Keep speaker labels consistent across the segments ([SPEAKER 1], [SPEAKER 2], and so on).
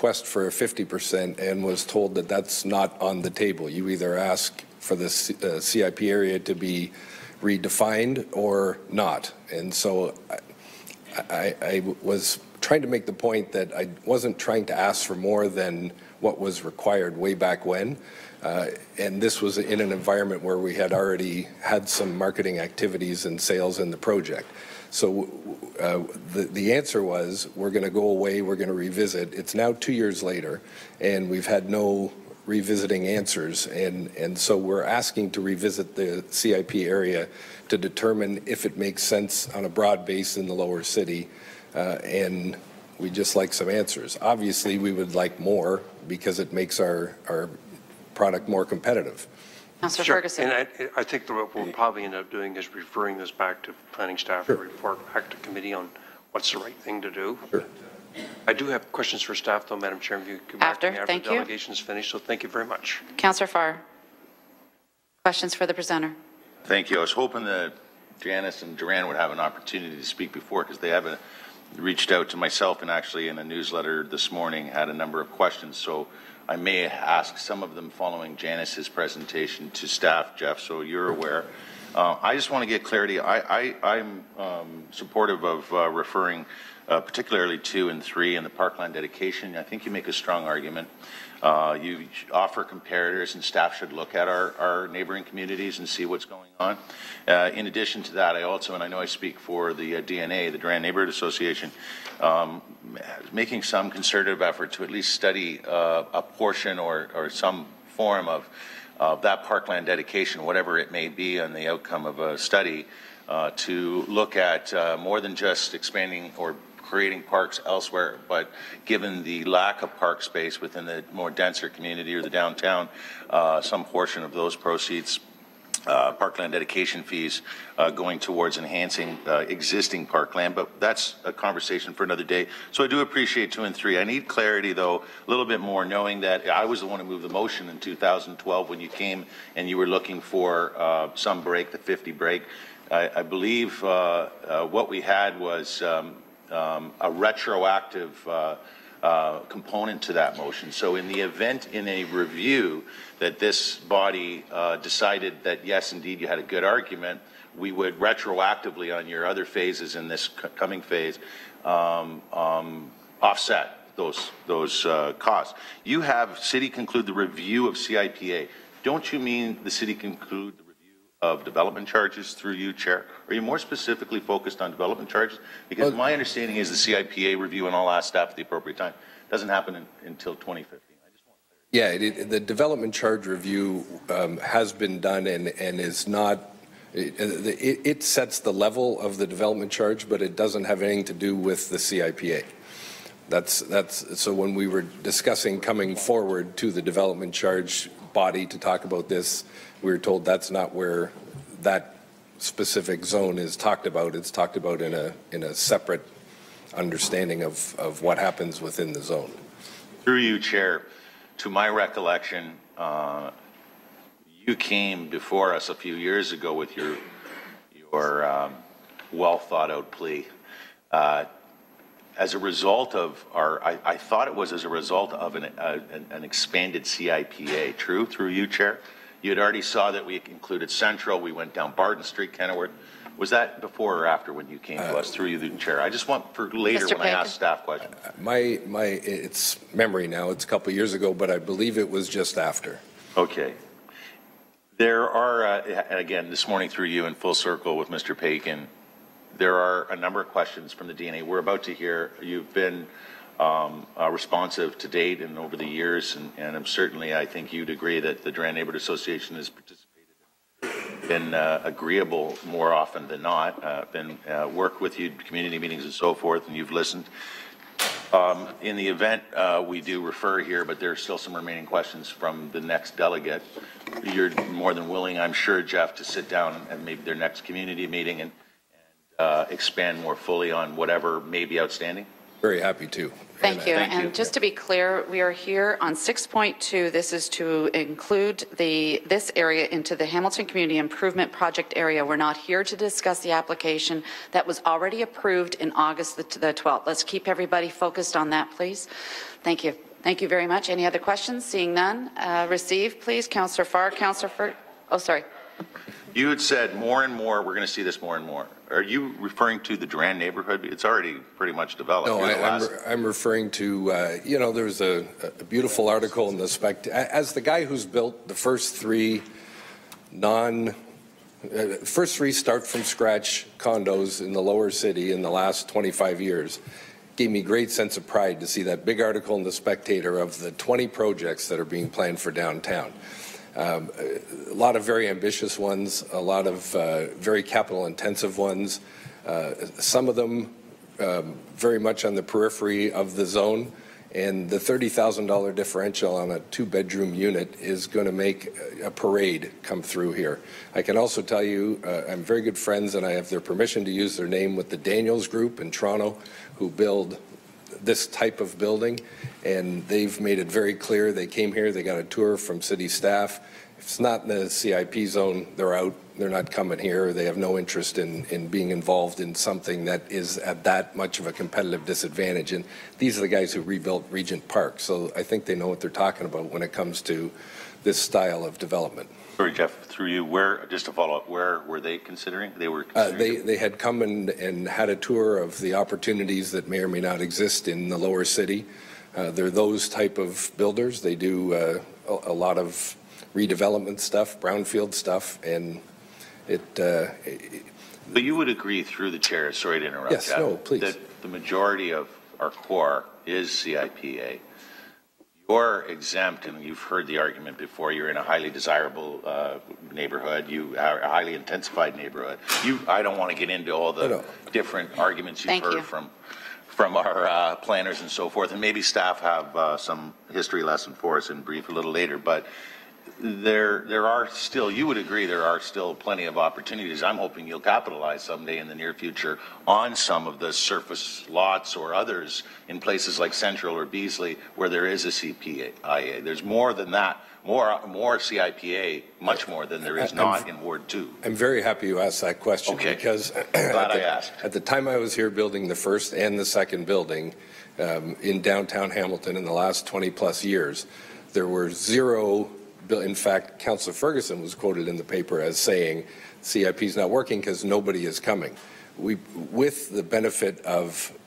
[SPEAKER 1] request for a 50% and was told that that's not on the table. You either ask for the CIP area to be redefined or not. And so I was trying to make the point that I wasn't trying to ask for more than what was required way back when. And this was in an environment where we had already had some marketing activities and sales in the project. So the answer was, we're going to go away, we're going to revisit. It's now 2 years later, and we've had no revisiting answers. And so we're asking to revisit the CIP area to determine if it makes sense on a broad base in the lower city. And we just like some answers. Obviously, we would like more because it makes our product more competitive.
[SPEAKER 2] Councillor Ferguson. And I think what we'll probably end up doing is referring this back to planning staff to report back to committee on what's the right thing to do. Sure. I do have questions for staff, though, Madam Chair. If you come back to me after the delegation is finished, so thank you very much.
[SPEAKER 3] Councillor Farr, questions for the presenter.
[SPEAKER 4] Thank you. I was hoping that Janice and Duran would have an opportunity to speak before, because they haven't reached out to myself, and actually in a newsletter this morning had a number of questions. So I may ask some of them following Janice's presentation to staff, Jeff, so you're aware. I just want to get clarity. I'm supportive of referring particularly 2 and 3 in the parkland dedication. I think you make a strong argument. You offer comparators, and staff should look at our neighboring communities and see what's going on. In addition to that, I also, and I know I speak for the DNA, the Durand Neighborhood Association, making some concerted effort to at least study a portion or some form of that parkland dedication, whatever it may be, on the outcome of a study, to look at more than just expanding or creating parks elsewhere, but given the lack of park space within the more denser community or the downtown, some portion of those proceeds, parkland dedication fees, going towards enhancing existing parkland. But that's a conversation for another day. So I do appreciate 2 and 3. I need clarity, though, a little bit more, knowing that I was the one who moved the motion in 2012 when you came and you were looking for some break, the 50 break. I believe what we had was a retroactive component to that motion. So in the event in a review that this body decided that yes, indeed, you had a good argument, we would retroactively on your other phases in this coming phase offset those costs. You have city conclude the review of CIPA. Don't you mean the city conclude the of development charges through you, Chair? Are you more specifically focused on development charges? Because my understanding is the CIPA review, and I'll ask staff at the appropriate time, doesn't happen until 2015. I just want clarity.
[SPEAKER 1] The development charge review has been done and is not, it sets the level of the development charge, but it doesn't have anything to do with the CIPA. So when we were discussing coming forward to the development charge body to talk about this, we were told that's not where that specific zone is talked about. It's talked about in a separate understanding of what happens within the zone.
[SPEAKER 4] Through you, Chair, to my recollection, you came before us a few years ago with your well thought out plea. As a result of I thought it was as a result of an expanded CIPA. True, through you, Chair? You had already saw that we included Central. We went down Barton Street, Kenilworth. Was that before or after when you came to us through you, the Chair? I just want for later when I ask staff questions.
[SPEAKER 1] It's memory now. It's a couple of years ago, but I believe it was just after.
[SPEAKER 4] Okay. There are, and again, this morning through you in full circle with Mr. Paikin, there are a number of questions from the DNA. We're about to hear. You've been responsive to date and over the years, and I'm certainly, I think you'd agree that the Durand Neighborhood Association has participated in agreeable more often than not, been worked with you, community meetings and so forth, and you've listened. In the event we do refer here, but there are still some remaining questions from the next delegate, you're more than willing, I'm sure, Jeff, to sit down and maybe their next community meeting and expand more fully on whatever may be outstanding?
[SPEAKER 1] Very happy to.
[SPEAKER 3] Thank you. And just to be clear, we are here on 6.2. This is to include this area into the Hamilton Community Improvement Project area. We're not here to discuss the application that was already approved in August the 12th. Let's keep everybody focused on that, please. Thank you. Thank you very much. Any other questions? Seeing none, receive, please. Councillor Farr, Councillor Furt. Oh, sorry.
[SPEAKER 4] You had said more and more, we're going to see this more and more. Are you referring to the Durand neighborhood? It's already pretty much developed.
[SPEAKER 1] No, I'm referring to, you know, there was a beautiful article in the as the guy who's built the first three start from scratch condos in the lower city in the last 25 years, gave me great sense of pride to see that big article in the Spectator of the 20 projects that are being planned for downtown. A lot of very ambitious ones, a lot of very capital intensive ones, some of them very much on the periphery of the zone, and the $30,000 differential on a 2-bedroom unit is going to make a parade come through here. I can also tell you I'm very good friends, and I have their permission to use their name, with the Daniels Group in Toronto, who build this type of building, and they've made it very clear. They came here, they got a tour from city staff. If it's not in the CIP zone, they're out. They're not coming here. They have no interest in being involved in something that is at that much of a competitive disadvantage. And these are the guys who rebuilt Regent Park, so I think they know what they're talking about when it comes to this style of development.
[SPEAKER 4] Sorry, Jeff, through you, where, just to follow up, where were they considering? They were
[SPEAKER 1] they had come and had a tour of the opportunities that may or may not exist in the lower city. They're those type of builders. They do a lot of redevelopment stuff, brownfield stuff, and
[SPEAKER 4] But you would agree, through the chair, sorry to interrupt,
[SPEAKER 1] yes,
[SPEAKER 4] Jeff,
[SPEAKER 1] no, please,
[SPEAKER 4] that the majority of our core is CIPA. You're exempt, and you've heard the argument before, you're in a highly desirable neighborhood, you are a highly intensified neighborhood. I don't want to get into all the different arguments you've heard from our planners and so forth, and maybe staff have some history lesson for us in brief a little later, but there are still, you would agree, there are still plenty of opportunities. I'm hoping you'll capitalize someday in the near future on some of the surface lots or others in places like Central or Beasley where there is a CPIA. There's more than that, more CIPA, much more than there is not in Ward 2. I'm
[SPEAKER 1] very happy you asked that question, because
[SPEAKER 4] glad I asked.
[SPEAKER 1] At the time I was here building the first and the second building in downtown Hamilton in the last 20 plus years, there were zero. In fact, Councillor Ferguson was quoted in the paper as saying CIP is not working because nobody is coming. With the benefit of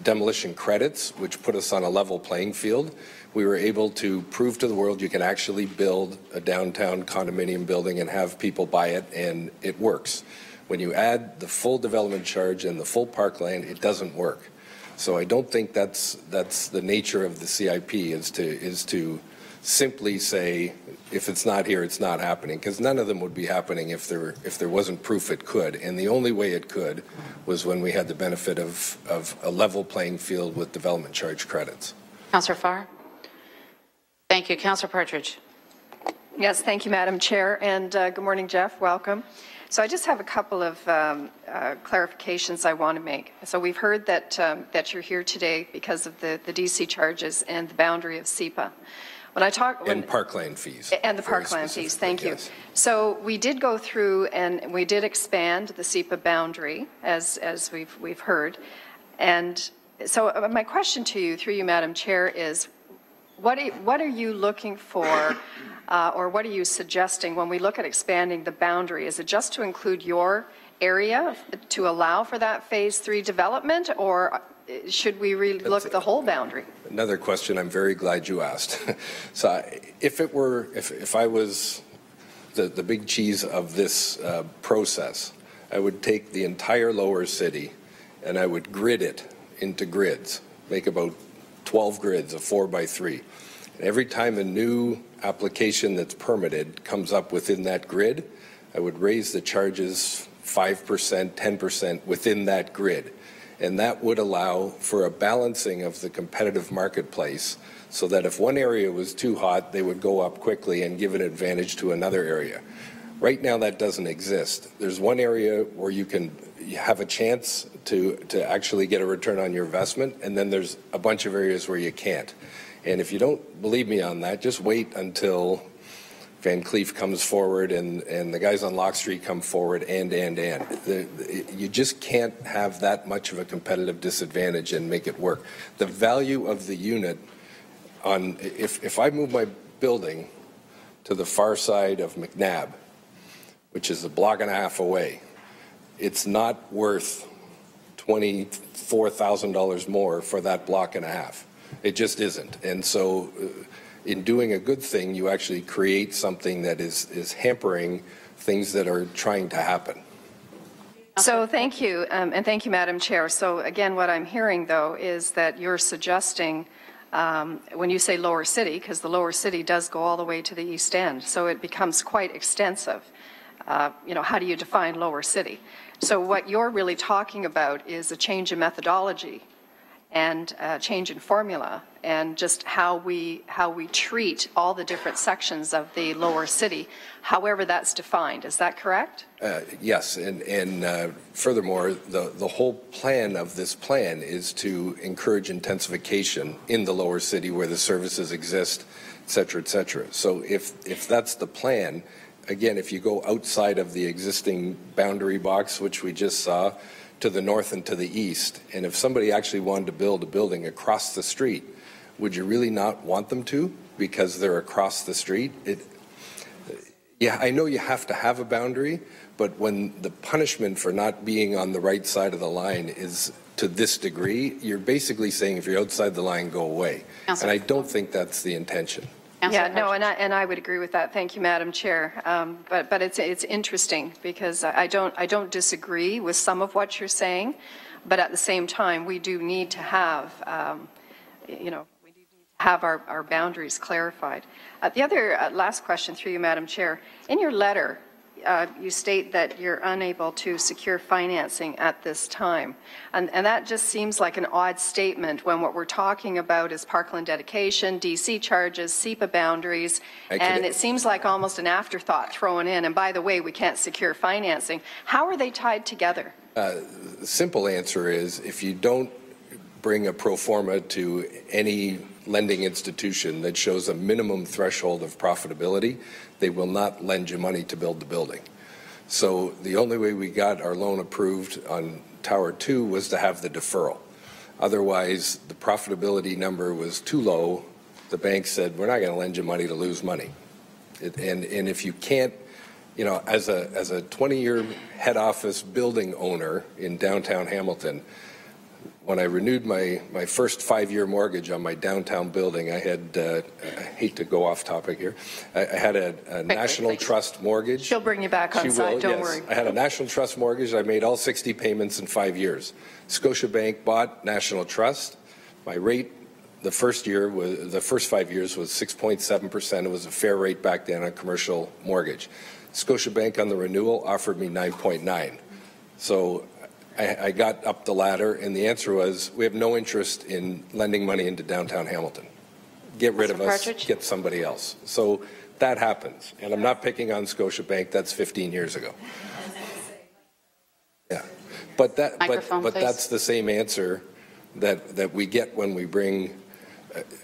[SPEAKER 1] demolition credits, which put us on a level playing field, we were able to prove to the world you can actually build a downtown condominium building and have people buy it, and it works. When you add the full development charge and the full parkland, it doesn't work. So I don't think that's the nature of the CIP, is to simply say, if it's not here, it's not happening, because none of them would be happening if there wasn't proof it could. And the only way it could was when we had the benefit of a level playing field with development charge credits.
[SPEAKER 3] Councillor Farr. Thank you. Councillor Partridge.
[SPEAKER 5] Yes, thank you, Madam Chair, and good morning, Jeff. Welcome. So I just have a couple of clarifications I want to make. So we've heard that that you're here today because of the DC charges and the boundary of SEPA. And
[SPEAKER 1] parkland fees.
[SPEAKER 5] And the parkland fees, thank you. Yes. So we did go through and we did expand the SEPA boundary, as we've heard. And so my question to you, through you, Madam Chair, is what are you looking for or what are you suggesting when we look at expanding the boundary? Is it just to include your area to allow for that Phase 3 development, or should we relook at the whole boundary?
[SPEAKER 1] Another question I'm very glad you asked. So if I was the big cheese of this process, I would take the entire lower city and I would grid it into grids, make about 12 grids of 4x3. And every time a new application that's permitted comes up within that grid, I would raise the charges 5%, 10% within that grid. And that would allow for a balancing of the competitive marketplace, so that if one area was too hot, they would go up quickly and give an advantage to another area. Right now, that doesn't exist. There's one area where you have a chance to actually get a return on your investment, and then there's a bunch of areas where you can't. And if you don't believe me on that, just wait until Van Cleef comes forward and the guys on Locke Street come forward and. You just can't have that much of a competitive disadvantage and make it work. The value of the unit if I move my building to the far side of McNabb, which is a block and a half away, it's not worth $24,000 more for that block and a half. It just isn't. And so in doing a good thing, you actually create something that is hampering things that are trying to happen.
[SPEAKER 5] So thank you, and thank you, Madam Chair. So again, what I'm hearing, though, is that you're suggesting, when you say lower city, because the lower city does go all the way to the east end, so it becomes quite extensive. How do you define lower city? So what you're really talking about is a change in methodology and a change in formula, and just how we treat all the different sections of the lower city, however that's defined. Is that correct?
[SPEAKER 1] Yes, and furthermore, the whole plan of this plan is to encourage intensification in the lower city where the services exist, et cetera, et cetera. So if that's the plan, again, if you go outside of the existing boundary box, which we just saw, to the north and to the east, and if somebody actually wanted to build a building across the street, would you really not want them to because they're across the street? Yeah, I know you have to have a boundary, but when the punishment for not being on the right side of the line is to this degree, you're basically saying if you're outside the line, go away. And I don't think that's the intention.
[SPEAKER 5] Yeah, no, and I would agree with that. Thank you, Madam Chair. But it's interesting because I don't disagree with some of what you're saying, but at the same time, we do need to have our boundaries clarified. The other last question through you, Madam Chair. In your letter, you state that you're unable to secure financing at this time. And that just seems like an odd statement when what we're talking about is parkland dedication, DC charges, SEPA boundaries, and it seems like almost an afterthought thrown in. And by the way, we can't secure financing. How are they tied together? The
[SPEAKER 1] simple answer is if you don't bring a pro forma to any lending institution that shows a minimum threshold of profitability, they will not lend you money to build the building. So the only way we got our loan approved on Tower 2 was to have the deferral. Otherwise, the profitability number was too low. The bank said, we're not going to lend you money to lose money. And if you can't, as a 20-year head office building owner in downtown Hamilton, when I renewed my first 5-year mortgage on my downtown building, I had, I hate to go off topic here, I had a National Trust mortgage.
[SPEAKER 5] She'll bring you back on side, don't worry.
[SPEAKER 1] I had a National Trust mortgage. I made all 60 payments in 5 years. Scotiabank bought National Trust. My rate the first 5 years was 6.7%. It was a fair rate back then on commercial mortgage. Scotiabank on the renewal offered me 9.9. So I got up the ladder, and the answer was, we have no interest in lending money into downtown Hamilton. Get rid of us, get somebody else. So that happens. And I'm not picking on Scotiabank. That's 15 years ago. Yeah. But that's the same answer that we get when we bring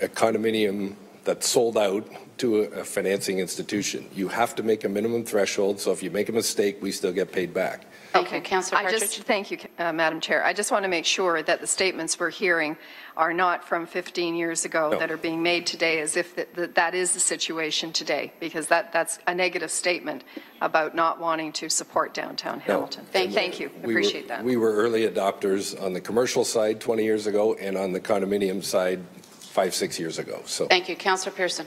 [SPEAKER 1] a condominium that's sold out to a financing institution. You have to make a minimum threshold, so if you make a mistake, we still get paid back.
[SPEAKER 3] Okay, Councillor Partridge.
[SPEAKER 5] Thank you, Madam Chair. I just want to make sure that the statements we're hearing are not from 15 years ago that are being made today as if that is the situation today, because that's a negative statement about not wanting to support downtown Hamilton. Thank you. Appreciate that.
[SPEAKER 1] We were early adopters on the commercial side 20 years ago and on the condominium side 5-6 years ago. So
[SPEAKER 3] thank you, Councillor Pearson.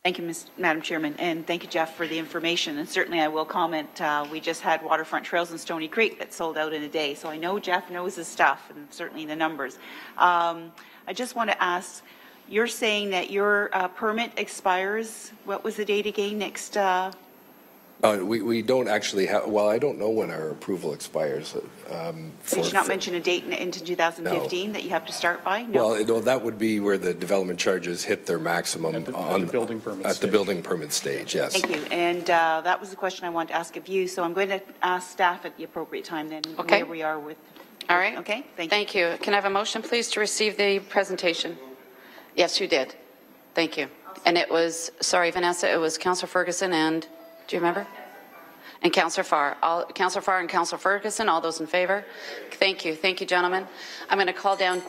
[SPEAKER 6] Thank you, Madam Chairman, and thank you, Jeff, for the information. And certainly I will comment, we just had Waterfront Trails in Stony Creek that sold out in a day. So I know Jeff knows his stuff and certainly the numbers. I just want to ask, you're saying that your permit expires, what was the date again, next?
[SPEAKER 1] we don't actually have, well, I don't know when our approval expires.
[SPEAKER 6] Did you not mention a date into 2015 that you have to start by? No.
[SPEAKER 1] Well, that would be where the development charges hit their maximum
[SPEAKER 7] at the building permit
[SPEAKER 1] stage. The building permit stage, yes.
[SPEAKER 6] Thank you. And that was the question I wanted to ask of you. So I'm going to ask staff at the appropriate time then where we are with.
[SPEAKER 3] All right.
[SPEAKER 6] Okay.
[SPEAKER 3] Thank you. Can I have a motion, please, to receive the presentation? Yes, you did. Thank you. And it was, sorry, Vanessa, it was Councillor Ferguson and, do you remember? And Councillor Farr. Councillor Farr and Councillor Ferguson, all those in favour? Thank you. Thank you, gentlemen. I'm going to call down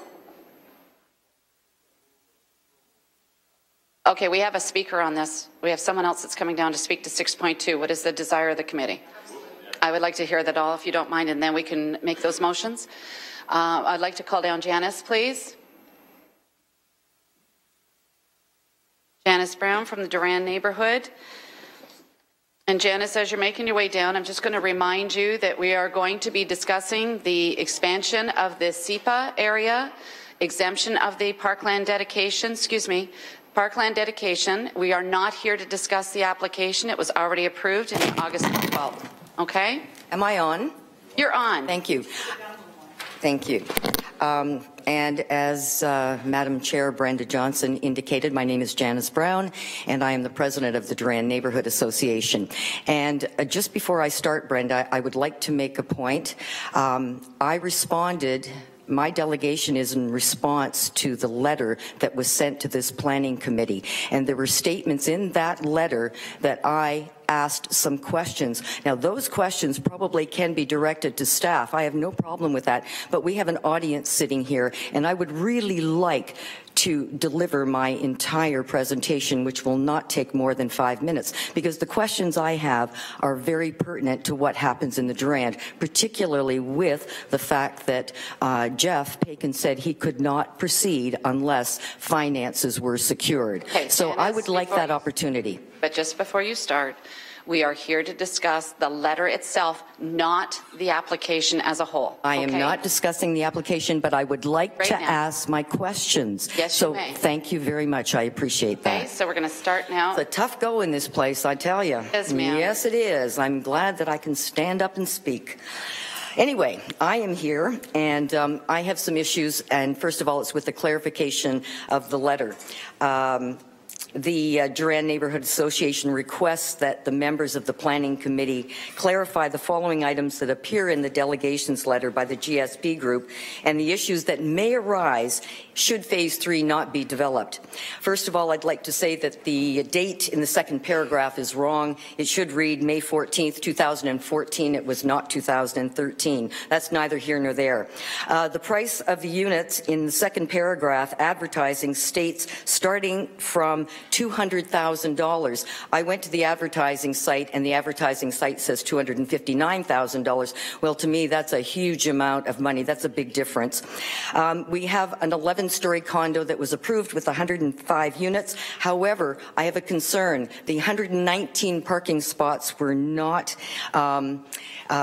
[SPEAKER 3] Okay, we have a speaker on this. We have someone else that's coming down to speak to 6.2. What is the desire of the committee? I would like to hear that all, if you don't mind, and then we can make those motions. I'd like to call down Janice, please. Janice Brown from the Durand neighborhood. And Janice, as you're making your way down, I'm just going to remind you that we are going to be discussing the expansion of the SEPA area, exemption of the parkland dedication, parkland dedication. We are not here to discuss the application. It was already approved in August 12th. Okay?
[SPEAKER 7] Am I on?
[SPEAKER 3] You're on.
[SPEAKER 7] Thank you. Thank you. And as Madam Chair Brenda Johnson indicated, my name is Janice Brown, and I am the president of the Durand Neighborhood Association. And just before I start, Brenda, I would like to make a point. I responded. My delegation is in response to the letter that was sent to this planning committee. And there were statements in that letter that I asked some questions. Now, those questions probably can be directed to staff. I have no problem with that. But we have an audience sitting here, and I would really like to deliver my entire presentation, which will not take more than 5 minutes, because the questions I have are very pertinent to what happens in the Durand, particularly with the fact that Jeff Paikin said he could not proceed unless finances were secured.
[SPEAKER 3] Okay,
[SPEAKER 7] so
[SPEAKER 3] Janice,
[SPEAKER 7] I would like that opportunity.
[SPEAKER 3] But just before you start, we are here to discuss the letter itself, not the application as a whole.
[SPEAKER 7] I am not discussing the application, but I would like to ask my questions.
[SPEAKER 3] Yes,
[SPEAKER 7] you
[SPEAKER 3] may.
[SPEAKER 7] Thank you very much. I appreciate that.
[SPEAKER 3] Okay, so we're going to start now.
[SPEAKER 7] It's a tough go in this place, I tell you.
[SPEAKER 3] Yes, ma'am.
[SPEAKER 7] Yes, it is. I'm glad that I can stand up and speak. Anyway, I am here, and I have some issues, and first of all, it's with the clarification of the letter. The Durand Neighborhood Association requests that the members of the Planning Committee clarify the following items that appear in the delegations letter by the GSP group and the issues that may arise should Phase 3 not be developed. First of all, I'd like to say that the date in the second paragraph is wrong. It should read May 14th, 2014. It was not 2013. That's neither here nor there. The price of the units in the second paragraph advertising states starting from $200,000. I went to the advertising site, and the advertising site says $259,000. Well, to me, that's a huge amount of money. That's a big difference. We have an 11-story condo that was approved with 105 units. However, I have a concern. The 119 parking spots were not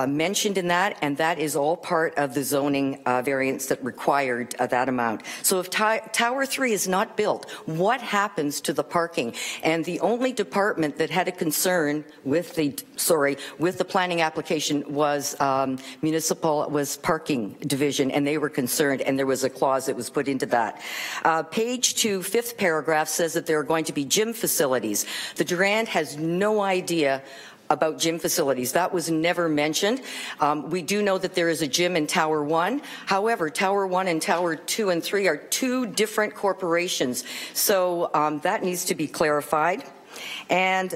[SPEAKER 7] mentioned in that, and that is all part of the zoning variance that required that amount. So if Tower 3 is not built, what happens to the parking? And the only department that had a concern with the planning application was parking division, and they were concerned, and there was a clause that was put into that. Page 2, 5th paragraph says that there are going to be gym facilities. The Durand has no idea about gym facilities. That was never mentioned. We do know that there is a gym in Tower 1. However, Tower 1 and Tower 2 and 3 are two different corporations. So that needs to be clarified. And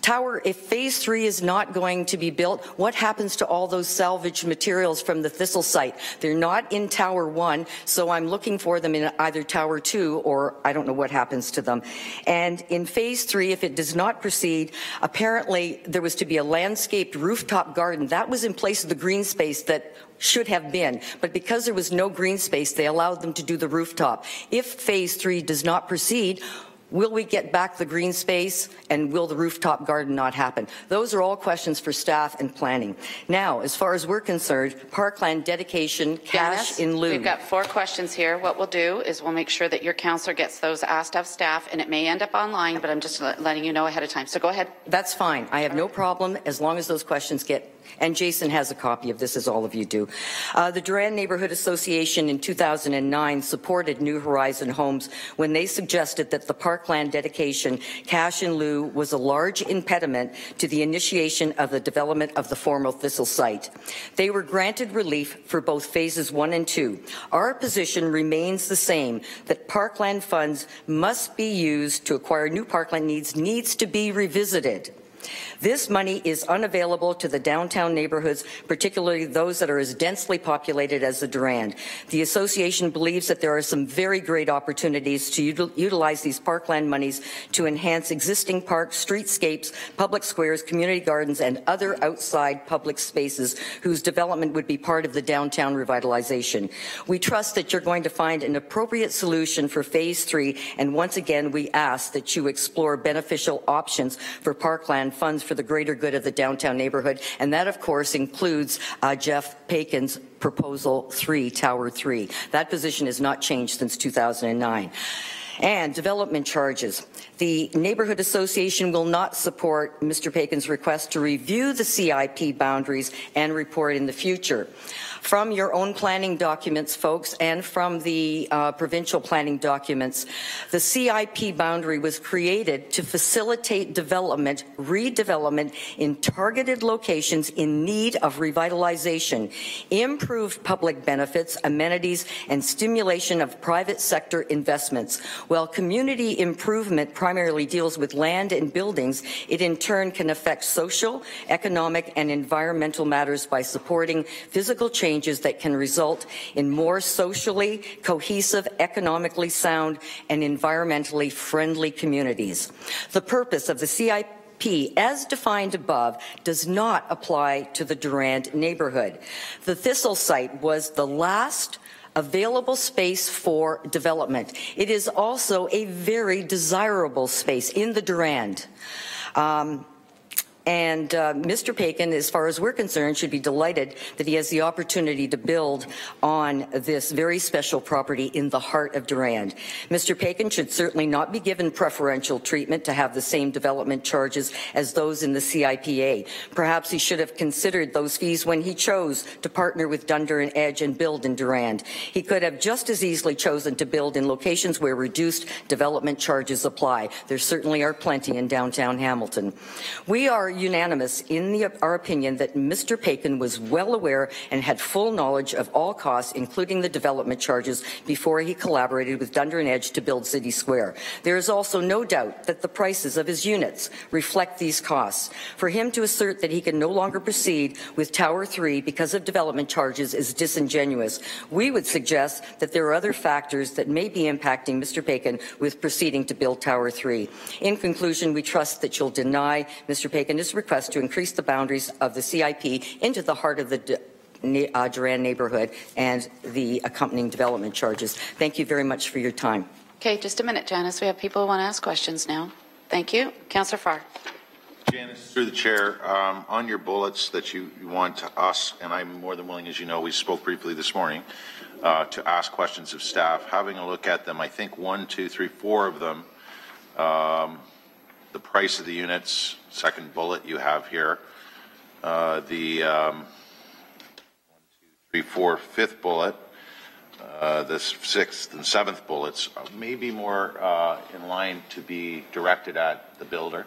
[SPEAKER 7] if Phase 3 is not going to be built, what happens to all those salvaged materials from the Thistle site? They're not in Tower 1, so I'm looking for them in either Tower 2 or I don't know what happens to them. And in Phase 3, if it does not proceed, apparently there was to be a landscaped rooftop garden. That was in place of the green space that should have been, but because there was no green space, they allowed them to do the rooftop. If Phase 3 does not proceed, will we get back the green space, and will the rooftop garden not happen? Those are all questions for staff and planning. Now, as far as we're concerned, parkland dedication, cash in lieu.
[SPEAKER 3] We've got 4 questions here. What we'll do is we'll make sure that your counselor gets those asked of staff, and it may end up online, but I'm just letting you know ahead of time. So go ahead.
[SPEAKER 7] That's fine. I have no problem as long as those questions get. And Jason has a copy of this, as all of you do. The Durand Neighborhood Association in 2009 supported New Horizon Homes when they suggested that the parkland dedication, cash in lieu, was a large impediment to the initiation of the development of the former Thistle site. They were granted relief for both phases 1 and 2. Our position remains the same, that parkland funds must be used to acquire new parkland needs to be revisited. This money is unavailable to the downtown neighborhoods, particularly those that are as densely populated as the Durand. The association believes that there are some very great opportunities to utilize these parkland monies to enhance existing parks, streetscapes, public squares, community gardens, and other outside public spaces whose development would be part of the downtown revitalization. We trust that you're going to find an appropriate solution for Phase 3, and once again, we ask that you explore beneficial options for parkland funds for the greater good of the downtown neighborhood, and that, of course, includes Jeff Pakin's Proposal 3, Tower 3. That position has not changed since 2009. And development charges. The Neighborhood Association will not support Mr. Pakin's request to review the CIP boundaries and report in the future. From your own planning documents, folks, and from the provincial planning documents, the CIP boundary was created to facilitate development, redevelopment in targeted locations in need of revitalization, improve public benefits, amenities, and stimulation of private sector investments. While community improvement primarily deals with land and buildings, it in turn can affect social, economic, and environmental matters by supporting physical changes that can result in more socially cohesive, economically sound, and environmentally friendly communities. The purpose of the CIP, as defined above, does not apply to the Durand neighborhood. The Thistle site was the last available space for development. It is also a very desirable space in the Durand. Mr. Pakin, as far as we're concerned, should be delighted that he has the opportunity to build on this very special property in the heart of Durand. Mr. Pakin should certainly not be given preferential treatment to have the same development charges as those in the CIPA. Perhaps he should have considered those fees when he chose to partner with Dunder and Edge and build in Durand. He could have just as easily chosen to build in locations where reduced development charges apply. There certainly are plenty in downtown Hamilton. We are unanimous in our opinion that Mr. Pakin was well aware and had full knowledge of all costs, including the development charges, before he collaborated with Dunder and Edge to build City Square. There is also no doubt that the prices of his units reflect these costs. For him to assert that he can no longer proceed with Tower 3 because of development charges is disingenuous. We would suggest that there are other factors that may be impacting Mr. Pakin with proceeding to build Tower 3. In conclusion, we trust that you'll deny Mr. Pakin his request to increase the boundaries of the CIP into the heart of the Durand neighborhood and the accompanying development charges. Thank you very much for your time.
[SPEAKER 3] Okay, just a minute, Janice. We have people who want to ask questions now. Thank you. Councillor Farr.
[SPEAKER 4] Janice, through the chair, on your bullets that you want us, and I'm more than willing, as you know, we spoke briefly this morning, to ask questions of staff. Having a look at them, I think 1, 2, 3, 4 of them, the price of the units, second bullet you have here, the 1, 2, 3, 4, fifth bullet, the sixth and seventh bullets may be more in line to be directed at the builder.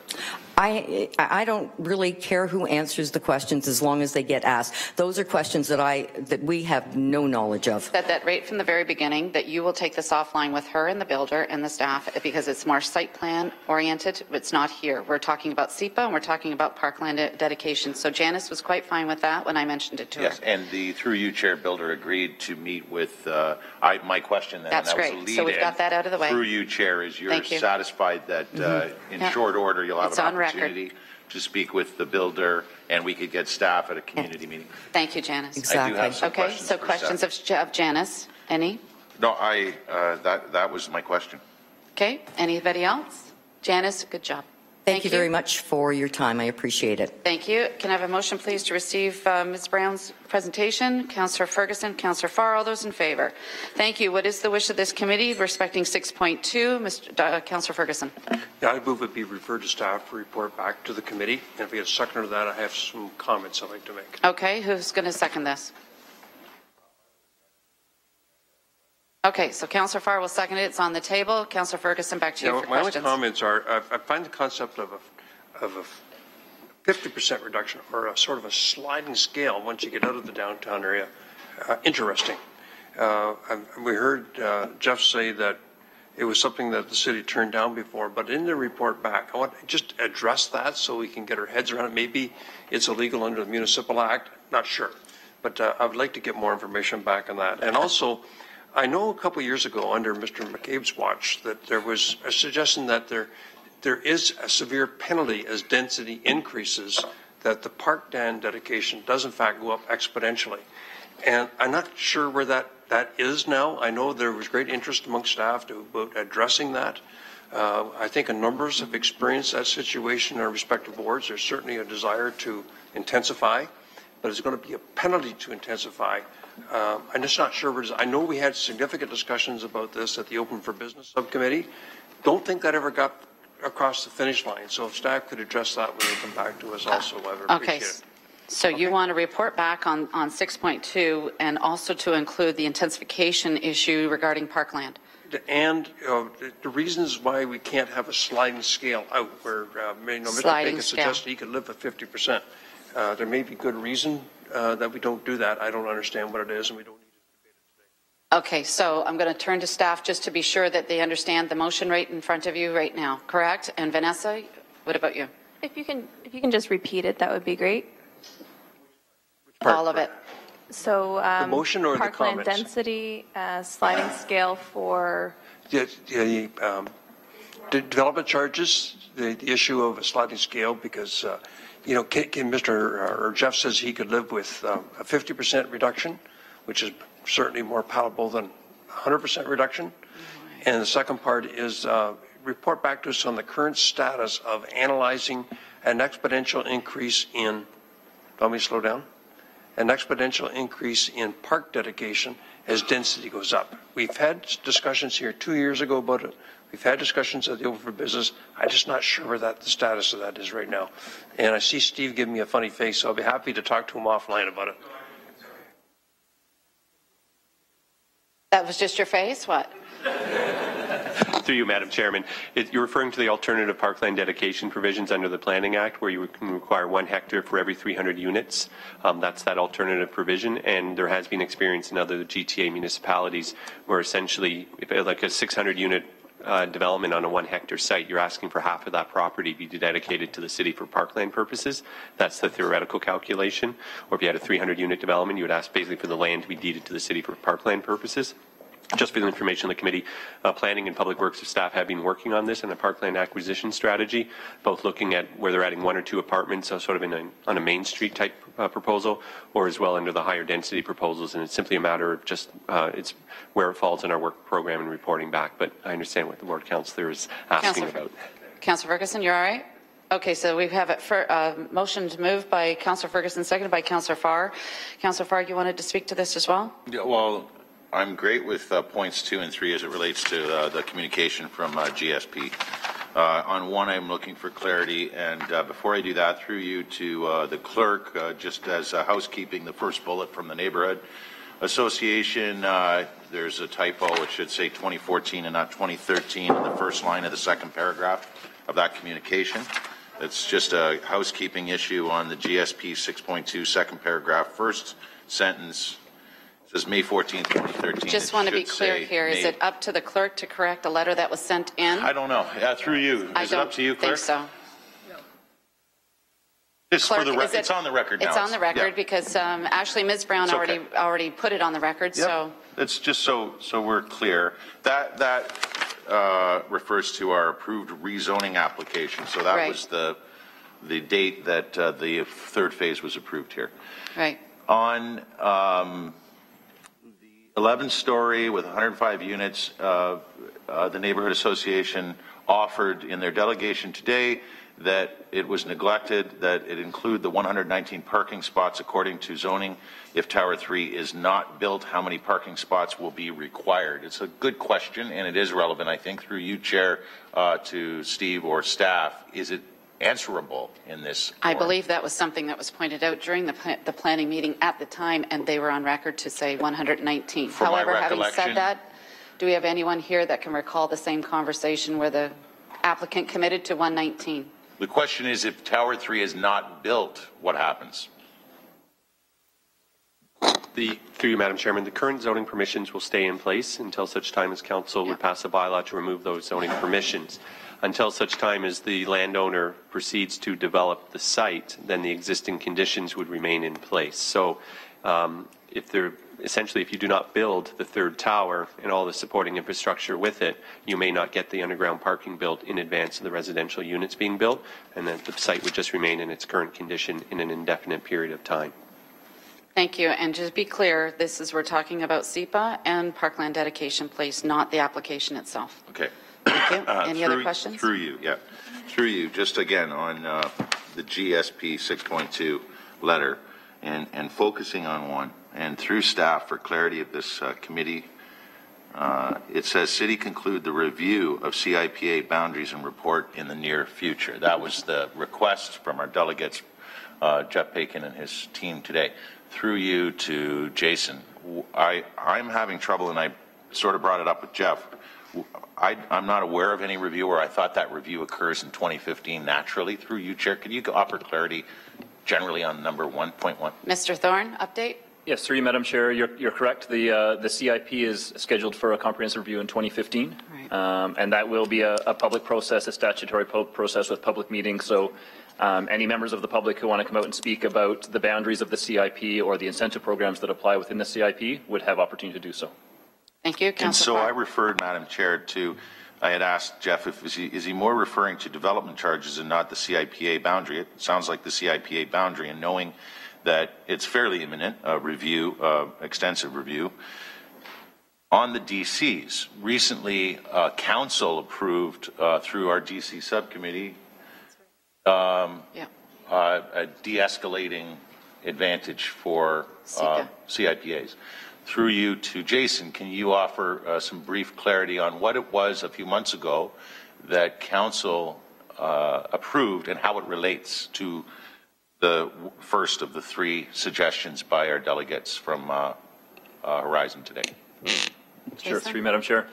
[SPEAKER 7] I don't really care who answers the questions as long as they get asked. Those are questions that we have no knowledge of. That right from the very beginning that you will take this offline with her and the builder and the staff because it's more site plan oriented. It's not here. We're talking about SEPA and we're talking about parkland dedication. So Janice was quite fine with that when I mentioned it to her.
[SPEAKER 4] Yes, and the through you chair builder agreed to meet with my question then.
[SPEAKER 3] That's great.
[SPEAKER 4] Was a lead
[SPEAKER 3] so we've got that out of the way.
[SPEAKER 4] Through you chair, is you're satisfied that in short order you'll have an opportunity to speak with the builder and we could get staff at a community meeting.
[SPEAKER 3] Thank you, Janice.
[SPEAKER 4] Exactly. I do have some
[SPEAKER 3] okay,
[SPEAKER 4] questions
[SPEAKER 3] so questions of Janice. Any?
[SPEAKER 4] No, that was my question.
[SPEAKER 3] Okay, anybody else? Janice, good job.
[SPEAKER 7] Thank you very much for your time. I appreciate it.
[SPEAKER 3] Thank you. Can I have a motion, please, to receive Ms. Brown's presentation? Councillor Ferguson, Councillor Farr, all those in favour. Thank you. What is the wish of this committee respecting 6.2? Councillor Ferguson.
[SPEAKER 2] Yeah, I move it be referred to staff for report back to the committee. And if we get a second to that, I have some comments I'd like to make.
[SPEAKER 3] Okay, who's going to second this? Okay, so Councillor Farr will second it. It's on the table. Councillor Ferguson, back to you for questions.
[SPEAKER 2] My only comments are, I find the concept of a 50% reduction or a sort of a sliding scale once you get out of the downtown area interesting. We heard Jeff say that it was something that the city turned down before, but in the report back, I want to just address that so we can get our heads around it. Maybe it's illegal under the Municipal Act, not sure. But I would like to get more information back on that. And also, I know a couple of years ago under Mr. McCabe's watch that there was a suggestion that there is a severe penalty as density increases, that the park dam dedication does in fact go up exponentially. And I'm not sure where that is now. I know there was great interest among staff about addressing that. I think a numbers have experienced that situation in our respective boards. There's certainly a desire to intensify, but it's going to be a penalty to intensify. I'm just not sure. I know we had significant discussions about this at the Open for Business subcommittee. Don't think that ever got across the finish line. So if staff could address that when they come back to us also, I would appreciate it.
[SPEAKER 3] So you want to report back on 6.2 and also to include the intensification issue regarding parkland?
[SPEAKER 2] And the reasons why we can't have a sliding scale out where Mr. Bacon suggested he could live at 50%. There may be good reason that we don't do that. I don't understand what it is, and we don't need to debate it today.
[SPEAKER 3] Okay, so I'm going to turn to staff just to be sure that they understand the motion right in front of you right now, correct? And Vanessa, what about you?
[SPEAKER 8] If you can just repeat it, that would be great.
[SPEAKER 3] All of it.
[SPEAKER 8] So
[SPEAKER 2] the motion or
[SPEAKER 8] parkland
[SPEAKER 2] the comments?
[SPEAKER 8] Density, sliding scale for
[SPEAKER 2] The development charges, the issue of a sliding scale, because can Mr. or Jeff says he could live with a 50% reduction, which is certainly more palatable than 100% reduction. And the second part is report back to us on the current status of analyzing an exponential increase in, let me slow down, an exponential increase in park dedication as density goes up. We've had discussions here 2 years ago about it. We've had discussions at the Open for Business. I'm just not sure where the status of that is right now. And I see Steve giving me a funny face, so I'll be happy to talk to him offline about it.
[SPEAKER 3] That was just your face? What?
[SPEAKER 9] Through you, Madam Chairman. You're referring to the alternative parkland dedication provisions under the Planning Act, where you can require 1 hectare for every 300 units. That's that alternative provision, and there has been experience in other GTA municipalities where essentially, like a 600-unit development on a 1 hectare site, you're asking for half of that property be dedicated to the city for parkland purposes. That's the theoretical calculation. Or if you had a 300-unit development, you would ask basically for the land to be deeded to the city for parkland purposes. Just for the information of the committee, Planning and Public Works staff have been working on this in a parkland acquisition strategy, both looking at where they're adding 1 or 2 apartments, so sort of on a Main Street type proposal, or as well under the higher density proposals. And it's simply a matter of just it's where it falls in our work program and reporting back. But I understand what the Ward Councillor is asking about.
[SPEAKER 3] Councillor Ferguson, you're all right? Okay, so we have it for motion to move by Councillor Ferguson, seconded by Councillor Farr. Councillor Farr, you wanted to speak to this as well?
[SPEAKER 4] Yeah, well, I'm great with points 2 and 3 as it relates to the communication from GSP. On 1, I'm looking for clarity, and before I do that, through you to the clerk, just as housekeeping, the first bullet from the Neighborhood Association, there's a typo. It should say 2014 and not 2013 in the first line of the second paragraph of that communication. It's just a housekeeping issue on the GSP 6.2 second paragraph, first sentence. It says May 14th, 2013.
[SPEAKER 3] Just want to be clear here. Is it up to the clerk to correct a letter that was sent in?
[SPEAKER 4] I don't know. Yeah, through you. Is it up to you, clerk?
[SPEAKER 3] I don't think so.
[SPEAKER 4] It's
[SPEAKER 3] Clerk,
[SPEAKER 4] for the it's on the record now.
[SPEAKER 3] It's on the record because actually Ms. Brown already put it on the record. Yep. So
[SPEAKER 4] it's just so we're clear. That refers to our approved rezoning application. So that was the date that the 3rd phase was approved here.
[SPEAKER 3] Right.
[SPEAKER 4] On the 11-story with 105 units, the Neighborhood Association offered in their delegation today that it was neglected, that it include the 119 parking spots according to zoning. If Tower 3 is not built, how many parking spots will be required? It's a good question, and it is relevant, I think, through you, Chair, to Steve or staff. Is it answerable in this form?
[SPEAKER 3] I believe that was something that was pointed out during the planning meeting at the time, and they were on record to say 119. However, having said that, do we have anyone here that can recall the same conversation where the applicant committed to 119?
[SPEAKER 4] The question is, if Tower 3 is not built, what happens?
[SPEAKER 9] Through you, Madam Chairman, the current zoning permissions will stay in place until such time as council would pass a bylaw to remove those zoning permissions. Until such time as the landowner proceeds to develop the site, then the existing conditions would remain in place. So essentially, if you do not build the third tower and all the supporting infrastructure with it, you may not get the underground parking built in advance of the residential units being built, and then the site would just remain in its current condition in an indefinite period of time.
[SPEAKER 3] Thank you. And just be clear, we're talking about SEPA and Parkland Dedication Place, not the application itself.
[SPEAKER 4] Okay.
[SPEAKER 3] Thank you. Any other questions?
[SPEAKER 4] Through you, yeah. Through you, just again on the GSP 6.2 letter and focusing on one, and through staff for clarity of this committee, it says city conclude the review of CIPA boundaries and report in the near future. That was the request from our delegates, Jeff Bacon and his team today. Through you to Jason, I'm having trouble, and I sort of brought it up with Jeff. I'm not aware of any review, or I thought that review occurs in 2015 naturally. Through you, Chair, could you offer clarity generally on number 1.1?
[SPEAKER 3] Mr. Thorne, update?
[SPEAKER 10] Yes, through you, Madam Chair, you're correct. The CIP is scheduled for a comprehensive review in 2015, right. And that will be a public process, a statutory process with public meetings. So any members of the public who want to come out and speak about the boundaries of the CIP or the incentive programs that apply within the CIP would have opportunity to do so.
[SPEAKER 3] Thank you, Councillor.
[SPEAKER 4] And so I referred, Madam Chair, to, I had asked Jeff, is he more referring to development charges and not the CIPA boundary? It sounds like the CIPA boundary, and knowing that it's fairly imminent, review, extensive review. On the DCs, recently council approved through our DC subcommittee a de-escalating advantage for CIPAs. Through you to Jason, can you offer some brief clarity on what it was a few months ago that council approved and how it relates to the first of the three suggestions by our delegates from Horizon today?
[SPEAKER 10] Sure, through you, Madam Chair.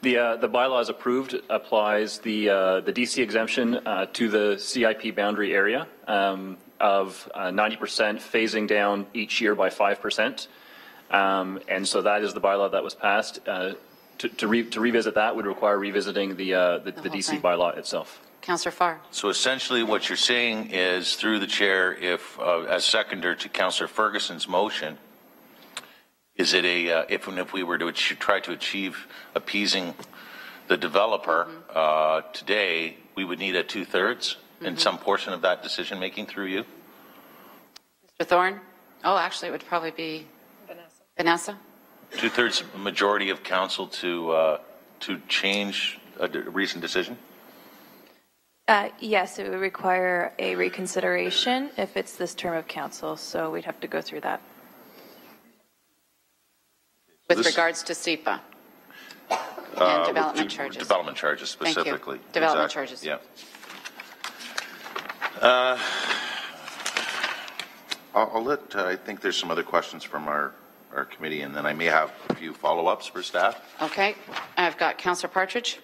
[SPEAKER 10] The bylaw as approved applies the DC exemption to the CIP boundary area of 90% phasing down each year by 5%. And so that is the bylaw that was passed. To revisit that would require revisiting the DC bylaw itself.
[SPEAKER 3] Councillor Farr.
[SPEAKER 4] So essentially what you're saying is, through the chair, if as seconder to Councillor Ferguson's motion, is it if we were to try to achieve appeasing the developer today, we would need a 2/3 in some portion of that decision making through you?
[SPEAKER 3] Mr. Thorne? Oh, actually, it would probably be Vanessa?
[SPEAKER 4] 2/3 majority of council to change a recent decision?
[SPEAKER 8] Yes, it would require a reconsideration if it's this term of council, so we'd have to go through that.
[SPEAKER 3] With regards to SEPA and development charges.
[SPEAKER 4] Development charges specifically.
[SPEAKER 3] Thank you. Development charges.
[SPEAKER 4] Yeah. I'll let, I think there's some other questions from our committee, and then I may have a few follow-ups for staff.
[SPEAKER 3] Okay. I've got Councillor Partridge.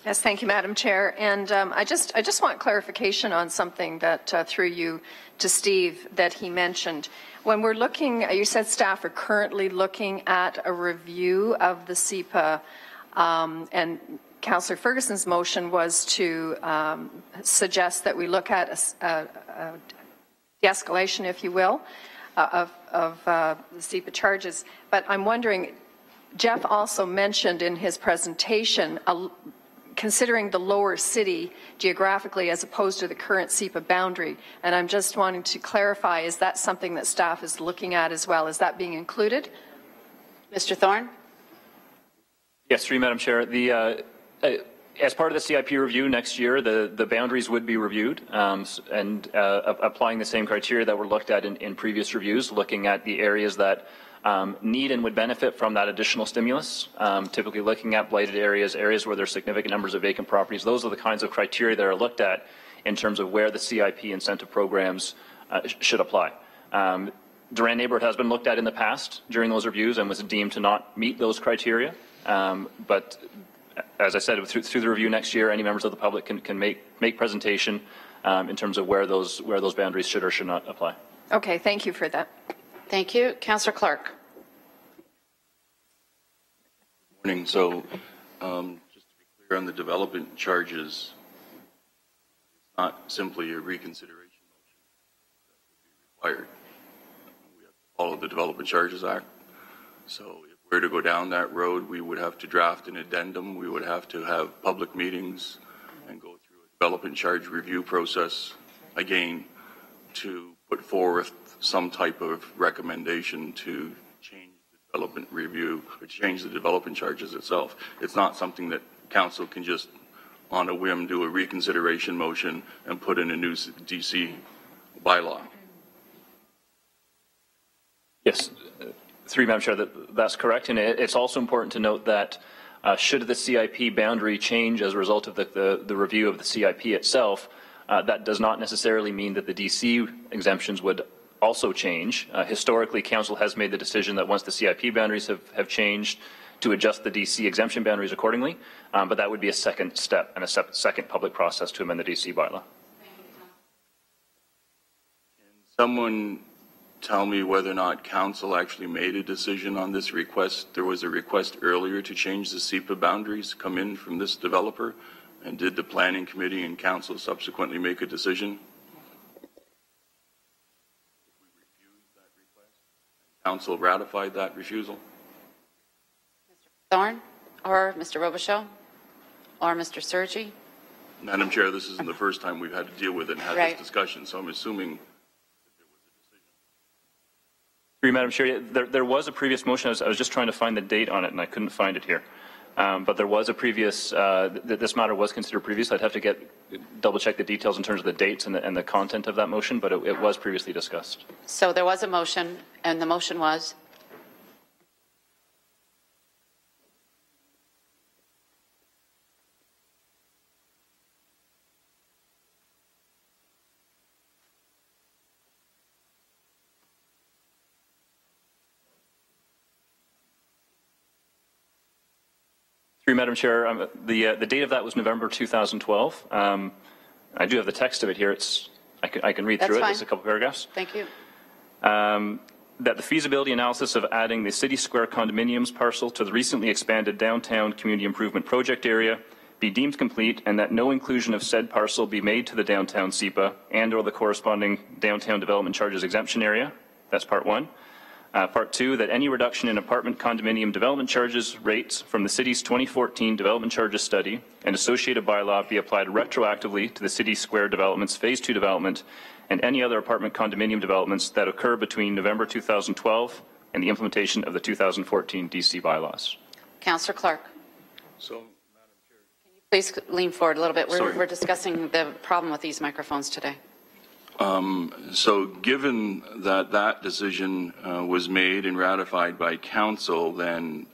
[SPEAKER 5] Yes, thank you, Madam Chair. And I just want clarification on something that through you to Steve that he mentioned. When we're looking, you said staff are currently looking at a review of the SEPA, and Councillor Ferguson's motion was to suggest that we look at a de-escalation, if you will, of the SEPA charges. But I'm wondering, Jeff also mentioned in his presentation considering the lower city geographically as opposed to the current SEPA boundary. And I'm just wanting to clarify, is that something that staff is looking at as well? Is that being included?
[SPEAKER 3] Mr. Thorne?
[SPEAKER 10] Yes, through you, Madam Chair. As part of the CIP review next year, the boundaries would be reviewed and applying the same criteria that were looked at in previous reviews, looking at the areas that need and would benefit from that additional stimulus, typically looking at blighted areas, areas where there's significant numbers of vacant properties. Those are the kinds of criteria that are looked at in terms of where the CIP incentive programs should apply. Durand neighborhood has been looked at in the past during those reviews and was deemed to not meet those criteria. But as I said, through the review next year, any members of the public can make presentation in terms of where those boundaries should or should not apply.
[SPEAKER 5] Okay, thank you for that.
[SPEAKER 3] Thank you. Councillor Clark.
[SPEAKER 11] Morning. So, just to be clear on the development charges, it's not simply a reconsideration motion that would be required. We have to follow the Development Charges Act. So, if we're to go down that road, we would have to draft an addendum. We would have to have public meetings and go through a development charge review process again to put forth some type of recommendation to change the development review or change the development charges itself. It's not something that council can just on a whim do a reconsideration motion and put in a new DC bylaw.
[SPEAKER 10] Yes, through Madam Chair, that's correct. And it's also important to note that should the CIP boundary change as a result of the review of the CIP itself, that does not necessarily mean that the DC exemptions would also change. Historically, Council has made the decision that once the CIP boundaries have changed, to adjust the DC exemption boundaries accordingly, but that would be a second step and a second public process to amend the DC bylaw.
[SPEAKER 11] Can someone tell me whether or not Council actually made a decision on this request? There was a request earlier to change the SEPA boundaries come in from this developer, and did the Planning Committee and Council subsequently make a decision? We refused that request, and Council ratified that refusal?
[SPEAKER 3] Mr. Thorne, or Mr. Robichaud, or Mr. Sergi?
[SPEAKER 11] Madam Chair, this isn't the first time we've had to deal with it and have this discussion, so I'm assuming that there was a decision.
[SPEAKER 10] Through Madam Chair, there was a previous motion. I was just trying to find the date on it, and I couldn't find it here. But there was a previous, this matter was considered previous. I'd have to double check the details in terms of the dates and the content of that motion, but it was previously discussed.
[SPEAKER 3] So there was a motion, and the motion was?
[SPEAKER 10] Through Madam Chair, the date of that was November 2012. I do have the text of it here. I can read through it. It's a couple paragraphs.
[SPEAKER 3] Thank you.
[SPEAKER 10] That the feasibility analysis of adding the City Square condominiums parcel to the recently expanded downtown community improvement project area be deemed complete, and that no inclusion of said parcel be made to the downtown SEPA and or the corresponding downtown development charges exemption area. That's part one. Part two, that any reduction in apartment condominium development charges rates from the city's 2014 development charges study and associated bylaw be applied retroactively to the City Square developments phase 2 development and any other apartment condominium developments that occur between November 2012 and the implementation of the 2014 DC bylaws.
[SPEAKER 3] Councillor Clark.
[SPEAKER 11] So, Madam Chair.
[SPEAKER 3] Can you please lean forward a little bit? We're discussing the problem with these microphones today.
[SPEAKER 11] So given that that decision was made and ratified by Council, then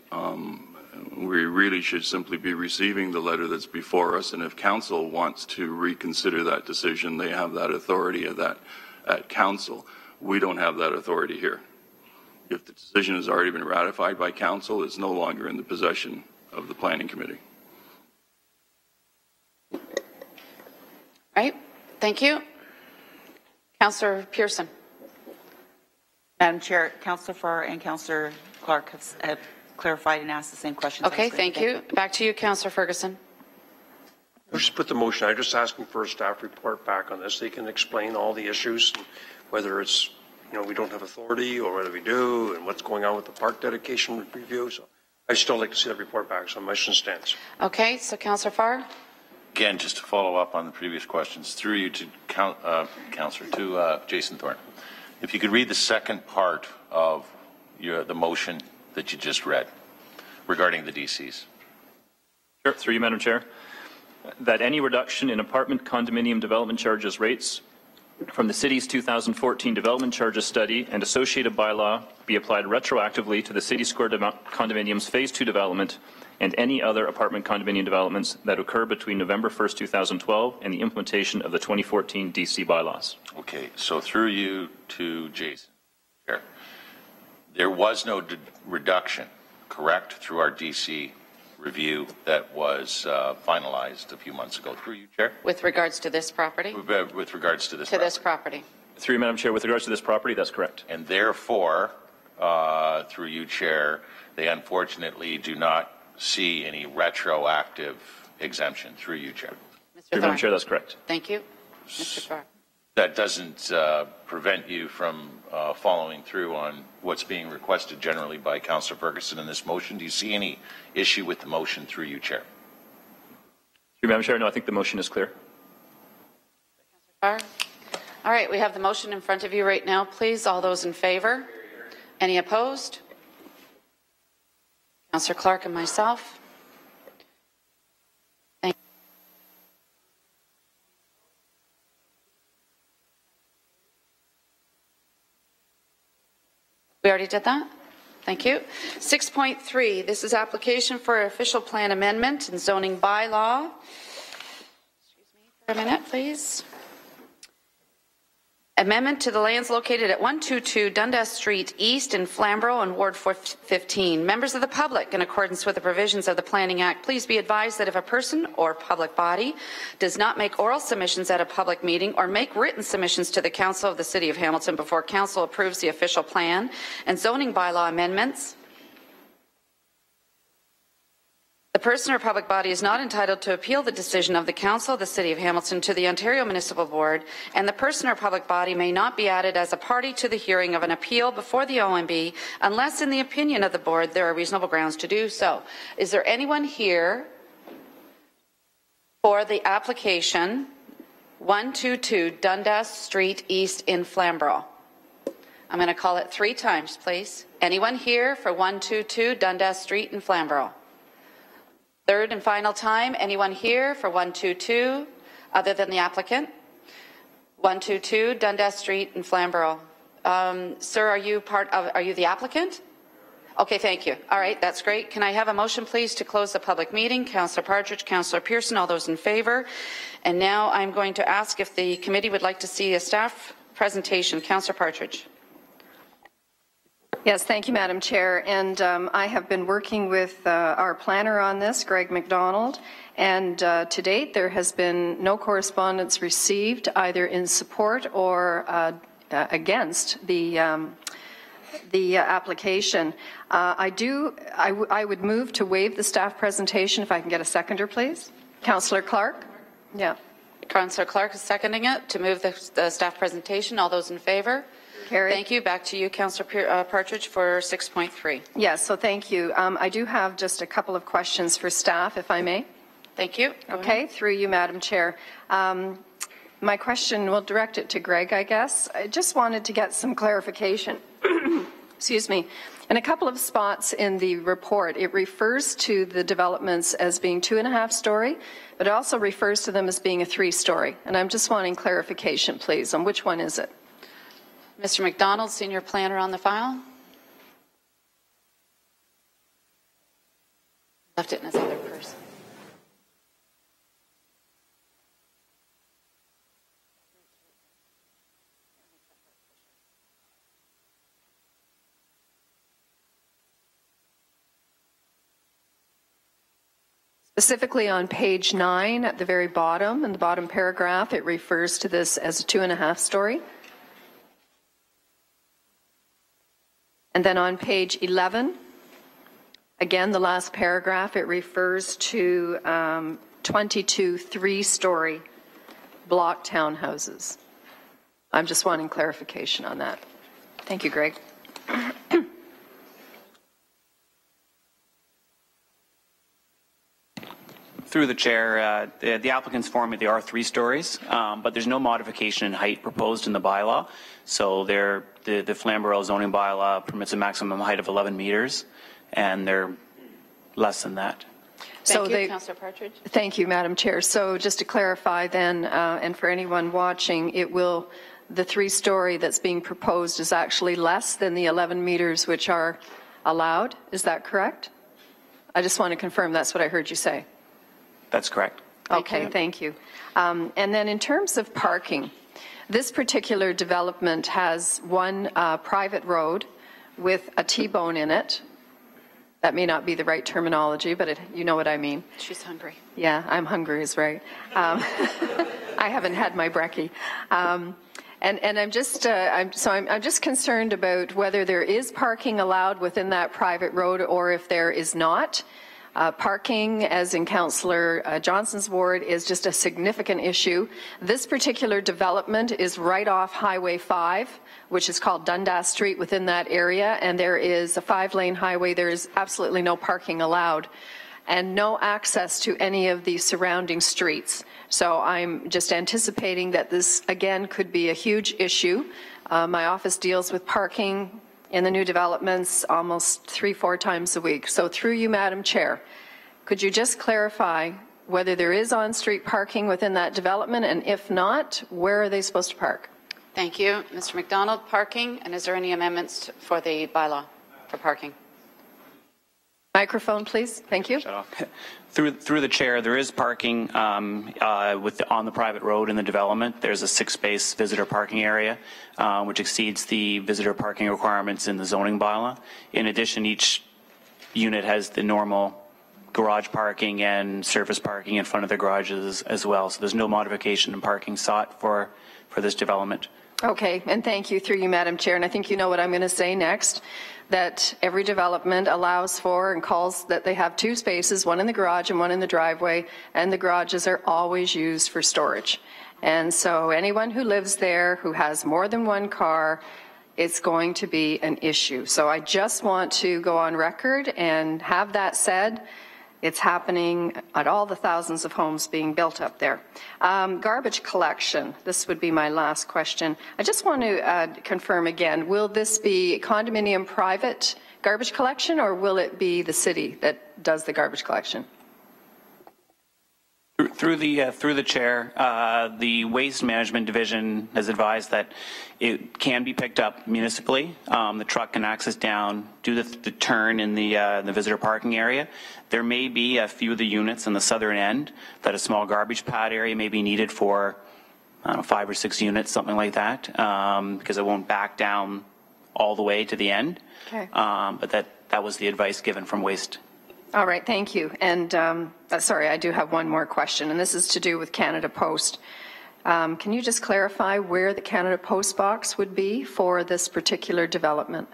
[SPEAKER 11] we really should simply be receiving the letter that's before us. And if Council wants to reconsider that decision, they have that authority at Council. We don't have that authority here. If the decision has already been ratified by Council, it's no longer in the possession of the Planning Committee.
[SPEAKER 3] All right. Thank you. Councillor Pearson.
[SPEAKER 6] Madam Chair, Councillor Farr and Councillor Clark have clarified and asked the same questions.
[SPEAKER 3] Okay, thank you. Back to you, Councillor Ferguson.
[SPEAKER 2] We'll just put the motion. I'm just asking for a staff report back on this. They can explain all the issues, whether it's, we don't have authority or whether we do, and what's going on with the park dedication review. So I still like to see that report back, so my motion stands.
[SPEAKER 3] Okay, so Councillor Farr.
[SPEAKER 4] Again, just to follow up on the previous questions, through you to Councillor, to Jason Thorne. If you could read the second part of the motion that you just read regarding the DCs.
[SPEAKER 10] Sure. Through you, Madam Chair. That any reduction in apartment condominium development charges rates from the city's 2014 development charges study and associated bylaw be applied retroactively to the City Square condominiums phase 2 development and any other apartment condominium developments that occur between November 1st, 2012 and the implementation of the 2014 DC bylaws.
[SPEAKER 4] Okay, so through you to Jason. Chair. There was no reduction, correct, through our DC review that was finalized a few months ago. Through you, Chair.
[SPEAKER 3] With regards to this property?
[SPEAKER 4] With regards to this
[SPEAKER 3] property.
[SPEAKER 10] Through you, Madam Chair, with regards to this property, that's correct.
[SPEAKER 4] And therefore, through you, Chair, they unfortunately do not see any retroactive exemption through you, Chair.
[SPEAKER 10] Through Madam Chair, that's correct.
[SPEAKER 3] Thank you. Mr. Clark.
[SPEAKER 4] That doesn't prevent you from following through on what's being requested generally by Councillor Ferguson in this motion. Do you see any issue with the motion through you, Chair?
[SPEAKER 10] Through Madam Chair, no, I think the motion is clear.
[SPEAKER 3] All right, we have the motion in front of you right now. Please, all those in favor? Any opposed? Councillor Clark and myself. Thank you. We already did that? Thank you. 6.3, this is application for official plan amendment and zoning bylaw. Excuse me for a minute, please. Amendment to the lands located at 122 Dundas Street East in Flamborough and Ward 15. Members of the public, in accordance with the provisions of the Planning Act, please be advised that if a person or public body does not make oral submissions at a public meeting or make written submissions to the Council of the City of Hamilton before Council approves the official plan and zoning bylaw amendments, the person or public body is not entitled to appeal the decision of the Council of the City of Hamilton to the Ontario Municipal Board, and the person or public body may not be added as a party to the hearing of an appeal before the OMB unless, in the opinion of the Board, there are reasonable grounds to do so. Is there anyone here for the application 122 Dundas Street East in Flamborough? I'm going to call it 3 times, please. Anyone here for 122 Dundas Street in Flamborough? Third and final time, anyone here for 122 other than the applicant? 122 Dundas Street in Flamborough. Sir, are you the applicant? Okay, thank you. All right, that's great. Can I have a motion, please, to close the public meeting? Councillor Partridge, Councillor Pearson, all those in favour. And now I'm going to ask if the committee would like to see a staff presentation. Councillor Partridge.
[SPEAKER 5] Yes, thank you, Madam Chair. And I have been working with our planner on this, Greg McDonald, and to date there has been no correspondence received either in support or against the application. I would move to waive the staff presentation if I can get a seconder, please. Councillor Clark? Yeah.
[SPEAKER 3] Councillor Clark is seconding it to move the staff presentation. All those in favour?
[SPEAKER 5] Carried.
[SPEAKER 3] Thank you. Back to you, Councillor Partridge, for 6.3.
[SPEAKER 5] Yes, so thank you. I do have just a couple of questions for staff, if I may.
[SPEAKER 3] Thank you.
[SPEAKER 5] Okay, through you, Madam Chair. My question, we'll direct it to Greg, I guess. I just wanted to get some clarification. Excuse me. In a couple of spots in the report, it refers to the developments as being 2.5-story, but it also refers to them as being a 3-story. And I'm just wanting clarification, please, on which one is it?
[SPEAKER 3] Mr. McDonald, Senior Planner on the file. Left it in his other purse.
[SPEAKER 5] Specifically on page 9 at the very bottom, in the bottom paragraph, it refers to this as a 2.5-story. And then on page 11, again, the last paragraph, it refers to 22 3-story block townhouses. I'm just wanting clarification on that. Thank you, Greg.
[SPEAKER 12] Through the chair, the applicants form they are 3 stories, but there's no modification in height proposed in the bylaw. So the Flamborough zoning bylaw permits a maximum height of 11 meters, and they're less than that.
[SPEAKER 3] Thank you, Councillor Partridge.
[SPEAKER 5] Thank you, Madam Chair. So just to clarify then, and for anyone watching, the 3-story that's being proposed is actually less than the 11 meters which are allowed. Is that correct? I just want to confirm that's what I heard you say.
[SPEAKER 12] That's correct.
[SPEAKER 5] Okay, thank you. And then in terms of parking, this particular development has one private road with a T-bone in it. That may not be the right terminology, but you know what I mean.
[SPEAKER 3] She's hungry.
[SPEAKER 5] Yeah, I'm hungry is right. I haven't had my brekkie. And I'm just concerned about whether there is parking allowed within that private road or if there is not. Parking, as in Councillor Johnson's ward, is just a significant issue. This particular development is right off Highway 5, which is called Dundas Street within that area, and there is a 5-lane highway. There is absolutely no parking allowed and no access to any of the surrounding streets. So I'm just anticipating that this, again, could be a huge issue. My office deals with parking in the new developments almost 3-4 times a week. So through you, Madam Chair, could you just clarify whether there is on-street parking within that development, and if not, where are they supposed to park?
[SPEAKER 3] Thank you. Mr. McDonald, parking, and is there any amendments for the bylaw for parking?
[SPEAKER 5] Microphone, please. Thank you.
[SPEAKER 12] Shut off. Through the chair, there is parking on the private road in the development. There's a 6-space visitor parking area, which exceeds the visitor parking requirements in the zoning bylaw. In addition, each unit has the normal garage parking and surface parking in front of the garages as well. So there's no modification in parking sought for this development.
[SPEAKER 5] Okay, and thank you through you, Madam Chair. And I think you know what I'm going to say next, that every development allows for and calls that they have 2 spaces, one in the garage and one in the driveway, and the garages are always used for storage. And so anyone who lives there who has more than 1 car, it's going to be an issue. So I just want to go on record and have that said. It's happening at all the thousands of homes being built up there. Garbage collection, this would be my last question. I just want to confirm again, will this be condominium private garbage collection, or will it be the city that does the garbage collection?
[SPEAKER 12] Through the chair, the Waste Management Division has advised that it can be picked up municipally. The truck can access down, do the turn in the visitor parking area. There may be a few of the units in the southern end that a small garbage pad area may be needed for, I don't know, 5 or 6 units, something like that, because it won't back down all the way to the end.
[SPEAKER 5] Okay.
[SPEAKER 12] But that was the advice given from Waste.
[SPEAKER 5] All right, thank you. And sorry, I do have one more question, and this is to do with Canada Post. Can you just clarify where the Canada Post box would be for this particular development?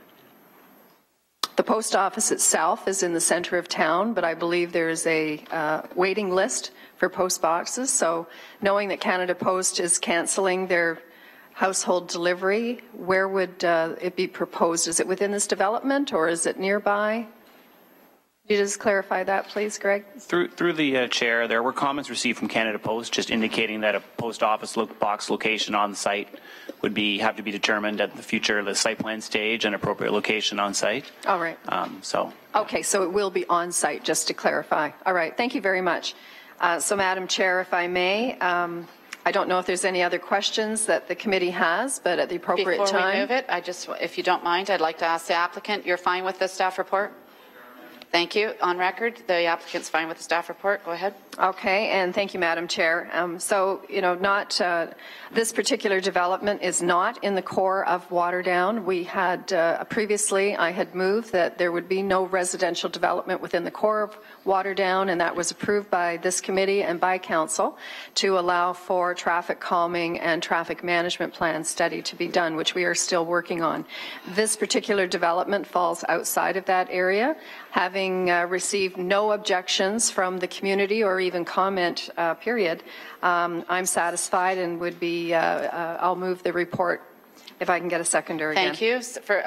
[SPEAKER 5] The post office itself is in the center of town, but I believe there is a waiting list for post boxes. So knowing that Canada Post is canceling their household delivery, where would it be proposed? Is it within this development, or is it nearby? Could you just clarify that, please, Greg?
[SPEAKER 12] Through the chair, there were comments received from Canada Post just indicating that a post office box location on site would have to be determined at the site plan stage and appropriate location on site.
[SPEAKER 5] All right. Okay, so it will be on site, just to clarify. All right, thank you very much. So, Madam Chair, if I may, I don't know if there's any other questions that the committee has, but at the appropriate time.
[SPEAKER 3] Before we move it, if you don't mind, I'd like to ask the applicant, you're fine with the staff report? Thank you. On record, the applicant's fine with the staff report. Go ahead.
[SPEAKER 5] Okay, and thank you, Madam Chair. This particular development is not in the core of Waterdown. We had previously, I had moved that there would be no residential development within the core of Waterdown, and that was approved by this committee and by council to allow for traffic calming and traffic management plan study to be done, which we are still working on. This particular development falls outside of that area, having received no objections from the community or even comment period. I'm satisfied and would be, I'll move the report if I can get a seconder again.
[SPEAKER 3] Thank you. For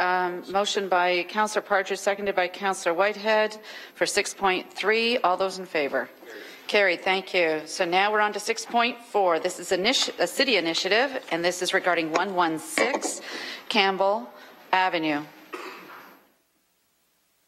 [SPEAKER 3] motion by Councillor Partridge, seconded by Councillor Whitehead for 6.3. All those in favour? Carried. Thank you. So now we're on to 6.4. This is a city initiative, and this is regarding 116 Campbell Avenue.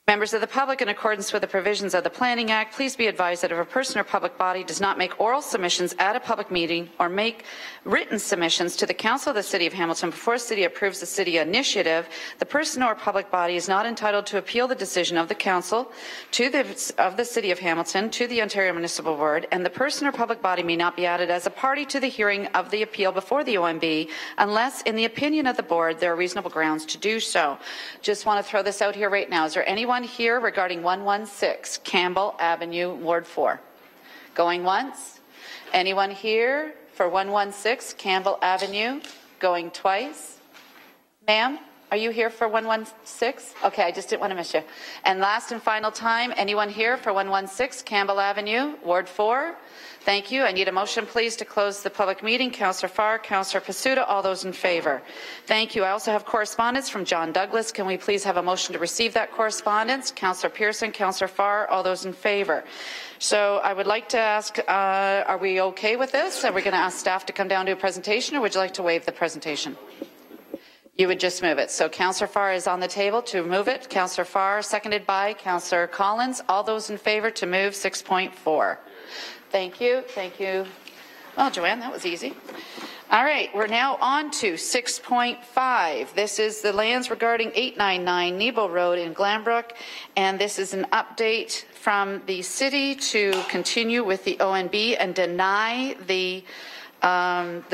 [SPEAKER 3] Members of the public, in accordance with the provisions of the Planning Act, please be advised that if a person or public body does not make oral submissions at a public meeting or make written submissions to the Council of the City of Hamilton before the City approves the City initiative, the person or public body is not entitled to appeal the decision of the Council of the City of Hamilton to the Ontario Municipal Board, and the person or public body may not be added as a party to the hearing of the appeal before the OMB unless, in the opinion of the Board, there are reasonable grounds to do so. Just want to throw this out here right now. Is there anyone here regarding 116 Campbell Avenue, Ward 4? Going once? Anyone here for 116 Campbell Avenue? Going twice? Ma'am? Are you here for 116? Okay, I just didn't want to miss you. And last and final time, anyone here for 116 Campbell Avenue, Ward 4? Thank you. I need a motion, please, to close the public meeting. Councillor Farr, Councillor Pasuta, all those in favour. Thank you. I also have correspondence from John Douglas. Can we please have a motion to receive that correspondence? Councillor Pearson, Councillor Farr, all those in favour. So I would like to ask, are we okay with this? Are we going to ask staff to come down to a presentation, or would you like to waive the presentation? You would just move it. So Councillor Farr is on the table to move it. Councillor Farr, seconded by Councillor Collins. All those in favour to move 6.4. Thank you. Thank you. Well, Joanne, that was easy. All right, we're now on to 6.5. This is the lands regarding 899 Nebo Road in Glanbrook, and this is an update from the city to continue with the ONB and deny the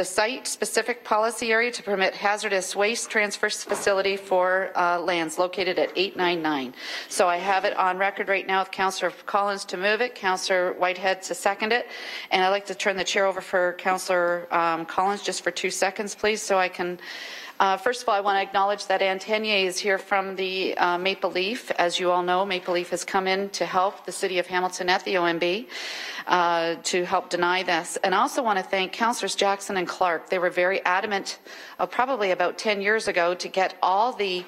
[SPEAKER 3] site-specific policy area to permit hazardous waste transfer facility for lands located at 899. So I have it on record right now with Councillor Collins to move it, Councillor Whitehead to second it, and I'd like to turn the chair over for Councillor Collins just for 2 seconds, please, so I can first of all, I want to acknowledge that Anne Tenier is here from the Maple Leaf. As you all know, Maple Leaf has come in to help the City of Hamilton at the OMB to help deny this. And I also want to thank Councillors Jackson and Clark. They were very adamant, probably about 10 years ago, to get all the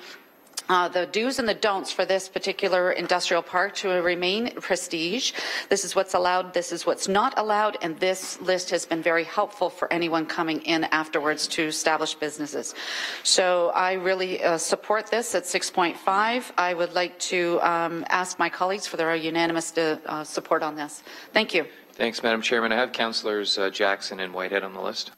[SPEAKER 3] do's and the don'ts for this particular industrial park to remain prestige. This is what's allowed, this is what's not allowed, and this list has been very helpful for anyone coming in afterwards to establish businesses. So I really support this at 6.5. I would like to ask my colleagues for their unanimous support on this. Thank you.
[SPEAKER 13] Thanks, Madam Chairman. I have Councillors Jackson and Whitehead on the list.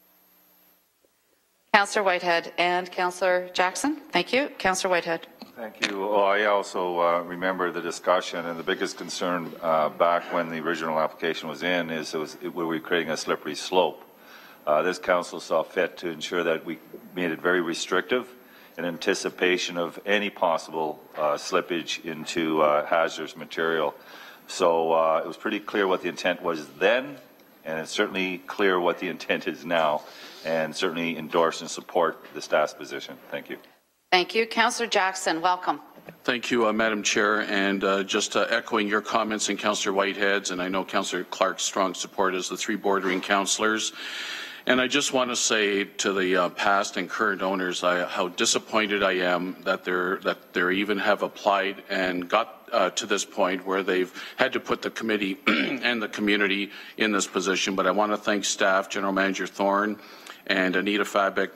[SPEAKER 3] Councillor Whitehead and Councillor Jackson. Thank you. Councillor Whitehead.
[SPEAKER 14] Thank you. Well, I also remember the discussion, and the biggest concern back when the original application was in is we were creating a slippery slope. This council saw fit to ensure that we made it very restrictive in anticipation of any possible slippage into hazardous material. So it was pretty clear what the intent was then, and it's certainly clear what the intent is now, and certainly endorse and support the staff's position. Thank you.
[SPEAKER 3] Thank you. Councillor Jackson, welcome.
[SPEAKER 15] Thank you, Madam Chair, and just echoing your comments and Councillor Whitehead's, and I know Councillor Clark's strong support as the three bordering councillors. And I just want to say to the past and current owners how disappointed I am that they even have applied and got to this point where they've had to put the committee and the community in this position. But I want to thank staff, General Manager Thorne and Anita Fabic,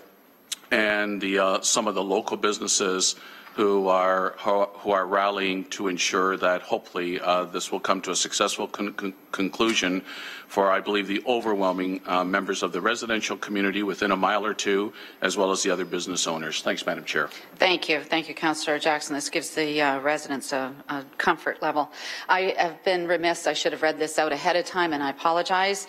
[SPEAKER 15] and some of the local businesses who are rallying to ensure that hopefully this will come to a successful conclusion for, I believe, the overwhelming members of the residential community within a mile or two, as well as the other business owners. Thanks, Madam Chair.
[SPEAKER 3] Thank you. Thank you, Councillor Jackson. This gives the residents a comfort level. I have been remiss. I should have read this out ahead of time, and I apologize.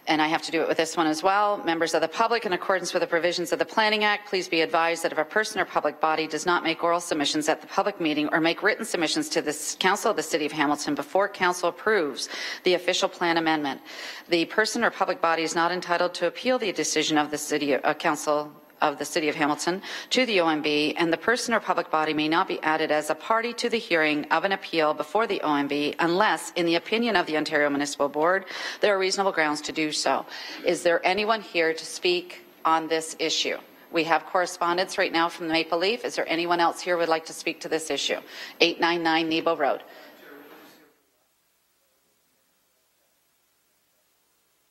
[SPEAKER 3] And I have to do it with this one as well. Members of the public, in accordance with the provisions of the Planning Act, please be advised that if a person or public body does not make oral submissions at the public meeting or make written submissions to the Council of the City of Hamilton before Council approves the official plan amendment, the person or public body is not entitled to appeal the decision of the City Council of the City of Hamilton to the OMB, and the person or public body may not be added as a party to the hearing of an appeal before the OMB unless, in the opinion of the Ontario Municipal Board, there are reasonable grounds to do so. Is there anyone here to speak on this issue? We have correspondence right now from the Maple Leaf. Is there anyone else here who would like to speak to this issue? 899 Nebo Road.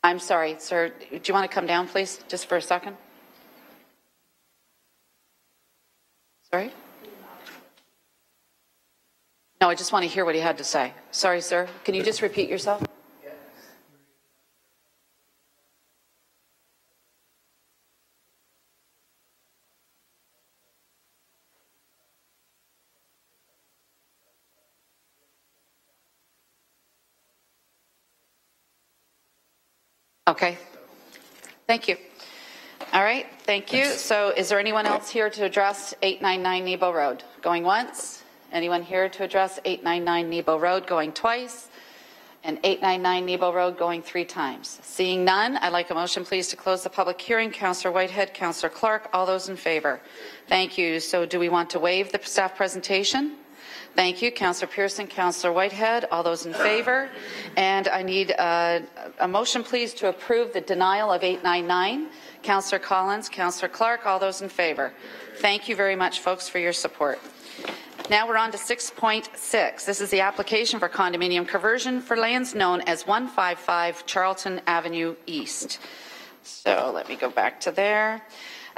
[SPEAKER 3] I'm sorry, sir. Do you want to come down, please, just for a second? Sorry? No, I just want to hear what he had to say. Sorry, sir. Can you just repeat yourself? Okay. Thank you. All right, thank you. So is there anyone else here to address 899 Nebo Road? Going once? Anyone here to address 899 Nebo Road? Going twice? and 899 Nebo Road going 3 times. Seeing none, I'd like a motion, please, to close the public hearing. Councillor Whitehead, Councillor Clark, all those in favor? Thank you. So do we want to waive the staff presentation? Thank you. Councillor Pearson, Councillor Whitehead, all those in favor? And I need a motion, please, to approve the denial of 899. Councillor Collins, Councillor Clark, all those in favor? Thank you very much, folks, for your support. Now we're on to 6.6. This is the application for condominium conversion for lands known as 155 Charlton Avenue East. So let me go back to there.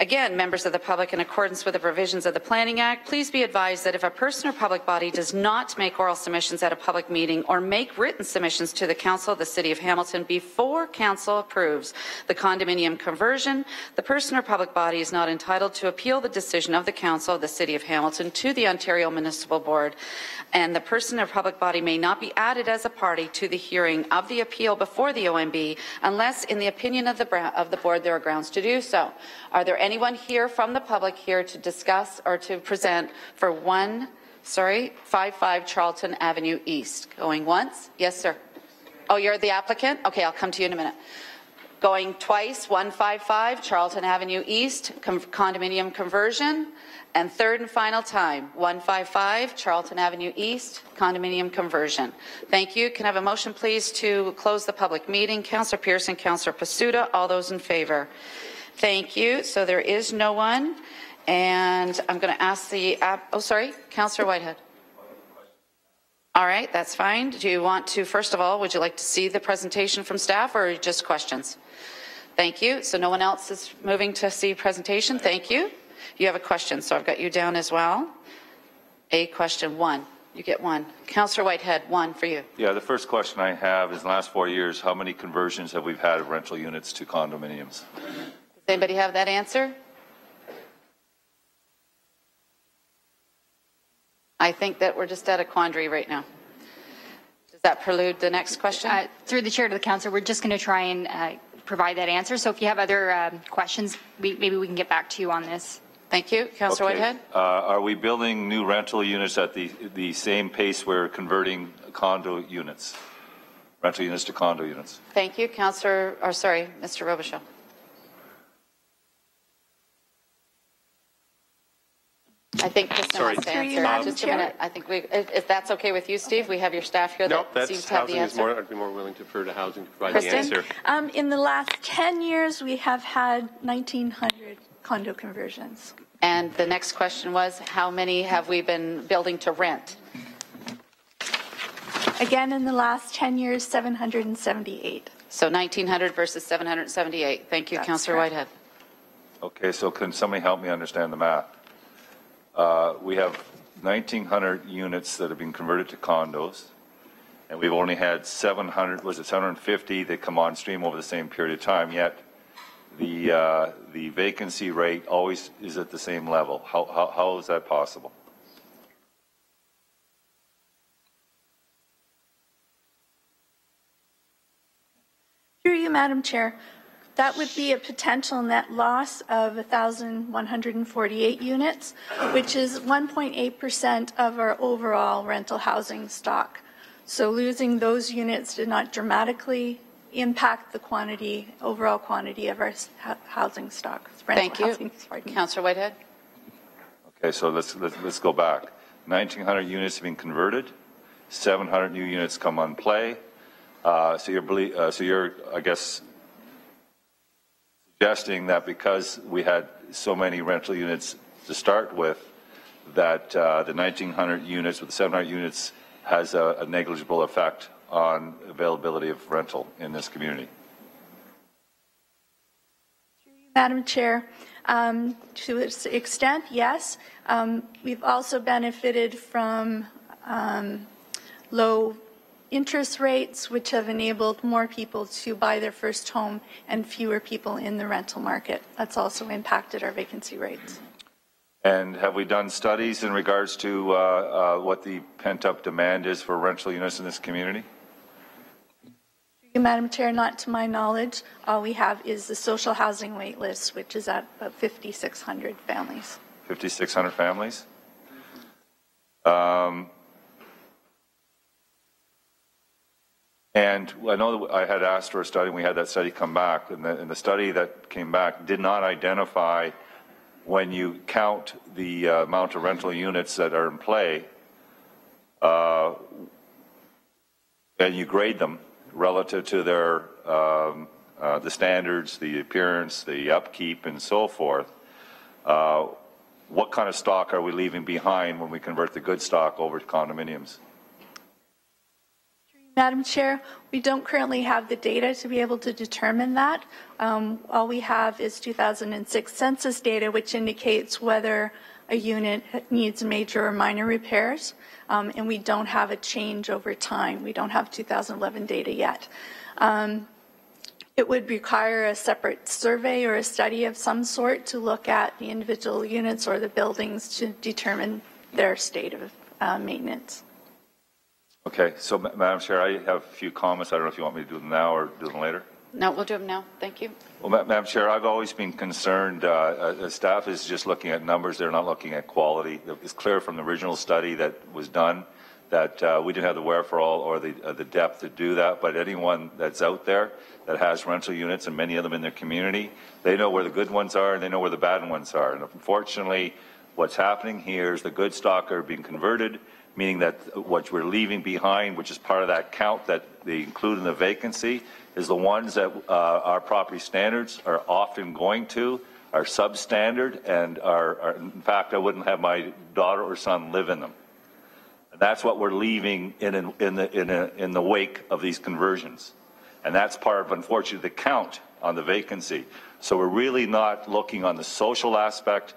[SPEAKER 3] Again, members of the public, in accordance with the provisions of the Planning Act, please be advised that if a person or public body does not make oral submissions at a public meeting or make written submissions to the Council of the City of Hamilton before Council approves the condominium conversion, the person or public body is not entitled to appeal the decision of the Council of the City of Hamilton to the Ontario Municipal Board, and the person or public body may not be added as a party to the hearing of the appeal before the OMB unless, in the opinion of the Board, there are grounds to do so. Are there anyone here from the public here to discuss or to present for 155 Charlton Avenue East? Going once? Yes, sir. Oh, you're the applicant? Okay, I'll come to you in a minute. Going twice, 155 Charlton Avenue East, condominium conversion. And third and final time, 155 Charlton Avenue East, condominium conversion. Thank you. Can I have a motion, please, to close the public meeting? Councillor Pearson, Councillor Pasuta, all those in favor? Thank you. So there is no one. And I'm going to ask the, Councillor Whitehead. All right, that's fine. Do you want to, first of all, would you like to see the presentation from staff or just questions? Thank you. So no one else is moving to see presentation. Thank you. You have a question, so I've got you down as well. A question, 1. You get 1. Councillor Whitehead, 1 for you.
[SPEAKER 14] Yeah, the first question I have is, in the last 4 years, how many conversions have we had of rental units to condominiums?
[SPEAKER 3] Does anybody have that answer? I think that we're just at a quandary right now. Does that prelude the next question?
[SPEAKER 16] Through the chair to the council, we're just going to try and provide that answer. So if you have other questions, maybe we can get back to you on this.
[SPEAKER 3] Thank you. Councillor Whitehead?
[SPEAKER 14] Are we building new rental units at the same pace we're converting condo units, rental units to condo units?
[SPEAKER 3] Thank you. Mr. Robichaud. I think Kristen wants to answer. Just a minute. I think if that's okay with you, Steve, we have your staff here that seems to have the answer.
[SPEAKER 9] I'd be more willing to defer to housing to provide
[SPEAKER 3] Kristen?
[SPEAKER 9] the answer.
[SPEAKER 8] In the last 10 years, we have had 1,900 condo conversions.
[SPEAKER 3] And the next question was, how many have we been building to rent?
[SPEAKER 8] Again, in the last 10 years, 778.
[SPEAKER 3] So 1,900 versus 778. Thank you, Councillor Whitehead.
[SPEAKER 14] Okay, so can somebody help me understand the math? We have 1,900 units that have been converted to condos, and we've only had 750 that come on stream over the same period of time, yet the vacancy rate always is at the same level. How is that possible?
[SPEAKER 8] Through you, Madam Chair. That would be a potential net loss of 1,148 units, which is 1.8% of our overall rental housing stock. So losing those units did not dramatically impact the overall quantity of our housing stock.
[SPEAKER 3] Thank you. Councillor Whitehead.
[SPEAKER 14] Okay, so let's go back. 1,900 units have been converted. 700 new units come on play. So you're, I guess, suggesting that because we had so many rental units to start with, that the 1,900 units with the 700 units has a negligible effect on availability of rental in this community.
[SPEAKER 8] Madam Chair, to an extent, yes. We've also benefited from low interest rates, which have enabled more people to buy their first home and fewer people in the rental market. That's also impacted our vacancy rates.
[SPEAKER 14] And have we done studies in regards to what the pent-up demand is for rental units in this community?
[SPEAKER 8] Madam Chair, not to my knowledge. All we have is the social housing wait list, which is at about 5,600 families.
[SPEAKER 14] 5,600 families? And I know that I had asked for a study, and we had that study come back, and the study that came back did not identify, when you count the amount of rental units that are in play, and you grade them relative to their the standards, the appearance, the upkeep, and so forth, what kind of stock are we leaving behind when we convert the good stock over to condominiums?
[SPEAKER 8] Madam Chair, we don't currently have the data to be able to determine that. All we have is 2006 census data, which indicates whether a unit needs major or minor repairs, and we don't have a change over time. We don't have 2011 data yet. It would require a separate survey or a study of some sort to look at the individual units or the buildings to determine their state of maintenance.
[SPEAKER 14] Okay, so Madam Chair, I have a few comments. I don't know if you want me to do them now or do them later.
[SPEAKER 3] No, we'll do them now. Thank you.
[SPEAKER 14] Well, Madam Chair, I've always been concerned. Staff is just looking at numbers. They're not looking at quality. It's clear from the original study that was done that we didn't have the wherewithal or the depth to do that. But anyone that's out there that has rental units, and many of them in their community, they know where the good ones are and they know where the bad ones are. And unfortunately, what's happening here is the good stock are being converted, meaning that what we're leaving behind, which is part of that count that they include in the vacancy, is the ones that our property standards are often going to, are substandard, and are in fact, I wouldn't have my daughter or son live in them. And that's what we're leaving in the wake of these conversions. And that's part of, unfortunately, the count on the vacancy. So we're really not looking on the social aspect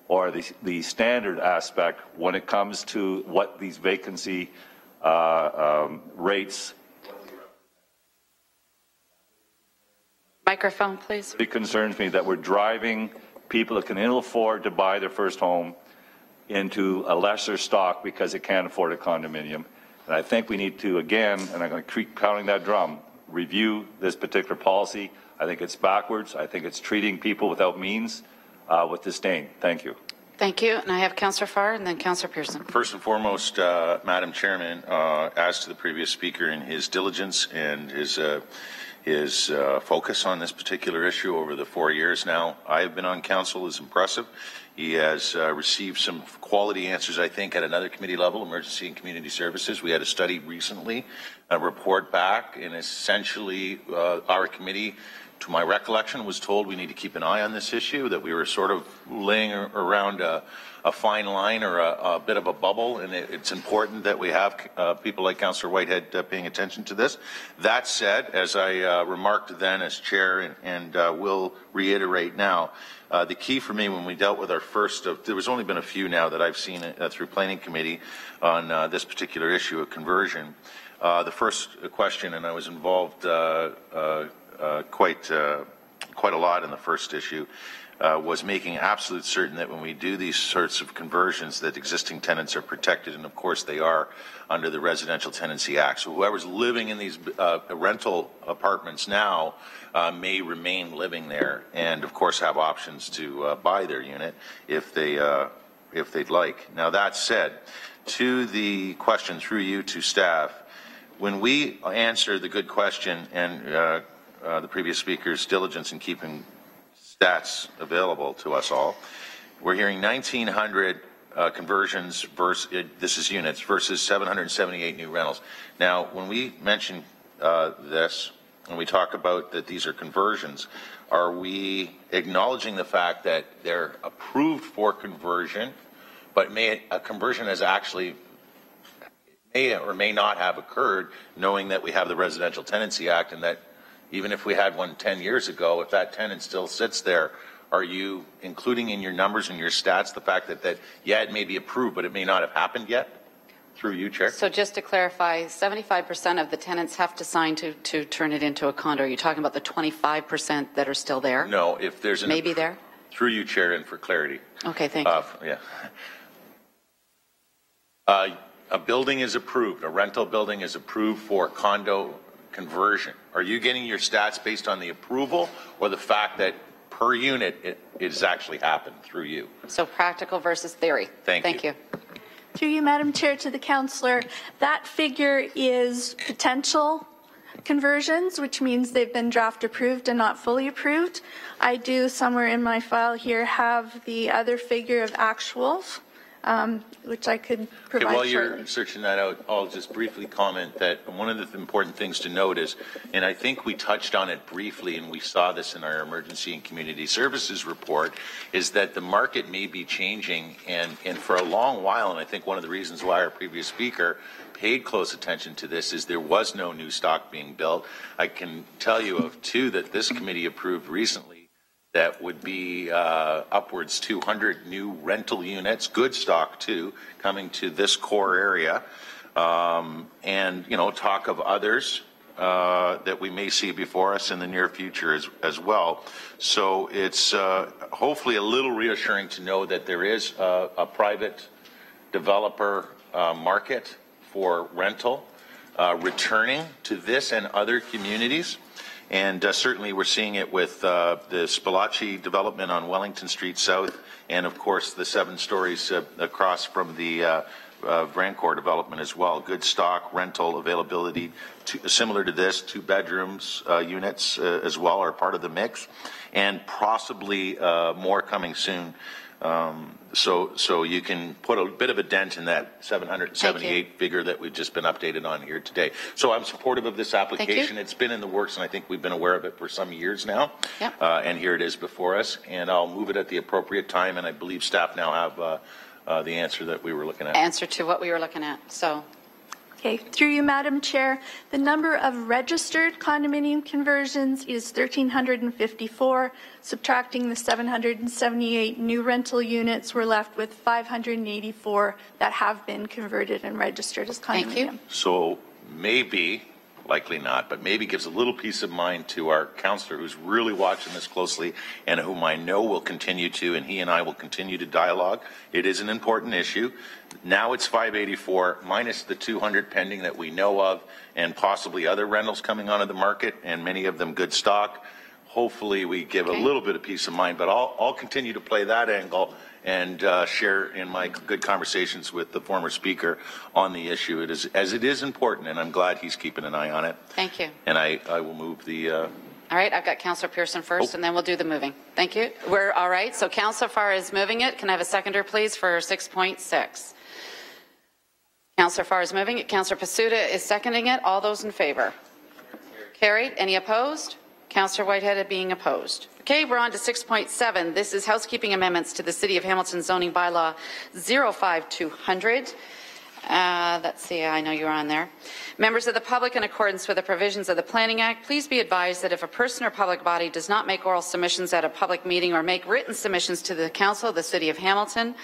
[SPEAKER 14] or the standard aspect when it comes to what these vacancy rates.
[SPEAKER 3] Microphone, please.
[SPEAKER 14] It concerns me that we're driving people that can ill afford to buy their first home into a lesser stock because they can't afford a condominium. And I think we need to, again, and I'm going to keep pounding that drum, review this particular policy. I think it's backwards. I think it's treating people without means with disdain. Thank you.
[SPEAKER 3] Thank you. And I have Councillor Farr and then Councillor Pearson.
[SPEAKER 4] First and foremost, Madam Chairman, as to the previous speaker and his diligence and his focus on this particular issue over the 4 years now I have been on council is impressive. He has received some quality answers, I think, at another committee level, Emergency and Community Services. We had a study recently, a report back, and essentially our committee, to my recollection, was told we need to keep an eye on this issue, that we were sort of laying around a fine line or a bit of a bubble, and it's important that we have people like Councillor Whitehead paying attention to this. That said, as I remarked then as chair and will reiterate now, the key for me when we dealt with our first, there was only been a few now that I've seen through Planning Committee on this particular issue of conversion. The first question, and I was involved quite a lot in the first issue, was making absolute certain that when we do these sorts of conversions that existing tenants are protected, and of course they are under the Residential Tenancy Act. So whoever's living in these rental apartments now may remain living there and of course have options to buy their unit if they'd like. Now that said, to the question through you to staff, when we answer the good question and the previous speaker's diligence in keeping stats available to us all, we're hearing 1,900 conversions versus, this is units, versus 778 new rentals. Now, when we mention this, and we talk about that these are conversions, are we acknowledging the fact that they're approved for conversion, but a conversion has actually may or may not have occurred, knowing that we have the Residential Tenancy Act, and that even if we had one 10 years ago, if that tenant still sits there, are you including in your numbers and your stats the fact that yeah, it may be approved, but it may not have happened yet? Through you, Chair.
[SPEAKER 3] So just to clarify, 75% of the tenants have to sign to turn it into a condo. Are you talking about the 25% that are still there?
[SPEAKER 4] No, if there's an...
[SPEAKER 3] Maybe there?
[SPEAKER 4] Through you, Chair, and for clarity.
[SPEAKER 3] Okay, thank you.
[SPEAKER 4] Yeah. A building is approved, a rental building is approved for condo conversion. Are you getting your stats based on the approval or the fact that per unit it has actually happened through you?
[SPEAKER 3] So practical versus theory.
[SPEAKER 4] Thank you.
[SPEAKER 8] Through you, Madam Chair, to the councillor, that figure is potential conversions, which means they've been draft approved and not fully approved. I do, somewhere in my file here, have the other figure of actuals, which I could provide
[SPEAKER 4] while
[SPEAKER 8] shortly.
[SPEAKER 4] you're searching that out, I'll just briefly comment that one of the important things to note is, and I think we touched on it briefly, and we saw this in our Emergency and Community Services report, is that the market may be changing, and for a long while, and I think one of the reasons why our previous speaker paid close attention to this is there was no new stock being built. I can tell you of two that this committee approved recently that would be upwards 200 new rental units, good stock too, coming to this core area. And, you know, talk of others that we may see before us in the near future as well. So it's hopefully a little reassuring to know that there is a private developer market for rental returning to this and other communities. And certainly we're seeing it with the Spalachi development on Wellington Street South, and of course the 7 stories across from the Vrancourt development as well. Good stock rental availability, similar to this, 2 bedrooms units as well are part of the mix, and possibly more coming soon. So you can put a bit of a dent in that 778 figure that we've just been updated on here today. So I'm supportive of this application. It's been in the works, and I think we've been aware of it for some years now. Yep. And here it is before us, and I'll move it at the appropriate time, and I believe staff now have the answer that we were looking at.
[SPEAKER 3] Answer to what we were looking at. So.
[SPEAKER 8] Okay, through you, Madam Chair, the number of registered condominium conversions is 1,354. Subtracting the 778 new rental units, we're left with 584 that have been converted and registered as condominium.
[SPEAKER 3] Thank you.
[SPEAKER 4] So maybe, likely not, but maybe gives a little peace of mind to our councillor who's really watching this closely and whom I know will continue to, and he and I will continue to dialogue. It is an important issue. Now it's 584 minus the 200 pending that we know of, and possibly other rentals coming onto the market, and many of them good stock. Hopefully we give a little bit of peace of mind, but I'll continue to play that angle and share in my good conversations with the former speaker on the issue. It is important, and I'm glad he's keeping an eye on it.
[SPEAKER 3] Thank you.
[SPEAKER 4] And I will move the...
[SPEAKER 3] All right, I've got Councillor Pearson first, and then we'll do the moving. Thank you. We're all right. So Councillor Farr is moving it. Can I have a seconder, please, for 6.6? Councillor Farr is moving it. Councillor Pasuta is seconding it. All those in favour? Carried. Any opposed? Councillor Whitehead being opposed. Okay, we're on to 6.7. This is housekeeping amendments to the City of Hamilton zoning bylaw 05200. Let's see, I know you're on there. Members of the public, in accordance with the provisions of the Planning Act, please be advised that if a person or public body does not make oral submissions at a public meeting or make written submissions to the Council of the City of Hamilton,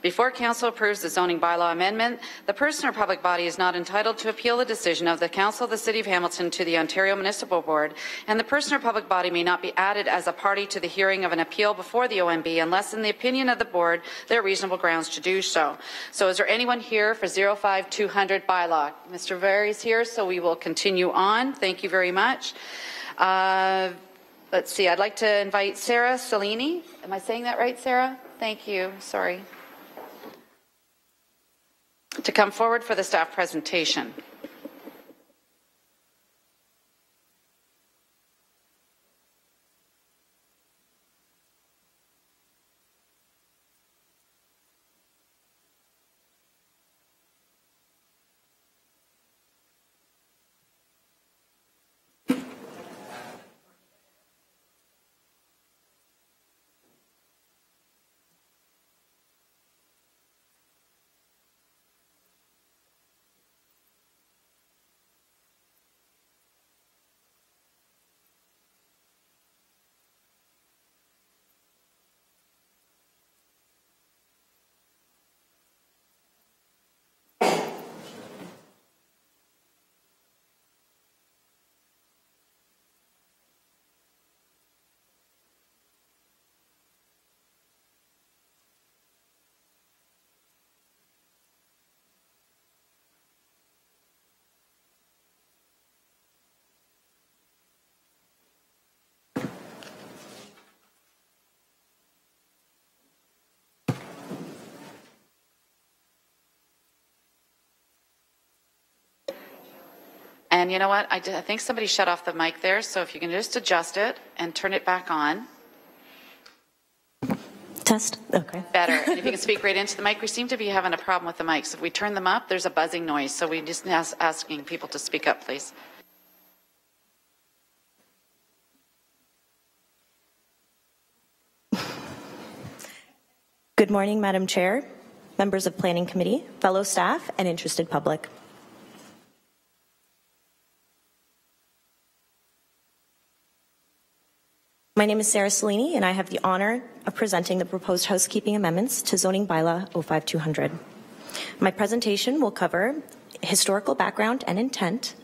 [SPEAKER 3] before Council approves the zoning bylaw amendment, the person or public body is not entitled to appeal the decision of the Council of the City of Hamilton to the Ontario Municipal Board, and the person or public body may not be added as a party to the hearing of an appeal before the OMB unless, in the opinion of the Board, there are reasonable grounds to do so. So is there anyone here for 05200 bylaw? Mr. Very is here, so we will continue on. Thank you very much. Let's see, I'd like to invite Sarah Salini. Am I saying that right, Sarah? Thank you. Sorry. To come forward for the staff presentation. And you know what? I think somebody shut off the mic there, so if you can just adjust it and turn it back on.
[SPEAKER 17] Test? Okay.
[SPEAKER 3] Better. And if you can speak right into the mic, we seem to be having a problem with the mics. If we turn them up, there's a buzzing noise, so we just asking people to speak up, please.
[SPEAKER 17] Good morning, Madam Chair, members of Planning Committee, fellow staff, and interested public. My name is Sarah Salini, and I have the honor of presenting the proposed housekeeping amendments to Zoning Bylaw 05200. My presentation will cover historical background and intent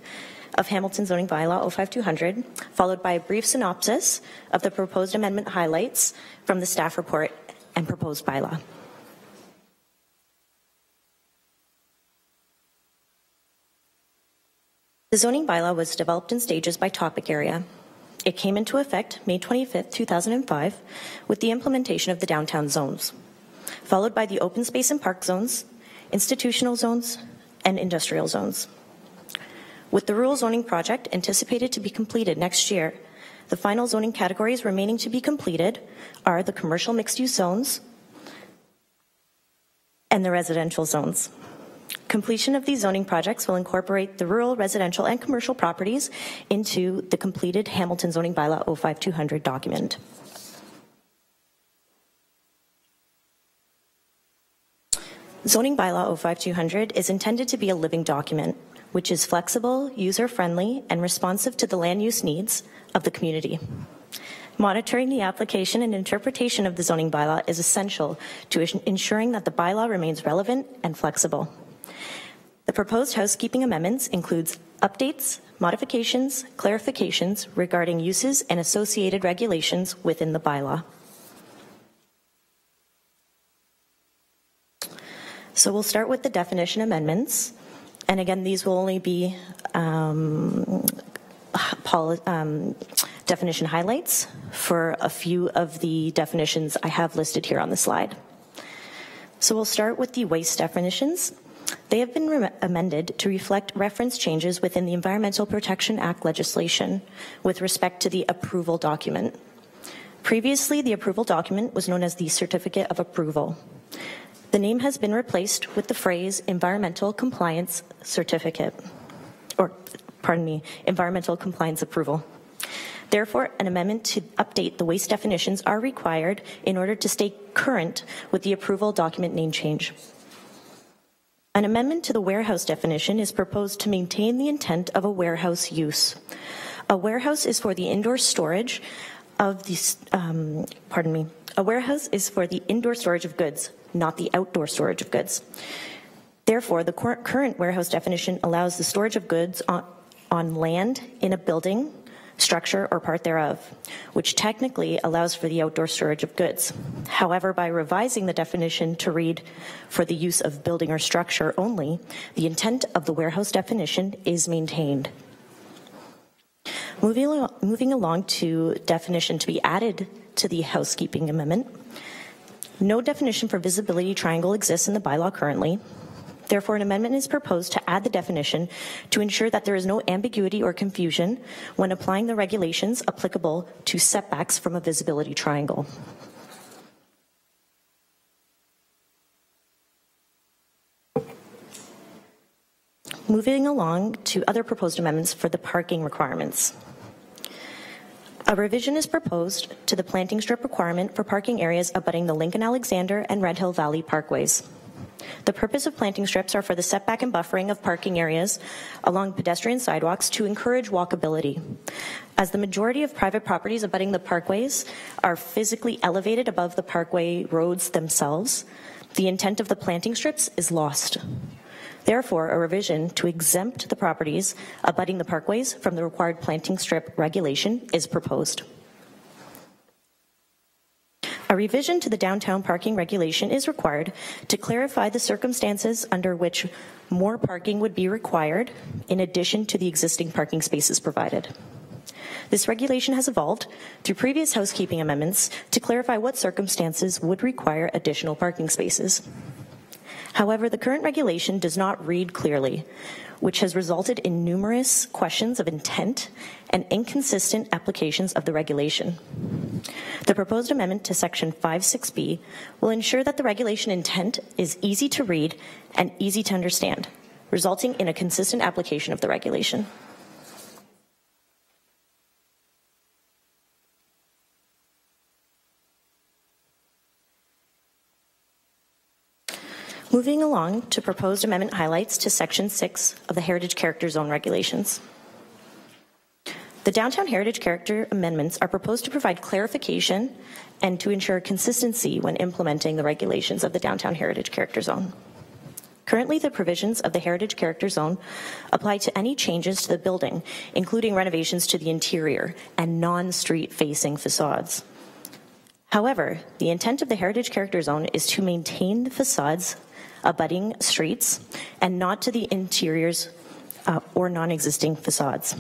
[SPEAKER 17] of Hamilton Zoning Bylaw 05200, followed by a brief synopsis of the proposed amendment highlights from the staff report and proposed bylaw. The zoning bylaw was developed in stages by topic area. It came into effect May 25, 2005, with the implementation of the downtown zones, followed by the open space and park zones, institutional zones, and industrial zones. With the rural zoning project anticipated to be completed next year, the final zoning categories remaining to be completed are the commercial mixed-use zones and the residential zones. Completion of these zoning projects will incorporate the rural, residential, and commercial properties into the completed Hamilton Zoning Bylaw 05200 document. Zoning Bylaw 05200 is intended to be a living document, which is flexible, user-friendly, and responsive to the land use needs of the community. Monitoring the application and interpretation of the zoning bylaw is essential to ensuring that the bylaw remains relevant and flexible. The proposed housekeeping amendments includes updates, modifications, clarifications regarding uses and associated regulations within the bylaw. So we'll start with the definition amendments. And again, these will only be definition highlights for a few of the definitions I have listed here on the slide. So we'll start with the waste definitions. They have been amended to reflect reference changes within the Environmental Protection Act legislation with respect to the approval document. Previously, the approval document was known as the Certificate of Approval. The name has been replaced with the phrase Environmental Compliance Certificate, or pardon me, Environmental Compliance Approval. Therefore, an amendment to update the waste definitions are required in order to stay current with the approval document name change. An amendment to the warehouse definition is proposed to maintain the intent of a warehouse use. A warehouse is for the indoor storage of the, a warehouse is for the indoor storage of goods, not the outdoor storage of goods. Therefore, the current warehouse definition allows the storage of goods on land in a building, structure, or part thereof, which technically allows for the outdoor storage of goods. However, by revising the definition to read for the use of building or structure only, the intent of the warehouse definition is maintained. Moving along to definition to be added to the housekeeping amendment. No definition for visibility triangle exists in the bylaw currently. Therefore, an amendment is proposed to add the definition to ensure that there is no ambiguity or confusion when applying the regulations applicable to setbacks from a visibility triangle. Moving along to other proposed amendments for the parking requirements. A revision is proposed to the planting strip requirement for parking areas abutting the Lincoln Alexander and Red Hill Valley parkways. The purpose of planting strips are for the setback and buffering of parking areas along pedestrian sidewalks to encourage walkability. As the majority of private properties abutting the parkways are physically elevated above the parkway roads themselves, the intent of the planting strips is lost. Therefore, a revision to exempt the properties abutting the parkways from the required planting strip regulation is proposed. A revision to the downtown parking regulation is required to clarify the circumstances under which more parking would be required in addition to the existing parking spaces provided. This regulation has evolved through previous housekeeping amendments to clarify what circumstances would require additional parking spaces. However, the current regulation does not read clearly, which has resulted in numerous questions of intent and inconsistent applications of the regulation. The proposed amendment to Section 56B will ensure that the regulation intent is easy to read and easy to understand, resulting in a consistent application of the regulation. Moving along to proposed amendment highlights to Section 6 of the Heritage Character Zone regulations. The Downtown Heritage Character amendments are proposed to provide clarification and to ensure consistency when implementing the regulations of the Downtown Heritage Character Zone. Currently, the provisions of the Heritage Character Zone apply to any changes to the building, including renovations to the interior and non-street facing facades. However, the intent of the Heritage Character Zone is to maintain the facades abutting streets and not to the interiors or non-existing facades.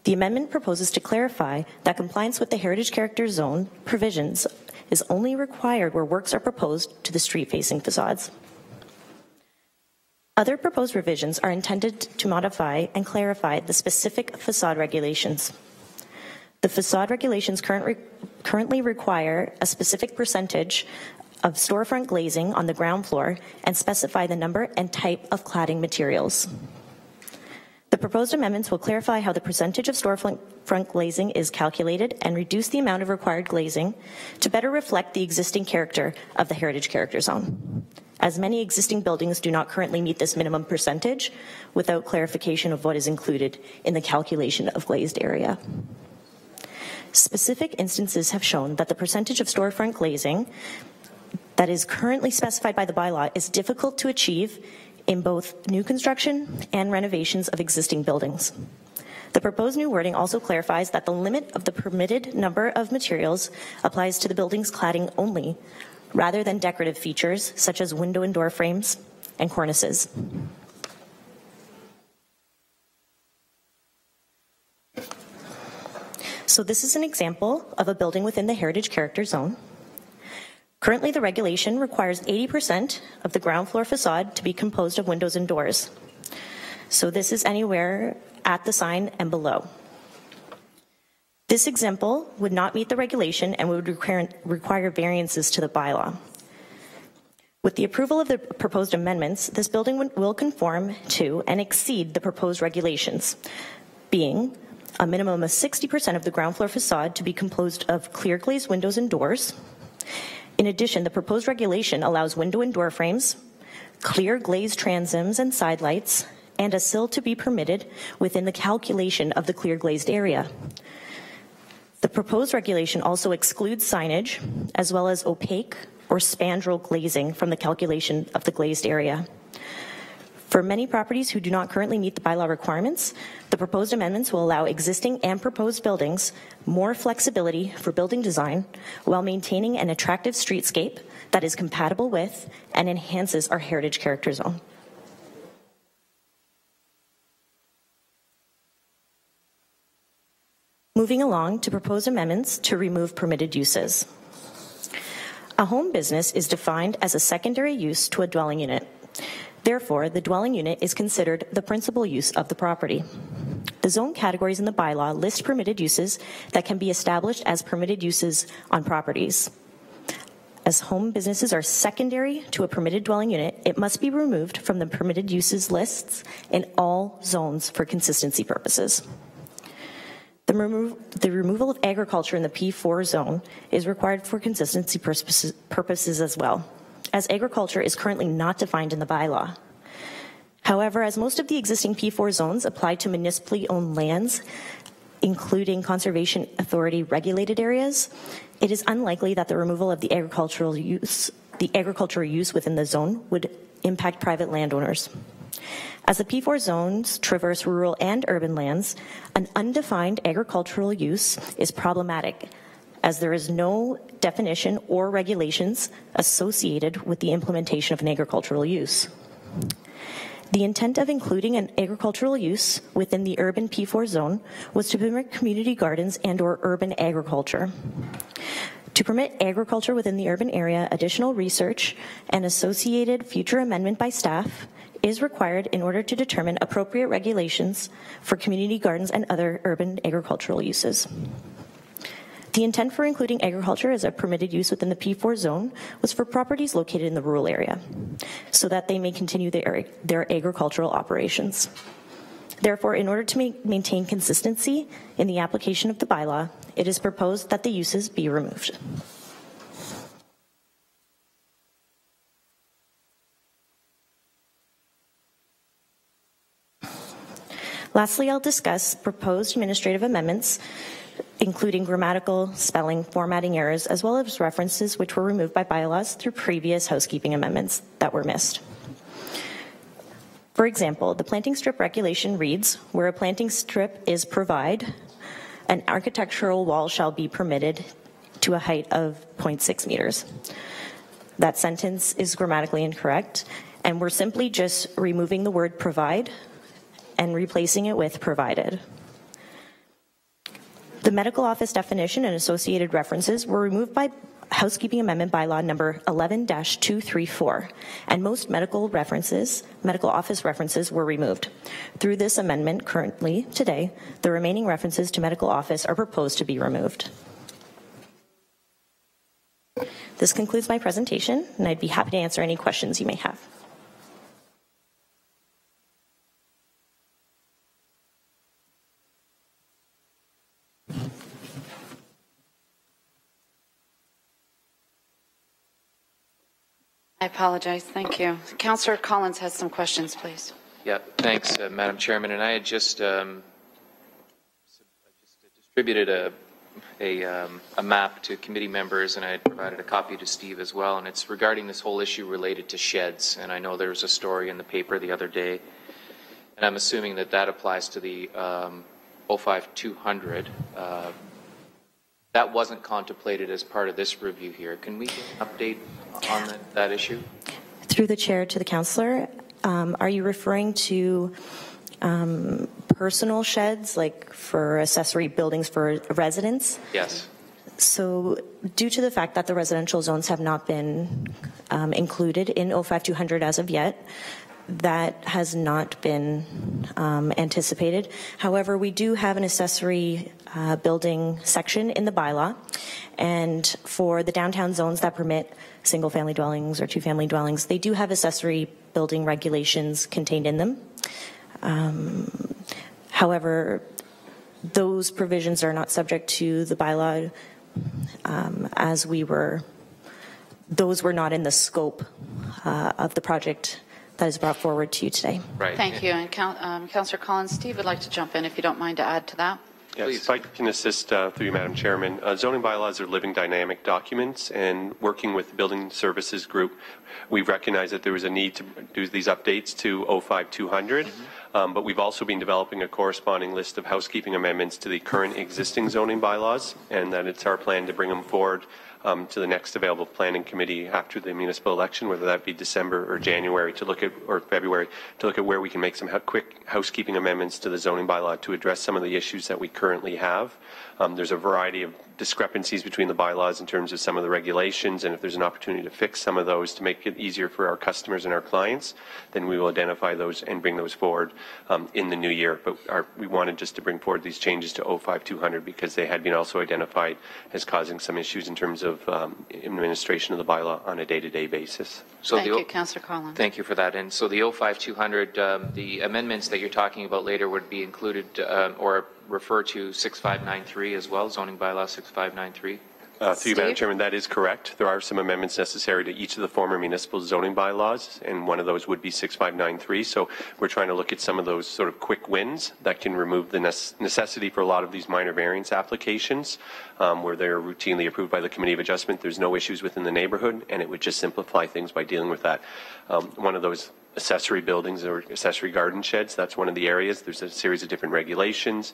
[SPEAKER 17] The amendment proposes to clarify that compliance with the Heritage Character Zone provisions is only required where works are proposed to the street-facing facades. Other proposed revisions are intended to modify and clarify the specific facade regulations. The facade regulations currently require a specific percentage of storefront glazing on the ground floor and specify the number and type of cladding materials. The proposed amendments will clarify how the percentage of storefront glazing is calculated and reduce the amount of required glazing to better reflect the existing character of the Heritage Character Zone, as many existing buildings do not currently meet this minimum percentage without clarification of what is included in the calculation of glazed area. Specific instances have shown that the percentage of storefront glazing that is currently specified by the bylaw is difficult to achieve in both new construction and renovations of existing buildings. The proposed new wording also clarifies that the limit of the permitted number of materials applies to the building's cladding only, rather than decorative features such as window and door frames and cornices. So this is an example of a building within the Heritage Character Zone. Currently, the regulation requires 80% of the ground floor facade to be composed of windows and doors. So this is anywhere at the sign and below. This example would not meet the regulation and would require variances to the bylaw. With the approval of the proposed amendments, this building will conform to and exceed the proposed regulations, being a minimum of 60% of the ground floor facade to be composed of clear glazed windows and doors. In addition, the proposed regulation allows window and door frames, clear glazed transoms and side lights, and a sill to be permitted within the calculation of the clear glazed area. The proposed regulation also excludes signage, as well as opaque or spandrel glazing from the calculation of the glazed area. For many properties who do not currently meet the bylaw requirements, the proposed amendments will allow existing and proposed buildings more flexibility for building design while maintaining an attractive streetscape that is compatible with and enhances our Heritage Character Zone. Moving along to proposed amendments to remove permitted uses. A home business is defined as a secondary use to a dwelling unit. Therefore, the dwelling unit is considered the principal use of the property. The zone categories in the bylaw list permitted uses that can be established as permitted uses on properties. As home businesses are secondary to a permitted dwelling unit, it must be removed from the permitted uses lists in all zones for consistency purposes. The removal of agriculture in the P4 zone is required for consistency purposes as well, as agriculture is currently not defined in the bylaw. However, as most of the existing P4 zones apply to municipally owned lands, including Conservation Authority regulated areas, it is unlikely that the removal of the agricultural use within the zone would impact private landowners. As the P4 zones traverse rural and urban lands, an undefined agricultural use is problematic, as there is no definition or regulations associated with the implementation of an agricultural use. The intent of including an agricultural use within the urban P4 zone was to permit community gardens and/or urban agriculture. To To permit agriculture within the urban area, additional research and associated future amendment by staff is required in order to determine appropriate regulations for community gardens and other urban agricultural uses. The intent for including agriculture as a permitted use within the P4 zone was for properties located in the rural area, so that they may continue their agricultural operations. Therefore, in order to maintain consistency in the application of the bylaw, it is proposed that the uses be removed. Lastly, I'll discuss proposed administrative amendments, including grammatical, spelling, formatting errors, as well as references which were removed by bylaws through previous housekeeping amendments that were missed. For example, the planting strip regulation reads, where a planting strip is provide, an architectural wall shall be permitted to a height of 0.6 meters. That sentence is grammatically incorrect, and we're simply just removing the word provide and replacing it with provided. The medical office definition and associated references were removed by Housekeeping Amendment Bylaw number 11-234, and most medical office references were removed. Through this amendment, currently, today, the remaining references to medical office are proposed to be removed. This concludes my presentation, and I'd be happy to answer any questions you may have.
[SPEAKER 3] I apologize. Thank you. Councillor Collins has some questions, please.
[SPEAKER 13] Yeah, thanks, Madam Chairman. And I had just distributed a map to committee members, and I had provided a copy to Steve as well. And it's regarding this whole issue related to sheds. And I know there was a story in the paper the other day, and I'm assuming that that applies to the 05200. That wasn't contemplated as part of this review here. Can we get an update on that issue?
[SPEAKER 17] Through the chair to the councillor, are you referring to personal sheds, like for accessory buildings for residents?
[SPEAKER 13] Yes.
[SPEAKER 17] So due to the fact that the residential zones have not been included in 05200 as of yet, that has not been anticipated. However, we do have an accessory building section in the bylaw, and for the downtown zones that permit single-family dwellings or two-family dwellings, they do have accessory building regulations contained in them. However, those provisions are not subject to the bylaw, those were not in the scope of the project that is brought forward to you today.
[SPEAKER 13] Right.
[SPEAKER 3] Thank you. And Councillor Collins, Steve would like to jump in if you don't mind to add to that.
[SPEAKER 9] Yes, if I can assist through you, Madam Chairman. Zoning bylaws are living dynamic documents, and working with the Building Services Group, we recognize that there was a need to do these updates to 05200, but we've also been developing a corresponding list of housekeeping amendments to the current existing zoning bylaws, and that it's our plan to bring them forward to the next available planning committee after the municipal election, whether that be December or January, to look at, or February, to look at where we can make some quick housekeeping amendments to the zoning bylaw to address some of the issues that we currently have. There's a variety of discrepancies between the bylaws in terms of some of the regulations, and if there's an opportunity to fix some of those to make it easier for our customers and our clients, then we will identify those and bring those forward in the new year. But we wanted just to bring forward these changes to 05200 because they had been also identified as causing some issues in terms of administration of the bylaw on a day-to-day basis.
[SPEAKER 13] So
[SPEAKER 3] thank you, Councillor Collins.
[SPEAKER 13] Thank you for that. And so the 05200, the amendments that you're talking about later would be included or refer to 6593 as well, zoning bylaw 6593?
[SPEAKER 9] Through you, Madam Chairman, that is correct. There are some amendments necessary to each of the former municipal zoning bylaws, and one of those would be 6593. So we're trying to look at some of those sort of quick wins that can remove the necessity for a lot of these minor variance applications where they're routinely approved by the Committee of Adjustment. There's no issues within the neighborhood, and it would just simplify things by dealing with that. One of those accessory buildings or accessory garden sheds, that's one of the areas. There's a series of different regulations.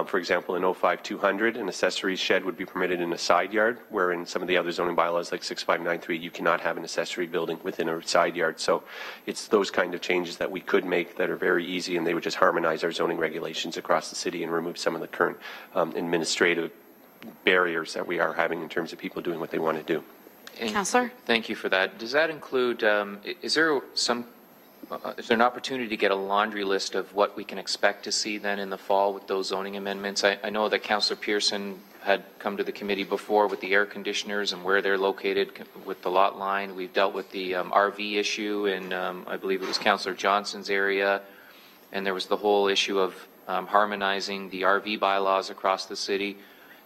[SPEAKER 9] For example, in 05200, an accessory shed would be permitted in a side yard, where in some of the other zoning bylaws like 6593, you cannot have an accessory building within a side yard. So it's those kind of changes that we could make that are very easy, and they would just harmonize our zoning regulations across the city and remove some of the current administrative barriers that we are having in terms of people doing what they want to do.
[SPEAKER 3] Councillor?
[SPEAKER 13] Thank you for that. Does that include, is there an opportunity to get a laundry list of what we can expect to see then in the fall with those zoning amendments? I know that Councillor Pearson had come to the committee before with the air conditioners and where they're located with the lot line. We've dealt with the RV issue in, I believe it was Councillor Johnson's area, and there was the whole issue of harmonizing the RV bylaws across the city.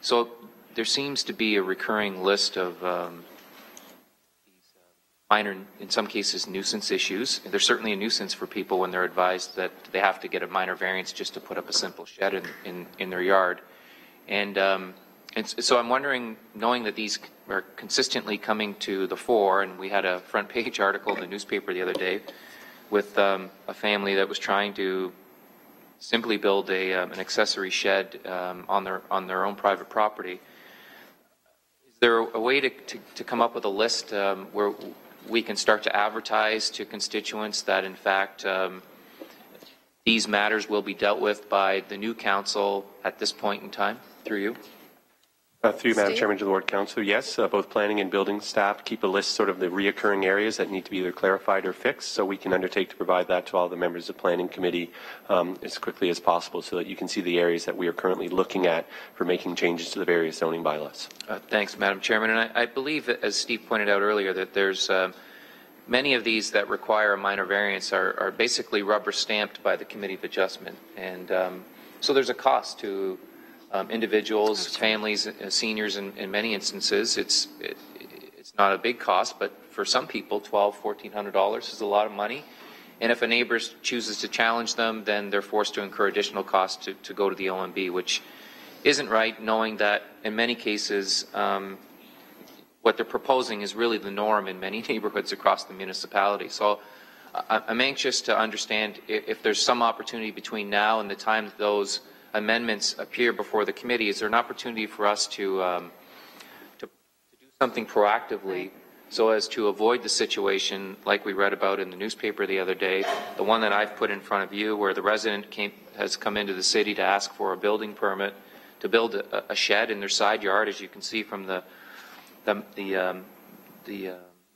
[SPEAKER 13] So there seems to be a recurring list of minor, in some cases, nuisance issues. There's certainly a nuisance for people when they're advised that they have to get a minor variance just to put up a simple shed in their yard. And so I'm wondering, knowing that these are consistently coming to the fore, and we had a front page article in the newspaper the other day with a family that was trying to simply build an accessory shed on their own private property. Is there a way to come up with a list where we can start to advertise to constituents that, in fact, these matters will be dealt with by the new council at this point in time, through you?
[SPEAKER 9] Through you, Madam Chairman, to the Lord Councillor, yes, both planning and building staff keep a list sort of the reoccurring areas that need to be either clarified or fixed, so we can undertake to provide that to all the members of the Planning Committee as quickly as possible so that you can see the areas that we are currently looking at for making changes to the various zoning bylaws.
[SPEAKER 13] Thanks, Madam Chairman. And I believe, as Steve pointed out earlier, that there's many of these that require a minor variance are basically rubber stamped by the Committee of Adjustment. And so there's a cost to individuals, families, seniors in many instances. It's not a big cost, but for some people, $1,200–$1,400 is a lot of money. And if a neighbor chooses to challenge them, then they're forced to incur additional costs to go to the OMB, which isn't right, knowing that in many cases what they're proposing is really the norm in many neighborhoods across the municipality. So I'm anxious to understand if there's some opportunity between now and the time that those amendments appear before the committee. Is there an opportunity for us to do something proactively so as to avoid the situation like we read about in the newspaper the other day, the one that I've put in front of you, where the resident has come into the city to ask for a building permit to build a shed in their side yard? As you can see from the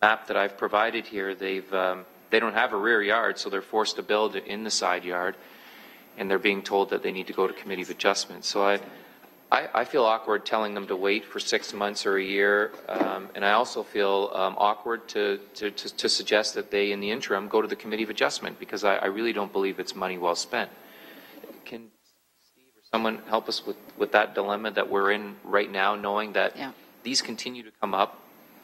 [SPEAKER 13] map that I've provided here, they don't have a rear yard, so they're forced to build it in the side yard, and they're being told that they need to go to Committee of Adjustment. So I feel awkward telling them to wait for 6 months or a year, and I also feel awkward to suggest that they, in the interim, go to the Committee of Adjustment, because I really don't believe it's money well spent. Can Steve or someone help us with that dilemma that we're in right now, knowing that these continue to come up?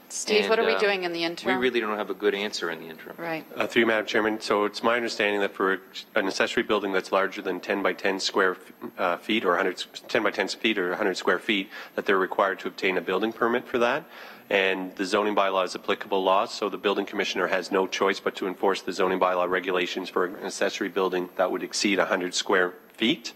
[SPEAKER 3] Steve,
[SPEAKER 13] and,
[SPEAKER 3] what are we doing in the interim?
[SPEAKER 13] We really don't have a good answer in the interim.
[SPEAKER 3] Right.
[SPEAKER 9] Through you, Madam Chairman, so it's my understanding that for an accessory building that's larger than 10 by 10 square feet or 10 by 10 feet or 100 square feet, that they're required to obtain a building permit for that. And the zoning bylaw is applicable law, so the building commissioner has no choice but to enforce the zoning bylaw regulations for an accessory building that would exceed 100 square feet.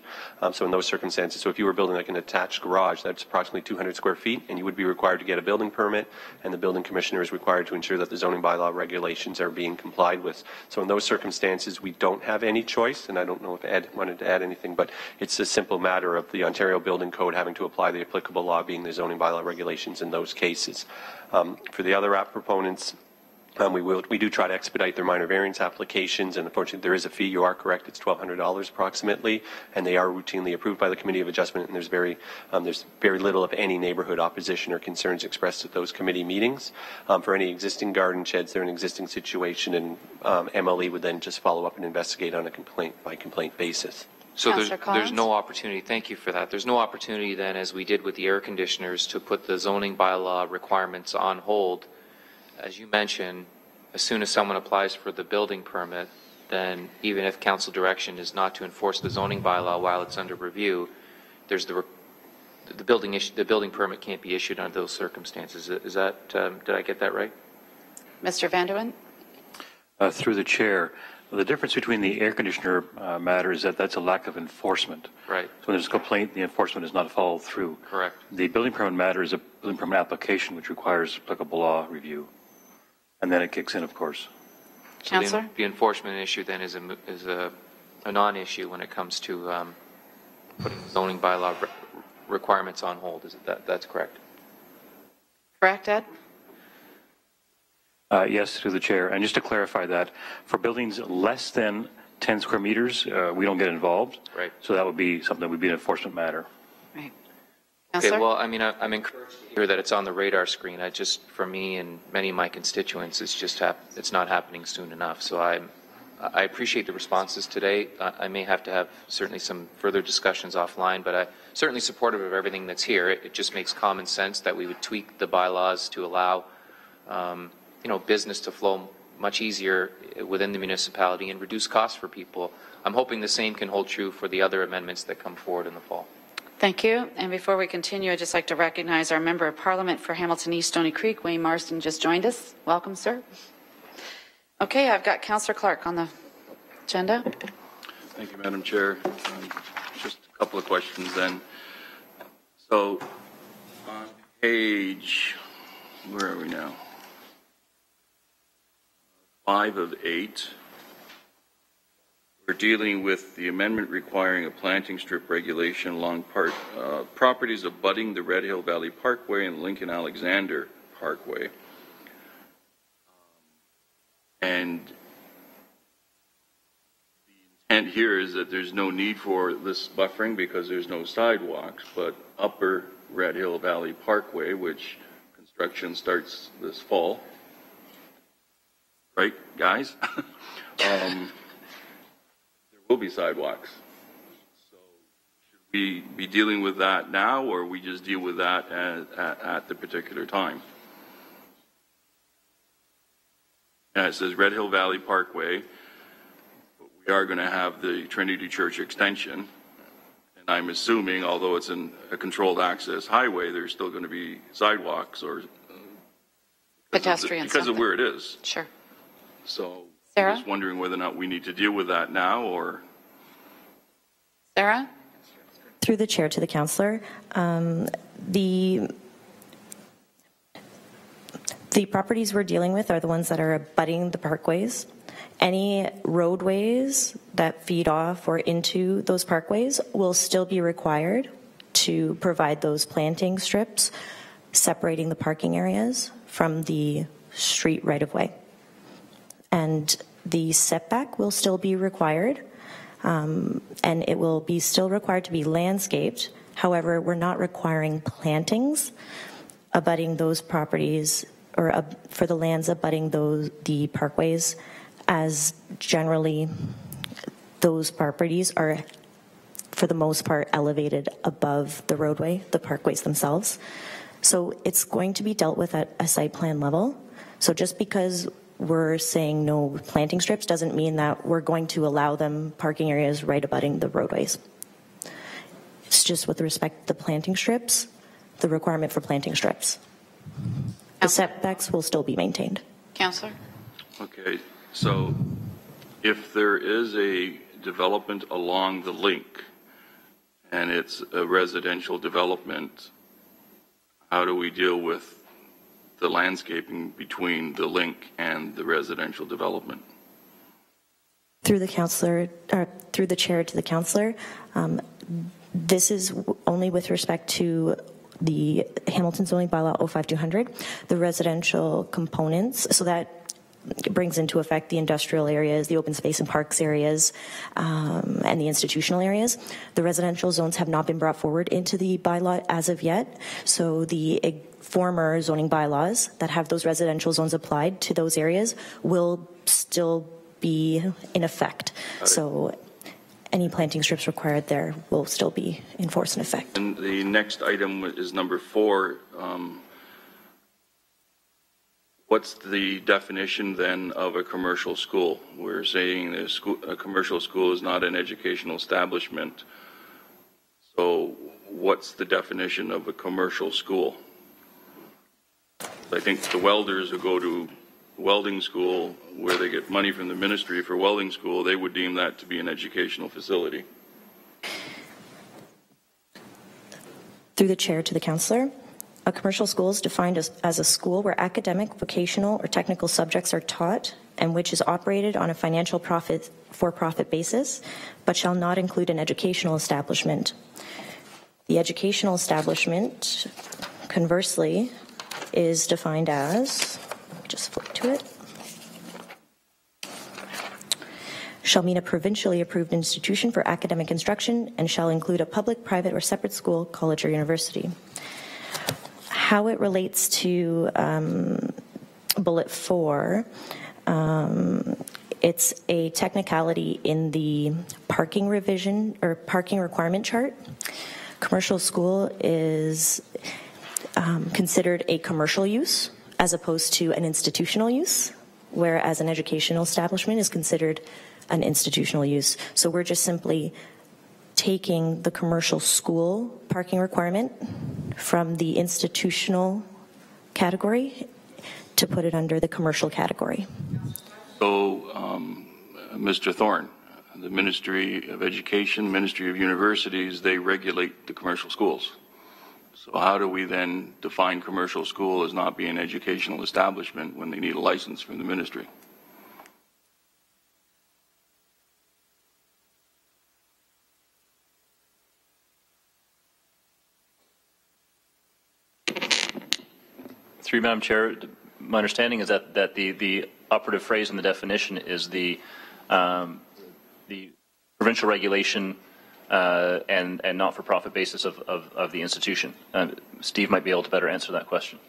[SPEAKER 9] So in those circumstances, so if you were building like an attached garage, that's approximately 200 square feet, and you would be required to get a building permit, and the building commissioner is required to ensure that the zoning bylaw regulations are being complied with. So in those circumstances, we don't have any choice, and I don't know if Ed wanted to add anything, but it's a simple matter of the Ontario Building Code having to apply the applicable law, being the zoning bylaw regulations in those cases. For the other app proponents, we do try to expedite their minor variance applications, and unfortunately there is a fee. You are correct, it's $1,200 approximately, and they are routinely approved by the Committee of Adjustment, and there's very little, if any, neighborhood opposition or concerns expressed at those committee meetings. For any existing garden sheds, they're an existing situation, and MLE would then just follow up and investigate on a complaint-by-complaint basis.
[SPEAKER 13] So there's no opportunity, thank you for that, there's no opportunity then, as we did with the air conditioners, to put the zoning bylaw requirements on hold. As you mentioned, as soon as someone applies for the building permit, then even if council direction is not to enforce the zoning bylaw while it's under review, there's the building permit can't be issued under those circumstances. Is that did I get that right?
[SPEAKER 3] Mr. Van de Ven?
[SPEAKER 18] Through the chair, the difference between the air conditioner matter is that that's a lack of enforcement.
[SPEAKER 13] Right.
[SPEAKER 18] So when there's a complaint, the enforcement is not followed through.
[SPEAKER 13] Correct.
[SPEAKER 18] The building permit matter is a building permit application which requires applicable law review. And then it kicks in, of course.
[SPEAKER 13] So Councillor? The enforcement issue then is a non-issue when it comes to putting zoning bylaw requirements on hold. Is it that's correct?
[SPEAKER 3] Correct, Ed?
[SPEAKER 18] Yes, through the chair. And just to clarify that, for buildings less than 10 square meters, we don't get involved.
[SPEAKER 13] Right.
[SPEAKER 18] So that would be something that would be an enforcement matter.
[SPEAKER 3] Right.
[SPEAKER 13] Okay, well, I mean, I'm encouraged to hear that it's on the radar screen. I just, for me and many of my constituents, it's not happening soon enough. So I appreciate the responses today. I may have to have certainly some further discussions offline, but I'm certainly supportive of everything that's here. It just makes common sense that we would tweak the bylaws to allow, business to flow much easier within the municipality and reduce costs for people. I'm hoping the same can hold true for the other amendments that come forward in the fall.
[SPEAKER 3] Thank you. And before we continue, I'd just like to recognize our Member of Parliament for Hamilton East Stony Creek, Wayne Marsden, just joined us. Welcome, sir. Okay, I've got Councillor Clark on the agenda.
[SPEAKER 11] Thank you, Madam Chair. Just a couple of questions then. So on page, where are we now? 5 of 8. We're dealing with the amendment requiring a planting strip regulation along properties abutting the Red Hill Valley Parkway and Lincoln Alexander Parkway. And the intent here is that there's no need for this buffering because there's no sidewalks, but upper Red Hill Valley Parkway, which construction starts this fall, right, guys? There will be sidewalks. So should we be dealing with that now, or we just deal with that at the particular time? It says Red Hill Valley Parkway, but we are going to have the Trinity Church extension. And I'm assuming, although it's a controlled access highway, there's still going to be sidewalks or
[SPEAKER 3] pedestrians
[SPEAKER 11] because of where it is.
[SPEAKER 3] Sure.
[SPEAKER 11] So
[SPEAKER 3] Sarah?
[SPEAKER 11] I'm just wondering whether or not we need to deal with that now or.
[SPEAKER 3] Sarah?
[SPEAKER 17] Through the chair to the councillor, the properties we're dealing with are the ones that are abutting the parkways. Any roadways that feed off or into those parkways will still be required to provide those planting strips separating the parking areas from the street right-of-way. And the setback will still be required, and it will be still required to be landscaped. However, we're not requiring plantings abutting those properties or for the lands abutting the parkways, as generally those properties are, for the most part, elevated above the roadway, the parkways themselves. So it's going to be dealt with at a site plan level. So just because we're saying no planting strips doesn't mean that we're going to allow them parking areas right abutting the roadways. It's just with respect to the planting strips, the requirement for planting strips. The setbacks will still be maintained.
[SPEAKER 3] Councillor?
[SPEAKER 11] Okay, so if there is a development along the link and it's a residential development, how do we deal with the landscaping between the link and the residential development?
[SPEAKER 17] Through the councillor, or through the chair to the councillor, this is only with respect to the Hamilton zoning bylaw 05200, the residential components. So that brings into effect the industrial areas, the open space and parks areas, and the institutional areas. The residential zones have not been brought forward into the bylaw as of yet. So the former zoning bylaws that have those residential zones applied to those areas will still be in effect. So any planting strips required there will still be in force and effect.
[SPEAKER 11] And the next item is number 4. What's the definition then of a commercial school? We're saying a commercial school is not an educational establishment. So what's the definition of a commercial school? I think the welders who go to welding school where they get money from the ministry for welding school, they would deem that to be an educational facility.
[SPEAKER 17] Through the chair to the councillor, a commercial school is defined as a school where academic, vocational, or technical subjects are taught and which is operated on a financial for-profit basis, but shall not include an educational establishment. The educational establishment, conversely, is defined as, let me just flip to it, shall mean a provincially approved institution for academic instruction and shall include a public, private, or separate school, college, or university. How it relates to bullet 4, it's a technicality in the parking revision or parking requirement chart. Commercial school is considered a commercial use as opposed to an institutional use, whereas an educational establishment is considered an institutional use. So we're just simply taking the commercial school parking requirement from the institutional category to put it under the commercial category.
[SPEAKER 11] So, Mr. Thorne, the Ministry of Education, Ministry of Universities, they regulate the commercial schools. So how do we then define commercial school as not being an educational establishment when they need a license from the ministry?
[SPEAKER 10] Through Madam Chair, my understanding is that the operative phrase in the definition is the provincial regulation and not-for-profit basis of the institution. Steve might be able to better answer that question.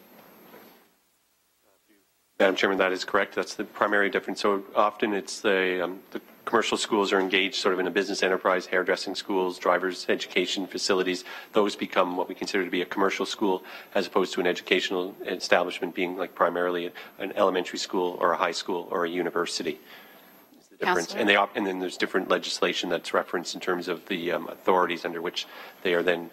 [SPEAKER 9] Madam Chairman, that is correct. That's the primary difference. So often it's the commercial schools are engaged sort of in a business enterprise, hairdressing schools, drivers education facilities. Those become what we consider to be a commercial school as opposed to an educational establishment being like primarily an elementary school or a high school or a university. Is the difference. And then there's different legislation that's referenced in terms of the authorities under which they are then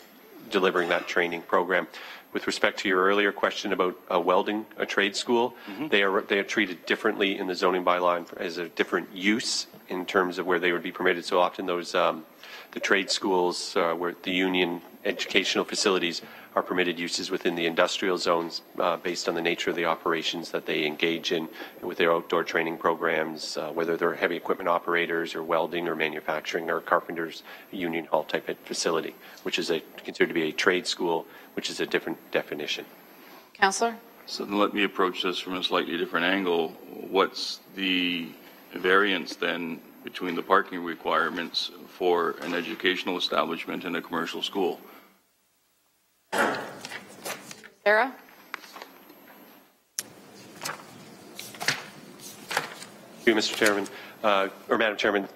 [SPEAKER 9] delivering that training program. With respect to your earlier question about welding, a trade school, they are treated differently in the zoning bylaw as a different use in terms of where they would be permitted. So often those the trade schools where the union educational facilities are permitted uses within the industrial zones based on the nature of the operations that they engage in with their outdoor training programs, whether they're heavy equipment operators or welding or manufacturing or carpenters union hall type of facility, which is considered to be a trade school, which is a different definition.
[SPEAKER 3] Councillor?
[SPEAKER 11] So then let me approach this from a slightly different angle. What's the variance then between the parking requirements for an educational establishment and a commercial school?
[SPEAKER 3] Sarah?
[SPEAKER 9] Thank you, Mr. Chairman, or Madam Chairman.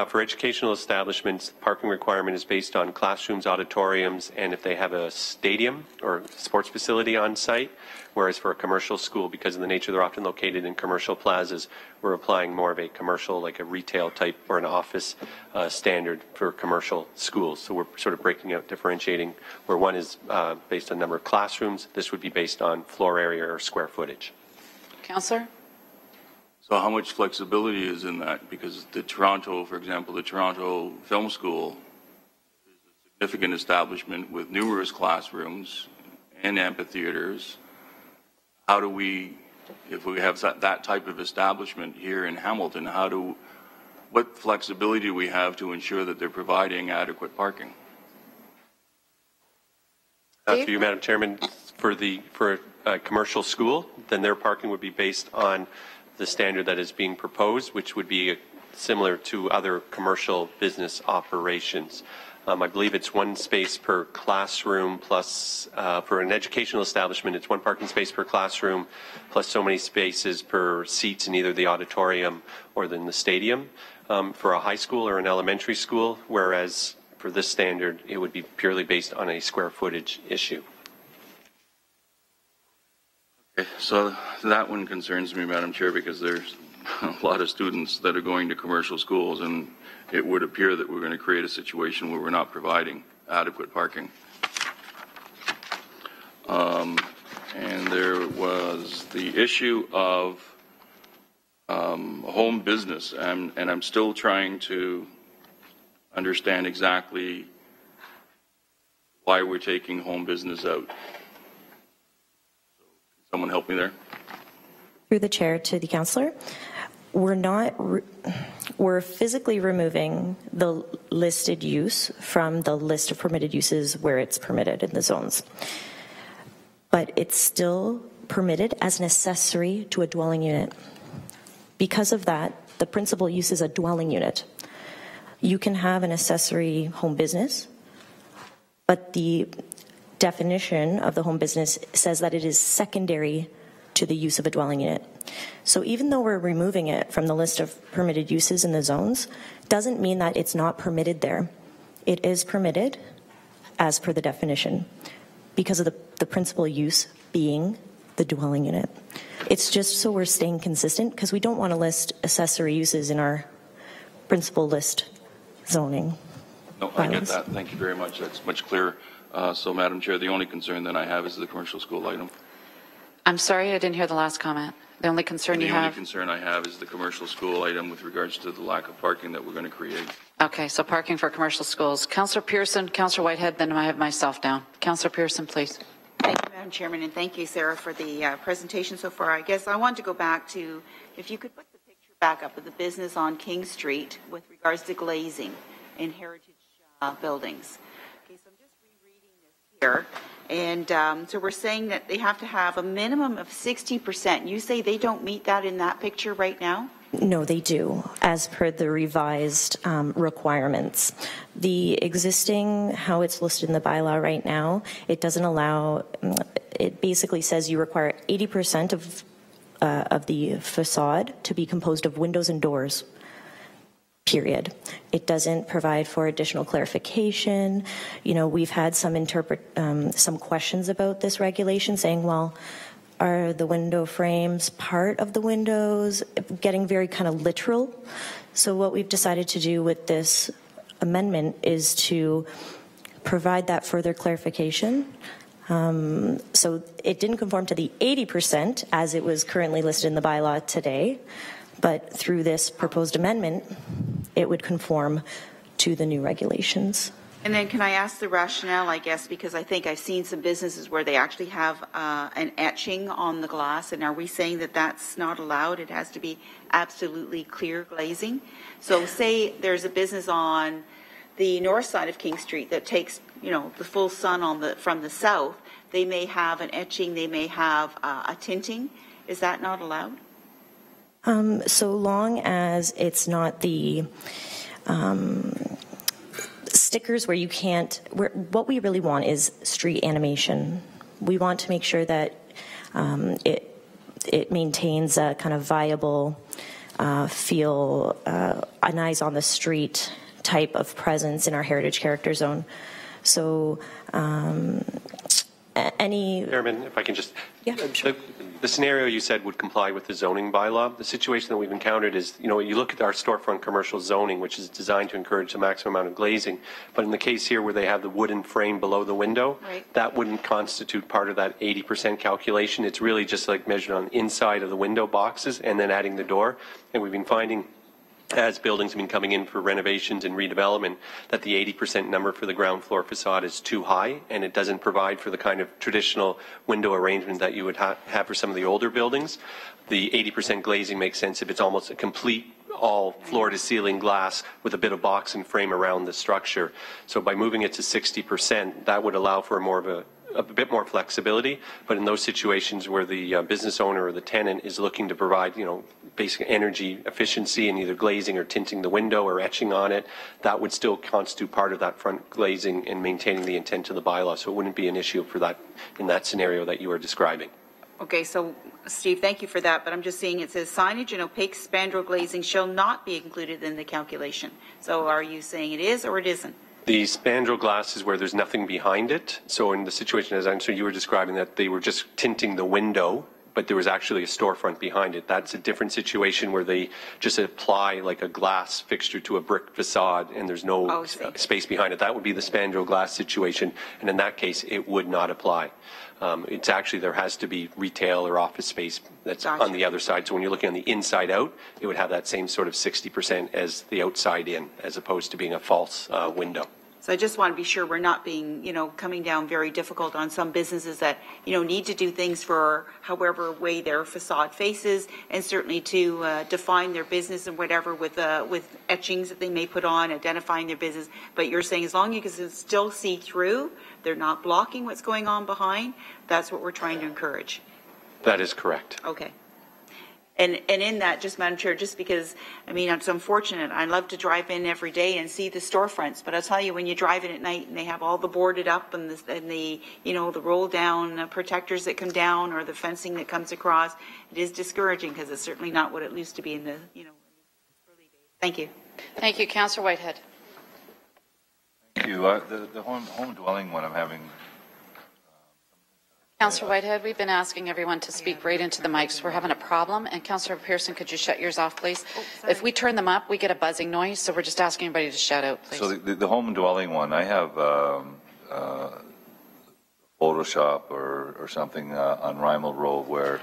[SPEAKER 9] For educational establishments, parking requirement is based on classrooms, auditoriums, and if they have a stadium or sports facility on site, whereas for a commercial school, because of the nature they're often located in commercial plazas, we're applying more of a commercial, like a retail type or an office standard for commercial schools. So we're sort of breaking out, differentiating where one is based on number of classrooms, this would be based on floor area or square footage.
[SPEAKER 3] Councillor?
[SPEAKER 11] So how much flexibility is in that? Because the Toronto, for example, the Toronto Film School is a significant establishment with numerous classrooms and amphitheaters. How do we, if we have that type of establishment here in Hamilton, what flexibility do we have to ensure that they're providing adequate parking?
[SPEAKER 9] To you, Madam Chairman, for a commercial school, then their parking would be based on the standard that is being proposed, which would be similar to other commercial business operations. I believe it's one space per classroom plus, for an educational establishment, it's one parking space per classroom plus so many spaces per seats in either the auditorium or in the stadium for a high school or an elementary school, whereas for this standard, it would be purely based on a square footage issue.
[SPEAKER 11] Okay, so that one concerns me, Madam Chair, because there's a lot of students that are going to commercial schools, and it would appear that we're going to create a situation where we're not providing adequate parking. And there was the issue of home business, and I'm still trying to understand exactly why we're taking home business out. So, can someone help me there?
[SPEAKER 17] Through the chair to the councillor. we're physically removing the listed use from the list of permitted uses where it's permitted in the zones. But it's still permitted as an accessory to a dwelling unit. Because of that, the principal use is a dwelling unit. You can have an accessory home business, but the definition of the home business says that it is secondary to the use of a dwelling unit. So even though we're removing it from the list of permitted uses in the zones, doesn't mean that it's not permitted there. It is permitted as per the definition because of the principal use being the dwelling unit. It's just so we're staying consistent because we don't want to list accessory uses in our principal list zoning.
[SPEAKER 11] No, I get that. Thank you very much. That's much clearer. So, Madam Chair, the only concern that I have is the commercial school item.
[SPEAKER 3] I'm sorry, I didn't hear the last comment. The only concern you have?
[SPEAKER 11] The only concern I have is the commercial school item with regards to the lack of parking that we're going to create.
[SPEAKER 3] Okay, so parking for commercial schools. Councillor Pearson, Councillor Whitehead, then I have myself down. Councillor Pearson, please.
[SPEAKER 6] Thank you, Madam Chairman, and thank you, Sarah, for the presentation so far. I guess I want to go back to, if you could put the picture back up of the business on King Street with regards to glazing in heritage buildings. Okay, so I'm just rereading this here. And so we're saying that they have to have a minimum of 60%. You say they don't meet that in that picture right now?
[SPEAKER 17] No, they do, as per the revised requirements. The existing, how it's listed in the bylaw right now, it doesn't allow, it basically says you require 80% of the facade to be composed of windows and doors. Period. It doesn't provide for additional clarification. You know, we've had some questions about this regulation saying, well, are the window frames part of the windows? Getting very kind of literal. So what we've decided to do with this amendment is to provide that further clarification. So it didn't conform to the 80% as it was currently listed in the bylaw today, but through this proposed amendment, it would conform to the new regulations.
[SPEAKER 6] And then can I ask the rationale, I guess, because I think I've seen some businesses where they actually have an etching on the glass, and are we saying that that's not allowed? It has to be absolutely clear glazing? So say there's a business on the north side of King Street that takes, you know, the full sun from the south. They may have an etching, they may have a tinting. Is that not allowed?
[SPEAKER 17] So long as it's not the stickers where you can't, what we really want is street animation. We want to make sure that it maintains a kind of viable feel, an eyes on the street type of presence in our heritage character zone. So
[SPEAKER 9] Chairman, if I can just,
[SPEAKER 17] yeah, sure.
[SPEAKER 9] The scenario you said would comply with the zoning bylaw. The situation that we've encountered is, you know, you look at our storefront commercial zoning, which is designed to encourage the maximum amount of glazing. But in the case here where they have the wooden frame below the window, right, that wouldn't constitute part of that 80% calculation. It's really just like measured on the inside of the window boxes and then adding the door. And we've been finding, as buildings have been coming in for renovations and redevelopment, that the 80% number for the ground floor facade is too high, and it doesn't provide for the kind of traditional window arrangement that you would have for some of the older buildings. The 80% glazing makes sense if it's almost a complete all floor-to-ceiling glass with a bit of box and frame around the structure. So by moving it to 60%, that would allow for more of a bit more flexibility, but in those situations where the business owner or the tenant is looking to provide, you know, basic energy efficiency in either glazing or tinting the window or etching on it, that would still constitute part of that front glazing and maintaining the intent of the bylaw. So it wouldn't be an issue for that in that scenario that you are describing.
[SPEAKER 6] Okay, so Steve, thank you for that, but I'm just seeing it says signage and opaque spandrel glazing shall not be included in the calculation. So are you saying it is or it isn't?
[SPEAKER 9] The spandrel glass is where there's nothing behind it. So in the situation, as I'm sure you were describing, that they were just tinting the window, but there was actually a storefront behind it. That's a different situation where they just apply like a glass fixture to a brick facade and there's no space behind it. That would be the spandrel glass situation. And in that case, it would not apply. It's actually, there has to be retail or office space that's on the other side. So when you're looking on the inside out, it would have that same sort of 60% as the outside in, as opposed to being a false window.
[SPEAKER 6] So I just want to be sure we're not being, coming down very difficult on some businesses that, need to do things for however way their facade faces, and certainly to define their business and whatever with etchings that they may put on, identifying their business. But you're saying as long as you can still see through, they're not blocking what's going on behind, that's what we're trying to encourage.
[SPEAKER 9] That is correct.
[SPEAKER 6] Okay. And in that, just Madam Chair, just because, it's unfortunate. I love to drive in every day and see the storefronts, but I'll tell you, when you drive in at night and they have all the boarded up and the roll down protectors that come down or the fencing that comes across, it is discouraging because it's certainly not what it used to be in the, early days. Thank you.
[SPEAKER 3] Thank you. Councillor Whitehead.
[SPEAKER 14] Thank you. The home dwelling one I'm having.
[SPEAKER 3] Councillor Whitehead, we've been asking everyone to speak right into the mics. We're having a problem. And Councillor Pearson, could you shut yours off, please? If we turn them up, we get a buzzing noise, so we're just asking everybody to shout out, please.
[SPEAKER 14] So the home dwelling one, I have Photoshop or something on Rymel Road where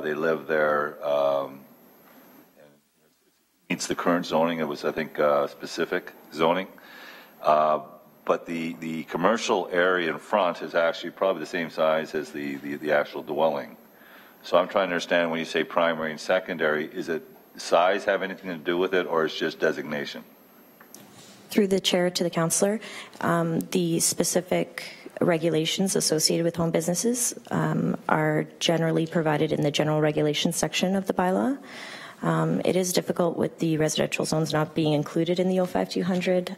[SPEAKER 14] they live there. And it meets the current zoning. It was, I think, specific zoning. But the commercial area in front is actually probably the same size as the actual dwelling. So I'm trying to understand when you say primary and secondary, is it size have anything to do with it, or it's just designation?
[SPEAKER 17] Through the chair to the councillor, the specific regulations associated with home businesses are generally provided in the general regulations section of the bylaw. It is difficult with the residential zones not being included in the 05200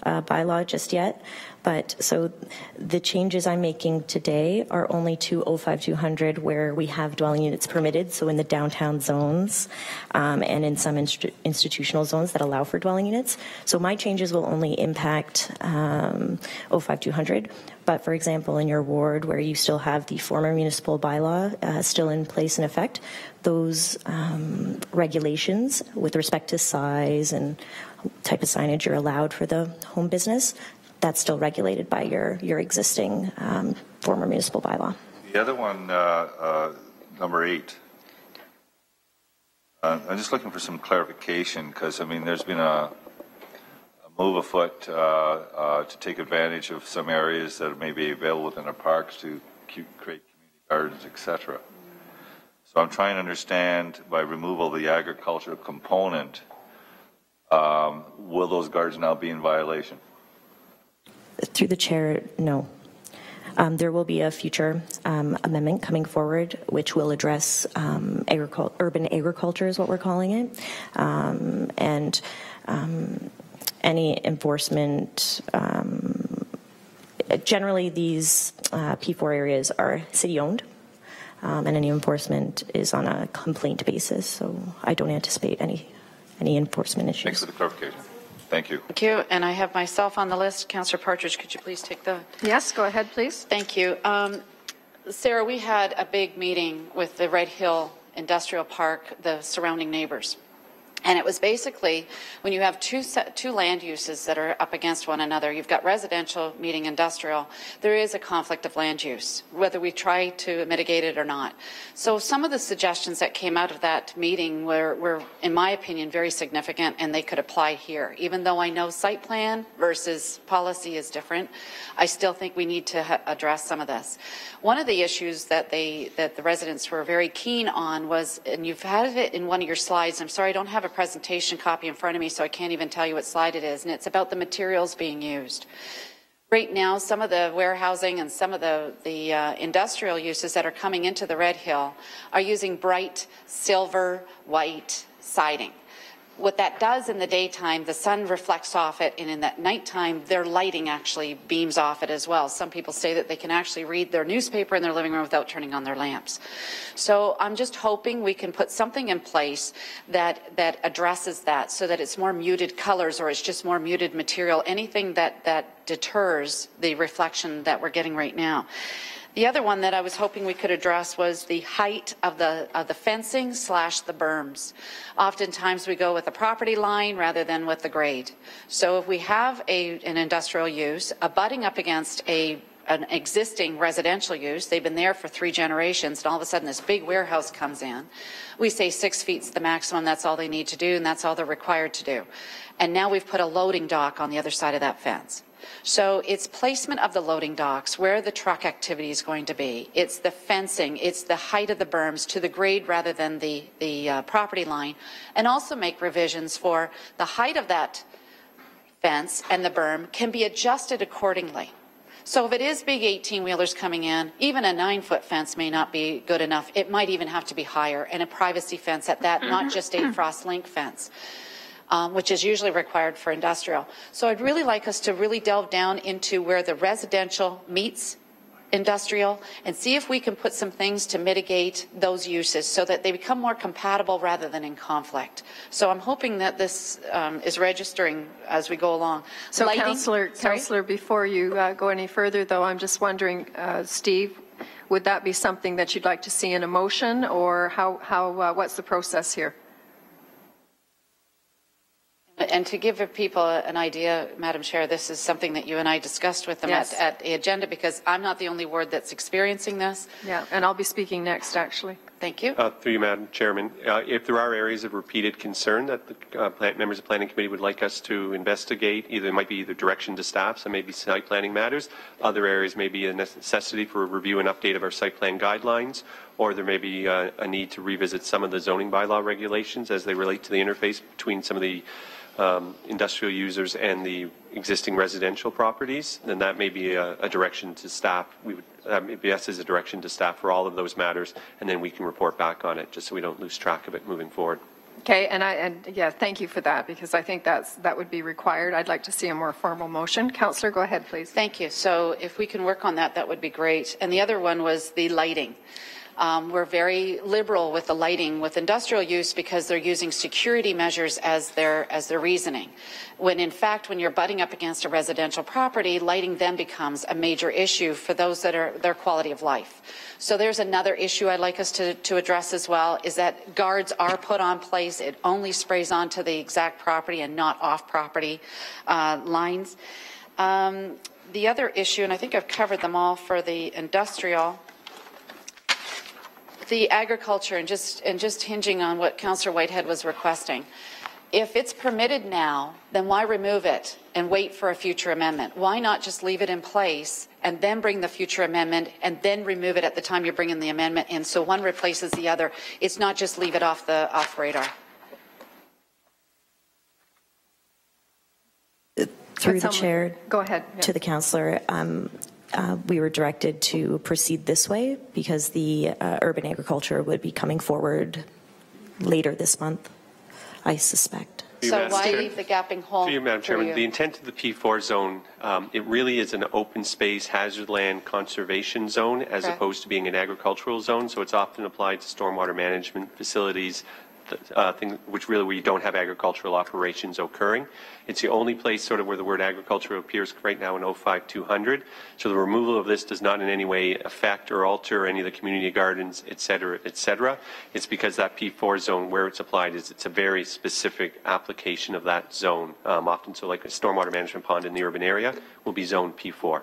[SPEAKER 17] bylaw just yet, but so the changes I'm making today are only to 05200 where we have dwelling units permitted, so in the downtown zones and in some institutional zones that allow for dwelling units. So my changes will only impact 05200, but for example in your ward where you still have the former municipal bylaw still in place in effect, those regulations with respect to size and type of signage you're allowed for the home business, that's still regulated by your existing former municipal bylaw.
[SPEAKER 14] The other one, number 8, I'm just looking for some clarification because, there's been a move afoot to take advantage of some areas that may be available within our parks to create community gardens, etc. So I'm trying to understand, by removal of the agricultural component, will those gardens now be in violation?
[SPEAKER 17] Through the chair, no. There will be a future amendment coming forward which will address urban agriculture is what we're calling it, and any enforcement. Generally these P4 areas are city owned, and any enforcement is on a complaint basis, so I don't anticipate any enforcement issues.
[SPEAKER 14] Thanks for the clarification. Thank you.
[SPEAKER 3] Thank you. And I have myself on the list. Councillor Partridge, could you please take the...
[SPEAKER 5] Yes, go ahead, please.
[SPEAKER 3] Thank you. Sarah, we had a big meeting with the Red Hill Industrial Park, the surrounding neighbors. And it was basically when you have two land uses that are up against one another, you've got residential meeting industrial, there is a conflict of land use, whether we try to mitigate it or not. So some of the suggestions that came out of that meeting were in my opinion, very significant, and they could apply here. Even though I know site plan versus policy is different, I still think we need to address some of this. One of the issues that the residents were very keen on was, and you've had it in one of your slides, I'm sorry I don't have a presentation copy in front of me, so I can't even tell you what slide it is, and it's about the materials being used. Right now, some of the warehousing and some of the industrial uses that are coming into the Red Hill are using bright silver, white siding. What that does in the daytime, the sun reflects off it, and in that nighttime, their lighting actually beams off it as well. Some people say that they can actually read their newspaper in their living room without turning on their lamps. So I'm just hoping we can put something in place that addresses that, so that it's more muted colors or it's just more muted material, anything that deters the reflection that we're getting right now. The other one that I was hoping we could address was the height of the fencing / the berms. Oftentimes we go with the property line rather than with the grade. So if we have an industrial use abutting up against a an existing residential use. They've been there for 3 generations, and all of a sudden this big warehouse comes in. We say 6 feet's the maximum. That's all they need to do, and that's all they're required to do. And now we've put a loading dock on the other side of that fence. So it's placement of the loading docks, where the truck activity is going to be. It's the fencing. It's the height of the berms to the grade rather than the property line, and also make revisions for the height of that fence and the berm can be adjusted accordingly. So if it is big 18-wheelers coming in, even a 9-foot fence may not be good enough. It might even have to be higher, and a privacy fence at that, not just a frost link fence, which is usually required for industrial. So I'd really like us to really delve down into where the residential meets industrial and see if we can put some things to mitigate those uses so that they become more compatible rather than in conflict. So I'm hoping that this is registering as we go along.
[SPEAKER 5] So
[SPEAKER 3] Lighting,
[SPEAKER 5] Councillor, before you go any further, though, I'm just wondering, Steve, would that be something that you'd like to see in a motion, or what's the process here?
[SPEAKER 3] And to give people an idea, Madam Chair, this is something that you and I discussed with them at the agenda, because I'm not the only ward that's experiencing this.
[SPEAKER 5] Yeah, and I'll be speaking next, actually.
[SPEAKER 3] Thank you.
[SPEAKER 9] Through you, Madam Chairman. If there are areas of repeated concern that the members of the Planning Committee would like us to investigate, it might be either direction to staff, some may be site planning matters. Other areas may be a necessity for a review and update of our site plan guidelines, or there may be a need to revisit some of the zoning bylaw regulations as they relate to the interface between some of the industrial users and the existing residential properties. Then that may be a direction to staff. We would maybe yes as a direction to staff for all of those matters, and then we can report back on it just so we don't lose track of it moving forward.
[SPEAKER 5] Okay, and yeah, thank you for that, because I think that would be required. I'd like to see a more formal motion. Councillor, go ahead, please.
[SPEAKER 3] Thank you. So if we can work on that, that would be great. And the other one was the lighting. We're very liberal with the lighting with industrial use because they're using security measures as their reasoning. When in fact, when you're butting up against a residential property, lighting then becomes a major issue for those that are their quality of life. So there's another issue I'd like us to address as well, is that guards are put on place. It only sprays onto the exact property and not off property lines. The other issue, and I think I've covered them all for the industrial, the agriculture, and just hinging on what Councillor Whitehead was requesting. If it's permitted now, then why remove it and wait for a future amendment? Why not just leave it in place and then bring the future amendment and then remove it at the time you're bringing the amendment in, so one replaces the other? It's not just leave it off radar.
[SPEAKER 17] Through the chair,
[SPEAKER 5] go ahead.
[SPEAKER 17] To the councillor. We were directed to proceed this way because the urban agriculture would be coming forward later this month, I suspect.
[SPEAKER 3] So why leave the gapping hole?
[SPEAKER 9] To you, Madam Chairman, the intent of the P4 zone, it really is an open space hazard land conservation zone as opposed to being an agricultural zone. So it's often applied to stormwater management facilities, which really where you don't have agricultural operations occurring. It's the only place sort of where the word agriculture appears right now in 05200. So the removal of this does not in any way affect or alter any of the community gardens, et cetera, et cetera. It's because that P4 zone, where it's applied, it's a very specific application of that zone. Often, so like a stormwater management pond in the urban area will be zoned P4.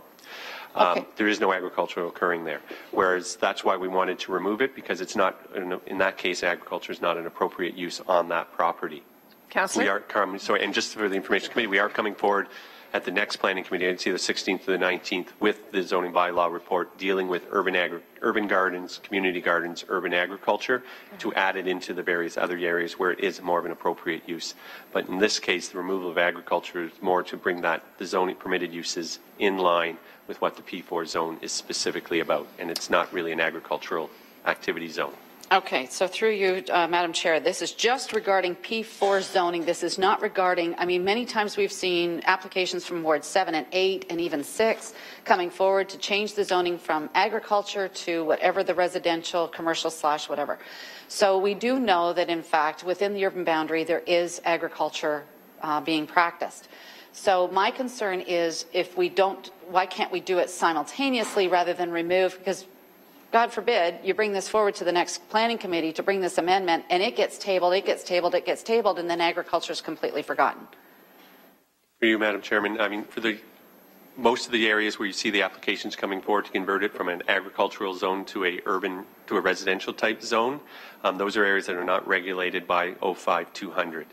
[SPEAKER 9] There is no agriculture occurring there, whereas that's why we wanted to remove it, because it's not, in that case, agriculture is not an appropriate use on that property.
[SPEAKER 5] Councillor?
[SPEAKER 9] We are coming, and just for the Information Committee, we are coming forward at the next Planning Committee, I'd say the 16th to the 19th, with the zoning bylaw report dealing with urban gardens, community gardens, urban agriculture, to add it into the various other areas where it is more of an appropriate use. But in this case, the removal of agriculture is more to bring the zoning permitted uses in line with what the P4 zone is specifically about, and it's not really an agricultural activity zone.
[SPEAKER 3] Okay, so through you, Madam Chair, this is just regarding P4 zoning. This is not regarding, I mean, many times we've seen applications from Ward 7 and 8 and even 6 coming forward to change the zoning from agriculture to whatever the residential, commercial / whatever. So we do know that, in fact, within the urban boundary, there is agriculture being practiced. So my concern is, if we don't, why can't we do it simultaneously rather than remove? Because God forbid you bring this forward to the next planning committee to bring this amendment, and it gets tabled, and then agriculture is completely forgotten.
[SPEAKER 9] For you, Madam Chairman, I mean, most of the areas where you see the applications coming forward to convert it from an agricultural zone to a residential type zone, those are areas that are not regulated by 05200.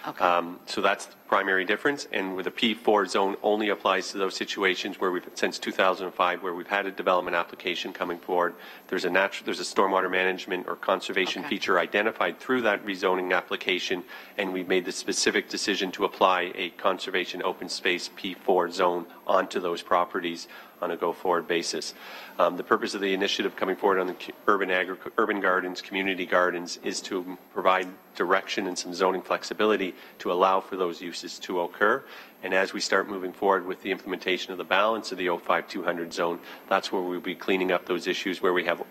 [SPEAKER 9] Okay. So that's the primary difference, and with a P4 zone only applies to those situations where we've, since 2005, where we've had a development application coming forward. There's a stormwater management or conservation feature identified through that rezoning application, and we've made the specific decision to apply a conservation open space P4 zone onto those properties on a go-forward basis. The purpose of the initiative coming forward on the urban gardens, community gardens, is to provide direction and some zoning flexibility to allow for those uses to occur. And as we start moving forward with the implementation of the balance of the 05200 zone, that's where we'll be cleaning up those issues where we have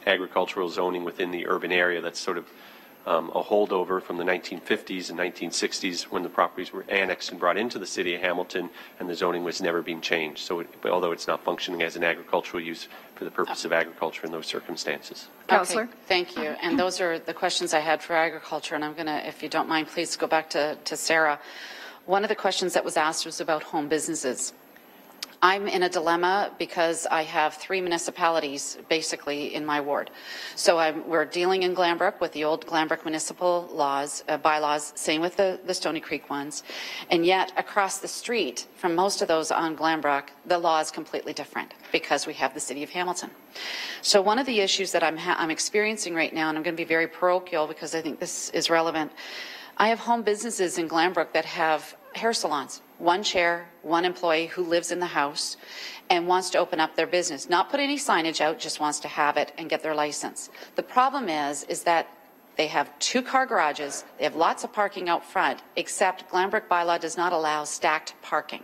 [SPEAKER 9] agricultural zoning within the urban area that's sort of a holdover from the 1950s and 1960s when the properties were annexed and brought into the city of Hamilton and the zoning was never being changed. So although it's not functioning as an agricultural use for the purpose of agriculture in those circumstances.
[SPEAKER 5] Councillor?
[SPEAKER 3] Okay, thank you. And those are the questions I had for agriculture. And I'm going to, if you don't mind, please go back to Sarah. One of the questions that was asked was about home businesses. I'm in a dilemma because I have 3 municipalities basically in my ward. So we're dealing in Glanbrook with the old Glanbrook municipal laws, bylaws, same with the Stony Creek ones. And yet across the street from most of those on Glanbrook, the law is completely different because we have the city of Hamilton. So one of the issues that I'm experiencing right now, and I'm going to be very parochial because I think this is relevant, I have home businesses in Glanbrook that have hair salons. One chair, one employee who lives in the house and wants to open up their business. Not put any signage out, just wants to have it and get their license. The problem is that they have 2-car garages, they have lots of parking out front, except Glanbrook bylaw does not allow stacked parking.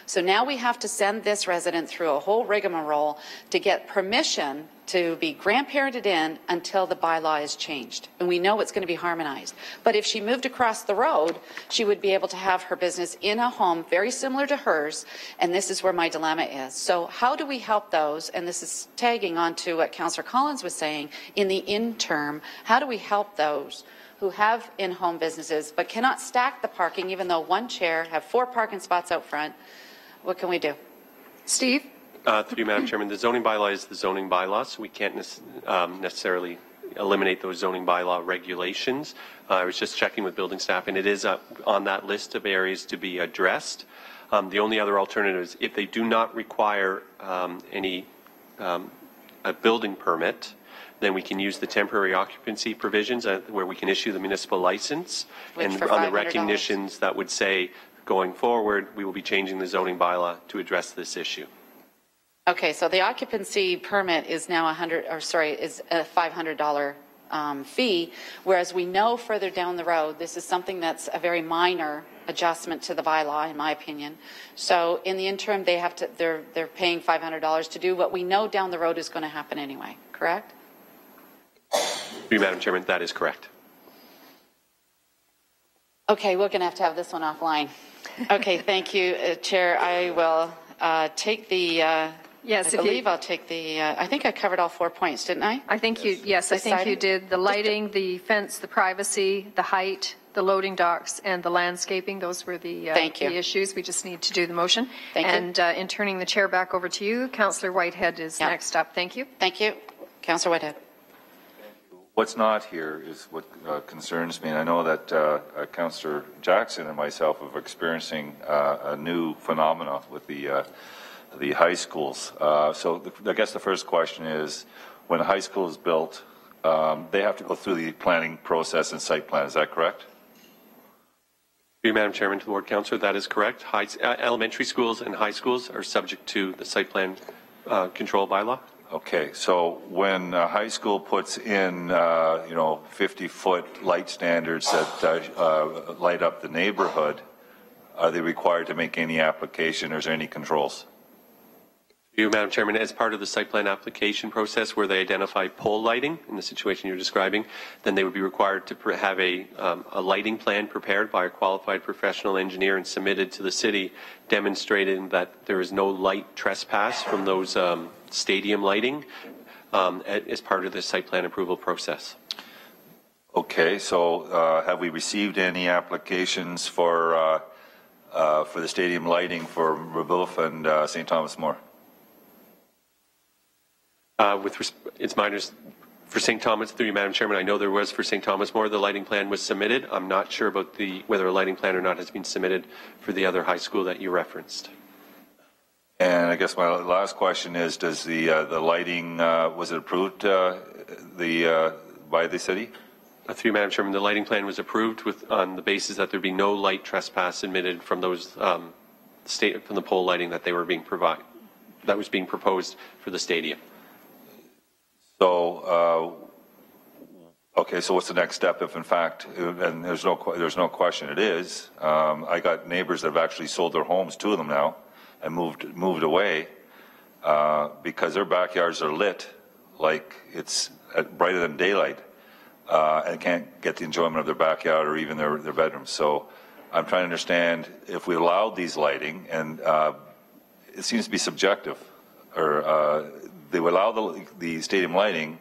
[SPEAKER 3] So now we have to send this resident through a whole rigmarole to get permission to be grandparented in until the bylaw is changed. And we know it's going to be harmonized. But if she moved across the road, she would be able to have her business in a home very similar to hers. And this is where my dilemma is. So how do we help those? And this is tagging on to what Councillor Collins was saying in the interim. How do we help those who have in-home businesses but cannot stack the parking even though one chair, have 4 parking spots out front? What can we do?
[SPEAKER 5] Steve?
[SPEAKER 9] Through you, Madam Chairman, the zoning bylaw is the zoning bylaw, so we can't necessarily eliminate those zoning bylaw regulations. I was just checking with building staff, and it is on that list of areas to be addressed. The only other alternative is if they do not require a building permit, then we can use the temporary occupancy provisions where we can issue the municipal license, and on the recognitions that would say, going forward, we will be changing the zoning bylaw to address this issue.
[SPEAKER 3] Okay, so the occupancy permit is now is a $500 fee, whereas we know further down the road, this is something that's a very minor adjustment to the bylaw, in my opinion. So in the interim, they're paying $500 to do what we know down the road is going to happen anyway, correct?
[SPEAKER 9] Through you, Madam Chairman, that is correct.
[SPEAKER 3] Okay, we're going to have this one offline. Okay, thank you, Chair. I will take the...
[SPEAKER 5] Yes,
[SPEAKER 3] I'll take the, I think I covered all 4 points, didn't I?
[SPEAKER 5] I think you, yes, I think you did. The lighting, the fence, the privacy, the height, the loading docks, and the landscaping. Those were the issues. We just need to do the motion.
[SPEAKER 3] Thank you.
[SPEAKER 5] And in turning the chair back over to you, Councillor Whitehead is next up. Thank you.
[SPEAKER 3] Thank you. Councillor Whitehead.
[SPEAKER 14] What's not here is what concerns me. And I know that Councillor Jackson and myself have experiencing a new phenomena with the high schools. So I guess the first question is, when a high school is built, they have to go through the planning process and site plan. Is that correct?
[SPEAKER 9] Through you, Madam Chairman, to the Ward Councillor, that is correct. Elementary schools and high schools are subject to the site plan control bylaw.
[SPEAKER 14] Okay, so when a high school puts in, 50-foot light standards that light up the neighborhood, are they required to make any application, or is there any controls?
[SPEAKER 9] You, Madam Chairman, as part of the site plan application process where they identify pole lighting in the situation you're describing, then they would be required to have a lighting plan prepared by a qualified professional engineer and submitted to the city, demonstrating that there is no light trespass from those stadium lighting as part of the site plan approval process.
[SPEAKER 14] Okay, so have we received any applications for for the stadium lighting for Brebeuf and St. Thomas More?
[SPEAKER 9] It's my understanding for St. Thomas, through you, Madam Chairman, I know there was for St. Thomas More, the lighting plan was submitted. I'm not sure about whether a lighting plan or not has been submitted for the other high school that you referenced.
[SPEAKER 14] And I guess my last question is, does the lighting, was it approved by the city?
[SPEAKER 9] Through you, Madam Chairman, the lighting plan was approved on the basis that there be no light trespass emitted from those from the pole lighting that that was being proposed for the stadium.
[SPEAKER 14] So, okay, so what's the next step if in fact, and there's no question it is, I got neighbors that have actually sold their homes, 2 of them now, and moved away because their backyards are lit like it's brighter than daylight and can't get the enjoyment of their backyard or even their bedrooms. So I'm trying to understand if we allowed these lighting, and it seems to be subjective, or they would allow the stadium lighting,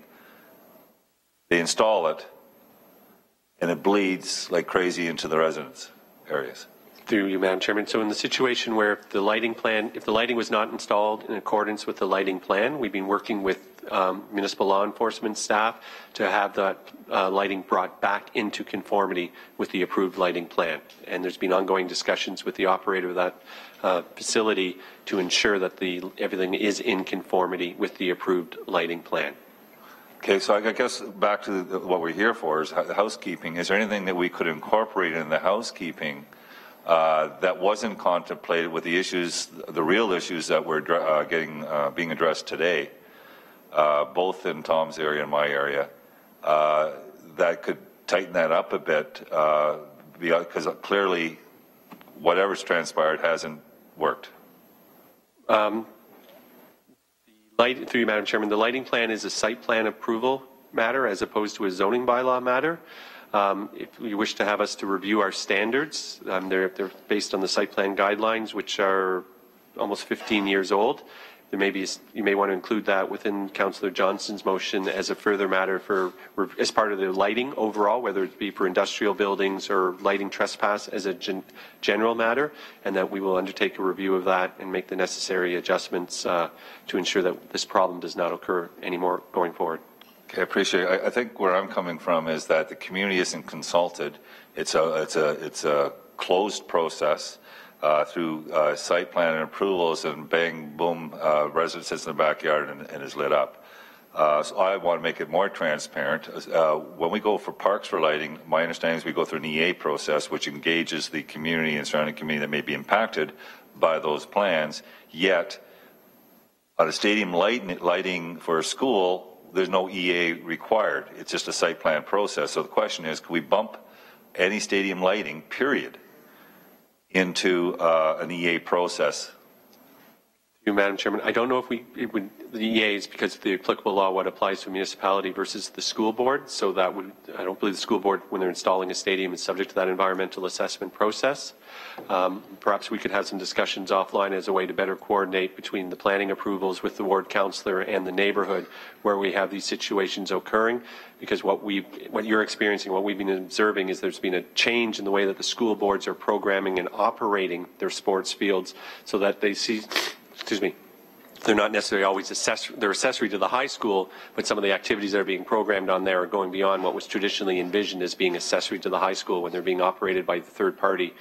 [SPEAKER 14] they install it, and it bleeds like crazy into the residence areas.
[SPEAKER 9] Through you, Madam Chairman. So in the situation where if the lighting was not installed in accordance with the lighting plan, we've been working with municipal law enforcement staff to have that lighting brought back into conformity with the approved lighting plan. And there's been ongoing discussions with the operator of that facility to ensure that everything is in conformity with the approved lighting plan.
[SPEAKER 14] Okay, so I guess back to what we're here for is the housekeeping. Is there anything that we could incorporate in the housekeeping that wasn't contemplated with the issues, the real issues that were being addressed today, both in Tom's area and my area, that could tighten that up a bit, because clearly whatever's transpired hasn't worked.
[SPEAKER 9] Through you, Madam Chairman, the lighting plan is a site plan approval matter as opposed to a zoning bylaw matter. If you wish to have us to review our standards, they're based on the site plan guidelines, which are almost 15 years old. You may want to include that within Councillor Johnston's motion as a further matter as part of the lighting overall, whether it be for industrial buildings or lighting trespass as a general matter, and that we will undertake a review of that and make the necessary adjustments to ensure that this problem does not occur anymore going forward.
[SPEAKER 14] Okay, I appreciate it. I think where I'm coming from is that the community isn't consulted. It's a closed process through site plan and approvals, and bang, boom, resident sits in the backyard and is lit up. So I want to make it more transparent. When we go for parks for lighting, my understanding is we go through an EA process, which engages the community and surrounding community that may be impacted by those plans. Yet, on a stadium lighting for a school, there's no EA required. It's just a site plan process. So the question is, can we bump any stadium lighting, period, into an EA process?
[SPEAKER 9] You, Madam Chairman, I don't know if the EA is because of the applicable law what applies to a municipality versus the school board. So I don't believe the school board, when they're installing a stadium, is subject to that environmental assessment process. Perhaps we could have some discussions offline as a way to better coordinate between the planning approvals with the ward councillor and the neighborhood where we have these situations occurring. Because what you're experiencing, what we've been observing, is there's been a change in the way that the school boards are programming and operating their sports fields so that they see, they're not necessarily always they're accessory to the high school, but some of the activities that are being programmed on there are going beyond what was traditionally envisioned as being accessory to the high school when they're being operated by third-party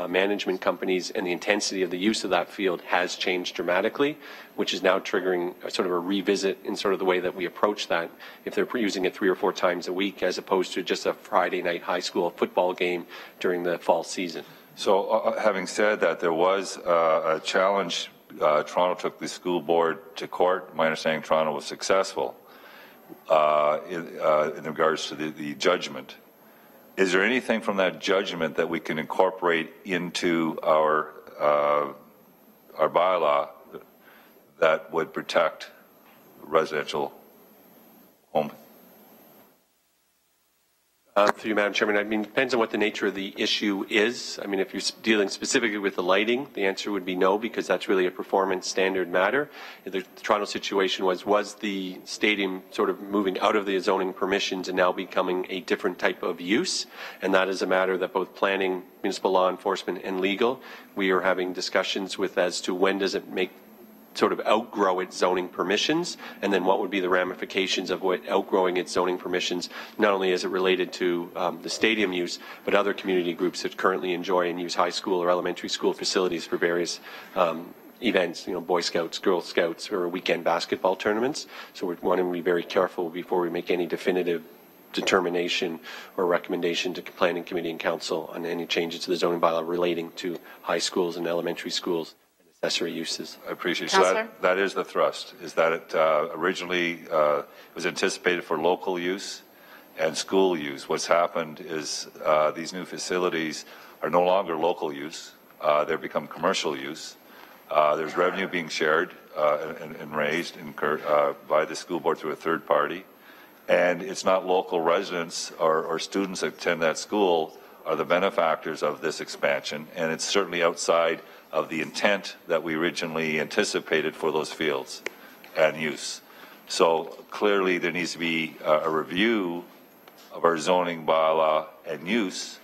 [SPEAKER 9] management companies, and the intensity of the use of that field has changed dramatically, which is now triggering sort of a revisit in sort of the way that we approach that if they're using it 3 or 4 times a week as opposed to just a Friday night high school football game during the fall season.
[SPEAKER 14] So having said that, there was a challenge. Toronto took the school board to court. My understanding, Toronto was successful in regards to the judgment. Is there anything from that judgment that we can incorporate into our bylaw that would protect residential home?
[SPEAKER 9] Through you, Madam Chairman, I mean, it depends on what the nature of the issue is. I mean, if you're dealing specifically with the lighting, the answer would be no, because that's really a performance standard matter. The Toronto situation was the stadium sort of moving out of the zoning permissions and now becoming a different type of use, and that is a matter that both planning, municipal law enforcement, and legal, we are having discussions with as to when does it make sort of outgrow its zoning permissions, and then what would be the ramifications of what outgrowing its zoning permissions, not only is it related to the stadium use, but other community groups that currently enjoy and use high school or elementary school facilities for various events, you know, Boy Scouts, Girl Scouts, or weekend basketball tournaments. So we want to be very careful before we make any definitive determination or recommendation to planning committee and council on any changes to the zoning bylaw relating to high schools and elementary schools. Accessory uses.
[SPEAKER 14] I appreciate so that is the thrust, is that it originally was anticipated for local use and school use. What's happened is these new facilities are no longer local use. They've become commercial use. There's revenue being shared and raised by the school board through a third party. And it's not local residents or students that attend that school are the benefactors of this expansion. And it's certainly outside of the intent that we originally anticipated for those fields and use. So clearly there needs to be a review of our zoning bylaw and use,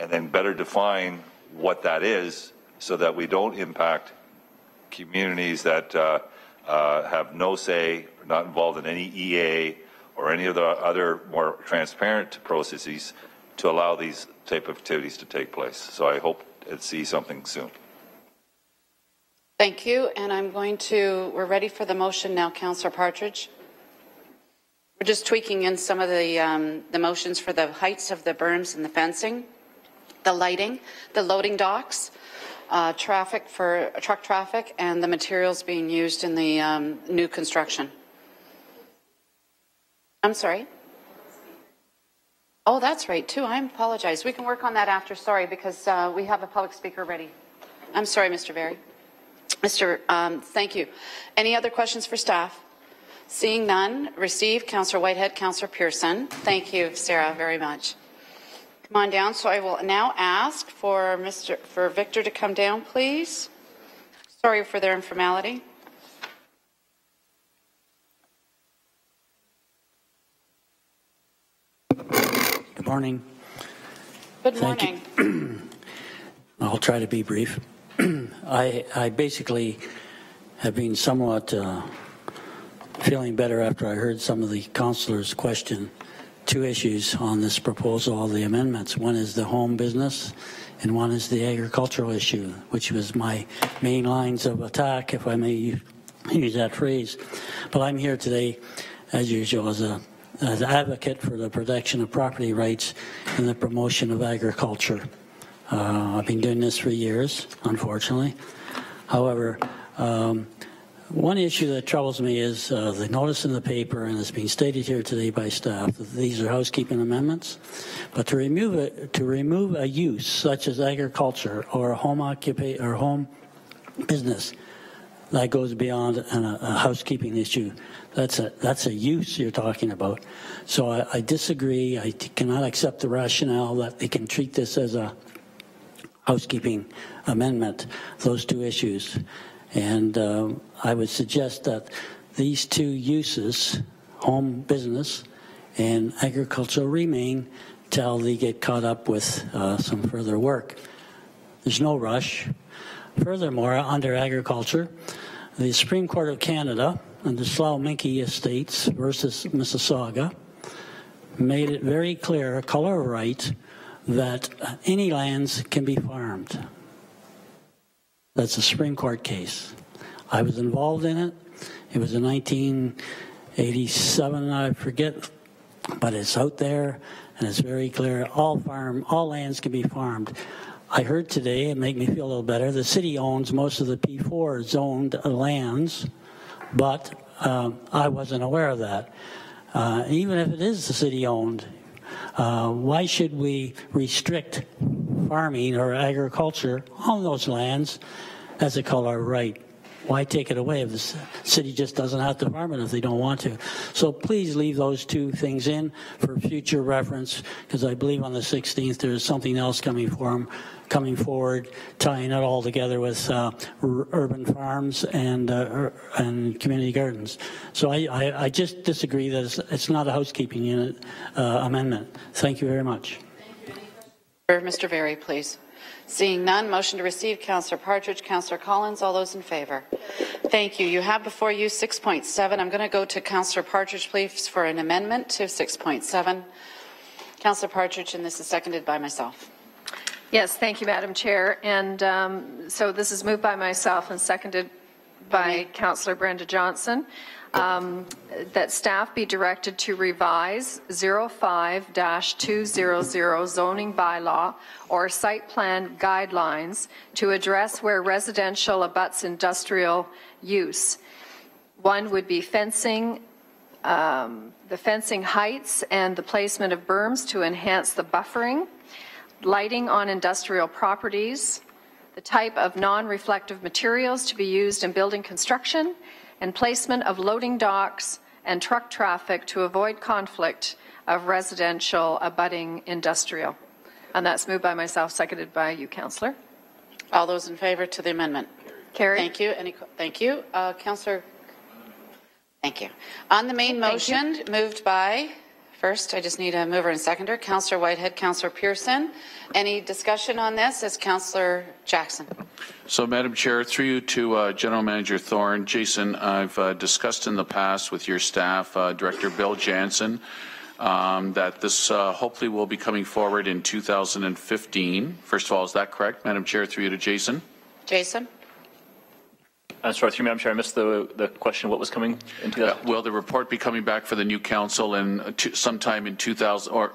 [SPEAKER 14] and then better define what that is so that we don't impact communities that have no say, not involved in any EA or any of the other more transparent processes to allow these type of activities to take place. So I hope to see something soon.
[SPEAKER 3] Thank you, and we're ready for the motion now, Councillor Partridge. We're just tweaking in some of the motions for the heights of the berms and the fencing, the lighting, the loading docks, traffic for truck traffic, and the materials being used in the new construction. I'm sorry? Oh, that's right, too. I apologize. We can work on that after, sorry, because we have a public speaker ready. I'm sorry, Mr. Berry. Thank you. Any other questions for staff? Seeing none, receive Councillor Whitehead, Councillor Pearson. Thank you, Sarah, very much. Come on down. So I will now ask for Victor to come down, please. Sorry for their informality.
[SPEAKER 19] Good morning.
[SPEAKER 3] Good morning.
[SPEAKER 19] I'll try to be brief. I basically have been somewhat feeling better after I heard some of the councillors question two issues on this proposal of the amendments. One is the home business and one is the agricultural issue, which was my main lines of attack, if I may use that phrase. But I'm here today, as usual, as an advocate for the protection of property rights and the promotion of agriculture. I've been doing this for years, unfortunately. However, one issue that troubles me is the notice in the paper, and it's been stated here today by staff, that these are housekeeping amendments. But to remove a use such as agriculture or a home business that goes beyond a housekeeping issue, that's a use you're talking about. So I disagree. I cannot accept the rationale that they can treat this as a housekeeping amendment, those two issues. And I would suggest that these two uses, home business and agricultural, remain till they get caught up with some further work. There's no rush. Furthermore, under agriculture, the Supreme Court of Canada and the Slough-Minky Estates versus Mississauga made it very clear, a color of right, that any lands can be farmed. That's a Supreme Court case. I was involved in it. It was in 1987, I forget, but it's out there and it's very clear. All lands can be farmed. I heard today, it made me feel a little better, the city owns most of the P4 zoned lands, but I wasn't aware of that. Even if it is the city owned, why should we restrict farming or agriculture on those lands as a color right? why take it away if the city just doesn't have the department if they don't want to? So please leave those two things in for future reference, because I believe on the 16th there's something else coming forward, tying it all together with urban farms and community gardens. So I just disagree that it's not a housekeeping unit amendment. Thank you very much.
[SPEAKER 3] Mr. Berry, please. Seeing none, motion to receive, Councillor Partridge, Councillor Collins, all those in favour. Thank you. You have before you 6.7. I'm going to go to Councillor Partridge, please, for an amendment to 6.7. Councillor Partridge, and this is seconded by myself.
[SPEAKER 5] Yes, thank you, Madam Chair. And so this is moved by myself and seconded by Councillor Brenda Johnson. That staff be directed to revise 05-200 zoning bylaw or site plan guidelines to address where residential abuts industrial use. One would be fencing, the fencing heights and the placement of berms to enhance the buffering, lighting on industrial properties, the type of non-reflective materials to be used in building construction, and placement of loading docks and truck traffic to avoid conflict of residential abutting industrial. And that's moved by myself, seconded by you, Councillor.
[SPEAKER 3] All those in favour to the amendment?
[SPEAKER 5] Carried.
[SPEAKER 3] Thank you. Thank you. Councillor, thank you. On the main motion, moved by, first I just need a mover and seconder, Councillor Whitehead, Councillor Pearson. Any discussion on this as Councillor Jackson?
[SPEAKER 15] So, Madam Chair, through you to General Manager Thorne. Jason, I've discussed in the past with your staff, Director Bill Jansen, that this hopefully will be coming forward in 2015. First of all, is that correct, Madam Chair, through you to Jason?
[SPEAKER 3] Jason?
[SPEAKER 10] Sorry, through Madam Chair, I missed the question. What was coming in 2000?
[SPEAKER 15] Will the report be coming back for the new council in sometime in 2000, or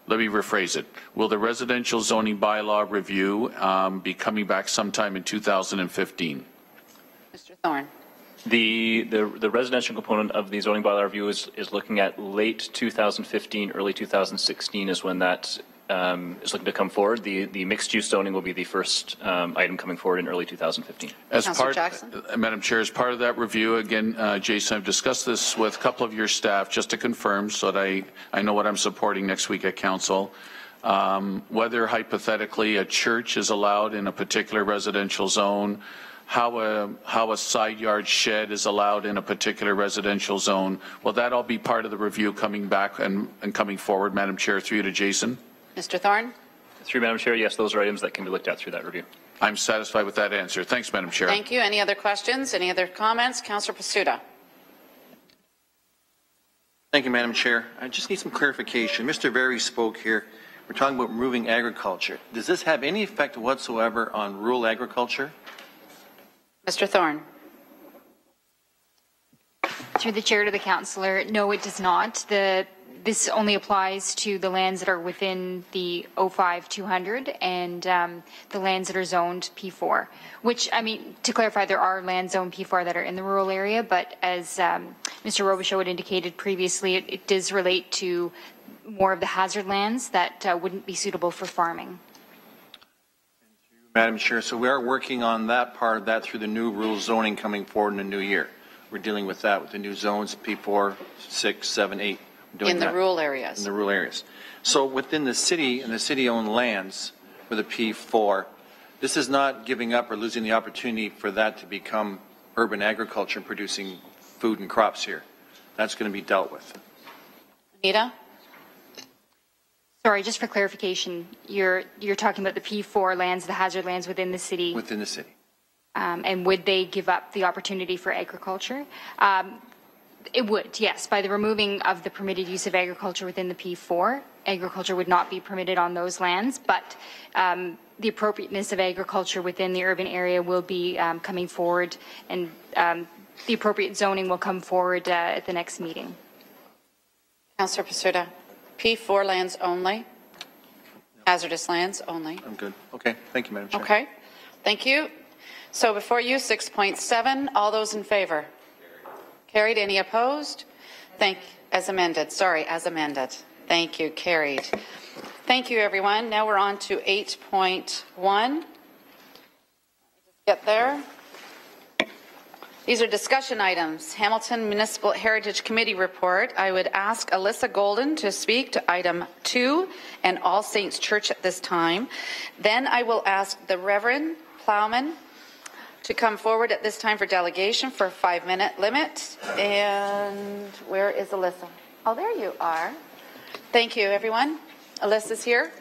[SPEAKER 15] let me rephrase it. Will the residential zoning bylaw review be coming back sometime in 2015?
[SPEAKER 3] Mr. Thorne.
[SPEAKER 10] The residential component of the zoning bylaw review is looking at late 2015, early 2016 is when that is looking to come forward. The mixed-use zoning will be the first item coming forward in early 2015.
[SPEAKER 15] Madam Chair, as part of that review, again, Jason, I've discussed this with a couple of your staff just to confirm so that I know what I'm supporting next week at Council. Whether hypothetically a church is allowed in a particular residential zone, how a side yard shed is allowed in a particular residential zone, will that all be part of the review coming back and coming forward, Madam Chair, through you to Jason?
[SPEAKER 3] Mr. Thorne?
[SPEAKER 10] Through Madam Chair, yes, those are items that can be looked at through that review.
[SPEAKER 15] I'm satisfied with that answer. Thanks, Madam Chair.
[SPEAKER 3] Thank you. Any other questions? Any other comments? Councillor Pasuta.
[SPEAKER 20] Thank you, Madam Chair. I just need some clarification. Mr. Berry spoke here. We're talking about removing agriculture. Does this have any effect whatsoever on rural agriculture?
[SPEAKER 3] Mr. Thorne.
[SPEAKER 16] Through the chair to the councillor, no, it does not. This only applies to the lands that are within the 05-200 and the lands that are zoned P4, which, I mean, to clarify, there are land zone P4 that are in the rural area, but as Mr. Robichaud had indicated previously, it does relate to more of the hazard lands that wouldn't be suitable for farming.
[SPEAKER 20] Madam Chair, so we are working on that part of that through the new rural zoning coming forward in the new year. We're dealing with that with the new zones, P4, 6, 7, 8.
[SPEAKER 3] In the rural areas.
[SPEAKER 20] In the rural areas. So within the city and the city-owned lands with a P4, this is not giving up or losing the opportunity for that to become urban agriculture and producing food and crops here. That's going to be dealt with.
[SPEAKER 3] Anita?
[SPEAKER 16] Sorry, just for clarification, you're talking about the P4 lands, the hazard lands within the city.
[SPEAKER 20] Within the city.
[SPEAKER 16] And would they give up the opportunity for agriculture? It would, yes. By the removing of the permitted use of agriculture within the P4, agriculture would not be permitted on those lands, but the appropriateness of agriculture within the urban area will be coming forward, and the appropriate zoning will come forward at the next meeting.
[SPEAKER 3] Councillor Pasuta, P4 lands only? Hazardous lands only?
[SPEAKER 20] I'm good. Okay. Thank you, Madam Chair.
[SPEAKER 3] Okay. Thank you. So before you, 6.7, all those in favour? Carried. Any opposed? As amended. Sorry, as amended. Thank you. Carried. Thank you, everyone. Now we're on to 8.1. Get there. These are discussion items. Hamilton Municipal Heritage Committee report. I would ask Alyssa Golden to speak to item 2 and All Saints Church at this time. Then I will ask the Reverend Plowman to come forward at this time for delegation for a 5-minute limit. And where is Alyssa? Oh, there you are. Thank you, everyone. Alyssa's here.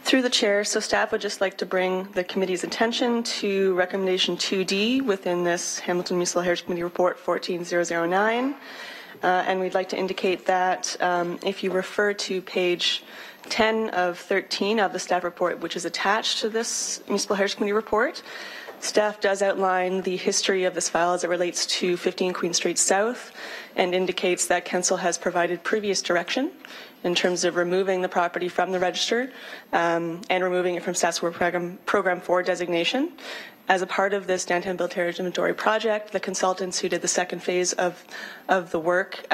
[SPEAKER 21] Through the chair, so staff would just like to bring the committee's attention to recommendation 2D within this Hamilton Municipal Heritage Committee report 14009. And we'd like to indicate that if you refer to page 10 of 13 of the staff report, which is attached to this Municipal Heritage Committee report, staff does outline the history of this file as it relates to 15 Queen Street South and indicates that council has provided previous direction in terms of removing the property from the register and removing it from staff's work program 4 designation. As a part of this downtown built heritage inventory project, the consultants who did the second phase of the work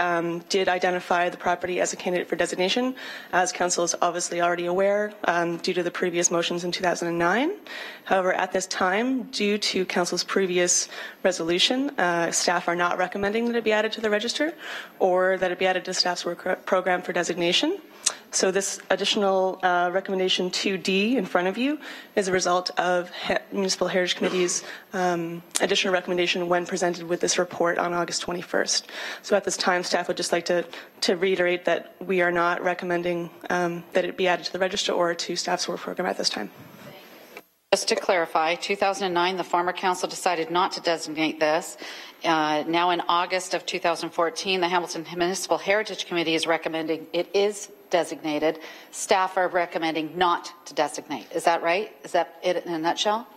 [SPEAKER 21] did identify the property as a candidate for designation, as council is obviously already aware due to the previous motions in 2009. However, at this time, due to council's previous resolution, staff are not recommending that it be added to the register or that it be added to staff's work program for designation. So this additional recommendation 2D in front of you is a result of Municipal Heritage Committee's additional recommendation when presented with this report on August 21st. So at this time, staff would just like to reiterate that we are not recommending that it be added to the register or to staff's work program at this time.
[SPEAKER 3] Just to clarify, 2009, the former council decided not to designate this. Now in August of 2014, the Hamilton Municipal Heritage Committee is recommending it is designated. Staff are recommending not to designate. Is that right? Is that it in a nutshell?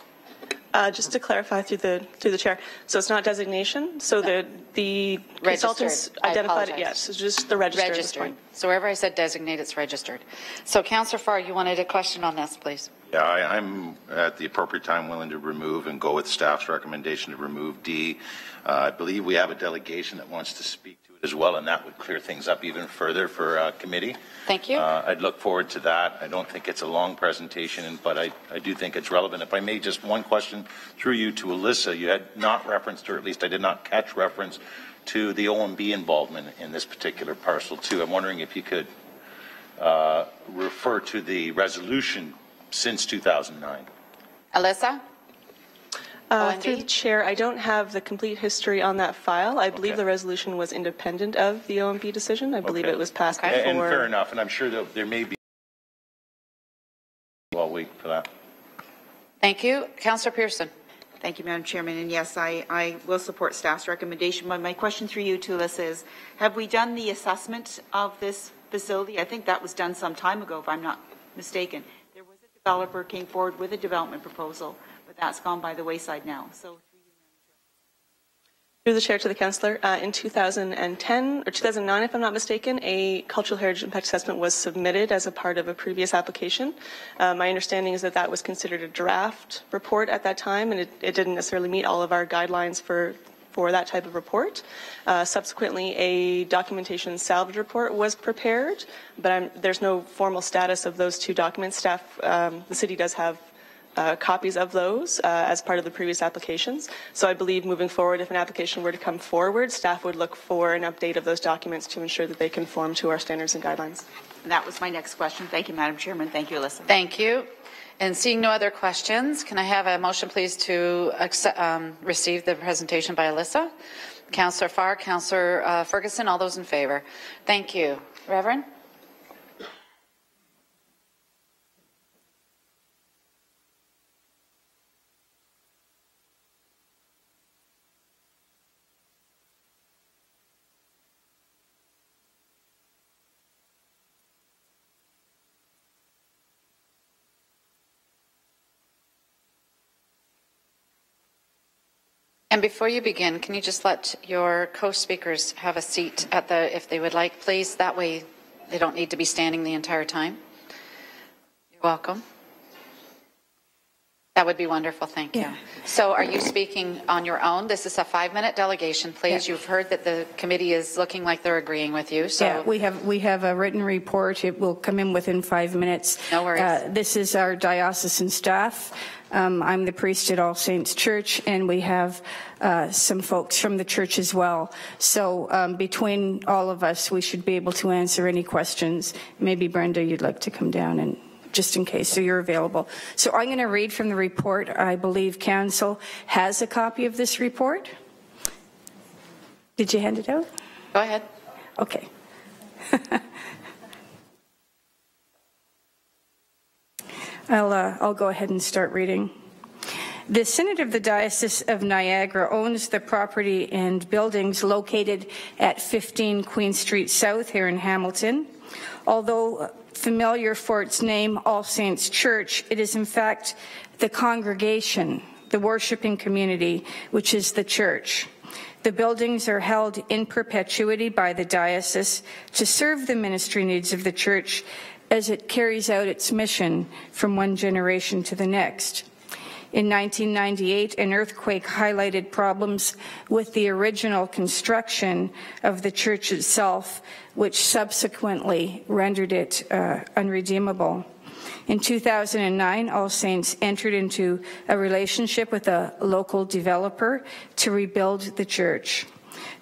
[SPEAKER 21] Just to clarify through the chair, so it's not designation. So the consultants identified it. Yes, it's just the register. At this point.
[SPEAKER 3] So wherever I said designate, it's registered. So Councillor Farr, you wanted a question on this, please.
[SPEAKER 4] Yeah, I'm at the appropriate time willing to remove and go with staff's recommendation to remove D. I believe we have a delegation that wants to speak to it as well, and that would clear things up even further for committee.
[SPEAKER 3] Thank you.
[SPEAKER 4] I'd look forward to that. I don't think it's a long presentation, but I do think it's relevant. If I may, just one question through you to Alyssa. You had not referenced, or at least I did not catch reference to the OMB involvement in this particular parcel too. I'm wondering if you could refer to the resolution since 2009.
[SPEAKER 3] Alyssa?
[SPEAKER 21] Through the chair, I don't have the complete history on that file. I believe the resolution was independent of the OMB decision. I believe it was passed before.
[SPEAKER 4] And fair enough, and I'm sure that there may be. I'll wait for that.
[SPEAKER 3] Thank you. Councillor Pearson.
[SPEAKER 6] Thank you, Madam Chairman. And yes, I will support staff's recommendation. But my question through you to Alyssa is, have we done the assessment of this facility? I think that was done some time ago, if I'm not mistaken. There was a developer came forward with a development proposal, but that's gone by the wayside now. So
[SPEAKER 21] through the chair to the councillor, in 2010 or 2009, if I'm not mistaken, a cultural heritage impact assessment was submitted as a part of a previous application. My understanding is that that was considered a draft report at that time, and it didn't necessarily meet all of our guidelines for that type of report. Subsequently, a documentation salvage report was prepared, but there's no formal status of those two documents. Staff, the city does have copies of those as part of the previous applications. So I believe moving forward, if an application were to come forward, staff would look for an update of those documents to ensure that they conform to our standards and guidelines.
[SPEAKER 6] And that was my next question. Thank you, Madam Chairman. Thank you, Alyssa.
[SPEAKER 3] Thank you. And seeing no other questions, can I have a motion, please, to receive the presentation by Alyssa? Councillor Farr, Councillor Ferguson, all those in favour. Thank you. Reverend? And before you begin, can you just let your co-speakers have a seat at if they would like, please? That way they don't need to be standing the entire time. You're welcome. That would be wonderful, thank you. So are you speaking on your own? This is a 5-minute delegation, please. You've heard that the committee is looking like they're agreeing with you. So
[SPEAKER 22] yeah, we have a written report. It will come in within 5 minutes.
[SPEAKER 3] No worries.
[SPEAKER 22] This is our diocesan staff.
[SPEAKER 1] I'm the priest at All Saints Church, and we have some folks from the church as well. So between all of us, we should be able to answer any questions. Maybe, Brenda, you'd like to come down and just in case, so you're available. So I'm going to read from the report. I believe Council has a copy of this report. Did you hand it out?
[SPEAKER 3] Go ahead.
[SPEAKER 1] Okay. I'll go ahead and start reading. The Synod of the Diocese of Niagara owns the property and buildings located at 15 Queen Street South here in Hamilton. Although familiar for its name, All Saints Church, it is in fact the congregation, the worshiping community, which is the church. The buildings are held in perpetuity by the diocese to serve the ministry needs of the church as it carries out its mission from one generation to the next. In 1998, an earthquake highlighted problems with the original construction of the church itself, which subsequently rendered it unredeemable. In 2009, All Saints entered into a relationship with a local developer to rebuild the church.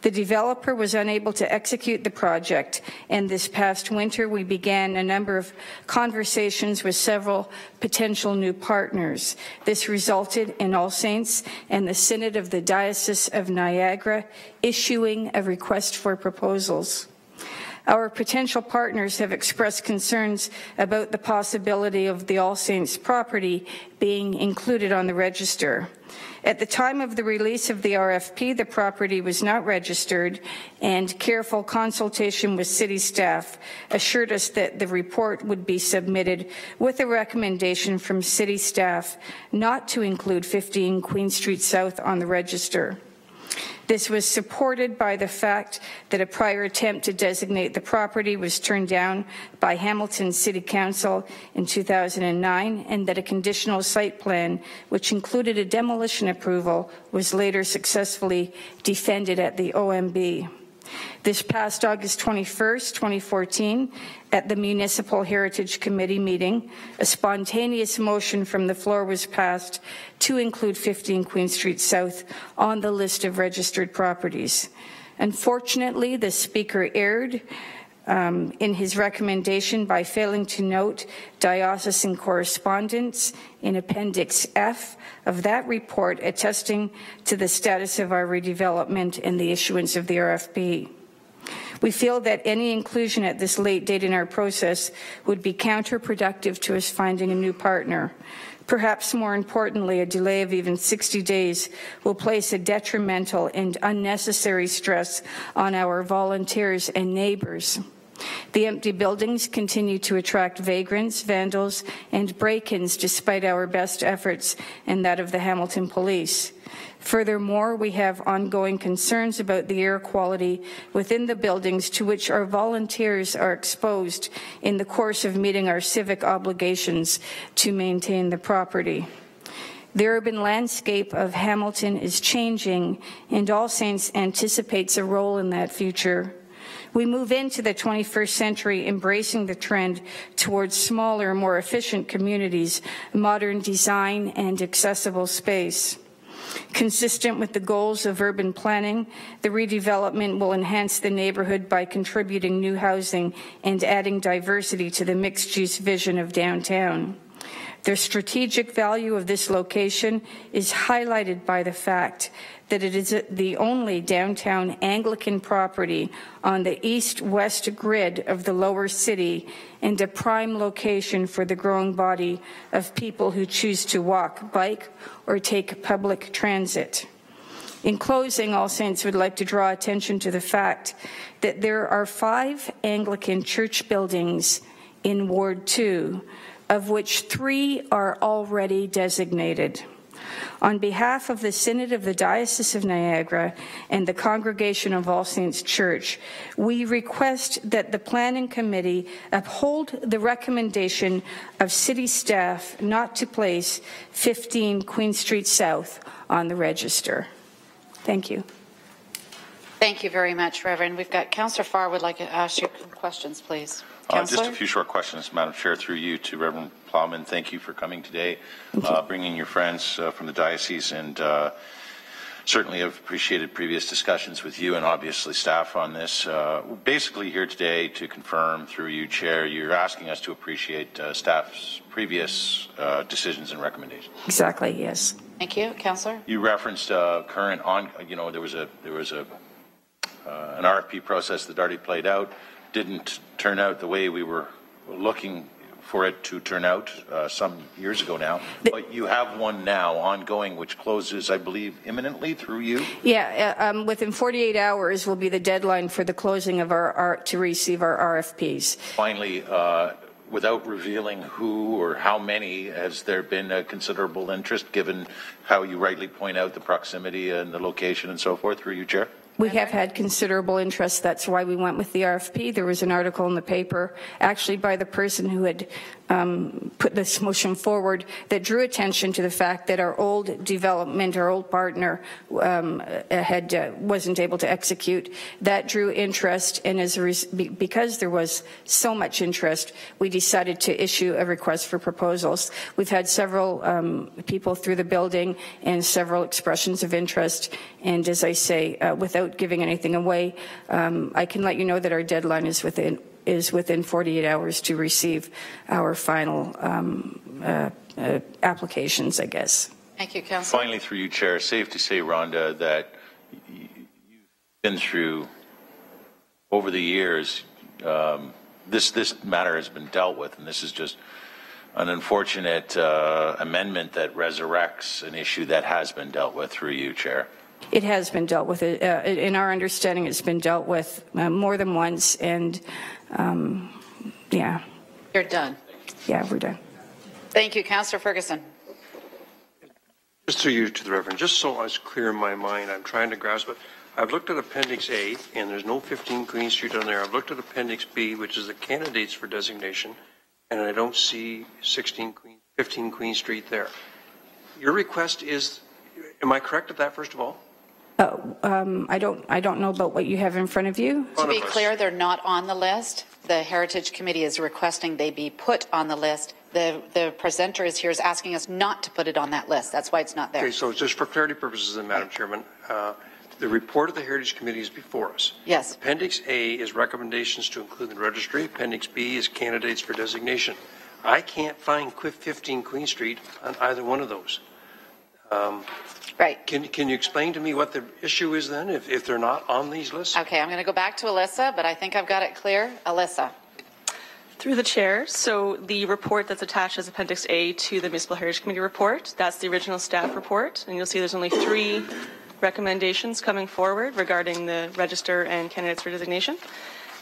[SPEAKER 1] The developer was unable to execute the project, and this past winter we began a number of conversations with several potential new partners. This resulted in All Saints and the Synod of the Diocese of Niagara issuing a request for proposals. Our potential partners have expressed concerns about the possibility of the All Saints property being included on the register. At the time of the release of the RFP, the property was not registered, and careful consultation with city staff assured us that the report would be submitted with a recommendation from city staff not to include 15 Queen Street South on the register. This was supported by the fact that a prior attempt to designate the property was turned down by Hamilton City Council in 2009, and that a conditional site plan, which included a demolition approval, was later successfully defended at the OMB. This past August 21st, 2014, at the Municipal Heritage Committee meeting, a spontaneous motion from the floor was passed to include 15 Queen Street South on the list of registered properties. Unfortunately, the Speaker erred in his recommendation by failing to note diocesan correspondence in Appendix F of that report attesting to the status of our redevelopment and the issuance of the RFP. We feel that any inclusion at this late date in our process would be counterproductive to us finding a new partner. Perhaps more importantly, a delay of even 60 days will place a detrimental and unnecessary stress on our volunteers and neighbors. The empty buildings continue to attract vagrants, vandals, and break-ins despite our best efforts and that of the Hamilton Police. Furthermore, we have ongoing concerns about the air quality within the buildings to which our volunteers are exposed in the course of meeting our civic obligations to maintain the property. The urban landscape of Hamilton is changing, and All Saints anticipates a role in that future. We move into the 21st century embracing the trend towards smaller, more efficient communities, modern design, and accessible space. Consistent with the goals of urban planning, the redevelopment will enhance the neighborhood by contributing new housing and adding diversity to the mixed-use vision of downtown. The strategic value of this location is highlighted by the fact that it is the only downtown Anglican property on the east-west grid of the lower city and a prime location for the growing body of people who choose to walk, bike, or take public transit. In closing, All Saints would like to draw attention to the fact that there are 5 Anglican church buildings in Ward 2, of which 3 are already designated. On behalf of the Synod of the Diocese of Niagara and the Congregation of All Saints Church, we request that the Planning Committee uphold the recommendation of City staff not to place 15 Queen Street South on the register. Thank you.
[SPEAKER 3] Thank you very much, Reverend. We've got Councillor Farr would like to ask you questions, please.
[SPEAKER 4] Just a few short questions, Madam Chair, through you to Reverend Plowman. Thank you for coming today, bringing your friends from the diocese, and certainly have appreciated previous discussions with you and obviously staff on this. We're basically here today to confirm through you, Chair, you're asking us to appreciate staff's previous decisions and recommendations.
[SPEAKER 1] Exactly, yes.
[SPEAKER 3] Thank you. Councillor?
[SPEAKER 4] You referenced current on, there was an RFP process that already played out, didn't turn out the way we were looking for it to turn out some years ago now. But you have one now ongoing, which closes, I believe, imminently through you?
[SPEAKER 1] Yeah, within 48 hours will be the deadline for the closing of to receive our RFPs.
[SPEAKER 4] Finally, without revealing who or how many, has there been a considerable interest given how you rightly point out the proximity and the location and so forth through you, Chair?
[SPEAKER 1] We have had considerable interest. That's why we went with the RFP. There was an article in the paper, actually by the person who had put this motion forward, that drew attention to the fact that our old development, our old partner, wasn't able to execute. That drew interest, and because there was so much interest, we decided to issue a request for proposals. We've had several people through the building and several expressions of interest. And as I say, without giving anything away, I can let you know that our deadline is within 48 hours to receive our final applications, I guess.
[SPEAKER 3] Thank you, Councillor.
[SPEAKER 4] Finally, through you, Chair, safe to say, Rhonda, that you've been through, over the years, this matter has been dealt with, and this is just an unfortunate amendment that resurrects an issue that has been dealt with through you, Chair.
[SPEAKER 1] It has been dealt with. In our understanding, it's been dealt with more than once, and yeah.
[SPEAKER 3] You're done.
[SPEAKER 1] Yeah, we're done.
[SPEAKER 3] Thank you, Councillor Ferguson.
[SPEAKER 2] Just through you to the Reverend, just so it's clear in my mind, I'm trying to grasp it. I've looked at Appendix A, and there's no 15 Queen Street on there. I've looked at Appendix B, which is the candidates for designation, and I don't see 15 Queen Street there. Your request is, am I correct at that, first of all?
[SPEAKER 1] I don't know about what you have in front of you.
[SPEAKER 3] To be clear, they're not on the list. The Heritage Committee is requesting they be put on the list. The presenter is here is asking us not to put it on that list. That's why it's not there.
[SPEAKER 2] Okay, so just for clarity purposes, then, Madam Chairman, the report of the Heritage Committee is before us.
[SPEAKER 3] Yes.
[SPEAKER 2] Appendix A is recommendations to include in the registry. Appendix B is candidates for designation. I can't find 15 Queen Street on either one of those.
[SPEAKER 3] Right.
[SPEAKER 2] Can you explain to me what the issue is then, if they're not on these lists?
[SPEAKER 3] Okay, I'm going to go back to Alyssa, but I think I've got it clear. Alyssa.
[SPEAKER 21] Through the chair, so the report that's attached as Appendix A to the Municipal Heritage Committee report, that's the original staff report, and you'll see there's only 3 recommendations coming forward regarding the register and candidates for designation.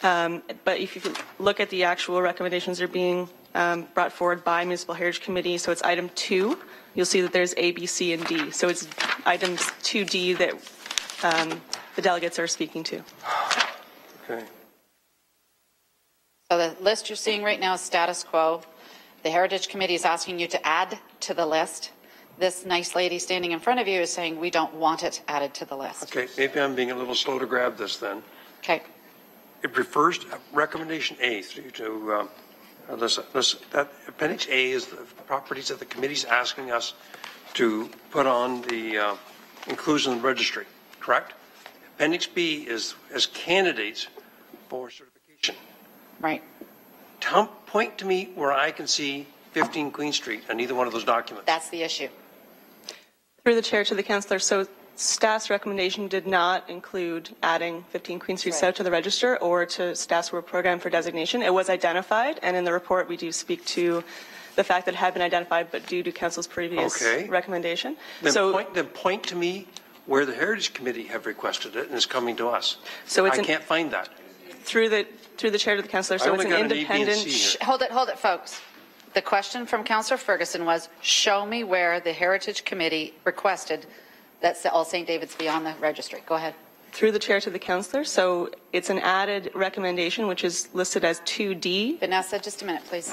[SPEAKER 21] But if you look at the actual recommendations that are being brought forward by Municipal Heritage Committee, so it's item 2, you'll see that there's A, B, C, and D. So it's items 2D that the delegates are speaking to.
[SPEAKER 2] Okay.
[SPEAKER 3] So the list you're seeing right now is status quo. The Heritage Committee is asking you to add to the list. This nice lady standing in front of you is saying we don't want it added to the list.
[SPEAKER 2] Okay, maybe I'm being a little slow to grab this then.
[SPEAKER 3] Okay.
[SPEAKER 2] It refers to recommendation A to Alyssa. That Appendix A is the properties that the committee's asking us to put on the inclusion in the registry, correct? Appendix B is as candidates for certification.
[SPEAKER 3] Right.
[SPEAKER 2] Point to me where I can see 15 Queen Street on either one of those documents.
[SPEAKER 3] That's the issue.
[SPEAKER 21] Through the chair to the councillor, so staff's recommendation did not include adding 15 Queen Street South to the register or to staff's work program for designation. It was identified, and in the report we do speak to the fact that it had been identified, but due to council's previous recommendation.
[SPEAKER 2] Then point to me where the Heritage Committee have requested it and is coming to us.
[SPEAKER 21] So I
[SPEAKER 2] can't find that.
[SPEAKER 21] Through the chair to the councillor, so it's an independent.
[SPEAKER 3] Hold it, folks. The question from Councillor Ferguson was, show me where the Heritage Committee requested that all St. David's be on the registry. Go ahead.
[SPEAKER 21] Through the chair to the councillor, so it's an added recommendation which is listed as 2D.
[SPEAKER 3] Vanessa, just a minute, please.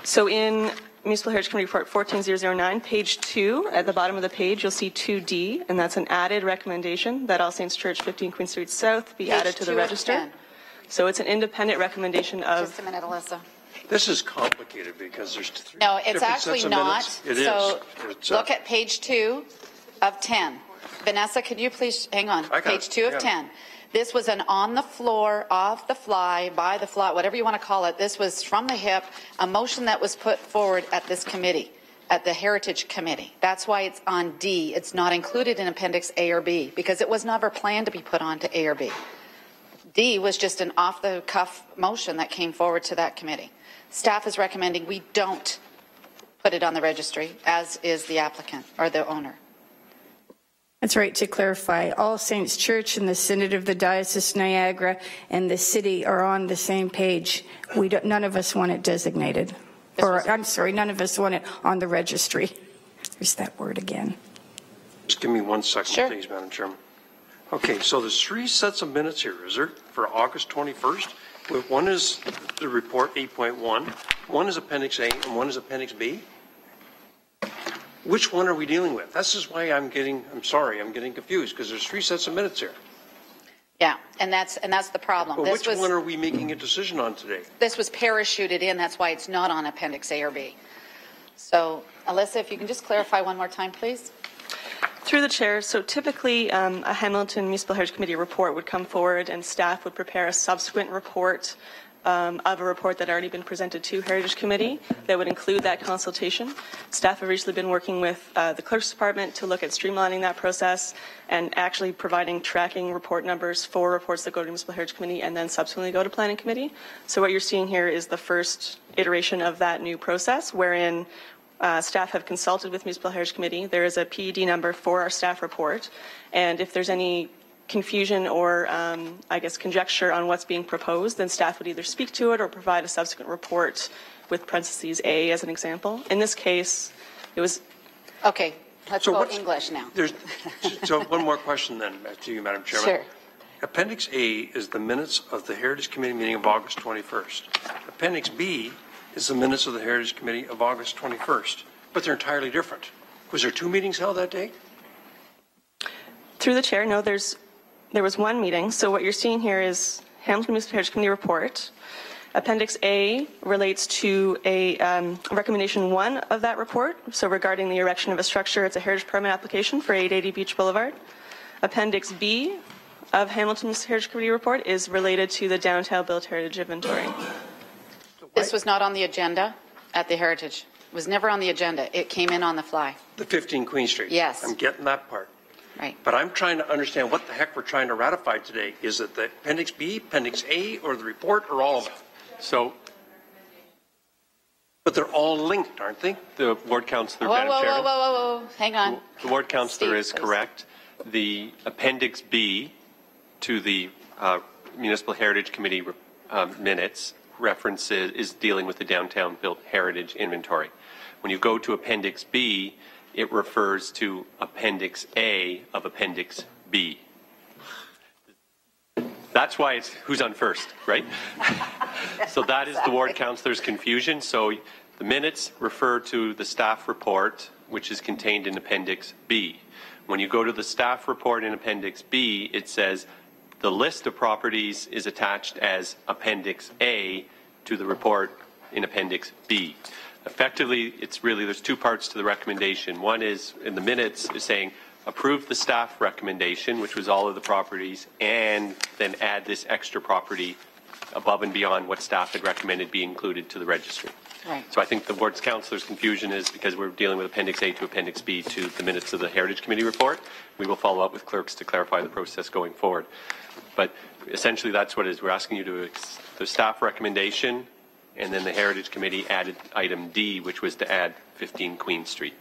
[SPEAKER 21] So in Municipal Heritage Committee Report 14009, page 2, at the bottom of the page, you'll see 2D, and that's an added recommendation that All Saints Church, 15 Queen Street South, be added to the register. So it's an independent recommendation of...
[SPEAKER 3] Just a minute, Alyssa.
[SPEAKER 2] This is complicated because there's three
[SPEAKER 3] No, it's
[SPEAKER 2] different
[SPEAKER 3] actually
[SPEAKER 2] sets of
[SPEAKER 3] not.
[SPEAKER 2] minutes. It is.
[SPEAKER 3] So
[SPEAKER 2] It's,
[SPEAKER 3] look at page 2 of 10. Vanessa, could you please hang on? Page 2 of 10. This was an on the floor, off the fly, by the fly, whatever you want to call it. This was from the hip, a motion that was put forward at this committee, at the Heritage Committee. That's why it's on D. It's not included in Appendix A or B because it was never planned to be put on to A or B. D was just an off-the-cuff motion that came forward to that committee. Staff is recommending we don't put it on the registry, as is the applicant or the owner.
[SPEAKER 1] That's right. To clarify, All Saints Church and the Synod of the Diocese of Niagara and the city are on the same page. None of us want it designated. I'm sorry, none of us want it on the registry. There's that word again.
[SPEAKER 2] Just give me 1 second, please, Madam Chairman. Okay, so there's 3 sets of minutes here, is there, for August 21st? One is the report 8.1, one is Appendix A, and one is Appendix B? Which one are we dealing with? This is why I'm getting confused, because there's 3 sets of minutes here.
[SPEAKER 3] Yeah, and that's the problem.
[SPEAKER 2] Well, which one are we making a decision on today?
[SPEAKER 3] This was parachuted in. That's why it's not on Appendix A or B. So, Alyssa, if you can just clarify one more time, please.
[SPEAKER 21] Through the chair, so typically a Hamilton Municipal Heritage Committee report would come forward and staff would prepare a subsequent report of a report that had already been presented to Heritage Committee that would include that consultation. Staff have recently been working with the Clerk's Department to look at streamlining that process and actually providing tracking report numbers for reports that go to Municipal Heritage Committee and then subsequently go to Planning Committee. So what you're seeing here is the first iteration of that new process wherein staff have consulted with Municipal Heritage Committee. There is a PED number for our staff report, and if there's any confusion or, I guess, conjecture on what's being proposed, then staff would either speak to it or provide a subsequent report with parentheses A as an example. In this case, it was...
[SPEAKER 3] Okay, let's go English now.
[SPEAKER 2] So one more question then to you, Madam Chairman.
[SPEAKER 3] Sure.
[SPEAKER 2] Appendix A is the minutes of the Heritage Committee meeting of August 21st. Appendix B is the minutes of the Heritage Committee of August 21st, but they're entirely different. Was there 2 meetings held that day?
[SPEAKER 21] Through the chair, no, there was 1 meeting. So what you're seeing here is Hamilton Municipal Heritage Committee report. Appendix A relates to a recommendation 1 of that report. So regarding the erection of a structure, it's a heritage permit application for 880 Beach Boulevard. Appendix B of Hamilton Municipal Heritage Committee report is related to the downtown built heritage inventory.
[SPEAKER 3] This was not on the agenda at the Heritage. It was never on the agenda. It came in on the fly.
[SPEAKER 2] The 15 Queen Street.
[SPEAKER 3] Yes.
[SPEAKER 2] I'm getting that part.
[SPEAKER 3] Right.
[SPEAKER 2] But I'm trying to understand what the heck we're trying to ratify today. Is it the Appendix B, Appendix A, or the report, or all of it? But they're all linked, aren't they?
[SPEAKER 9] The ward councillor,
[SPEAKER 3] Whoa,
[SPEAKER 9] Madam
[SPEAKER 3] whoa,
[SPEAKER 9] Chairman.
[SPEAKER 3] whoa. Hang on.
[SPEAKER 9] The ward councillor is
[SPEAKER 3] Steve,
[SPEAKER 9] correct. The Appendix B to the Municipal Heritage Committee minutes references is dealing with the downtown built heritage inventory. When you go to Appendix B, it refers to Appendix A of Appendix B. That's why it's who's on first, right? So that is the ward councillor's confusion. So the minutes refer to the staff report, which is contained in Appendix B. When you go to the staff report in Appendix B, it says the list of properties is attached as Appendix A to the report in Appendix B. Effectively, there's 2 parts to the recommendation. One is in the minutes is saying approve the staff recommendation, which was all of the properties, and then add this extra property above and beyond what staff had recommended be included to the registry.
[SPEAKER 3] Right.
[SPEAKER 9] So I think the ward's councillor's confusion is because we're dealing with Appendix A to Appendix B to the minutes of the Heritage Committee report. We will follow up with clerks to clarify the process going forward. But essentially that's what it is. We're asking you to, the staff recommendation, and then the Heritage Committee added item D, which was to add 15 Queen Street.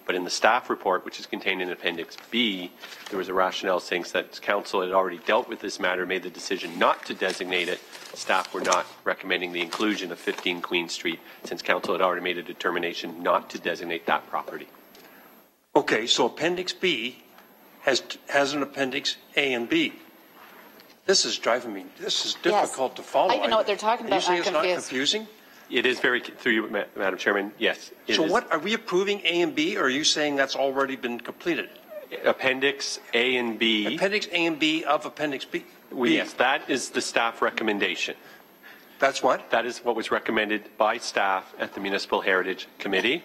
[SPEAKER 9] But in the staff report, which is contained in Appendix B, there was a rationale saying that council had already dealt with this matter, made the decision not to designate it. Staff were not recommending the inclusion of 15 Queen Street since council had already made a determination not to designate that property.
[SPEAKER 2] Okay, so Appendix B has an Appendix A and B. This is driving me. This is difficult to follow.
[SPEAKER 3] I even know what they're talking about.
[SPEAKER 2] You say
[SPEAKER 3] I'm
[SPEAKER 2] it's
[SPEAKER 3] confused.
[SPEAKER 2] not confusing?
[SPEAKER 9] It is very, through you, Madam Chairman, yes.
[SPEAKER 2] So what, are we approving A and B, or are you saying that's already been completed?
[SPEAKER 9] Appendix A and B.
[SPEAKER 2] Appendix A and B of Appendix B.
[SPEAKER 9] Yes, that is the staff recommendation.
[SPEAKER 2] That's what?
[SPEAKER 9] That is what was recommended by staff at the Municipal Heritage Committee.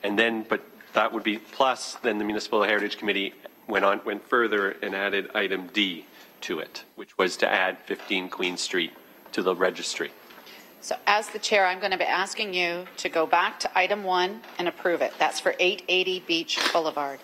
[SPEAKER 9] And then, but that would be plus, then the Municipal Heritage Committee went further and added item D to it, which was to add 15 Queen Street to the registry.
[SPEAKER 3] So as the chair, I'm going to be asking you to go back to item 1 and approve it. That's for 880 Beach Boulevard.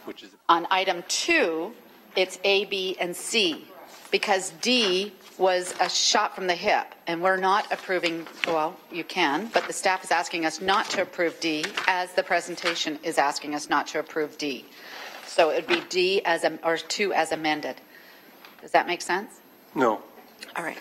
[SPEAKER 9] Which is
[SPEAKER 3] on item 2, it's A, B, and C, because D was a shot from the hip, and we're not approving, well, you can, but the staff is asking us not to approve D, as the presentation is asking us not to approve D. So it would be D as or 2 as amended. Does that make sense?
[SPEAKER 2] No.
[SPEAKER 3] All right.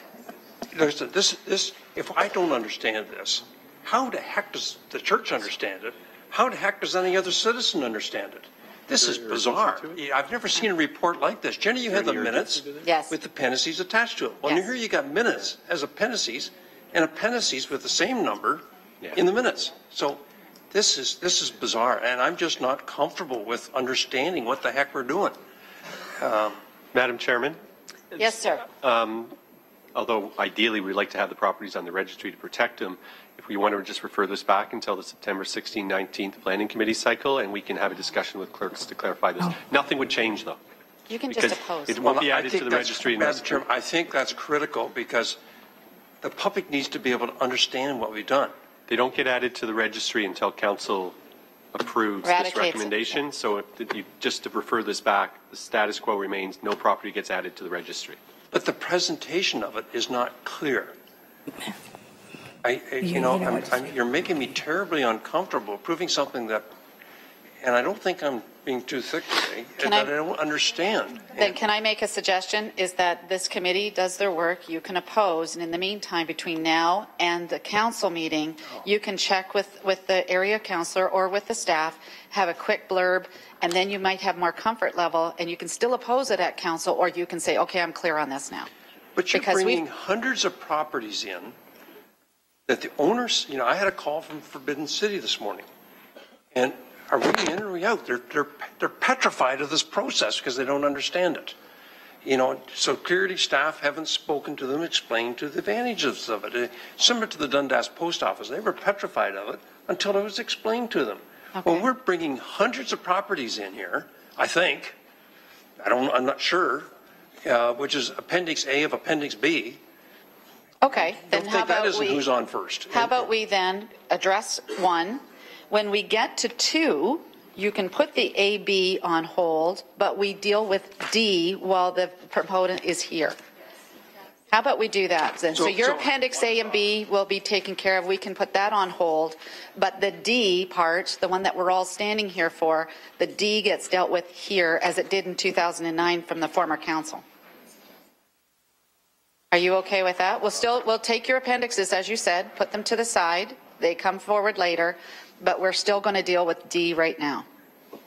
[SPEAKER 2] If I don't understand this, how the heck does the church understand it? How the heck does any other citizen understand it? This is bizarre. I've never seen a report like this. Jenny, you have the minutes with the appendices attached to it. Well, here you got minutes as appendices and appendices with the same number in the minutes. So this is bizarre, and I'm just not comfortable with understanding what the heck we're doing.
[SPEAKER 9] Madam Chairman?
[SPEAKER 3] Yes, sir.
[SPEAKER 9] Although ideally we'd like to have the properties on the registry to protect them, if we want to just refer this back until the September 16, 19th Planning Committee cycle, and we can have a discussion with clerks to clarify this. Nothing would change, though.
[SPEAKER 3] You can just oppose.
[SPEAKER 9] It won't be added to the registry.
[SPEAKER 2] Madam Chairman, I think that's critical because the public needs to be able to understand what we've done.
[SPEAKER 9] They don't get added to the registry until council approves this recommendation. So just to refer this back, the status quo remains, no property gets added to the registry.
[SPEAKER 2] But the presentation of it is not clear. You're making me terribly uncomfortable approving something that, and I don't think I'm being too thick today, that I don't understand.
[SPEAKER 3] Then can I make a suggestion? Is that this committee does their work, you can oppose, and in the meantime, between now and the council meeting, you can check with the area councillor or with the staff, have a quick blurb, and then you might have more comfort level, and you can still oppose it at council, or you can say, okay, I'm clear on this now.
[SPEAKER 2] But you're bringing hundreds of properties in that the owners, I had a call from Forbidden City this morning, and are we in or are we out? They're petrified of this process because they don't understand it. So clearly staff haven't spoken to them, explained to the advantages of it. Similar to the Dundas Post Office, they were petrified of it until it was explained to them. Okay. Well, we're bringing hundreds of properties in here, I think. I'm not sure, which is Appendix A of Appendix B.
[SPEAKER 3] Okay, then how about
[SPEAKER 2] who's on first?
[SPEAKER 3] How about we then address 1? When we get to 2, you can put the A, B on hold, but we deal with D while the proponent is here. How about we do that then? So your Appendix A and B will be taken care of. We can put that on hold. But the D part, the one that we're all standing here for, the D gets dealt with here as it did in 2009 from the former council. Are you okay with that? We'll take your appendixes, as you said, put them to the side. They come forward later, but we're still going to deal with D right now,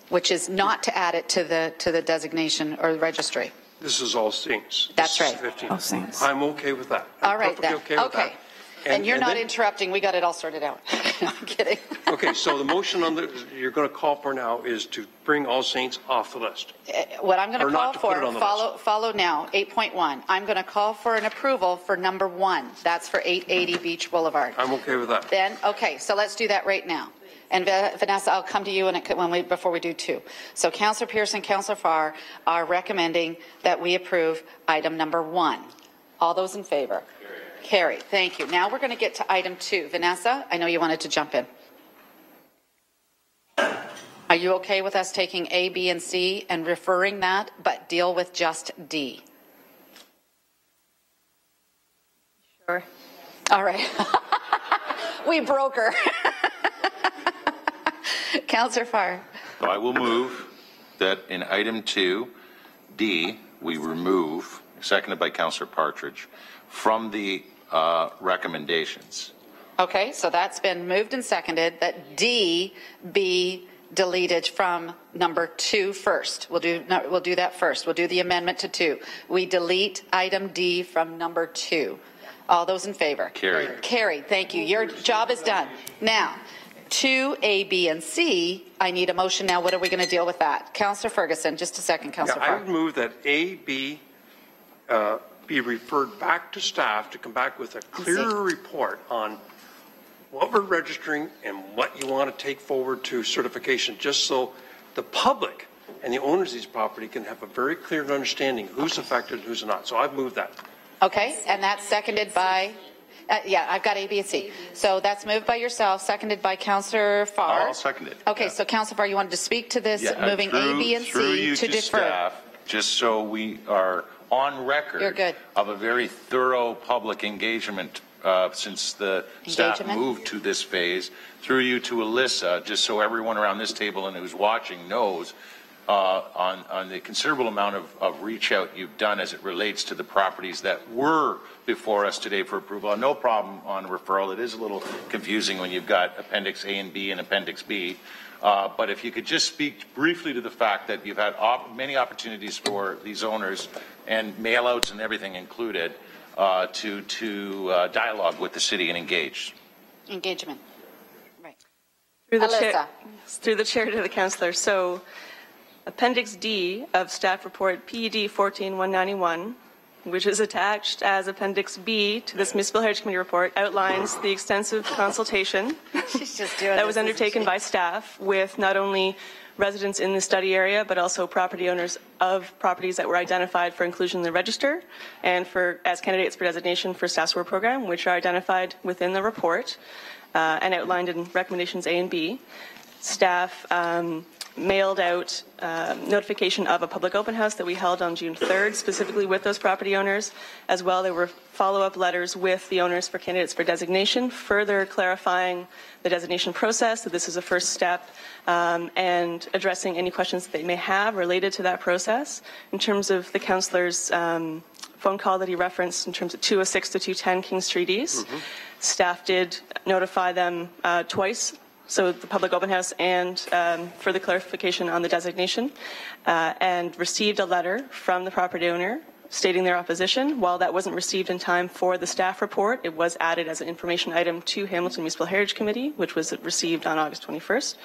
[SPEAKER 3] which is not to add it to the designation or the registry.
[SPEAKER 2] This is All Saints.
[SPEAKER 3] That's right.
[SPEAKER 2] All Saints. I'm okay with that.
[SPEAKER 3] All right, then.
[SPEAKER 2] Okay. With that.
[SPEAKER 3] And you're not interrupting. We got it all sorted out. No, I'm kidding.
[SPEAKER 2] Okay, so the motion you're going to call for now is to bring All Saints off the list.
[SPEAKER 3] What I'm going to call for, follow now, 8.1. I'm going to call for an approval for number 1. That's for 880 Beach Boulevard.
[SPEAKER 2] I'm okay with that.
[SPEAKER 3] Then, okay, so let's do that right now. And Vanessa, I'll come to you before we do 2. So Councillor Pearson, Councillor Farr are recommending that we approve item number 1. All those in favor? Carried. Thank you. Now we're going to get to item 2. Vanessa, I know you wanted to jump in. Are you okay with us taking A, B, and C and referring that, but deal with just D?
[SPEAKER 5] Sure.
[SPEAKER 3] All right. We broke her. Councillor Farr.
[SPEAKER 4] So I will move that in item 2, D, we remove, seconded by Councillor Partridge, from the recommendations.
[SPEAKER 3] Okay, so that's been moved and seconded that D be deleted from number 2 first. We'll do that first. We'll do the amendment to 2. We delete item D from number 2. All those in favor?
[SPEAKER 4] Carried.
[SPEAKER 3] Carried. Thank you. Your job is done. Now, 2A, B, and C, I need a motion now. What are we going to deal with that? Councillor Ferguson, just a second. Councillor
[SPEAKER 2] I
[SPEAKER 3] Farr.
[SPEAKER 2] would move that A, B be referred back to staff to come back with a clearer report on what we're registering and what you want to take forward to certification, just so the public and the owners of these property can have a very clear understanding who's affected and who's not. So I've moved that.
[SPEAKER 3] Okay, and that's seconded by, yeah, I've got A, B, and C. So that's moved by yourself, seconded by Councillor Farr.
[SPEAKER 4] I'll second it.
[SPEAKER 3] Okay, so Councillor Farr, you wanted to speak to this, moving A, B, and
[SPEAKER 4] through
[SPEAKER 3] C
[SPEAKER 4] you
[SPEAKER 3] to defer.
[SPEAKER 4] Staff, just so we are on record
[SPEAKER 3] You're good.
[SPEAKER 4] of a very thorough public engagement since the staff moved to this phase, through you to Alyssa, just so everyone around this table and who's watching knows on the considerable amount of reach out you've done as it relates to the properties that were before us today for approval. No problem on referral. It is a little confusing when you've got Appendix A and B and Appendix B. But if you could just speak briefly to the fact that you've had many opportunities for these owners and mail-outs and everything included to dialogue with the city and engage.
[SPEAKER 3] Engagement. Right.
[SPEAKER 21] Through the
[SPEAKER 3] Alyssa.
[SPEAKER 21] chair to the councillor. So Appendix D of staff report PED 14191, which is attached as Appendix B to this Municipal Heritage Committee report, outlines the extensive consultation that was undertaken by staff with not only residents in the study area, but also property owners of properties that were identified for inclusion in the register and as candidates for designation for staff support program, which are identified within the report and outlined in recommendations A and B. Staff mailed out notification of a public open house that we held on June 3rd, specifically with those property owners. As well, there were follow-up letters with the owners for candidates for designation, further clarifying the designation process, that this is a first step, and addressing any questions that they may have related to that process. In terms of the councillor's phone call that he referenced in terms of 206 to 210 King Street East, staff did notify them twice, so the public open house and further clarification on the designation, and received a letter from the property owner stating their opposition. While that wasn't received in time for the staff report, it was added as an information item to Hamilton Municipal Heritage Committee, which was received on August 21st.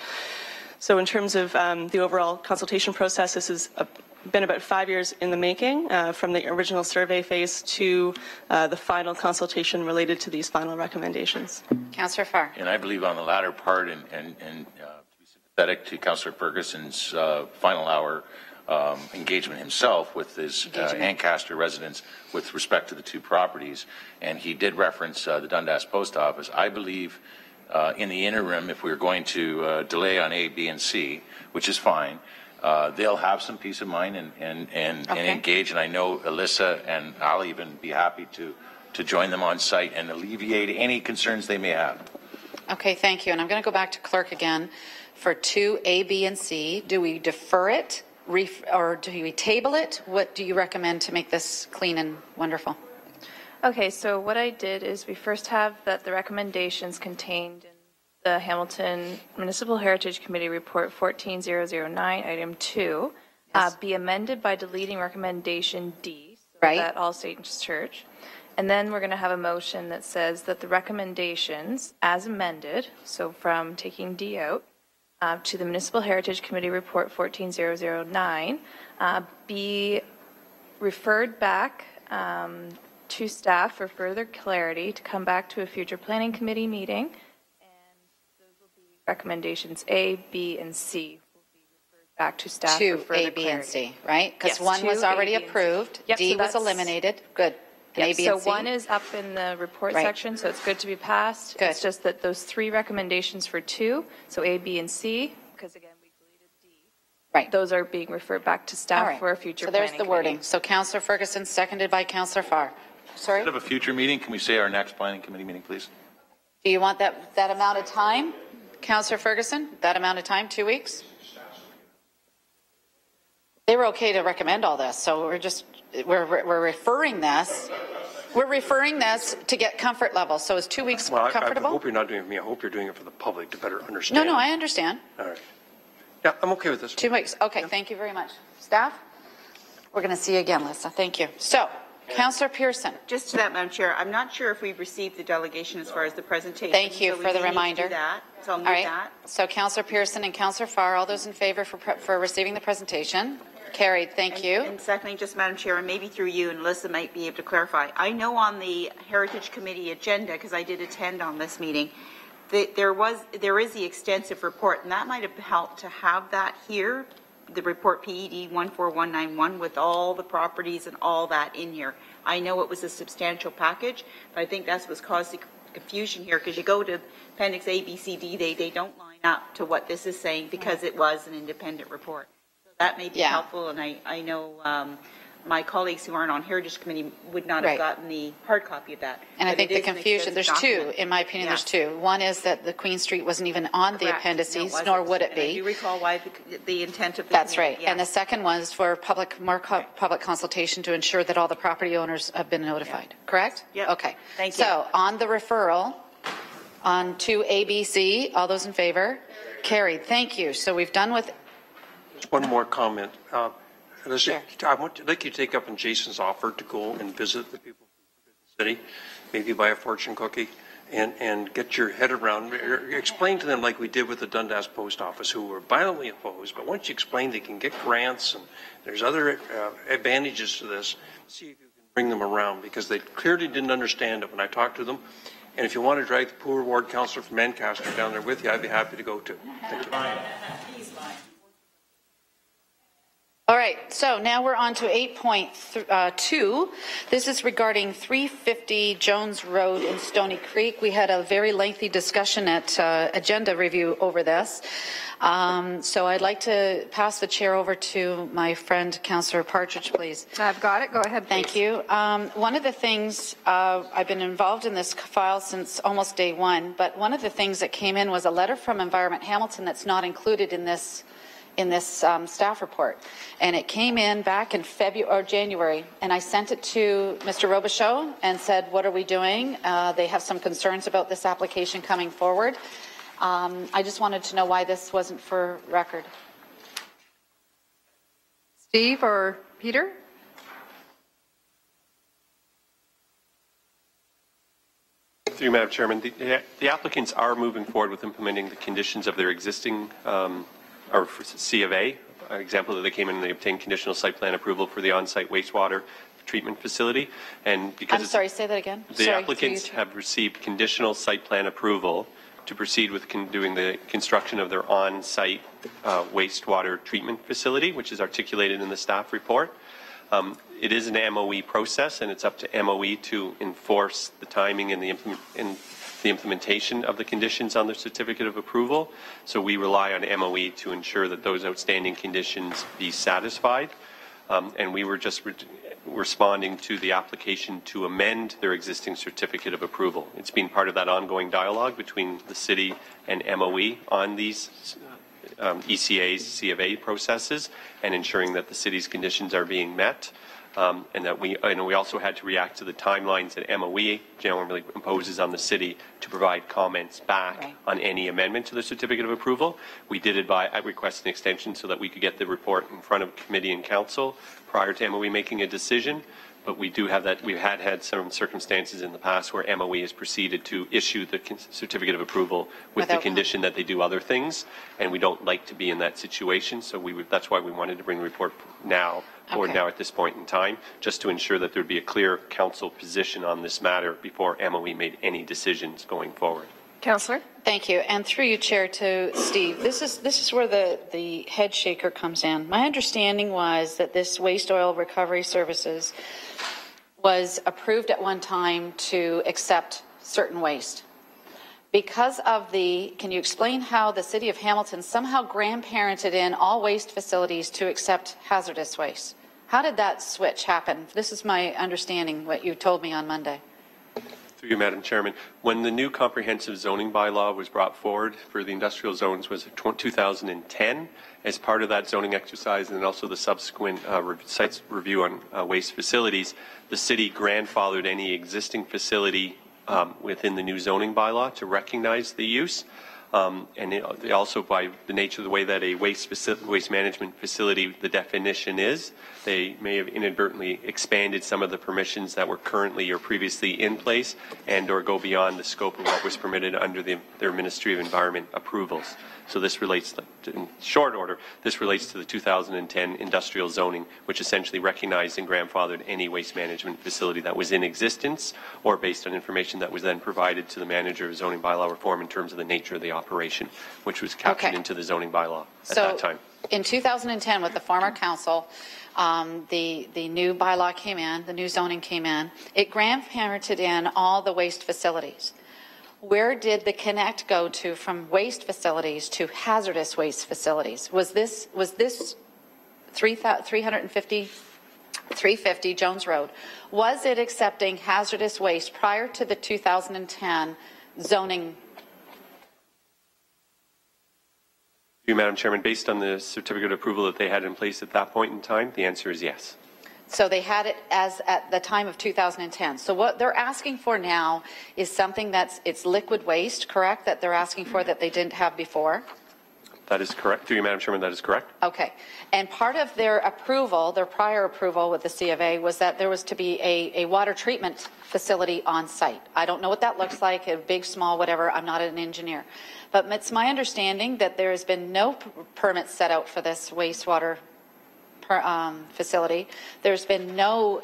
[SPEAKER 21] So in terms of the overall consultation process, this has been about 5 years in the making, from the original survey phase to the final consultation related to these final recommendations.
[SPEAKER 3] Councillor Farr.
[SPEAKER 4] And I believe on the latter part, and to be sympathetic to Councillor Ferguson's final hour engagement himself with his Ancaster residents with respect to the two properties, and he did reference the Dundas Post Office. I believe in the interim, if we're going to delay on A, B, and C, which is fine, they'll have some peace of mind and engage. And I know Alyssa and I'll even be happy to join them on site and alleviate any concerns they may have.
[SPEAKER 3] Okay, thank you. And I'm going to go back to clerk again for 2A, B, and C. Do we defer it or do we table it? What do you recommend to make this clean and wonderful?
[SPEAKER 7] Okay, so what I did is we first have that the recommendations contained in the Hamilton Municipal Heritage Committee Report 14009, Item 2, be amended by deleting recommendation D, so that All Saints Church. And then we're going to have a motion that says that the recommendations as amended, so from taking D out, to the Municipal Heritage Committee Report 14009, be referred back to staff for further clarity to come back to a future planning committee meeting. And those will be recommendations A, B, and C will be referred back to staff for further
[SPEAKER 3] A, B,
[SPEAKER 7] clarity.
[SPEAKER 3] and C, right? Because
[SPEAKER 7] Yes,
[SPEAKER 3] one was
[SPEAKER 7] 2, A,
[SPEAKER 3] already
[SPEAKER 7] B, and C.
[SPEAKER 3] approved.
[SPEAKER 7] Yep,
[SPEAKER 3] D
[SPEAKER 7] so
[SPEAKER 3] was
[SPEAKER 7] that's-
[SPEAKER 3] eliminated. Good. And
[SPEAKER 7] Yep,
[SPEAKER 3] A, B,
[SPEAKER 7] so
[SPEAKER 3] and C?
[SPEAKER 7] one is up in the report
[SPEAKER 3] Right.
[SPEAKER 7] section, so it's good to be passed.
[SPEAKER 3] Good.
[SPEAKER 7] It's just that those 3 recommendations for 2, so A, B, and C, because again, we deleted D.
[SPEAKER 3] Right.
[SPEAKER 7] Those are being referred back to staff
[SPEAKER 3] All right.
[SPEAKER 7] for a future
[SPEAKER 3] So there's
[SPEAKER 7] planning
[SPEAKER 3] the wording.
[SPEAKER 7] committee.
[SPEAKER 3] So Councillor Ferguson, seconded by Councillor Farr. Sorry?
[SPEAKER 4] Instead of a future meeting, can we say our next planning committee meeting, please?
[SPEAKER 3] Do you want that amount of time, Councillor Ferguson? That amount of time, 2 weeks? They were okay to recommend all this, so we're referring this. We're referring this to get comfort level. So is 2 weeks comfortable?
[SPEAKER 2] I hope you're not doing it for me. I hope you're doing it for the public to better understand.
[SPEAKER 3] No, I understand.
[SPEAKER 2] All right. Yeah, I'm okay with this.
[SPEAKER 3] 2 weeks. Okay, Thank you very much. Staff? We're going to see you again, Lisa. Thank you. So, Councillor Pearson.
[SPEAKER 6] Just to that, Madam Chair, I'm not sure if we've received the delegation as far as the presentation.
[SPEAKER 3] Thank you
[SPEAKER 6] so
[SPEAKER 3] for the
[SPEAKER 6] we may need to
[SPEAKER 3] reminder.
[SPEAKER 6] do that. So I'll move
[SPEAKER 3] All right.
[SPEAKER 6] that.
[SPEAKER 3] So Councillor Pearson and Councillor Farr, all those in favour for receiving the presentation? Carried. Thank you.
[SPEAKER 6] And secondly, just Madam Chair, and maybe through you, and Alyssa might be able to clarify. I know on the Heritage Committee agenda, because I did attend on this meeting, there is the extensive report, and that might have helped to have that here, the report PED 14191 with all the properties and all that in here. I know it was a substantial package, but I think that's what's caused the confusion here, because you go to Appendix A, B, C, D, they don't line up to what this is saying because it was an independent report. So that may be helpful, and I know my colleagues who aren't on Heritage Committee would not have gotten the hard copy of that.
[SPEAKER 3] And
[SPEAKER 6] but
[SPEAKER 3] I think the confusion, there's two, in my opinion, there's two. One is that the Queen Street wasn't even on the appendices, nor would it be.
[SPEAKER 6] And I do recall why the intent of the
[SPEAKER 3] That's
[SPEAKER 6] committee,
[SPEAKER 3] right.
[SPEAKER 6] yes.
[SPEAKER 3] And the second one is for public consultation to ensure that all the property owners have been notified, correct?
[SPEAKER 6] Yep.
[SPEAKER 3] Okay.
[SPEAKER 6] Thank you.
[SPEAKER 3] So on the referral, on to ABC, all those in favor? Carried. Thank you. So we've done with...
[SPEAKER 2] Just one more comment. Sure. I'd like you to take up on Jason's offer to go and visit the people in the city, maybe buy a fortune cookie, and get your head around, explain to them like we did with the Dundas Post Office, who were violently opposed, but once you explain they can get grants and there's other advantages to this, see if you can bring them around, because they clearly didn't understand it when I talked to them. And if you want to drag the poor ward councillor from Manchester down there with you, I'd be happy to go too. Thank you.
[SPEAKER 3] All right, so now we're on to 8.2. This is regarding 350 Jones Road in Stony Creek. We had a very lengthy discussion at agenda review over this. So I'd like to pass the chair over to my friend, Councillor Partridge, please.
[SPEAKER 5] I've got it. Go ahead, please.
[SPEAKER 3] Thank you. One of the things, I've been involved in this file since almost day one, but one of the things that came in was a letter from Environment Hamilton that's not included in this staff report, and it came in back in February or January, and I sent it to Mr. Robichaud and said, what are we doing? They have some concerns about this application coming forward. I just wanted to know why this wasn't for record.
[SPEAKER 5] Steve or Peter?
[SPEAKER 9] Through you, Madam Chairman, the applicants are moving forward with implementing the conditions of their existing or for C of A, an example that they came in and they obtained conditional site plan approval for the on-site wastewater treatment facility. And because
[SPEAKER 3] I'm sorry, say that again.
[SPEAKER 9] The applicants have received conditional site plan approval to proceed with doing the construction of their on-site wastewater treatment facility, which is articulated in the staff report. It is an MOE process, and it's up to MOE to enforce the timing and the implementation of the conditions on the certificate of approval. So we rely on MOE to ensure that those outstanding conditions be satisfied. And we were just responding to the application to amend their existing certificate of approval. It's been part of that ongoing dialogue between the city and MOE on these ECA's C of A processes and ensuring that the city's conditions are being met. And that we also had to react to the timelines that MOE generally imposes on the city to provide comments back on any amendment to the certificate of approval. We did it by requesting an extension so that we could get the report in front of committee and council prior to MOE making a decision. But we do have that. We've had some circumstances in the past where MOE has proceeded to issue the certificate of approval with the condition that they do other things, and we don't like to be in that situation. So that's why we wanted to bring the report forward now at this point in time, just to ensure that there would be a clear council position on this matter before MOE made any decisions going forward.
[SPEAKER 5] Councillor?
[SPEAKER 3] Thank you. And through you, Chair, to Steve. This is where the head shaker comes in. My understanding was that this waste oil recovery services was approved at one time to accept certain waste. Because of can you explain how the City of Hamilton somehow grandparented in all waste facilities to accept hazardous waste? How did that switch happen? This is my understanding, what you told me on Monday.
[SPEAKER 9] Through you, Madam Chairman, when the new comprehensive zoning bylaw was brought forward for the industrial zones was 2010, as part of that zoning exercise and then also the subsequent sites review on waste facilities, the city grandfathered any existing facility within the new zoning bylaw to recognize the use. They also, by the nature of the way that a waste management facility, the definition is, they may have inadvertently expanded some of the permissions that were currently or previously in place and or go beyond the scope of what was permitted under their Ministry of Environment approvals. So this relates, in short order, this relates to the 2010 industrial zoning, which essentially recognized and grandfathered any waste management facility that was in existence or based on information that was then provided to the manager of zoning bylaw reform in terms of the nature of the operation, which was captured into the zoning bylaw at that time.
[SPEAKER 3] In 2010, with the former council, the new bylaw came in, the new zoning came in. It grandfathered in all the waste facilities. Where did the connect go to from waste facilities to hazardous waste facilities? Was this 350 Jones Road? Was it accepting hazardous waste prior to the 2010 zoning?
[SPEAKER 9] Madam Chairman, based on the certificate of approval that they had in place at that point in time, the answer is yes.
[SPEAKER 3] So they had it as at the time of 2010. So what they're asking for now is something it's liquid waste, correct? That they're asking for that they didn't have before?
[SPEAKER 9] That is correct. Through you, Madam Chairman, that is correct.
[SPEAKER 3] Okay. And part of their approval, their prior approval with the C of A, was that there was to be a water treatment facility on site. I don't know what that looks like, a big, small, whatever. I'm not an engineer. But it's my understanding that there has been no permit set out for this wastewater facility. There's been no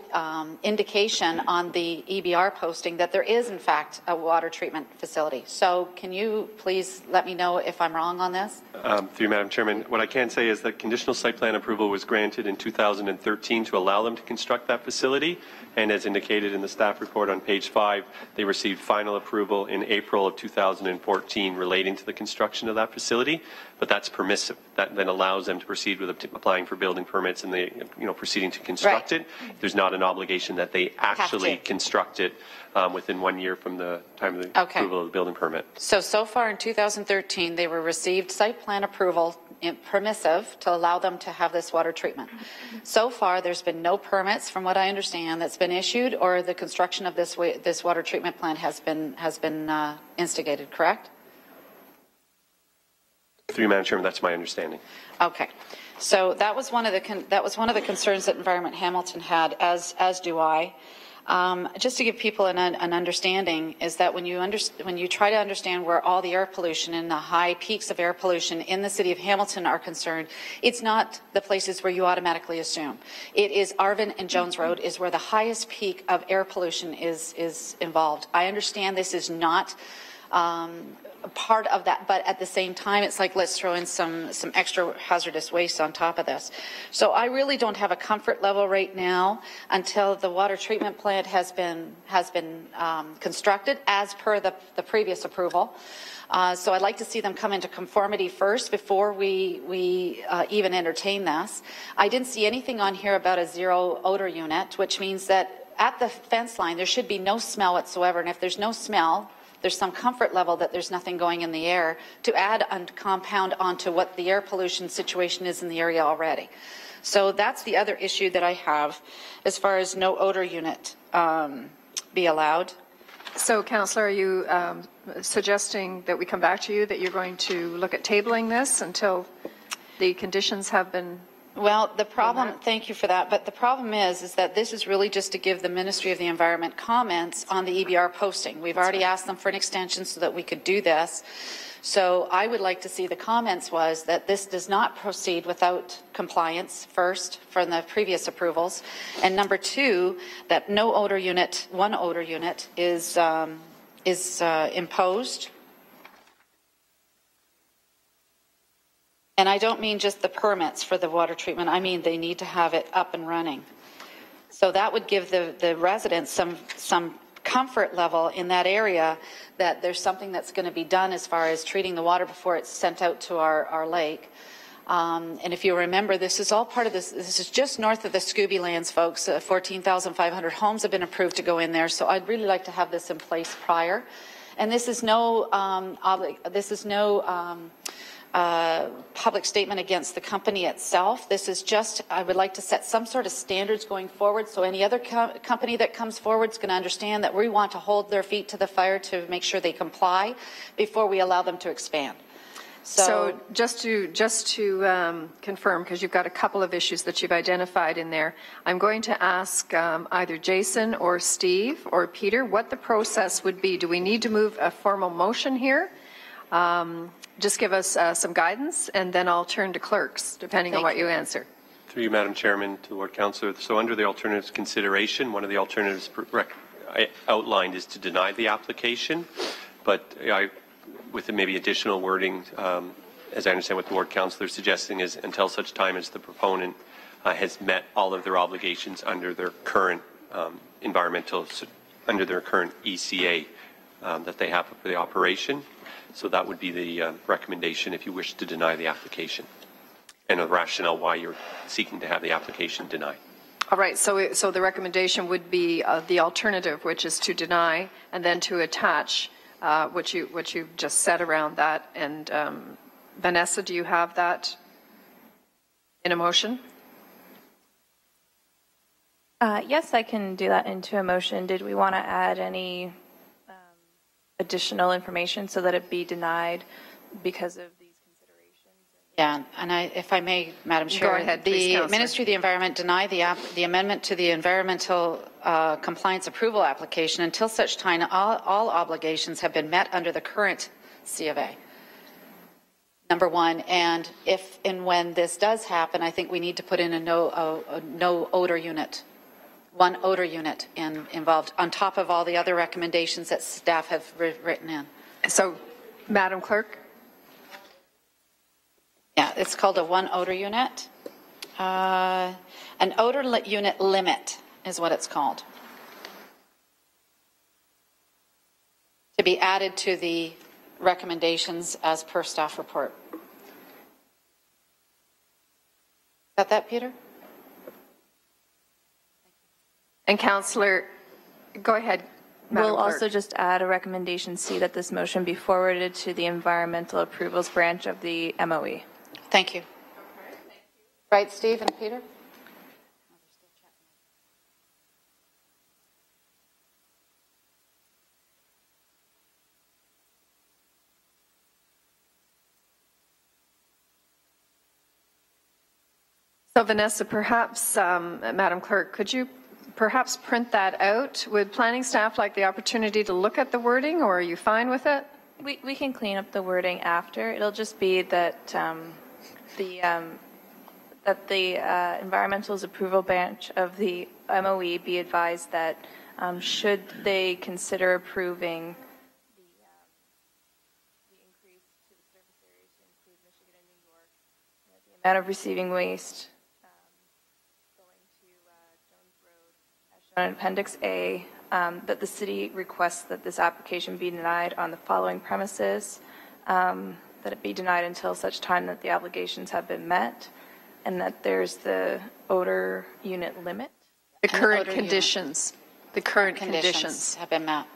[SPEAKER 3] indication on the EBR posting that there is, in fact, a water treatment facility. So can you please let me know if I'm wrong on this?
[SPEAKER 9] Through you, Madam Chairman, what I can say is that conditional site plan approval was granted in 2013 to allow them to construct that facility. And as indicated in the staff report on page 5, they received final approval in April of 2014 relating to the construction of that facility. But that's permissive. That then allows them to proceed with applying for building permits and they, proceeding to construct it. There's not an obligation that they actually construct it within 1 year from the time of the approval of the building permit.
[SPEAKER 3] So far in 2013, they were received site plan approval permissive to allow them to have this water treatment. So far, there's been no permits, from what I understand, that's been issued, or the construction of this water treatment plant has been instigated. Correct?
[SPEAKER 9] Through you, Madam Chairman, that's my understanding.
[SPEAKER 3] Okay. So that was one of the concerns that Environment Hamilton had, as do I. Just to give people an understanding, is that when you try to understand where all the air pollution and the high peaks of air pollution in the city of Hamilton are concerned, it's not the places where you automatically assume. It is Arvin and Jones Road is where the highest peak of air pollution is involved. I understand this is not part of that, but at the same time, it's like, let's throw in some extra hazardous waste on top of this. So I really don't have a comfort level right now until the water treatment plant has been constructed as per the previous approval. So I'd like to see them come into conformity first before we even entertain this. I didn't see anything on here about a zero odor unit, which means that at the fence line, there should be no smell whatsoever. And if there's no smell, there's some comfort level that there's nothing going in the air to add and compound onto what the air pollution situation is in the area already. So that's the other issue that I have as far as no odor unit be allowed.
[SPEAKER 5] So, Councillor, are you suggesting that we come back to you, that you're going to look at tabling this until the conditions have been?
[SPEAKER 3] Well, the problem, thank you for that, but the problem is that this is really just to give the Ministry of the Environment comments on the EBR posting. We've already asked them for an extension so that we could do this. So I would like to see the comments was that this does not proceed without compliance first from the previous approvals. And number two, that no odor unit, one odor unit is imposed. And I don't mean just the permits for the water treatment. I mean they need to have it up and running. So that would give the residents some comfort level in that area that there's something that's going to be done as far as treating the water before it's sent out to our lake. And if you remember, this is all part of this. This is just north of the Scooby lands, folks. 14,500 homes have been approved to go in there. So I'd really like to have this in place prior. And this is no public statement against the company itself. This is just, I would like to set some sort of standards going forward so any other company that comes forward is going to understand that we want to hold their feet to the fire to make sure they comply before we allow them to expand.
[SPEAKER 5] So just to confirm, because you've got a couple of issues that you've identified in there, I'm going to ask either Jason or Steve or Peter what the process would be. Do we need to move a formal motion here? Just give us some guidance, and then I'll turn to clerks, depending on what you answer.
[SPEAKER 9] Through you, Madam Chairman, to Lord Councillor. So under the alternatives consideration, one of the alternatives outlined is to deny the application, but with maybe additional wording, as I understand what the Lord Councillor is suggesting is until such time as the proponent has met all of their obligations under their current under their current ECA that they have for the operation. So that would be the recommendation if you wish to deny the application, and a rationale why you're seeking to have the application denied.
[SPEAKER 5] All right, so the recommendation would be the alternative, which is to deny and then to attach what you just said around that. And Vanessa, do you have that in a motion?
[SPEAKER 7] Yes, I can do that into a motion. Did we want to add any additional information so that it be denied because of these considerations?
[SPEAKER 3] Yeah, and if I may, Madam Chair,
[SPEAKER 5] go ahead,
[SPEAKER 3] the Ministry of the Environment denied the amendment to the environmental compliance approval application until such time all obligations have been met under the current C of A. Number one, and if and when this does happen, I think we need to put in a no odor unit. One odor unit involved on top of all the other recommendations that staff have written in.
[SPEAKER 5] So, Madam Clerk?
[SPEAKER 3] Yeah, it's called a one odor unit. An odor unit limit is what it's called. To be added to the recommendations as per staff report. Got that, Peter?
[SPEAKER 5] And Councillor, go ahead. Madam
[SPEAKER 7] We'll
[SPEAKER 5] Clerk.
[SPEAKER 7] also just add a recommendation C that this motion be forwarded to the Environmental Approvals Branch of the MOE.
[SPEAKER 3] Thank you. Right, Steve and Peter?
[SPEAKER 5] So Vanessa, perhaps, Madam Clerk, could you perhaps print that out? Would planning staff like the opportunity to look at the wording, or are you fine with it?
[SPEAKER 7] We can clean up the wording after. It'll just be that the Environmental's Approval Branch of the MOE be advised that should they consider approving the increase to the surface area to include Michigan and New York, the amount of receiving waste going to Jones Road, as shown in Appendix A, that the city requests that this application be denied on the following premises, that it be denied until such time that the obligations have been met, and that there's the odor unit limit.
[SPEAKER 5] The current conditions. The current conditions
[SPEAKER 3] have been met.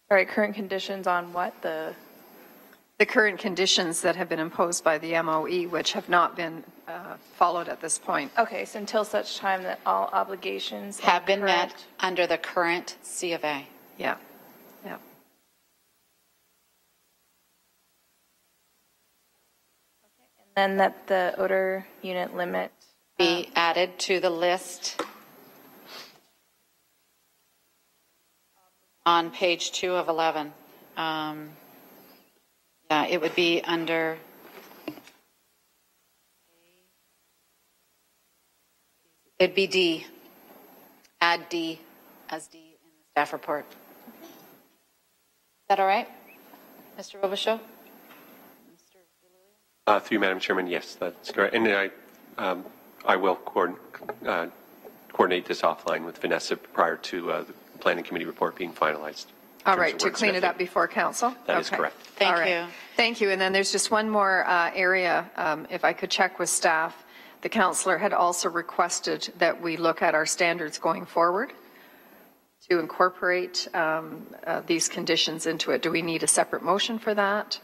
[SPEAKER 7] All right, current conditions on what? The
[SPEAKER 5] current conditions that have been imposed by the MOE, which have not been followed at this point.
[SPEAKER 7] Okay, so until such time that all obligations
[SPEAKER 3] have been met under the current C of A.
[SPEAKER 5] Yeah, yeah.
[SPEAKER 7] And then that the odor unit limit
[SPEAKER 3] be added to the list on page 2 of 11. Yeah, it would be under it'd be D. Add D as D in the staff report. Is that all right, Mr. Robichaud?
[SPEAKER 9] Through you, Madam Chairman, yes, that's correct. And I will coordinate this offline with Vanessa prior to the Planning Committee report being finalized.
[SPEAKER 5] All right, to clean it up before council?
[SPEAKER 9] That is correct.
[SPEAKER 3] Thank you.
[SPEAKER 5] Thank you. And then there's just one more area, if I could check with staff. the councillor had also requested that we look at our standards going forward to incorporate these conditions into it. Do we need a separate motion for that?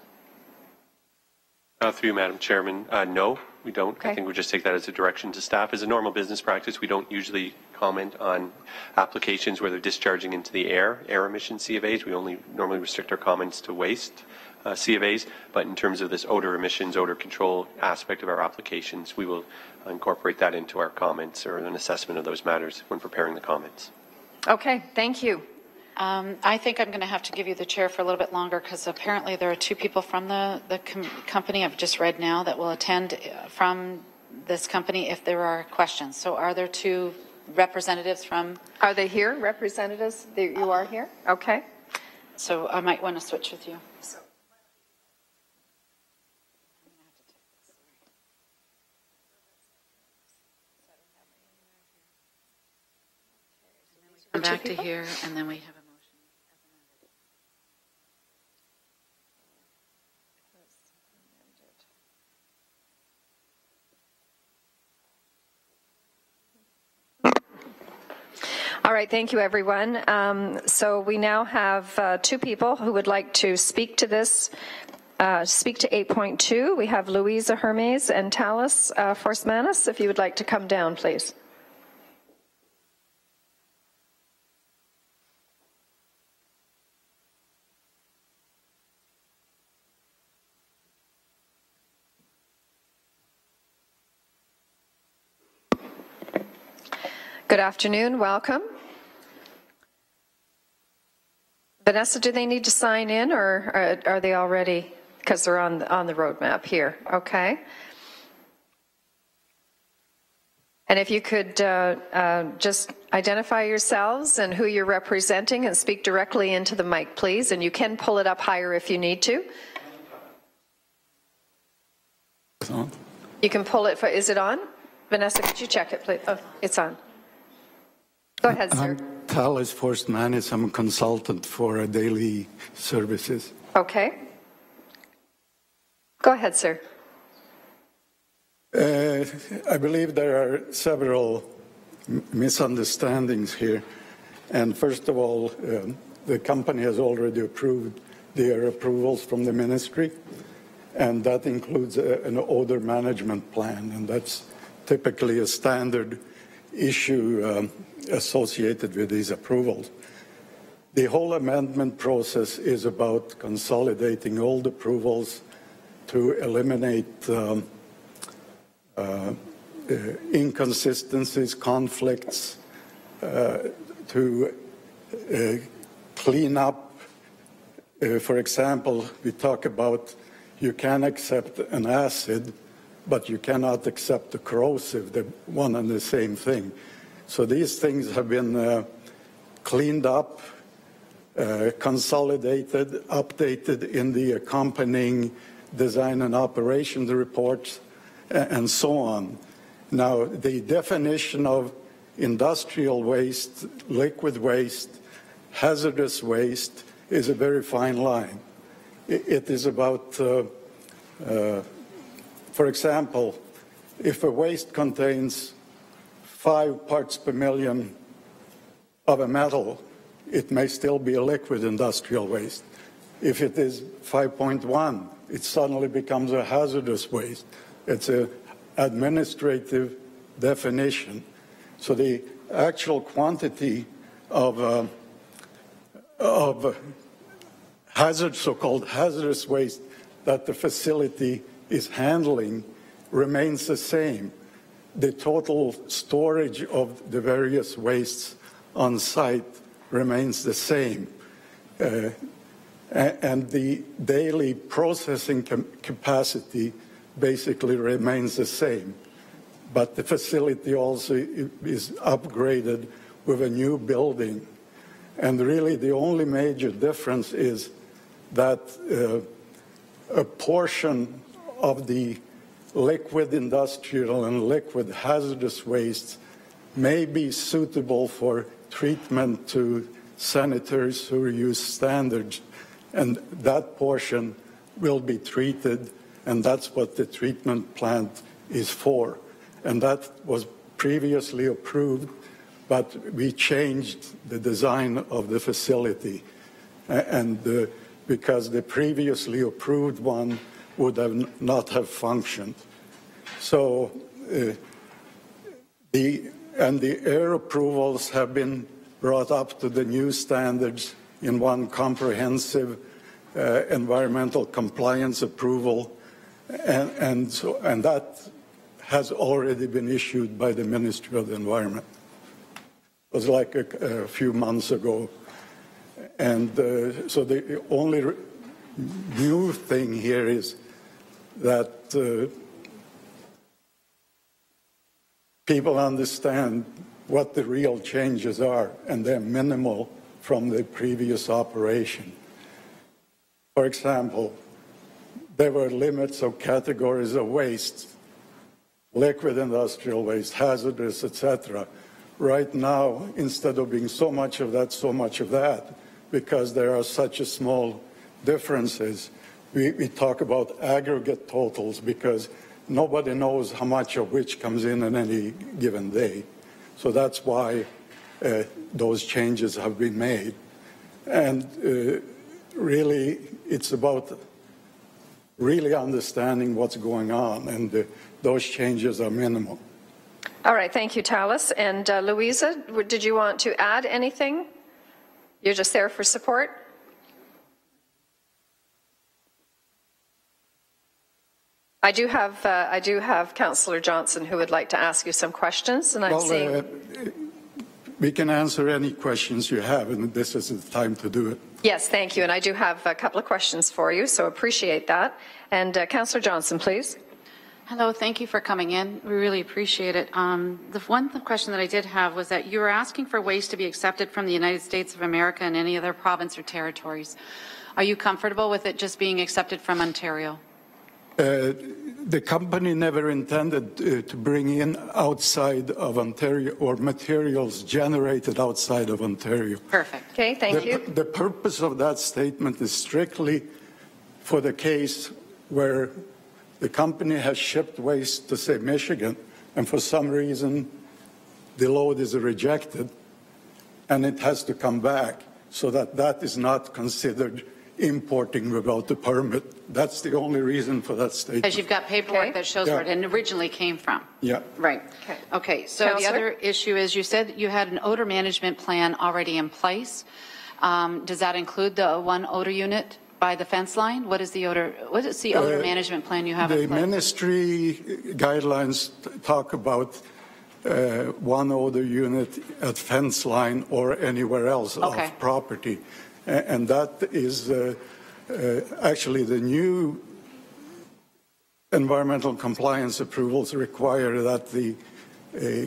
[SPEAKER 9] Through you, Madam Chairman, no, we don't. Okay. I think we just take that as a direction to staff. As a normal business practice, we don't usually comment on applications where they're discharging into the air emission C of A's. We only normally restrict our comments to waste C of A's. But in terms of this odor emissions, odor control aspect of our applications, we will incorporate that into our comments or an assessment of those matters when preparing the comments.
[SPEAKER 5] Okay, thank you.
[SPEAKER 3] I think I'm going to have to give you the chair for a little bit longer because apparently there are two people from the company I've just read now that will attend from this company if there are questions. So are there two representatives from?
[SPEAKER 5] Are they here, representatives? You are here? Okay.
[SPEAKER 3] So I might want to switch with you. Come back to here and then we have a motion.
[SPEAKER 5] All right, thank you, everyone. So we now have two people who would like to speak to this, speak to 8.2. We have Louisa Hermes and Talis Forsmanis. If you would like to come down, please. Good afternoon, welcome. Vanessa, do they need to sign in or are they already, because they're on the roadmap here, okay. And if you could just identify yourselves and who you're representing and speak directly into the mic, please, and you can pull it up higher if you need to. You can pull it, is it on? Vanessa, could you check it, please? Oh, it's on. Go ahead, sir.
[SPEAKER 12] I'm Talis Forsmanis. I'm a consultant for Daily Services.
[SPEAKER 5] Okay. Go ahead, sir.
[SPEAKER 12] I believe there are several misunderstandings here. And first of all, the company has already approved their approvals from the ministry, and that includes an odor management plan, and that's typically a standard issue associated with these approvals. The whole amendment process is about consolidating old approvals to eliminate inconsistencies, conflicts, to clean up. For example, we talk about you can accept an acid, but you cannot accept the corrosive, the one and the same thing. So these things have been cleaned up, consolidated, updated in the accompanying design and operations reports, and so on. Now, the definition of industrial waste, liquid waste, hazardous waste is a very fine line. It is about, for example, if a waste contains 5 parts per million of a metal, it may still be a liquid industrial waste. If it is 5.1, it suddenly becomes a hazardous waste. It's an administrative definition. So the actual quantity of so-called hazardous waste that the facility is handling remains the same. The total storage of the various wastes on site remains the same. And the daily processing capacity basically remains the same. But the facility also is upgraded with a new building. And really the only major difference is that a portion of the liquid industrial and liquid hazardous wastes may be suitable for treatment to sanitors who use standards, and that portion will be treated, and that's what the treatment plant is for. and that was previously approved, but we changed the design of the facility, and because the previously approved one would have not have functioned. So the air approvals have been brought up to the new standards in one comprehensive environmental compliance approval, and that has already been issued by the Ministry of the Environment. It was like a few months ago. And so the only new thing here is that people understand what the real changes are, and they're minimal from the previous operation. For example, there were limits of categories of waste, liquid industrial waste, hazardous, etc. Right now, instead of being so much of that, because there are such a small differences, we talk about aggregate totals because nobody knows how much of which comes in any given day. So that's why those changes have been made. And really, it's about really understanding what's going on, and those changes are minimal.
[SPEAKER 5] All right, thank you, Talis. And Louisa, did you want to add anything? You're just there for support? I do have Councillor Johnson who would like to ask you some questions, and I'm seeing.
[SPEAKER 12] We can answer any questions you have, and this is the time to do it.
[SPEAKER 5] Yes, thank you, and I do have a couple of questions for you, so appreciate that. And Councillor Johnson, please.
[SPEAKER 3] Hello, thank you for coming in. We really appreciate it. The one question that I did have was that you were asking for waste to be accepted from the United States of America and any other province or territories. Are you comfortable with it just being accepted from Ontario?
[SPEAKER 12] The company never intended to bring in outside of Ontario or materials generated outside of Ontario.
[SPEAKER 3] Perfect.
[SPEAKER 5] Okay, thank you.
[SPEAKER 12] The purpose of that statement is strictly for the case where the company has shipped waste to, say, Michigan, and for some reason the load is rejected and it has to come back, so that is not considered importing without the permit. That's the only reason for that statement.
[SPEAKER 3] Because you've got paperwork that shows where it originally came from.
[SPEAKER 12] Yeah.
[SPEAKER 3] Right. Okay. So the other issue is you said you had an odor management plan already in place. Does that include the one odor unit by the fence line? What is the odor management plan you have in place?
[SPEAKER 12] The ministry guidelines talk about one odor unit at fence line or anywhere else of property. And that is actually the new environmental compliance approvals require that the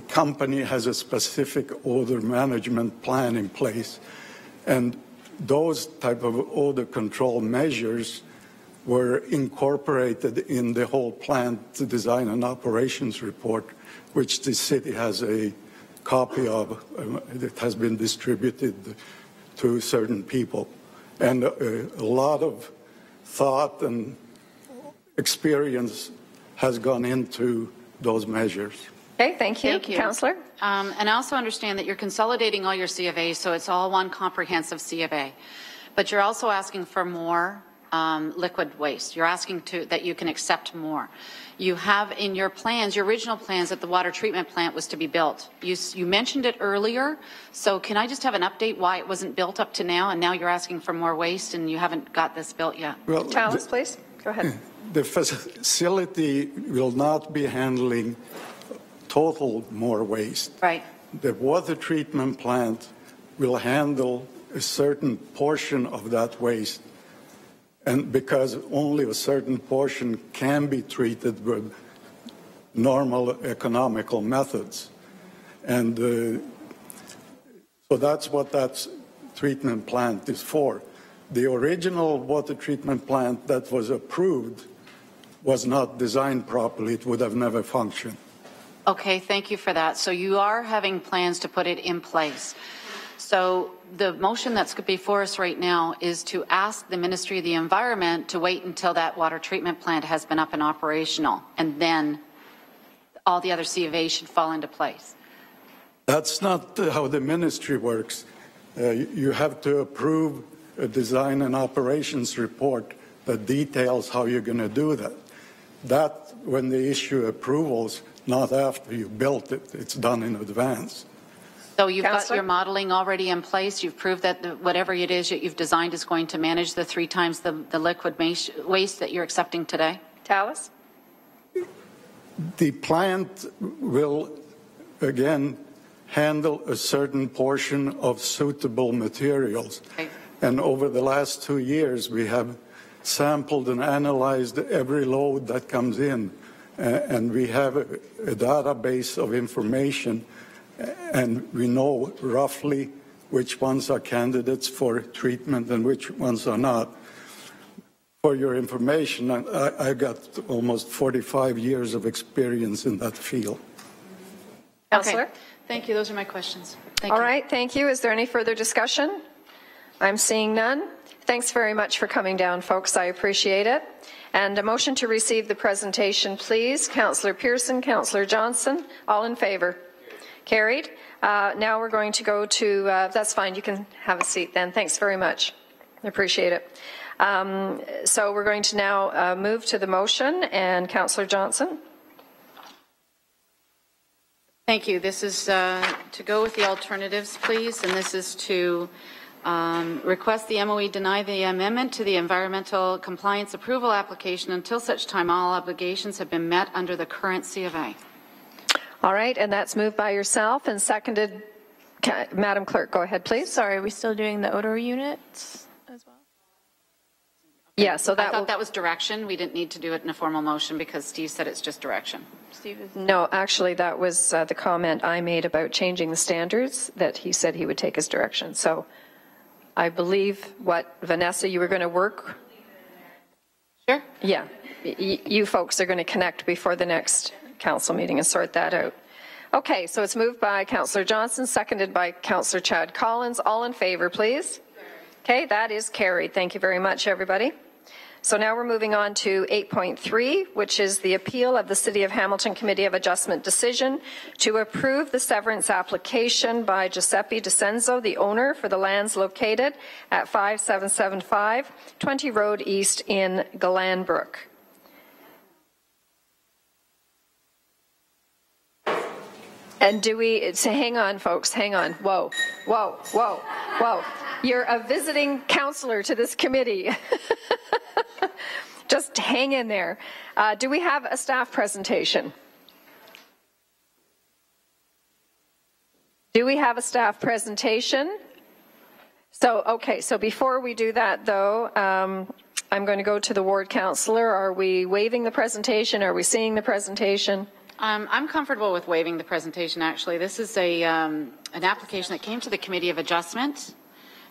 [SPEAKER 12] company has a specific odor management plan in place. And those type of odor control measures were incorporated in the whole plant design and operations report, which the city has a copy of. It has been distributed to certain people. And a lot of thought and experience has gone into those measures.
[SPEAKER 5] Okay, thank you. Councillor?
[SPEAKER 3] And I also understand that you're consolidating all your C of A, so it's all one comprehensive C of A. But you're also asking for more liquid waste. You're asking that you can accept more. You have in your plans, your original plans, that the water treatment plant was to be built. You mentioned it earlier, so can I just have an update why it wasn't built up to now, and now you're asking for more waste and you haven't got this built yet?
[SPEAKER 12] Well,
[SPEAKER 5] Talis, please. Go ahead.
[SPEAKER 12] The facility will not be handling total more waste.
[SPEAKER 3] Right.
[SPEAKER 12] The water treatment plant will handle a certain portion of that waste. And because only a certain portion can be treated with normal economical methods. And so that's what that treatment plant is for. The original water treatment plant that was approved was not designed properly. It would have never functioned.
[SPEAKER 3] Okay, thank you for that. So you are having plans to put it in place. So the motion that's before us right now is to ask the Ministry of the Environment to wait until that water treatment plant has been up and operational, and then all the other C of A should fall into place.
[SPEAKER 12] That's not how the ministry works. You have to approve a design and operations report that details how you're going to do that. That, when they issue approvals, not after you built it, it's done in advance.
[SPEAKER 3] So you've got your modeling already in place. You've proved that whatever it is that you've designed is going to manage the 3 times the liquid waste that you're accepting today?
[SPEAKER 5] Talis?
[SPEAKER 12] The plant will, again, handle a certain portion of suitable materials.
[SPEAKER 3] Okay.
[SPEAKER 12] And over the last 2 years, we have sampled and analyzed every load that comes in. And we have a database of information, and we know roughly which ones are candidates for treatment and which ones are not. For your information, I got almost 45 years of experience in that field.
[SPEAKER 5] Councillor?
[SPEAKER 3] Okay. Thank you. Those are my questions. Thank
[SPEAKER 5] All
[SPEAKER 3] you.
[SPEAKER 5] right, thank you. Is there any further discussion? I'm seeing none. Thanks very much for coming down, folks. I appreciate it. And a motion to receive the presentation, please. Councillor Pearson, Councillor Johnson, all in favour? Carried. Now we're going to go to, that's fine, you can have a seat then. Thanks very much. I appreciate it. So we're going to now move to the motion, and Councillor Johnson.
[SPEAKER 3] Thank you. This is to go with the alternatives, please, and this is to request the MOE deny the amendment to the environmental compliance approval application until such time all obligations have been met under the current C of A.
[SPEAKER 5] All right, and that's moved by yourself and seconded. Madam Clerk, go ahead, please.
[SPEAKER 7] Sorry, are we still doing the odor units as well?
[SPEAKER 5] Yeah, so that
[SPEAKER 3] I thought that was direction. We didn't need to do it in a formal motion because Steve said it's just direction.
[SPEAKER 5] No, actually, that was the comment I made about changing the standards that he said he would take as direction. So I believe what, Vanessa, you were going to work?
[SPEAKER 3] Sure.
[SPEAKER 5] Yeah. You folks are going to connect before the next council meeting and sort that out. Okay, so it's moved by Councillor Johnson, seconded by Councillor Chad Collins. All in favor, please. Okay, that is carried. Thank you very much, everybody. So now we're moving on to 8.3, which is the appeal of the City of Hamilton Committee of Adjustment decision to approve the severance application by Giuseppe DeCenzo, the owner, for the lands located at 5775 20 Road East in Glanbrook. And do we, so hang on, folks, hang on. Whoa, whoa, whoa, whoa. You're a visiting councillor to this committee. Just hang in there. Do we have a staff presentation? Do we have a staff presentation? So, okay, so before we do that, though, I'm going to go to the ward councillor. Are we waiving the presentation? Are we seeing the presentation?
[SPEAKER 3] I'm comfortable with waiving the presentation, actually. This is an application that came to the Committee of Adjustment,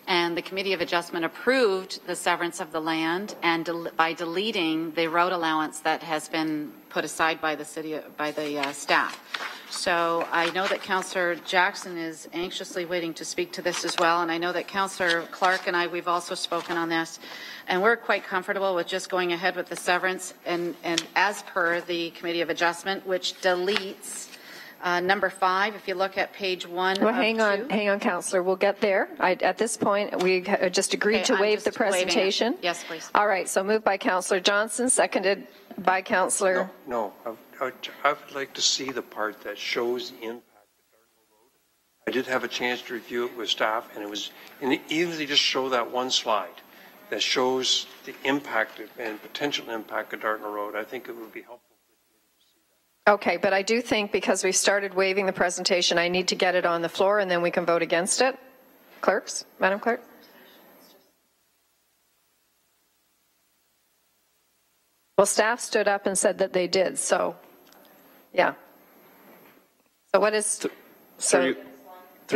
[SPEAKER 3] and the Committee of Adjustment approved the severance of the land and by deleting the road allowance that has been put aside by the city, by the staff. So I know that Councillor Jackson is anxiously waiting to speak to this as well, and I know that Councillor Clark and I, we've also spoken on this, and we're quite comfortable with just going ahead with the severance and as per the Committee of Adjustment, which deletes number 5. If you look at page 1
[SPEAKER 5] well, hang on, Councillor. We'll get there. At this point, we just agreed to waive the presentation.
[SPEAKER 3] Yes, please.
[SPEAKER 5] All right. So moved by Councillor Johnson, seconded by Councillor.
[SPEAKER 2] No. I would like to see the part that shows the impact of Dartmouth Road. I did have a chance to review it with staff, and even if they just show that one slide that shows the impact and potential impact of Dartmouth Road, I think it would be helpful.
[SPEAKER 5] Okay, but I do think because we started waiving the presentation, I need to get it on the floor and then we can vote against it. Clerks, Madam Clerk. Well, staff stood up and said that they did, so yeah. So what is...
[SPEAKER 8] Through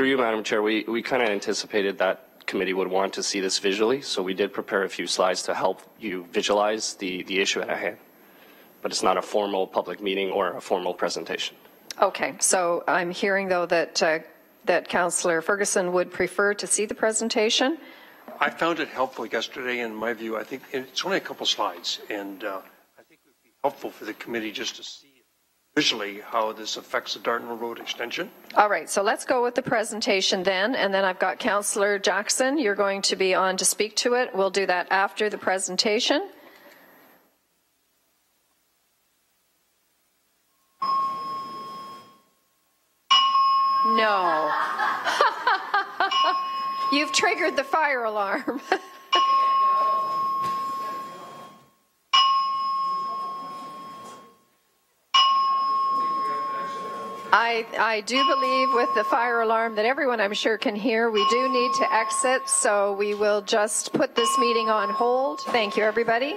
[SPEAKER 8] you, Madam Chair, we kind of anticipated that committee would want to see this visually, so we did prepare a few slides to help you visualize the issue at hand. But it's not a formal public meeting or a formal presentation. Okay, so I'm hearing, though, that Councillor Ferguson would prefer to see the presentation.
[SPEAKER 2] I found it helpful yesterday, in my view. I think it's only a couple slides, and I think it would be helpful for the committee just to see it visually how this affects the Dartmouth Road extension.
[SPEAKER 5] All right, so let's go with the presentation then, and then I've got Councillor Jackson. You're going to be on to speak to it. We'll do that after the presentation. No. You've triggered the fire alarm. I do believe with the fire alarm that everyone I'm sure can hear, we do need to exit, so we will just put this meeting on hold. Thank you, everybody.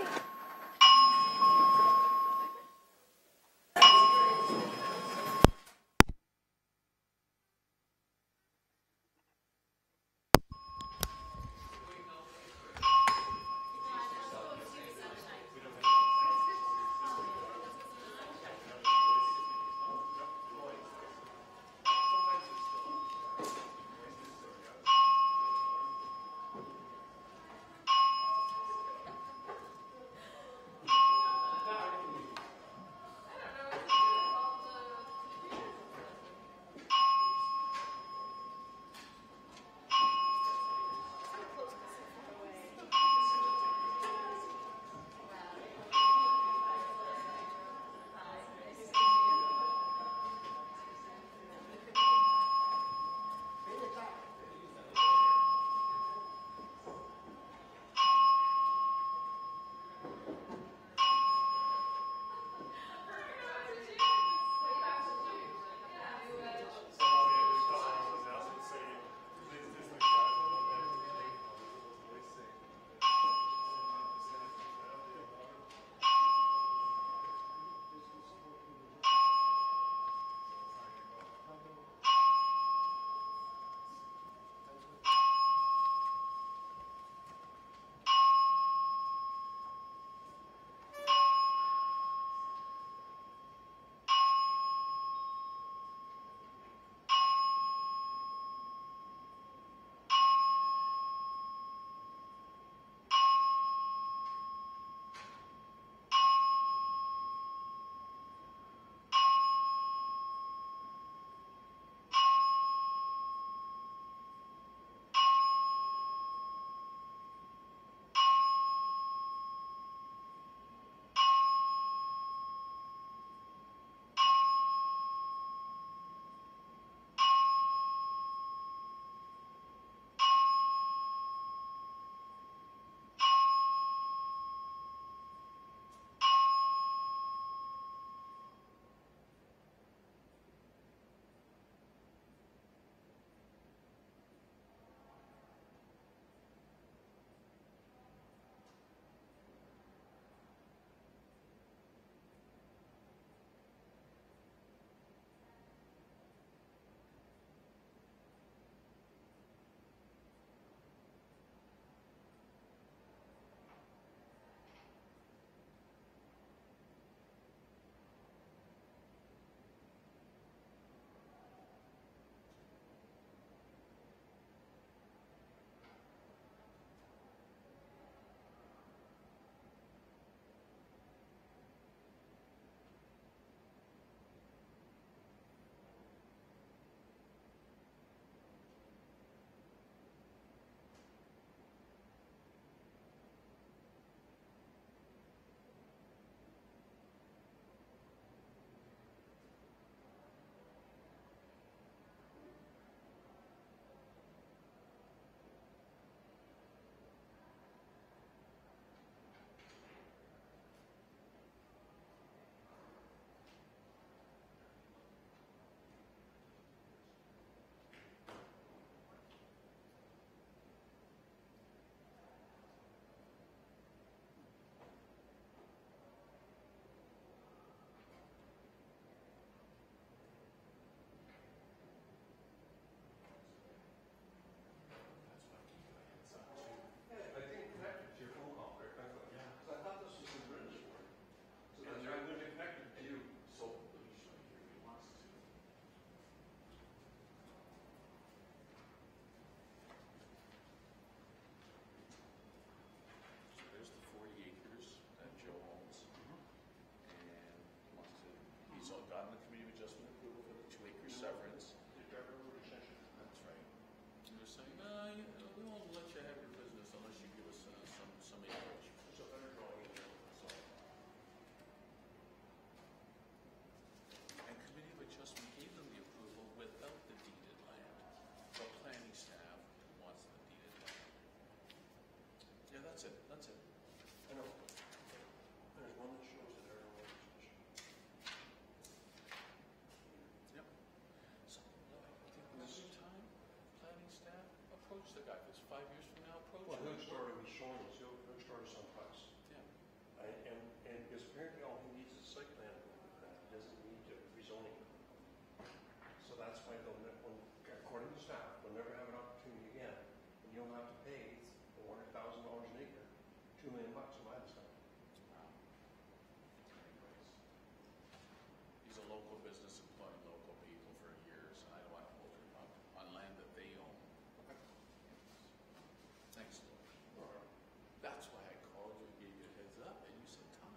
[SPEAKER 15] severance. That's right. They're saying, we won't let you have your business unless you give us some acreage. So they're going in there. And Committee of Adjustment gave them the approval without the deeded land. The planning staff wants the deeded land. Yeah, that's it. That's it.
[SPEAKER 2] I know. There's one that shows that they're in a position.
[SPEAKER 15] Yep. So, I think this time, planning staff, approach the guy. If it's 5 years from now, approach
[SPEAKER 2] Well,
[SPEAKER 15] him.
[SPEAKER 2] he'll start to be showing us, he'll start us on class.
[SPEAKER 15] Yeah.
[SPEAKER 2] And because apparently all he needs is a site plan, he doesn't need to rezoning. So that's why they'll, according to staff, they'll never have an opportunity again, and you'll have to pay $400,000 an acre, $2 million in my understanding.
[SPEAKER 15] He's a local business employing local people for years, and I don't want to hold him up on land that they own. Thanks, Lord. That's why I called you and gave you a heads up, and you said, Tom,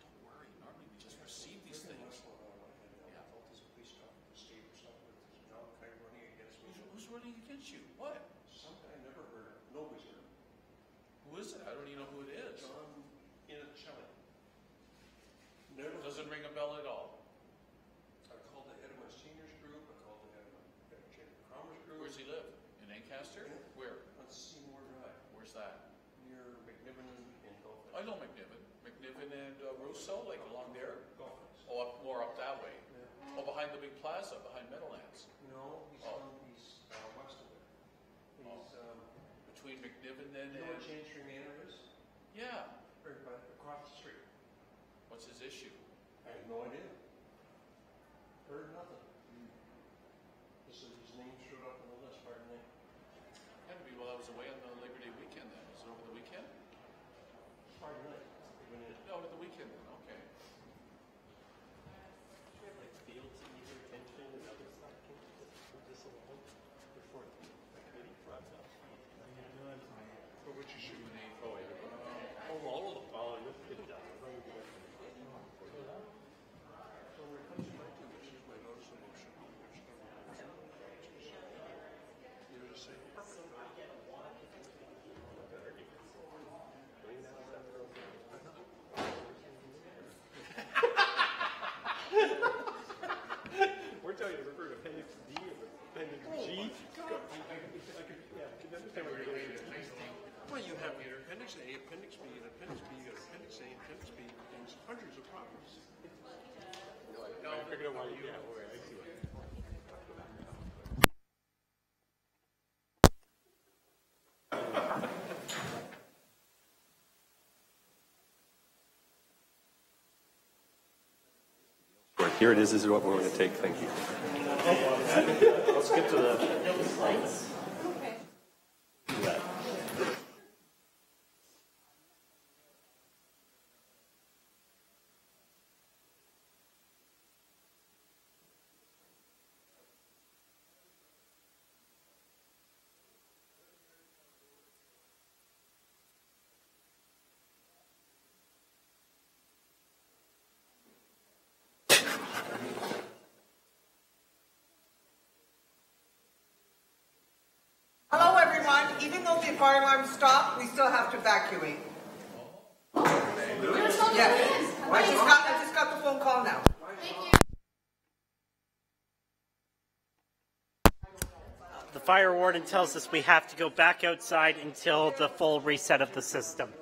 [SPEAKER 15] don't worry, normally we just receive these things.
[SPEAKER 2] Yeah. I thought this was police stuff, the state or something, there's no guy running against me.
[SPEAKER 15] Who's running against you? What?
[SPEAKER 2] Some guy I never heard of, nobody's heard of.
[SPEAKER 15] Who is it? I don't even know who it is.
[SPEAKER 2] John Inicelli.
[SPEAKER 15] Doesn't ring a bell at all.
[SPEAKER 2] I called the head of my seniors group, I called the head of my Chamber of Commerce group.
[SPEAKER 15] Where's he live? In Ancaster?
[SPEAKER 2] Yeah.
[SPEAKER 15] Where?
[SPEAKER 2] On Seymour Drive.
[SPEAKER 15] Where's that?
[SPEAKER 2] Near McNiven and Dolphin.
[SPEAKER 15] I know McNiven. McNiven and Russo, like along there?
[SPEAKER 2] Dolphins.
[SPEAKER 15] Oh, more up that way.
[SPEAKER 2] Yeah.
[SPEAKER 15] Oh, behind the big plaza, behind Meadowlands.
[SPEAKER 2] No, he's west of there. He's,
[SPEAKER 15] Between McNiven and...
[SPEAKER 2] you know where Chancery Manor is?
[SPEAKER 15] Yeah.
[SPEAKER 2] Right across the street.
[SPEAKER 15] What's his issue?
[SPEAKER 2] I have no idea. Heard nothing. His name showed up on the list, pardon me.
[SPEAKER 15] Had to be while I was away on the Labor Day weekend then. Was it over the weekend?
[SPEAKER 2] Pardon me.
[SPEAKER 15] No, over the weekend then, okay.
[SPEAKER 18] Like fields that need attention and other stuff, can you just move this along before the committee runs up?
[SPEAKER 2] For which you should name.
[SPEAKER 18] Oh, yeah. Oh, all of them. Oh, this is done.
[SPEAKER 2] So when it comes to my two, which is my notice of motion, you're just saying,
[SPEAKER 18] we're talking refer to appendix D and appendix G. I can understand what you're doing.
[SPEAKER 2] well, you have your appendix A, appendix B, and appendix B, you got appendix A, appendix B, and hundreds of properties.
[SPEAKER 18] I figured out why you, yeah, where I see it.
[SPEAKER 9] Here it is. This is what we're going to take. Thank you.
[SPEAKER 18] Let's get to the slides.
[SPEAKER 22] Hello, everyone. Even though the fire alarm stopped, we still have to evacuate. Yes. I just got the phone call now.
[SPEAKER 18] The fire warden tells us we have to go back outside until the full reset of the system.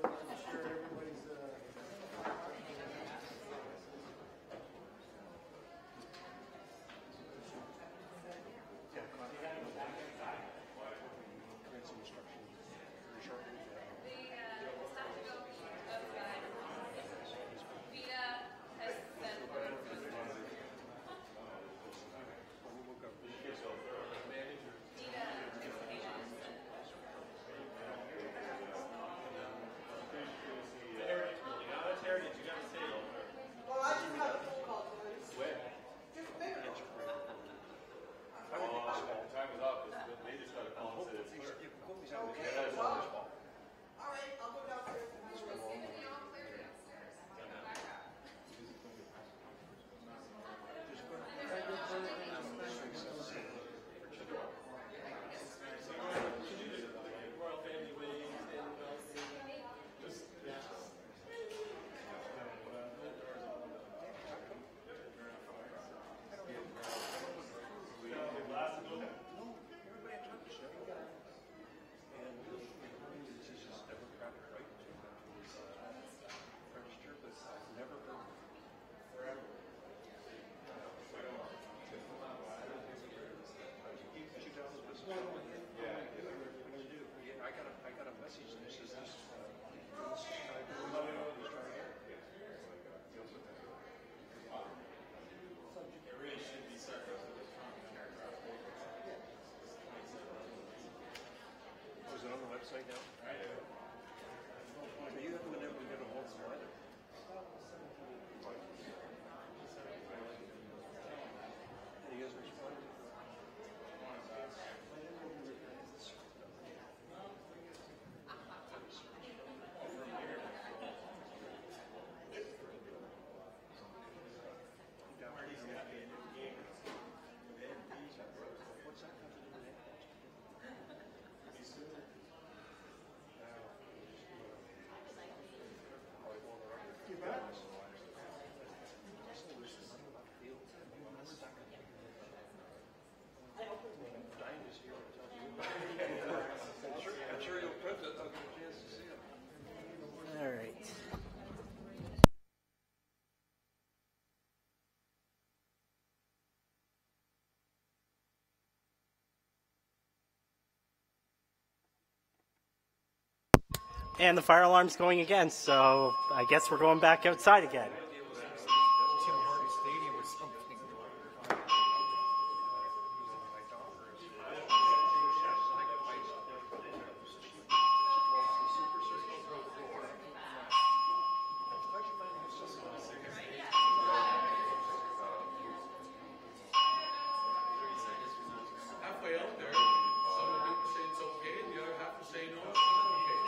[SPEAKER 2] upside down? You have to whenever we get a hold of it. You guys respond? What's that have to do with it? You bet. I'm sure you'll print it. I'll get a chance to see it.
[SPEAKER 11] All right. And the fire alarm's going again, so I guess we're going back outside again.
[SPEAKER 15] Halfway out there, some of people say it's okay, and the other half will say no, it's not okay.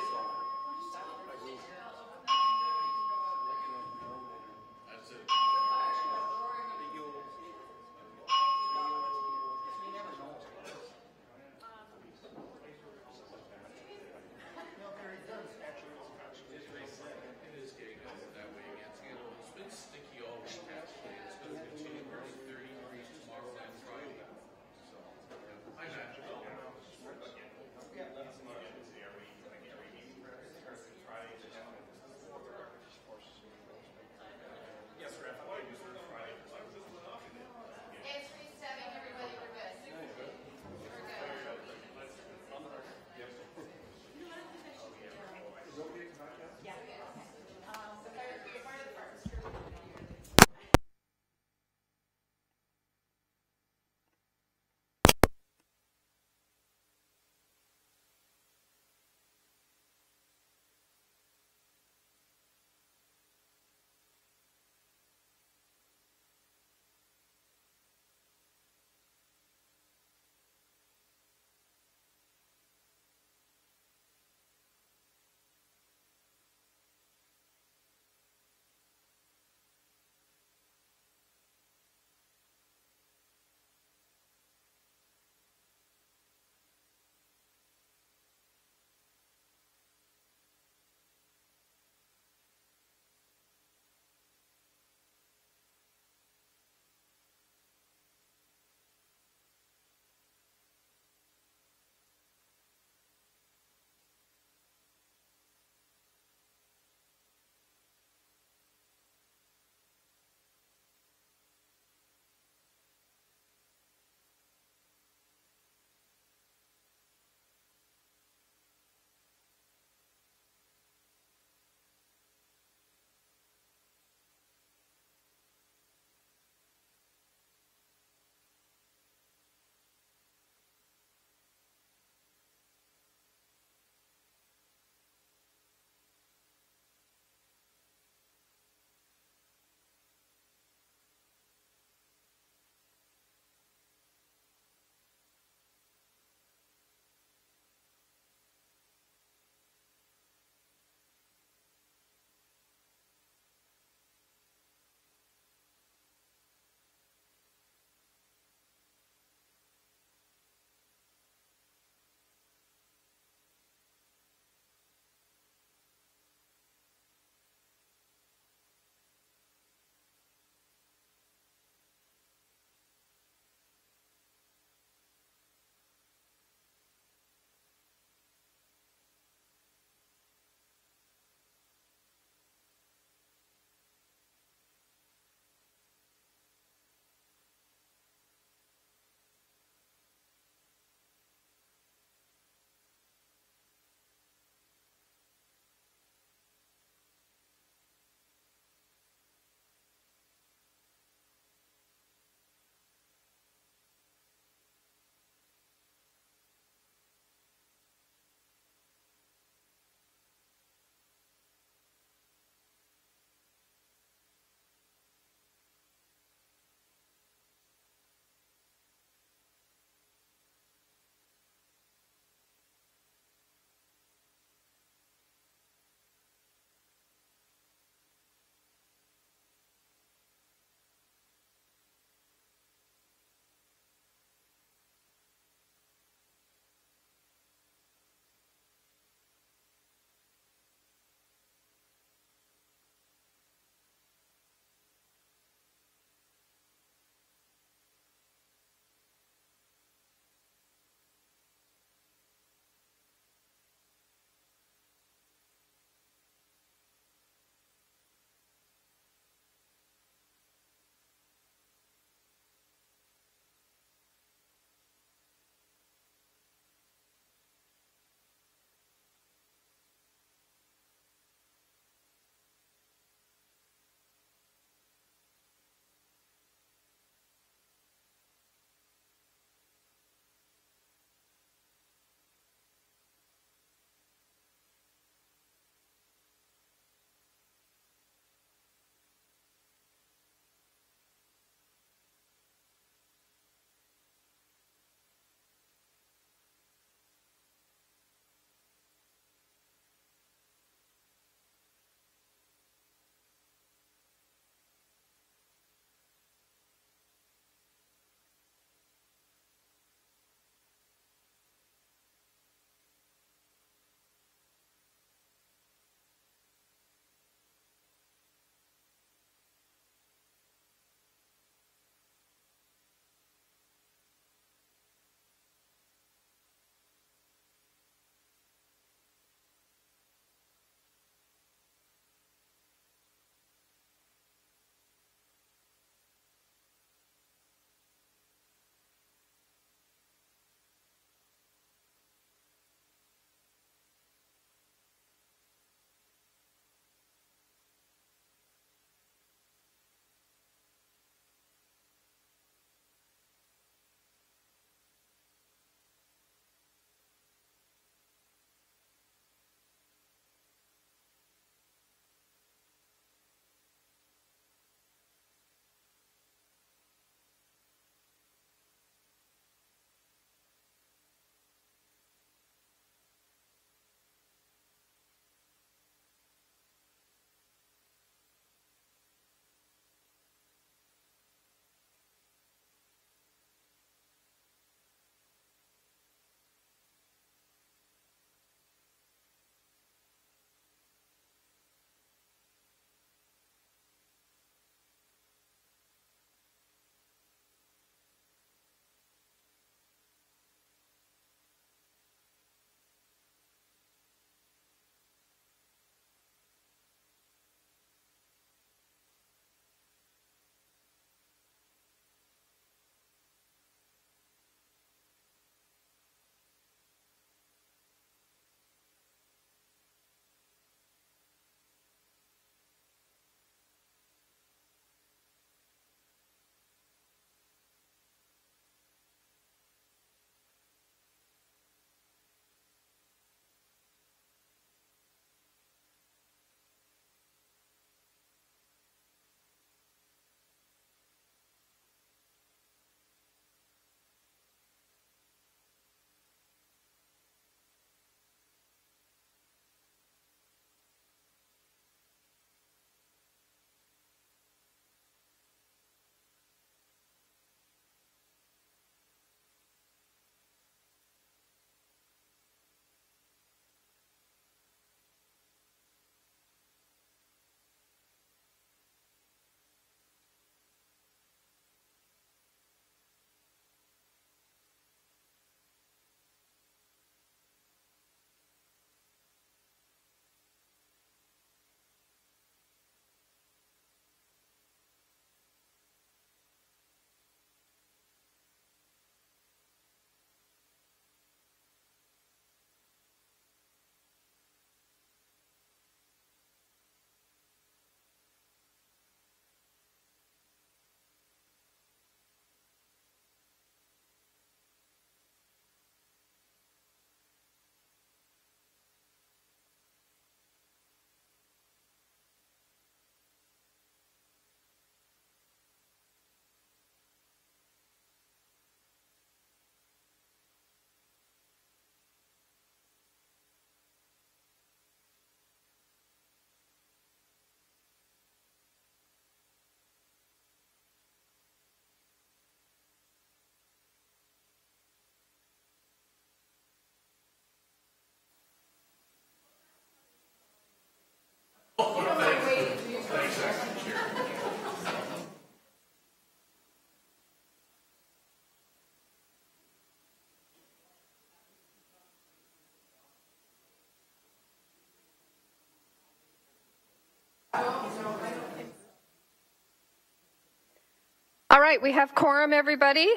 [SPEAKER 5] All right, we have quorum, everybody.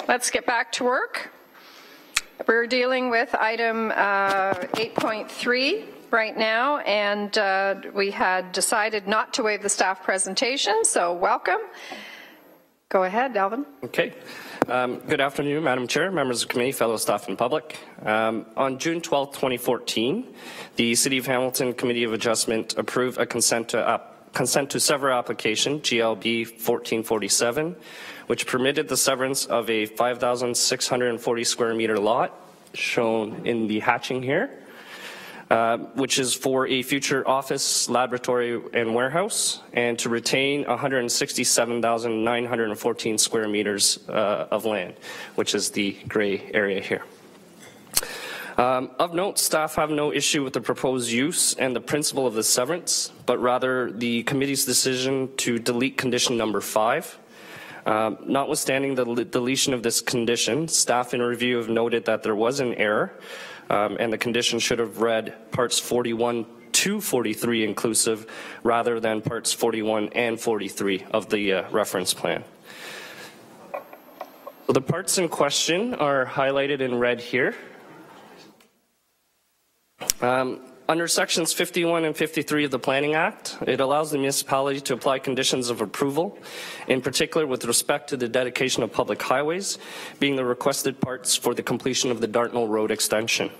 [SPEAKER 5] Let's get back to work. We're dealing with item 8.3 right now, and we had decided not to waive the staff presentation, so welcome. Go ahead, Alvin.
[SPEAKER 8] Okay. Good afternoon, Madam Chair, members of the committee, fellow staff and public. On June 12, 2014, the City of Hamilton Committee of Adjustment approved a consent to sever application, GLB 1447, which permitted the severance of a 5,640 square meter lot, shown in the hatching here, which is for a future office, laboratory, and warehouse, and to retain 167,914 square meters of land, which is the gray area here. Of note, staff have no issue with the proposed use and the principle of the severance, but rather the committee's decision to delete condition number 5. Notwithstanding the deletion of this condition, staff in review have noted that there was an error, and the condition should have read parts 41 to 43 inclusive rather than parts 41 and 43 of the reference plan. So the parts in question are highlighted in red here. Under sections 51 and 53 of the Planning Act, it allows the municipality to apply conditions of approval, in particular with respect to the dedication of public highways, being the requested parts for the completion of the Dartnell Road extension.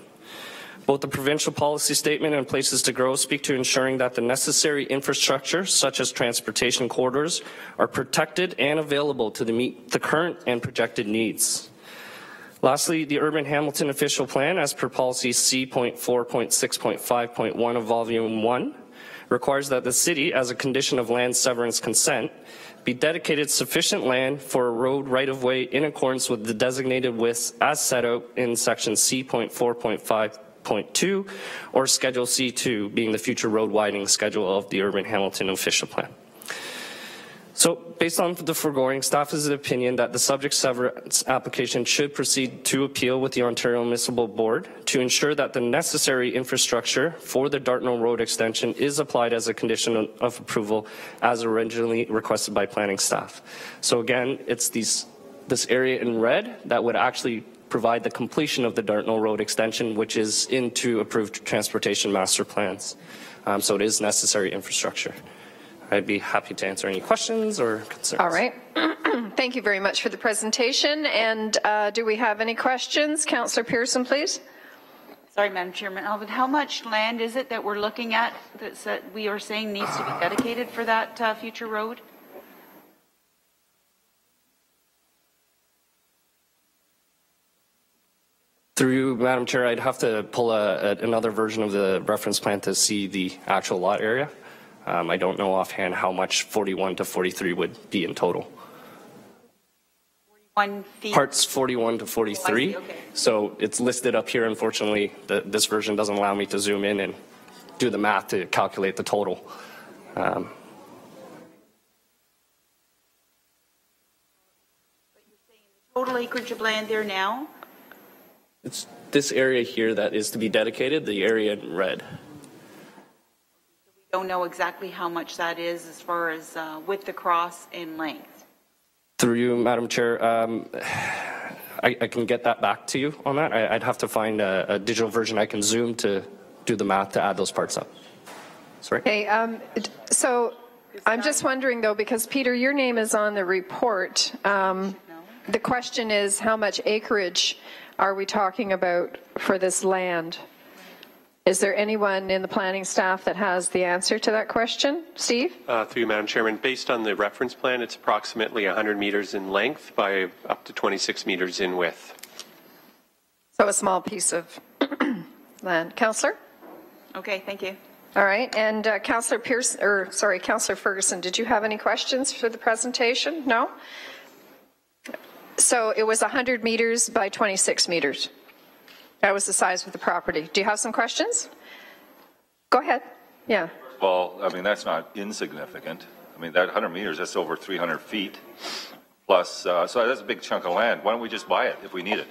[SPEAKER 8] Both the provincial policy statement and Places to Grow speak to ensuring that the necessary infrastructure, such as transportation corridors, are protected and available to meet the current and projected needs. Lastly, the Urban Hamilton Official Plan, as per policy C.4.6.5.1 of Volume 1, requires that the city, as a condition of land severance consent, be dedicated sufficient land for a road right-of-way in accordance with the designated widths as set out in section C.4.5.2 or Schedule C2, being the future road widening schedule of the Urban Hamilton Official Plan. So, based on the foregoing, staff is of the opinion that the subject severance application should proceed to appeal with the Ontario Municipal Board to ensure that the necessary infrastructure for the Dartnell Road extension is applied as a condition of approval as originally requested by planning staff. So again, it's this area in red that would actually provide the completion of the Dartnell Road extension, which is into approved transportation master plans. So it is necessary infrastructure. I'd be happy to answer any questions or concerns.
[SPEAKER 5] All right. Thank you very much for the presentation. And do we have any questions? Councillor Pearson, please.
[SPEAKER 6] Sorry, Madam Chairman. Alvin, how much land is it that we're looking at that we are saying needs to be dedicated for that future road?
[SPEAKER 8] Through Madam Chair, I'd have to pull another version of the reference plan to see the actual lot area. I don't know offhand how much 41 to 43 would be in total.
[SPEAKER 6] 41 feet?
[SPEAKER 8] Parts 41 to 43. Okay. So it's listed up here. Unfortunately, this version doesn't allow me to zoom in and do the math to calculate the total.
[SPEAKER 6] Total acreage of land there now?
[SPEAKER 8] It's this area here that is to be dedicated, the area in red.
[SPEAKER 6] Don't know exactly how much that is as far as width across and length.
[SPEAKER 8] Through you, Madam Chair, I can get that back to you on that. I'd have to find a digital version I can zoom to do the math to add those parts up. Sorry.
[SPEAKER 5] Okay, so I'm just wondering though, because Peter, your name is on the report. The question is, how much acreage are we talking about for this land? Is there anyone in the planning staff that has the answer to that question? Steve?
[SPEAKER 9] Through you, Madam Chairman, based on the reference plan, it's approximately 100 meters in length by up to 26 meters in width.
[SPEAKER 5] So a small piece of land. Councillor?
[SPEAKER 6] Okay, thank you.
[SPEAKER 5] All right, and Councillor Ferguson, did you have any questions for the presentation? No? So it was 100 meters by 26 meters. That was the size of the property. Do you have some questions? Go ahead. Yeah.
[SPEAKER 14] Well, I mean, that's not insignificant. I mean, that 100 meters, that's over 300 feet. Plus, so that's a big chunk of land. Why don't we just buy it if we need it?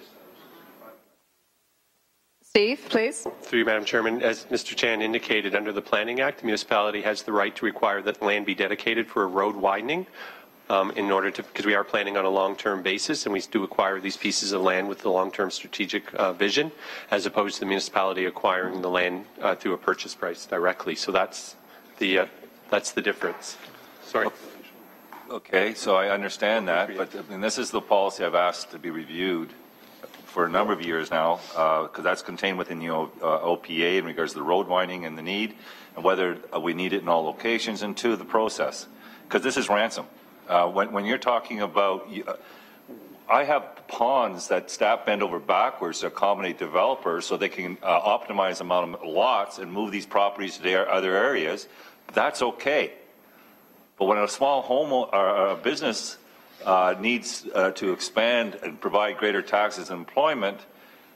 [SPEAKER 5] Steve, please.
[SPEAKER 9] Through you, Madam Chairman, as Mr. Chan indicated, under the Planning Act, the municipality has the right to require that land be dedicated for a road widening. in order to, because we are planning on a long-term basis, and we do acquire these pieces of land with the long-term strategic vision, as opposed to the municipality acquiring the land through a purchase price directly. So that's the difference. Sorry.
[SPEAKER 14] Okay, so I understand that, but I mean, this is the policy I've asked to be reviewed for a number of years now, because that's contained within the OPA in regards to the road winding and the need, and whether we need it in all locations, and two, the process, because this is ransom. When you're talking about, I have ponds that staff bend over backwards to accommodate developers so they can optimize the amount of lots and move these properties to their other areas. That's okay. But when a small home or a business needs to expand and provide greater taxes and employment,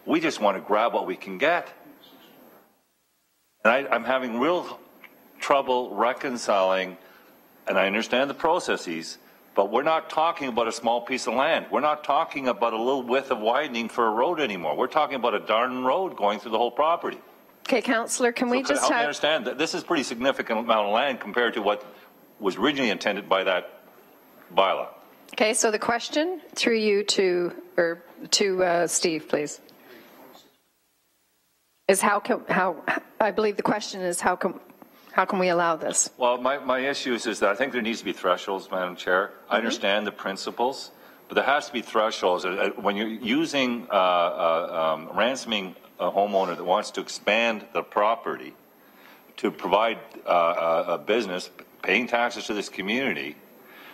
[SPEAKER 14] we just want to grab what we can get. And I'm having real trouble reconciling, and I understand the processes, but we're not talking about a small piece of land. We're not talking about a little width of widening for a road anymore. We're talking about a darn road going through the whole property.
[SPEAKER 5] Okay, Councillor, can we just
[SPEAKER 14] help me understand that this is a pretty significant amount of land compared to what was originally intended by that bylaw.
[SPEAKER 5] Okay, so the question through you to Steve, please, is I believe the question is how can we allow this?
[SPEAKER 14] Well, my issue is that I think there needs to be thresholds, Madam Chair. I understand the principles, but there has to be thresholds. When you're using ransoming a homeowner that wants to expand the property to provide a business, paying taxes to this community,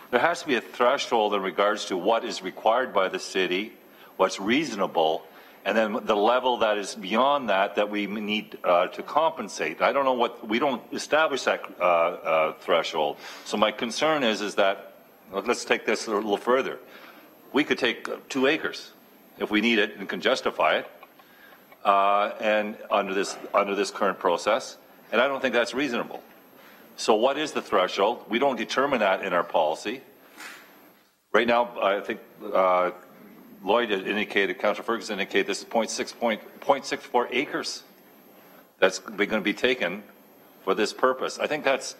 [SPEAKER 14] there has to be a threshold in regards to what is required by the city, what's reasonable, and then the level that is beyond that we need to compensate. I don't know we don't establish that threshold. So my concern is that, let's take this a little further. We could take 2 acres if we need it and can justify it, and under this current process, and I don't think that's reasonable. So what is the threshold? We don't determine that in our policy. Right now, I think Lloyd had indicated, Councillor Ferguson indicated this is 0.64 acres that's going to be taken for this purpose. I think that's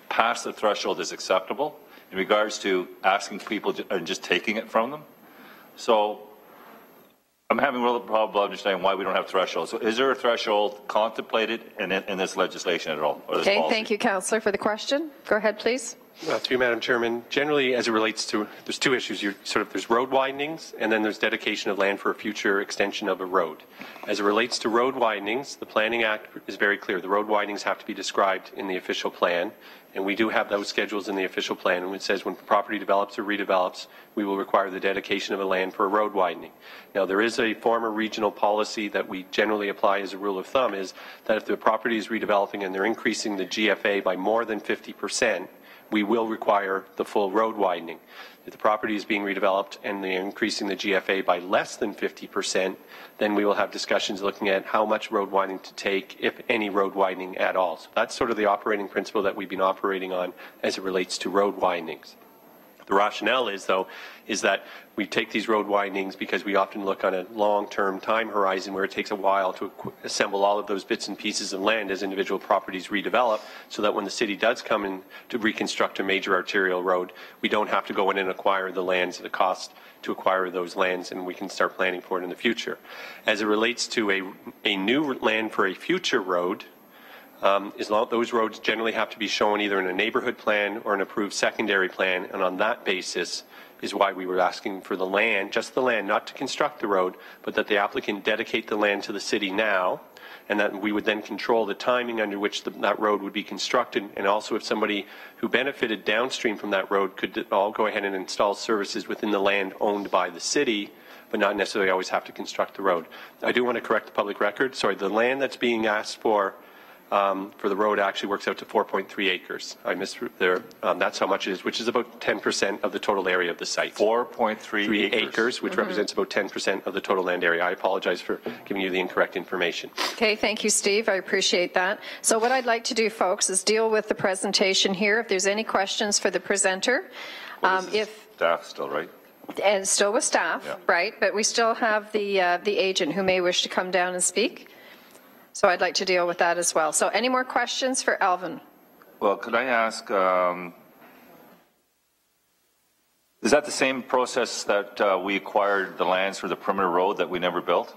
[SPEAKER 14] past the threshold is acceptable in regards to asking people and just taking it from them. So I'm having a real problem understanding why we don't have thresholds. So is there a threshold contemplated in this legislation at all? Or this policy?
[SPEAKER 5] Thank you, Councillor, for the question. Go ahead, please.
[SPEAKER 9] Through you, Madam Chairman, generally as it relates to, there's 2 issues. There's road widenings, and then there's dedication of land for a future extension of a road. As it relates to road widenings, the Planning Act is very clear. The road widenings have to be described in the official plan, and we do have those schedules in the official plan, and it says when property develops or redevelops, we will require the dedication of a land for a road widening. Now, there is a former regional policy that we generally apply as a rule of thumb, is that if the property is redeveloping and they're increasing the GFA by more than 50%, we will require the full road widening. If the property is being redeveloped and they're increasing the GFA by less than 50%, then we will have discussions looking at how much road widening to take, if any road widening at all. So that's sort of the operating principle that we've been operating on as it relates to road widenings. The rationale is, though, is that we take these road widenings because we often look on a long-term time horizon where it takes a while to assemble all of those bits and pieces of land as individual properties redevelop, so that when the city does come in to reconstruct a major arterial road, we don't have to go in and acquire the lands at a cost to acquire those lands, and we can start planning for it in the future. As it relates to a new land for a future road, those roads generally have to be shown either in a neighborhood plan or an approved secondary plan, and on that basis is why we were asking for the land, just the land, not to construct the road, but that the applicant dedicate the land to the city now, and that we would then control the timing under which that road would be constructed, and also if somebody who benefited downstream from that road could all go ahead and install services within the land owned by the city, but not necessarily always have to construct the road. I do want to correct the public record. Sorry, the land that's being asked for the road actually works out to 4.3 acres. I missed there. That's how much it is, which is about 10% of the total area of the site.
[SPEAKER 14] 4.3
[SPEAKER 9] acres, which represents about 10% of the total land area. I apologize for giving you the incorrect information.
[SPEAKER 5] Okay, thank you, Steve. I appreciate that. So what I'd like to do, folks, is deal with the presentation here. If there's any questions for the presenter,
[SPEAKER 14] staff still, right?
[SPEAKER 5] And still with staff, yeah. Right? But we still have the agent who may wish to come down and speak. So I'd like to deal with that as well. So any more questions for Alvin?
[SPEAKER 14] Well, could I ask, Is that the same process that we acquired the lands for the perimeter road that we never built?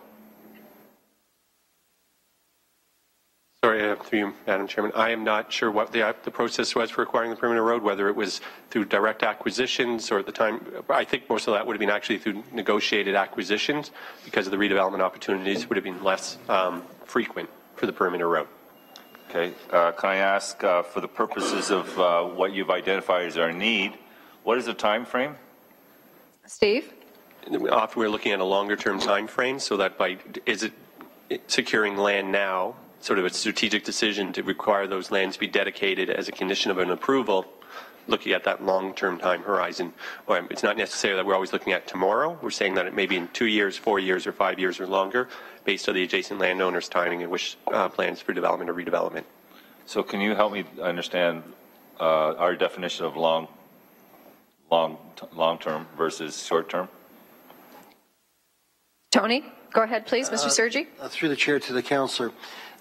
[SPEAKER 9] Sorry, through you, Madam Chairman. I am not sure what the process was for acquiring the perimeter road, whether it was through direct acquisitions or at the time. I think most of that would have been actually through negotiated acquisitions because of the redevelopment opportunities would have been less frequent for the perimeter road.
[SPEAKER 14] Okay. Can I ask, for the purposes of what you've identified as our need, what is the time frame?
[SPEAKER 5] Steve?
[SPEAKER 9] Often we're looking at a longer-term time frame, so that is it securing land now, sort of a strategic decision to require those lands to be dedicated as a condition of an approval, looking at that long-term time horizon. It's not necessarily that we're always looking at tomorrow. We're saying that it may be in 2 years, 4 years, or 5 years or longer, based on the adjacent landowner's timing and wish plans for development or redevelopment.
[SPEAKER 14] So can you help me understand our definition of long-term versus short-term?
[SPEAKER 5] Tony, go ahead, please. Mr. Sergi.
[SPEAKER 13] Through the chair to the councillor.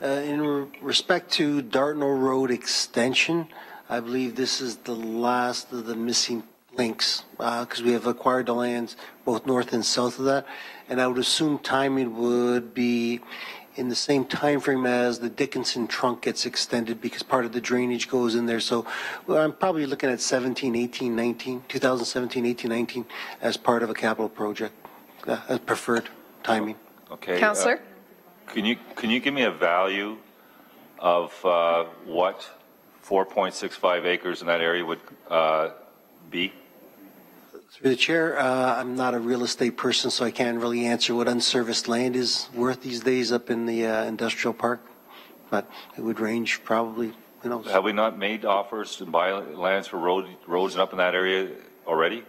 [SPEAKER 13] In respect to Dartnell Road extension, I believe this is the last of the missing links because we have acquired the lands both north and south of that, and I would assume timing would be in the same time frame as the Dickinson trunk gets extended because part of the drainage goes in there. So I'm probably looking at 2017, 18, 19 as part of a capital project, as preferred timing.
[SPEAKER 14] Okay.
[SPEAKER 5] Councillor?
[SPEAKER 14] Can you give me a value of what 4.65 acres in that area would be?
[SPEAKER 13] Through the chair, I'm not a real estate person, so I can't really answer what unserviced land is worth these days up in the industrial park, but it would range probably, you know.
[SPEAKER 14] Have we not made offers to buy lands for roads up in that area already?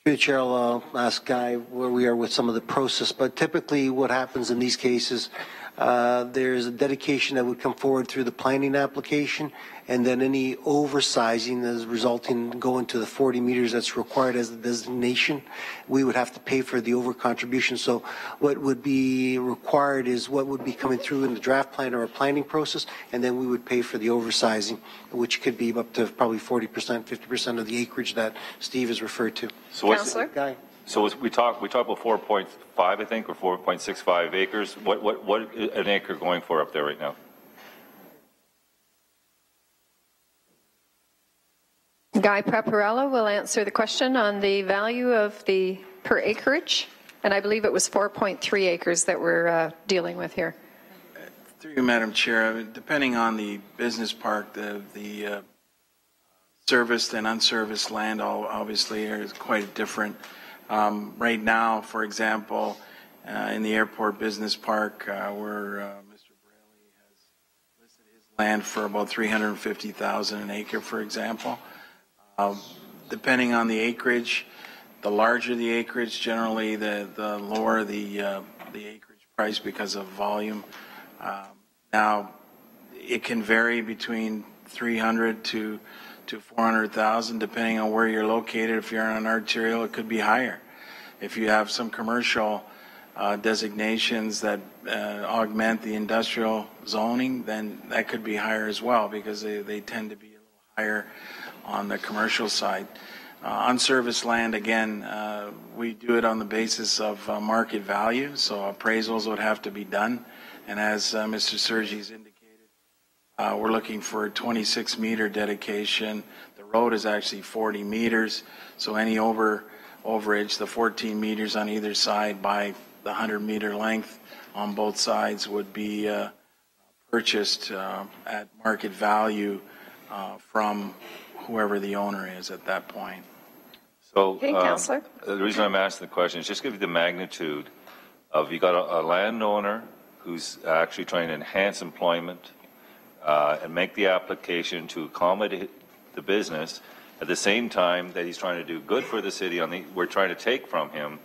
[SPEAKER 13] Through the chair, I'll ask Guy where we are with some of the process, but typically what happens in these cases, there's a dedication that would come forward through the planning application, and then any oversizing is resulting going to the 40 meters that's required as a designation. We would have to pay for the over contribution. So what would be required is what would be coming through in the draft plan or a planning process, and then we would pay for the oversizing, which could be up to probably 40%, 50% of the acreage that Steve has referred to.
[SPEAKER 14] So what's Guy? So we talk about 4.5, I think, or 4.65 acres. What is an acre going for up there right now?
[SPEAKER 5] Guy Paparella will answer the question on the value of the per acreage, and I believe it was 4.3 acres that we're dealing with here.
[SPEAKER 17] Through you, Madam Chair, I mean, depending on the business park, the serviced and unserviced land obviously is quite different. Right now, for example, in the airport business park, where Mr. Braley has listed his land for about $350,000 an acre, for example. Depending on the acreage, the larger the acreage, generally the lower the acreage price because of volume. Now, it can vary between 300 to 400,000 depending on where you're located. If you're on an arterial, it could be higher. If you have some commercial designations that augment the industrial zoning, then that could be higher as well because they tend to be a little higher on the commercial side. Unserviced land, again, we do it on the basis of market value, so appraisals would have to be done. And as Mr. Sergi's indicated, we're looking for a 26-meter dedication. The road is actually 40 meters, so any overage, the 14 meters on either side by the 100-meter length on both sides would be purchased at market value from whoever the owner is at that point.
[SPEAKER 14] So
[SPEAKER 5] okay, Councillor.
[SPEAKER 14] The reason I'm asking the question is just give you the magnitude of you got a landowner who's actually trying to enhance employment and make the application to accommodate the business at the same time that he's trying to do good for the city. We're trying to take from him.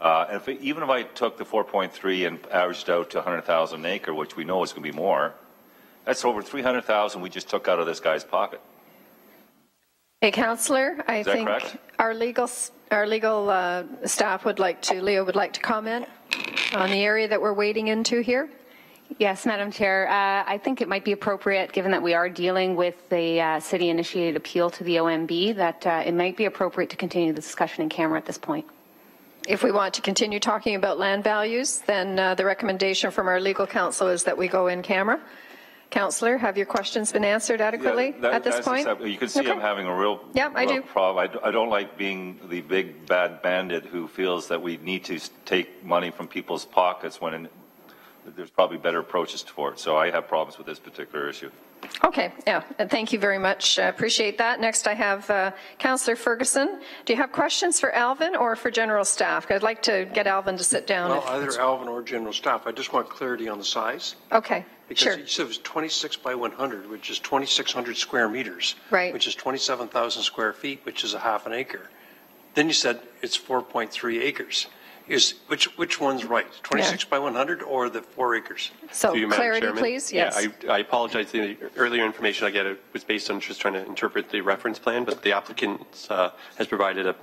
[SPEAKER 14] And even if I took the 4.3 and averaged out to 100,000 an acre, which we know is going to be more, that's over 300,000 we just took out of this guy's pocket.
[SPEAKER 5] Hey, Councillor, I think
[SPEAKER 14] correct?
[SPEAKER 5] our legal staff would like to, Leo would like to comment on the area that we're wading into here.
[SPEAKER 10] Yes, Madam Chair. I think it might be appropriate, given that we are dealing with the city-initiated appeal to the OMB, that it might be appropriate to continue the discussion in camera at this point.
[SPEAKER 5] If we want to continue talking about land values, then the recommendation from our legal counsel is that we go in camera. Councillor, have your questions been answered adequately at this point?
[SPEAKER 14] You can see I'm having a real, real problem. I don't like being the big bad bandit who feels that we need to take money from people's pockets when there's probably better approaches for it. So I have problems with this particular issue.
[SPEAKER 5] Okay, yeah, and thank you very much. Appreciate that. Next I have Councillor Ferguson. Do you have questions for Alvin or for general staff? I'd like to get Alvin to sit down.
[SPEAKER 2] Well, either Alvin or general staff. I just want clarity on the size.
[SPEAKER 5] Okay,
[SPEAKER 2] because
[SPEAKER 5] sure.
[SPEAKER 2] you said it was 26 by 100, which is 2,600 square meters,
[SPEAKER 5] right?
[SPEAKER 2] Which is 27,000 square feet, which is a half an acre. Then you said it's 4.3 acres. Which one's right? 26 by 100 or the 4 acres?
[SPEAKER 5] So clarity, please. Yes.
[SPEAKER 9] Yeah, I apologize. The earlier information I get was based on just trying to interpret the reference plan, but the applicant has provided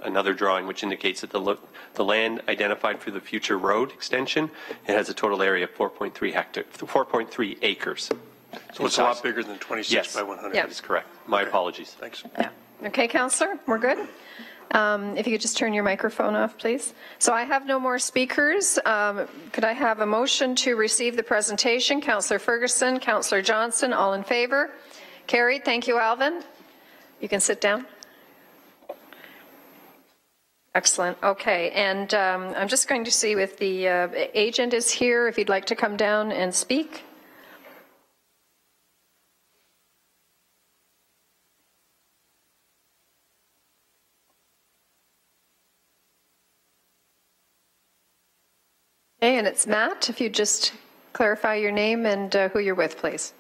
[SPEAKER 9] another drawing which indicates that the land identified for the future road extension, it has a total area of 4.3 acres.
[SPEAKER 2] So it's a lot bigger than 26 by 100.
[SPEAKER 9] That is correct. My apologies.
[SPEAKER 2] Thanks.
[SPEAKER 5] Yeah. Okay, Councillor, we're good. If you could just turn your microphone off, please. So I have no more speakers. Could I have a motion to receive the presentation? Councillor Ferguson, Councillor Johnson, all in favor? Carried. Thank you, Alvin. You can sit down. Excellent. Okay, and I'm just going to see if the agent is here, if you'd like to come down and speak. Okay, and it's Matt. If you'd just clarify your name and who you're with, please.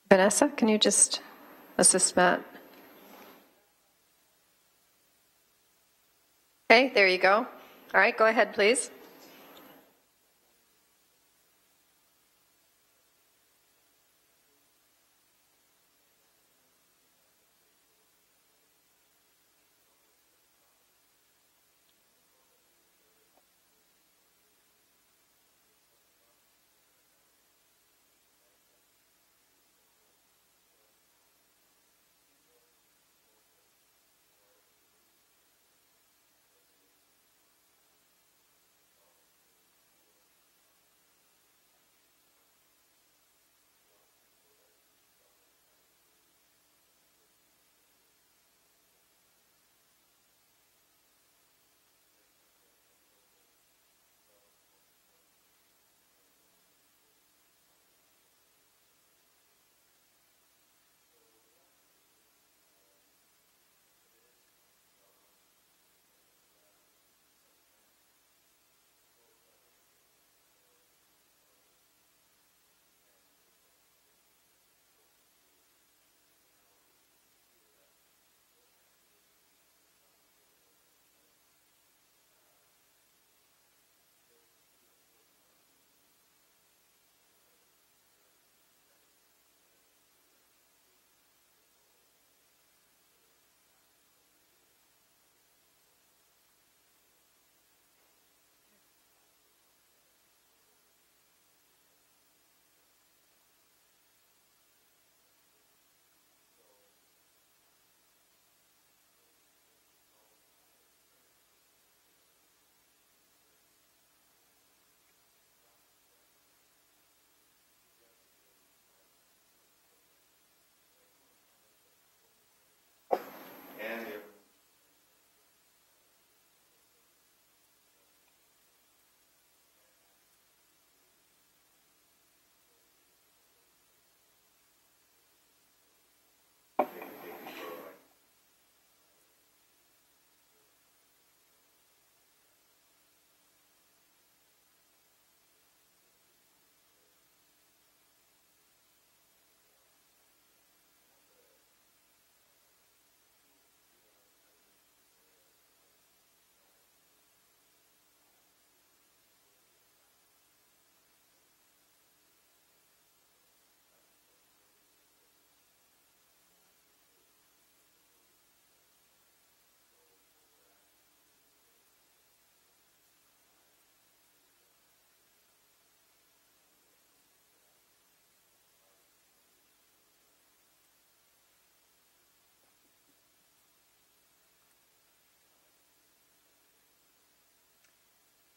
[SPEAKER 5] Vanessa, can you just assist Matt? Okay, there you go. All right, go ahead, please.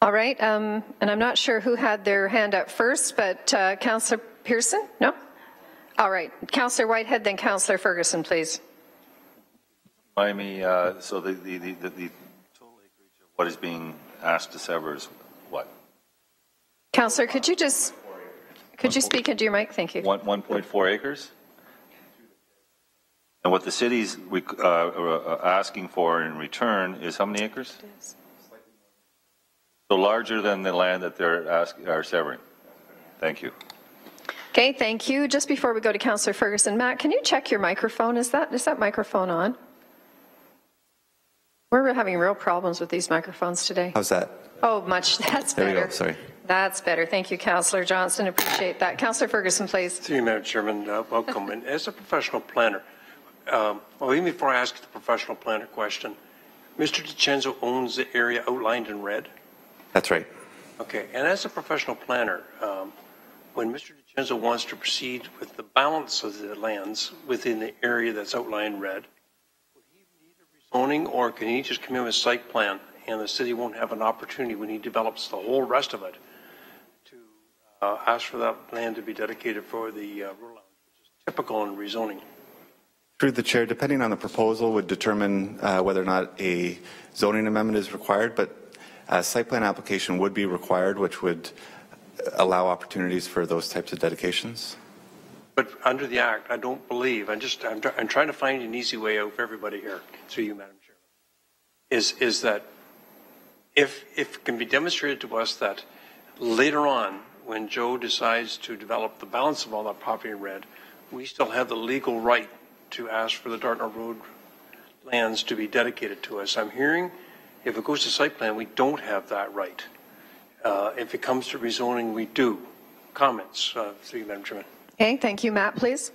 [SPEAKER 5] All right, and I'm not sure who had their hand up first, but Councillor Pearson? No? All right, Councillor Whitehead, then Councillor Ferguson, please.
[SPEAKER 14] Remind me, so the total acreage of what is being asked to sever is what?
[SPEAKER 5] Councillor, could you speak into your mic? Thank you.
[SPEAKER 14] 1.4 acres? And what the city's asking for in return is how many acres? So larger than the land that are severing. Thank you.
[SPEAKER 5] Okay, thank you. Just before we go to Councillor Ferguson, Matt, can you check your microphone? Is that microphone on? We're having real problems with these microphones today.
[SPEAKER 16] How's that?
[SPEAKER 5] Oh, much. That's better.
[SPEAKER 16] There we go. Sorry.
[SPEAKER 5] That's better. Thank you, Councillor Johnston. Appreciate that. Councillor Ferguson, please.
[SPEAKER 2] Thank you, Madam Chairman. Welcome. And as a professional planner, well, even before I ask the professional planner question, Mr. DiCenzo owns the area outlined in red?
[SPEAKER 16] That's right.
[SPEAKER 2] Okay. And as a professional planner, when Mr. DiCenzo wants to proceed with the balance of the lands within the area that's outlined red, would he need a rezoning, or can he just come in with a site plan and the city won't have an opportunity when he develops the whole rest of it to ask for that land to be dedicated for the rural land, which is typical in rezoning?
[SPEAKER 16] Through the chair, depending on the proposal, would determine whether or not a zoning amendment is required, but a site plan application would be required, which would allow opportunities for those types of dedications.
[SPEAKER 2] But under the Act, I don't believe, I'm trying to find an easy way out for everybody here, through you, Madam Chairman, is that if it can be demonstrated to us that later on, when Joe decides to develop the balance of all that property in red, we still have the legal right to ask for the Dartmouth Road lands to be dedicated to us. I'm hearing if it goes to site plan, we don't have that right. If it comes to rezoning, we do. Comments, through you, Madam Chairman.
[SPEAKER 5] Okay, thank you. Matt, please.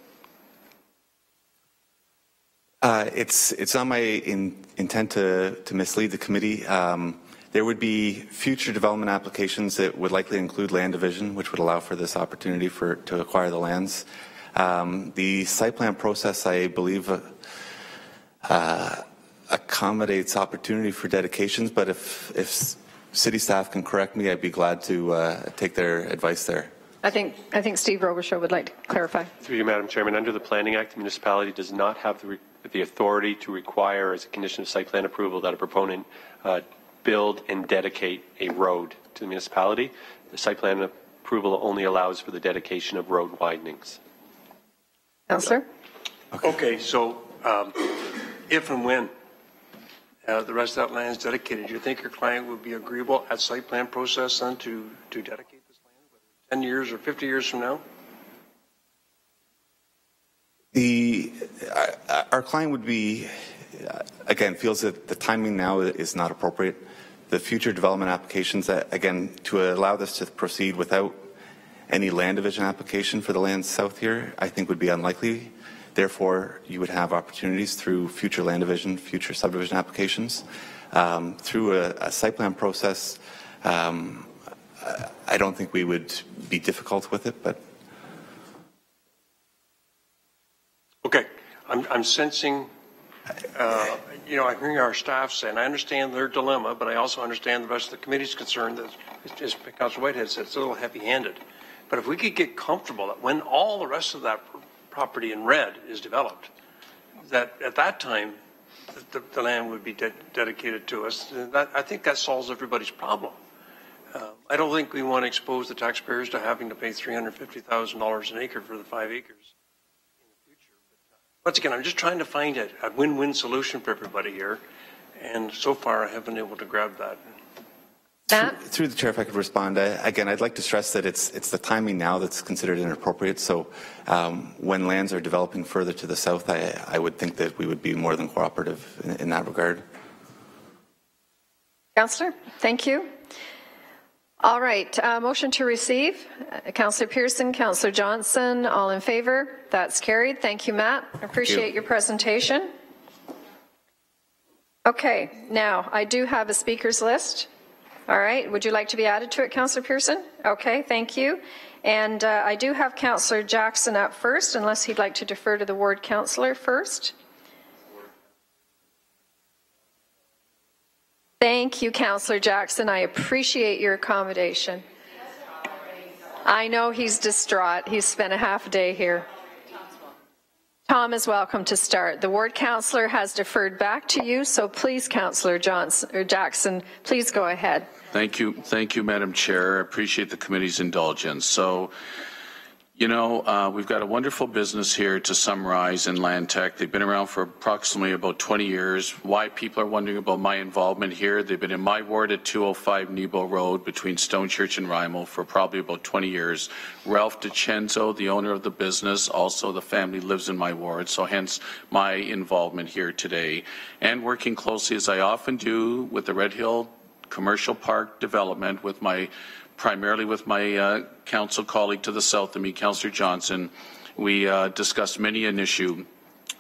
[SPEAKER 16] It's on my intent to mislead the committee. There would be future development applications that would likely include land division, which would allow for this opportunity to acquire the lands. The site plan process, I believe, accommodates opportunity for dedications, but if city staff can correct me, I'd be glad to take their advice there.
[SPEAKER 5] I think Steve Robichaud would like to clarify.
[SPEAKER 9] Through you, Madam Chairman, under the Planning Act, the municipality does not have the authority to require, as a condition of site plan approval, that a proponent build and dedicate a road to the municipality. The site plan approval only allows for the dedication of road widenings.
[SPEAKER 5] Councillor?
[SPEAKER 2] Okay, so if and when the rest of that land is dedicated, do you think your client would be agreeable at site plan process then to dedicate this land, whether 10 years or 50 years from now?
[SPEAKER 16] Our client would be, again, feels that the timing now is not appropriate. The future development applications, again, to allow this to proceed without any land division application for the land south here, I think would be unlikely. Therefore, you would have opportunities through future land division, future subdivision applications. Through a site plan process, I don't think we would be difficult with it, but.
[SPEAKER 2] Okay, I'm sensing, I'm hearing our staff say, and I understand their dilemma, but I also understand the rest of the committee's concern that, as Councillor Whitehead said, it's a little heavy-handed. But if we could get comfortable that when all the rest of that property in red is developed, that at that time the land would be dedicated to us, I think that solves everybody's problem. I don't think we want to expose the taxpayers to having to pay $350,000 an acre for the 5 acres. Once again, I'm just trying to find a win-win solution for everybody here, and so far I haven't been able to grab that.
[SPEAKER 16] Through the chair, if I could respond, again, I'd like to stress that it's the timing now that's considered inappropriate. So when lands are developing further to the south, I would think that we would be more than cooperative in that regard.
[SPEAKER 5] Councillor, thank you. All right, motion to receive. Councillor Pearson, Councillor Johnson, all in favor? That's carried. Thank you, Matt. I appreciate your presentation. Okay, now I do have a speakers list. All right, would you like to be added to it, Councillor Pearson? Okay, thank you. And I do have Councillor Jackson up first, unless he'd like to defer to the ward councillor first. Thank you, Councillor Jackson. I appreciate your accommodation. I know he's distraught. He's spent a half a day here. Tom is welcome to start. The ward councillor has deferred back to you, so please, Councillor Jackson, please go ahead.
[SPEAKER 15] Thank you, Madam Chair. I appreciate the committee's indulgence. So, you know, we've got a wonderful business here to summarize in Landtech. They've been around for approximately about 20 years. Why people are wondering about my involvement here, they've been in my ward at 205 Nebo Road between Stone Church and Rymal for probably about 20 years. Ralph DiCenzo, the owner of the business, also the family lives in my ward, so hence my involvement here today. And working closely, as I often do, with the Red Hill Commercial Park development primarily with my council colleague to the south of me, Councillor Johnson. We discussed many an issue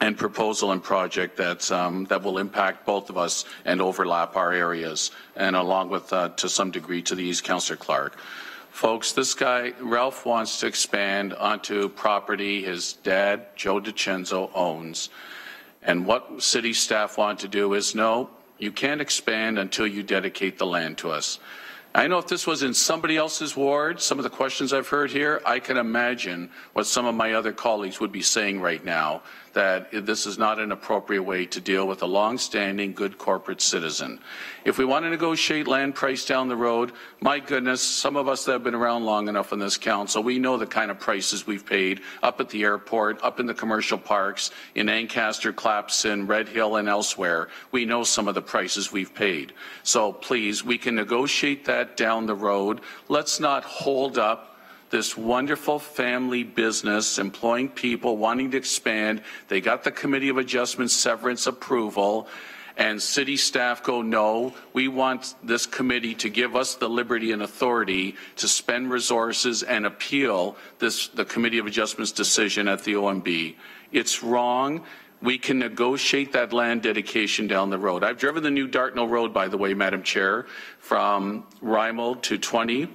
[SPEAKER 15] and proposal and project that will impact both of us and overlap our areas, and along with, to some degree, to the east, Councillor Clark. Folks, this guy, Ralph, wants to expand onto property his dad, Joe DiCenzo, owns. And what city staff want to do is, no, you can't expand until you dedicate the land to us. I know if this was in somebody else's ward, some of the questions I've heard here, I can imagine what some of my other colleagues would be saying right now, that this is not an appropriate way to deal with a long-standing good corporate citizen. If we want to negotiate land price down the road, my goodness, some of us that have been around long enough in this council, we know the kind of prices we've paid up at the airport, up in the commercial parks, in Ancaster, Clapson, Red Hill, and elsewhere. We know some of the prices we've paid. So please, we can negotiate that down the road. Let's not hold up this wonderful family business employing people wanting to expand. They got the Committee of Adjustment severance approval, and city staff go, no, we want this committee to give us the liberty and authority to spend resources and appeal the Committee of Adjustment's decision at the OMB. It's wrong. We can negotiate that land dedication down the road. I've driven the new Dartnell Road, by the way, Madam Chair, from Rymal to 20.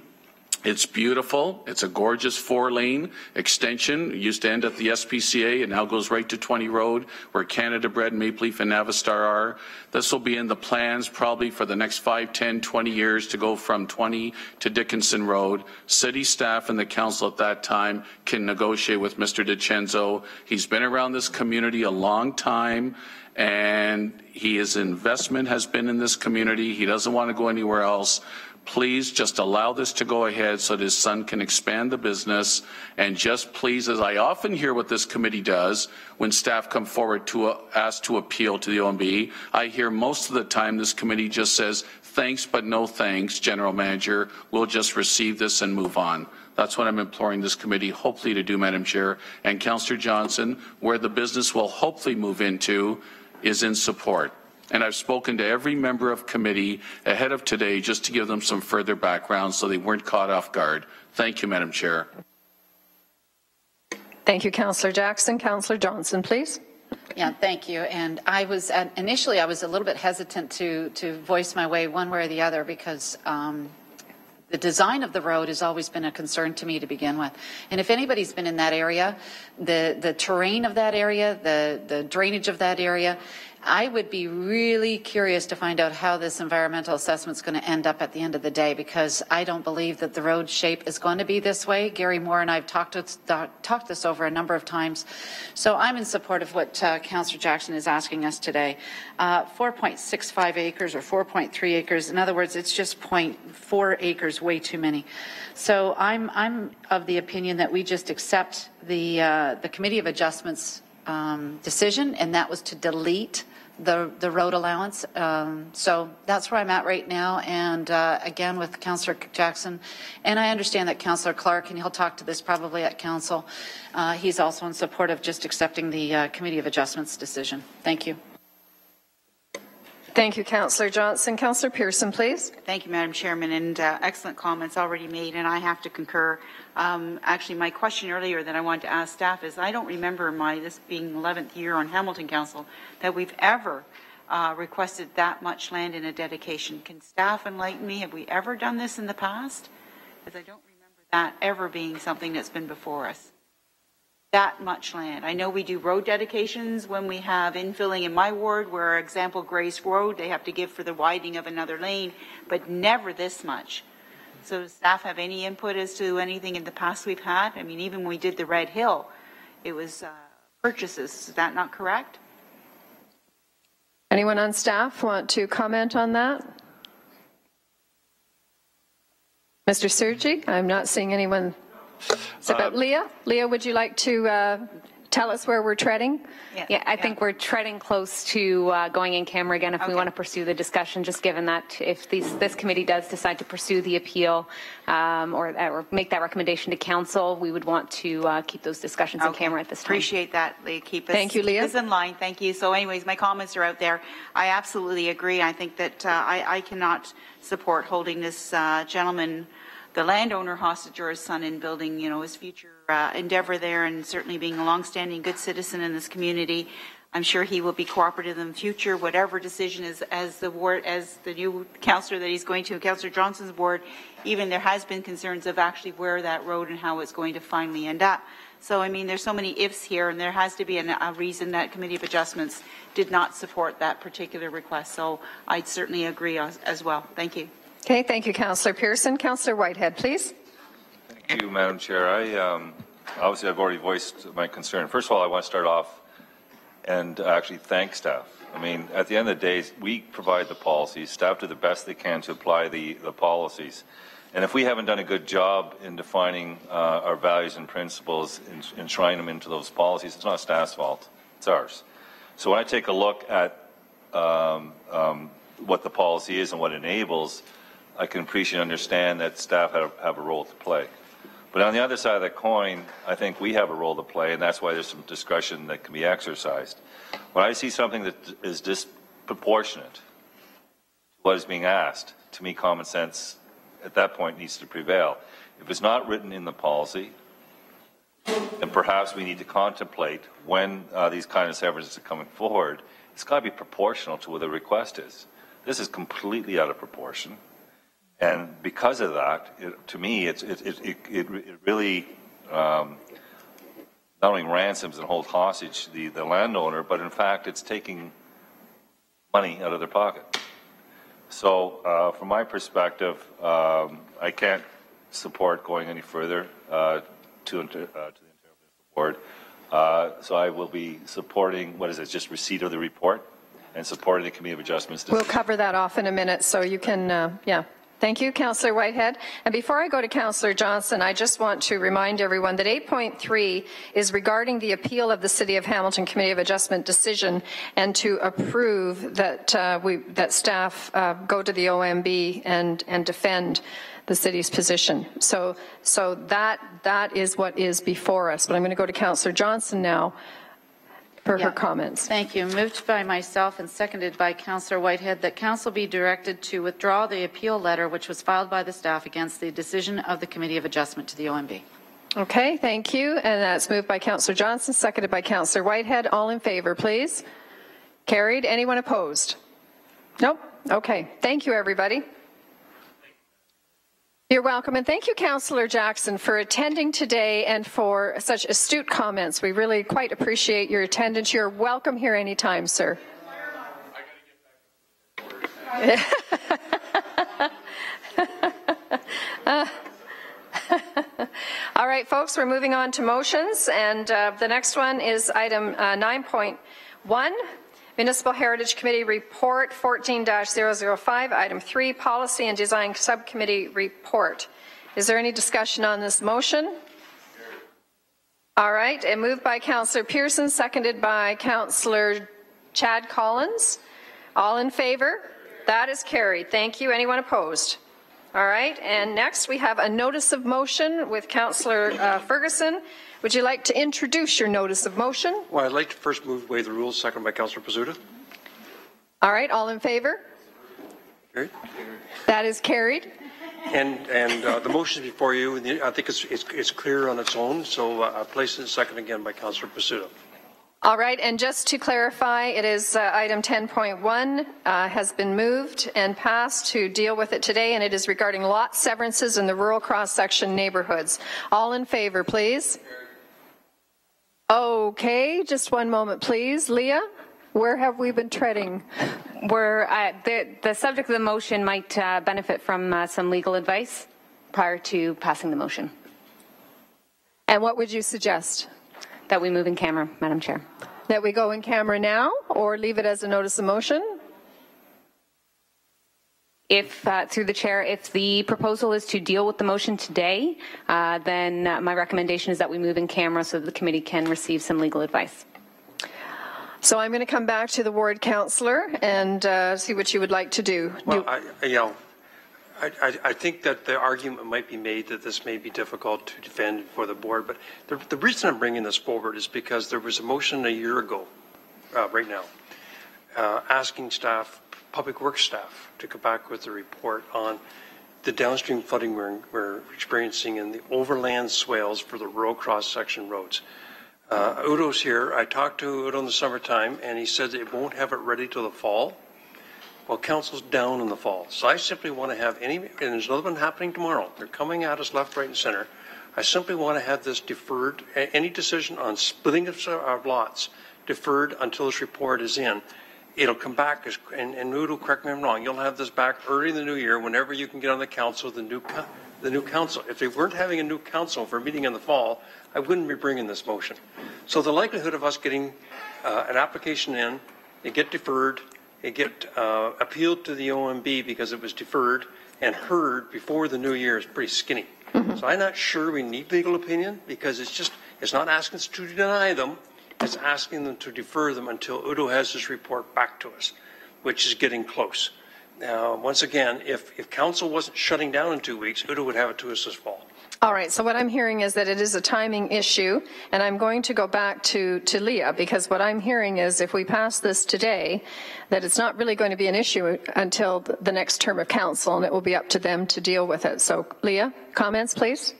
[SPEAKER 15] It's beautiful. It's a gorgeous 4-lane extension. It used to end at the SPCA and now goes right to 20 Road, where Canada Bread, Maple Leaf, and Navistar are. This will be in the plans probably for the next 5, 10, 20 years to go from 20 to Dickinson Road. City staff and the council at that time can negotiate with Mr. DiCenzo. He's been around this community a long time, and his investment has been in this community. He doesn't want to go anywhere else. Please just allow this to go ahead so that his son can expand the business. And just please, as I often hear what this committee does when staff come forward to ask to appeal to the OMB, I hear most of the time this committee just says, thanks but no thanks, General Manager. We'll just receive this and move on. That's what I'm imploring this committee hopefully to do, Madam Chair. And Councillor Johnson, where the business will hopefully move into is in support. And I've spoken to every member of committee ahead of today just to give them some further background so they weren't caught off guard. Thank you, Madam Chair.
[SPEAKER 5] Thank you, Councillor Jackson. Councillor Johnson, please.
[SPEAKER 3] Yeah, thank you. And I was initially I was a little bit hesitant to voice my way one way or the other because the design of the road has always been a concern to me to begin with. And if anybody's been in that area, the terrain of that area, the drainage of that area, I would be really curious to find out how this environmental assessment is going to end up at the end of the day, because I don't believe that the road shape is going to be this way. Gary Moore and I have talked this over a number of times. So I'm in support of what Councillor Jackson is asking us today. 4.65 acres or 4.3 acres. In other words, it's just 0.4 acres, way too many. So I'm of the opinion that we just accept the Committee of Adjustments decision, and that was to delete the road allowance. So that's where I'm at right now. And again, with Councillor Jackson, and I understand that Councillor Clark, and he'll talk to this probably at council, he's also in support of just accepting the Committee of Adjustments decision. Thank you.
[SPEAKER 5] Thank you, Councillor Johnson. Councillor Pearson, please.
[SPEAKER 6] Thank you, Madam Chairman, and excellent comments already made, and I have to concur. Actually, my question earlier that I wanted to ask staff is, I don't remember this being 11th year on Hamilton Council that we've ever requested that much land in a dedication. Can staff enlighten me? Have we ever done this in the past? Because I don't remember that ever being something that's been before us. that much land. I know we do road dedications when we have infilling in my ward, where, example, Grace Road, they have to give for the widening of another lane, but never this much. So does staff have any input as to anything in the past we've had? I mean, even when we did the Red Hill, it was purchases. Is that not correct?
[SPEAKER 5] Anyone on staff want to comment on that? Mr. Sergi, I'm not seeing anyone. Leah, would you like to tell us where we're treading?
[SPEAKER 10] Yeah, I think we're treading close to going in camera again if we want to pursue the discussion, just given that if this committee does decide to pursue the appeal or make that recommendation to council, we would want to keep those discussions in camera at this time.
[SPEAKER 6] Appreciate that, Leah.
[SPEAKER 5] Thank you, Leah.
[SPEAKER 6] Keep us in line. Thank you. So anyways, my comments are out there. I absolutely agree. I think that I cannot support holding this gentleman, the landowner, hostage, or his son, in building, his future endeavor there, and certainly being a longstanding good citizen in this community. I'm sure he will be cooperative in the future, whatever decision is as the new councillor that he's going to, Councillor Johnson's ward. Even there has been concerns of actually where that road and how it's going to finally end up. So I mean, there's so many ifs here, and there has to be a reason that Committee of Adjustments did not support that particular request. So I'd certainly agree as well. Thank you.
[SPEAKER 5] Okay, thank you, Councillor Pearson. Councillor Whitehead, please.
[SPEAKER 14] Thank you, Madam Chair. Obviously I've already voiced my concern. First of all, I want to start off and actually thank staff. I mean, at the end of the day, we provide the policies. Staff do the best they can to apply the policies. And if we haven't done a good job in defining our values and principles, enshrining them into those policies, it's not staff's fault. It's ours. So when I take a look at what the policy is and what it enables, I can appreciate and understand that staff have a role to play. But on the other side of the coin, I think we have a role to play, and that's why there's some discretion that can be exercised. When I see something that is disproportionate to what is being asked, to me, common sense at that point needs to prevail. If it's not written in the policy, then perhaps we need to contemplate when these kind of severances are coming forward, it's got to be proportional to what the request is. This is completely out of proportion. And because of that, to me, it really not only ransoms and holds hostage the landowner, but in fact, it's taking money out of their pocket. So from my perspective, I can't support going any further to the Intermunicipal Board. So I will be supporting, just receipt of the report and supporting the Committee of Adjustments.
[SPEAKER 5] We'll cover that off in a minute, so you can, Thank you, Councillor Whitehead. And before I go to Councillor Johnson, I just want to remind everyone that 8.3 is regarding the appeal of the City of Hamilton Committee of Adjustment decision and to approve that that staff go to the OMB and defend the city's position. So that is what is before us. But I'm going to go to Councillor Johnson now for her comments.
[SPEAKER 3] Thank you. Moved by myself and seconded by Councillor Whitehead that Council be directed to withdraw the appeal letter which was filed by the staff against the decision of the Committee of Adjustment to the OMB.
[SPEAKER 5] Okay, thank you. And that's moved by Councillor Johnson, seconded by Councillor Whitehead. All in favor, please. Carried. Anyone opposed? Nope. Okay. Thank you, everybody. You're welcome, and thank you, Councillor Jackson, for attending today and for such astute comments. We really quite appreciate your attendance. You're welcome here anytime, sir. All right, folks, we're moving on to motions, and the next one is item 9.1. Municipal Heritage Committee Report 14-005, Item 3, Policy and Design Subcommittee Report. Is there any discussion on this motion? All right, and moved by Councillor Pearson, seconded by Councillor Chad Collins. All in favor? That is carried. Thank you. Anyone opposed? All right, and next we have a notice of motion with Councillor Ferguson. Would you like to introduce your notice of motion?
[SPEAKER 2] Well, I'd like to first move waive the rules, second by Councillor Pizzuta.
[SPEAKER 5] All right, all in favor?
[SPEAKER 2] Carried.
[SPEAKER 5] That is carried.
[SPEAKER 2] And the motion is before you, and I think it's clear on its own, so I place it second again by Councillor Pizzuta.
[SPEAKER 5] All right, and just to clarify, it is item 10.1 has been moved and passed to deal with it today, and it is regarding lot severances in the rural cross-section neighborhoods. All in favor, please. Okay, just one moment, please. Leah, where have we been treading?
[SPEAKER 10] We're, the subject of the motion might benefit from some legal advice prior to passing the motion.
[SPEAKER 5] And what would you suggest?
[SPEAKER 10] That we move in camera, Madam Chair.
[SPEAKER 5] That we go in camera now or leave it as a notice of motion?
[SPEAKER 10] If, through the chair, if the proposal is to deal with the motion today, then my recommendation is that we move in camera so that the committee can receive some legal advice.
[SPEAKER 5] So I'm going to come back to the ward councillor and see what you would like to do.
[SPEAKER 2] Well, I think that the argument might be made that this may be difficult to defend for the board, but the reason I'm bringing this forward is because there was a motion a year ago, right now, asking staff, public works staff, to come back with a report on the downstream flooding we're experiencing in the overland swales for the rural cross-section roads. Udo's here. I talked to Udo in the summertime, and he said they won't have it ready till the fall. Well, council's down in the fall. So I simply want to have and there's another one happening tomorrow. They're coming at us left, right, and center. I simply want to have this deferred, any decision on splitting of lots deferred until this report is in. It'll come back, and Udo, correct me if I'm wrong, you'll have this back early in the new year whenever you can get on the council, the new council. If they weren't having a new council for a meeting in the fall, I wouldn't be bringing this motion. So the likelihood of us getting an application in, it get deferred, it get appealed to the OMB because it was deferred and heard before the new year is pretty skinny. So I'm not sure we need legal opinion because it's not asking us to deny them. It's asking them to defer them until Udo has his report back to us, which is getting close. Now, once again, if council wasn't shutting down in 2 weeks, Udo would have it to us this fall.
[SPEAKER 5] All right, so what I'm hearing is that it is a timing issue, and I'm going to go back to Leah, because what I'm hearing is if we pass this today, that it's not really going to be an issue until the next term of council, and it will be up to them to deal with it. So, Leah, comments, please?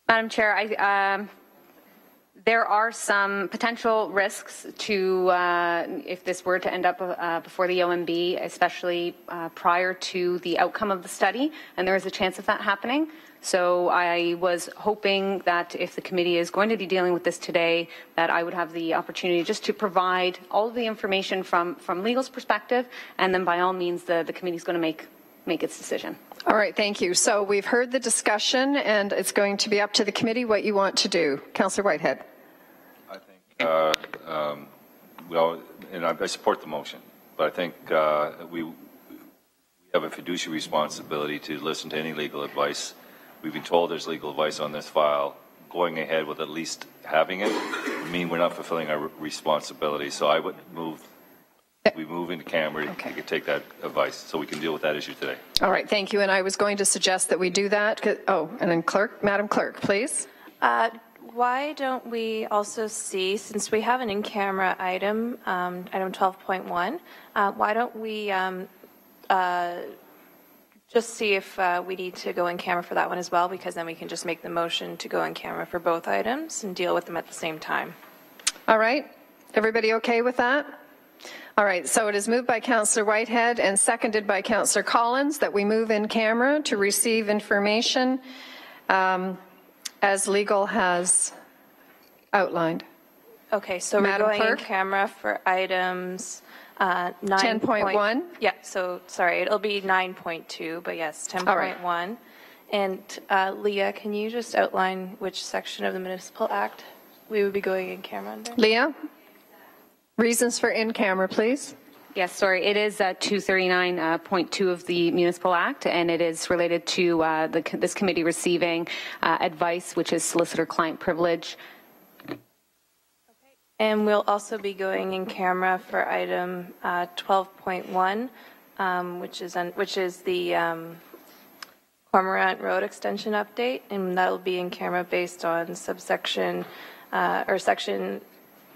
[SPEAKER 10] Madam Chair, there are some potential risks to, if this were to end up before the OMB, especially prior to the outcome of the study, and there is a chance of that happening. So I was hoping that if the committee is going to be dealing with this today, that I would have the opportunity just to provide all of the information from legal's perspective, and then by all means the committee is going to make its decision.
[SPEAKER 5] All right, thank you. So we've heard the discussion, and it's going to be up to the committee what you want to do. Councillor Whitehead.
[SPEAKER 14] Well, and I support the motion, but I think we have a fiduciary responsibility to listen to any legal advice. We've been told there's legal advice on this file. Going ahead with at least having it would mean we're not fulfilling our responsibility. So I would we move into camera to take that advice so we can deal with that issue today.
[SPEAKER 5] All right, thank you. And I was going to suggest that we do that. Oh, and then Madam Clerk, please.
[SPEAKER 7] Why don't we also see, since we have an in-camera item, item 12.1, why don't we just see if we need to go in camera for that one as well, because then we can just make the motion to go in camera for both items and deal with them at the same time.
[SPEAKER 5] All right. Everybody okay with that? All right. So it is moved by Councillor Whitehead and seconded by Councillor Collins that we move in camera to receive information as legal has outlined.
[SPEAKER 7] Okay, so
[SPEAKER 5] Madam
[SPEAKER 7] we're going
[SPEAKER 5] Clerk?
[SPEAKER 7] in camera for items
[SPEAKER 5] 10.1?
[SPEAKER 7] Yeah, so sorry, it'll be 9.2, but yes, 10.1.
[SPEAKER 5] All right.
[SPEAKER 7] And Leah, can you just outline which section of the Municipal Act we would be going in camera under?
[SPEAKER 5] Leah, reasons for in camera, please.
[SPEAKER 10] Yes, sorry. It is 239.2 of the Municipal Act, and it is related to this committee receiving advice, which is solicitor-client privilege.
[SPEAKER 7] Okay. And we'll also be going in camera for item 12.1, which is the Cormorant Road extension update, and that'll be in camera based on subsection or section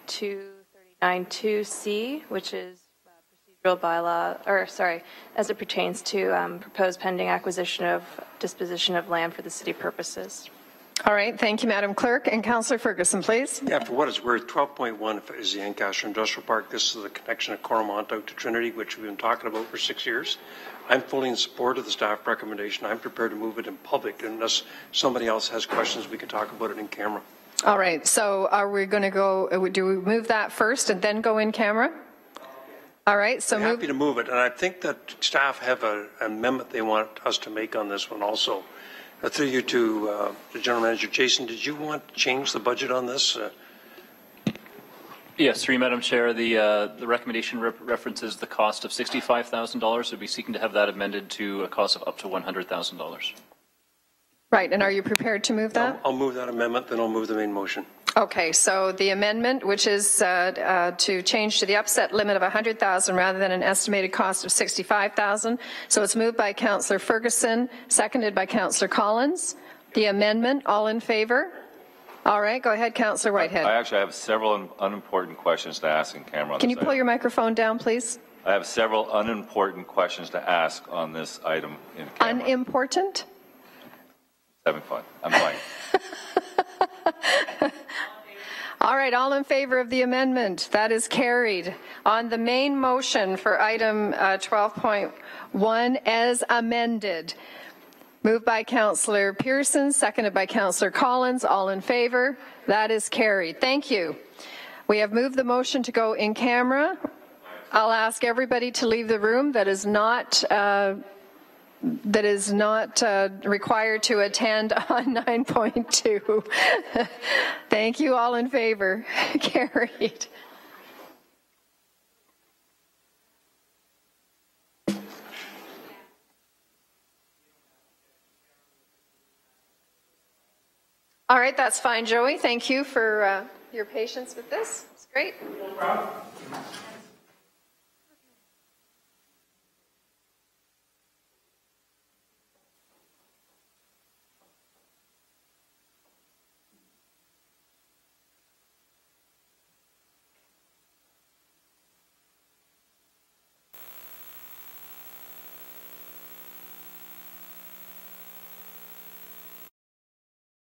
[SPEAKER 7] 239.2C, which is bylaw, or sorry, as it pertains to proposed pending acquisition of disposition of land for the city purposes.
[SPEAKER 5] All right, thank you, Madam Clerk. And Councillor Ferguson, please.
[SPEAKER 2] Yeah, for what it's worth, 12.1 is the Ancaster Industrial Park. This is the connection of Coromant out to Trinity, which we've been talking about for 6 years. I'm fully in support of the staff recommendation. I'm prepared to move it in public. Unless somebody else has questions, we can talk about it in camera.
[SPEAKER 5] All right, so are we going to go, do we move that first and then go in camera? All right, so
[SPEAKER 2] I'm happy to move it, and I think that staff have an amendment they want us to make on this one also. Through you to the General Manager. Jason, did you want to change the budget on this?
[SPEAKER 19] Yes, through you, Madam Chair. The recommendation references the cost of $65,000. We'll be seeking to have that amended to a cost of up to $100,000.
[SPEAKER 5] Right, and are you prepared to move that?
[SPEAKER 2] I'll move that amendment, then I'll move the main motion.
[SPEAKER 5] Okay, so the amendment, which is to change to the upset limit of $100,000 rather than an estimated cost of $65,000. So it's moved by Councillor Ferguson, seconded by Councillor Collins. The amendment, all in favor? All right, go ahead, Councillor Whitehead.
[SPEAKER 14] I actually have several unimportant questions to ask in camera.
[SPEAKER 5] Can you pull your microphone down, please?
[SPEAKER 14] I have several unimportant questions to ask on this item in camera.
[SPEAKER 5] Unimportant?
[SPEAKER 14] Having fun. I'm fine.
[SPEAKER 5] All right, all in favor of the amendment? That is carried. On the main motion for item 12.1 as amended, moved by Councillor Pearson, seconded by Councillor Collins. All in favor? That is carried. Thank you. We have moved the motion to go in camera. I'll ask everybody to leave the room that is not required to attend on 9.2. Thank you. All in favor? Carried. All right, that's fine, Joey. Thank you for your patience with this. It's great. No problem.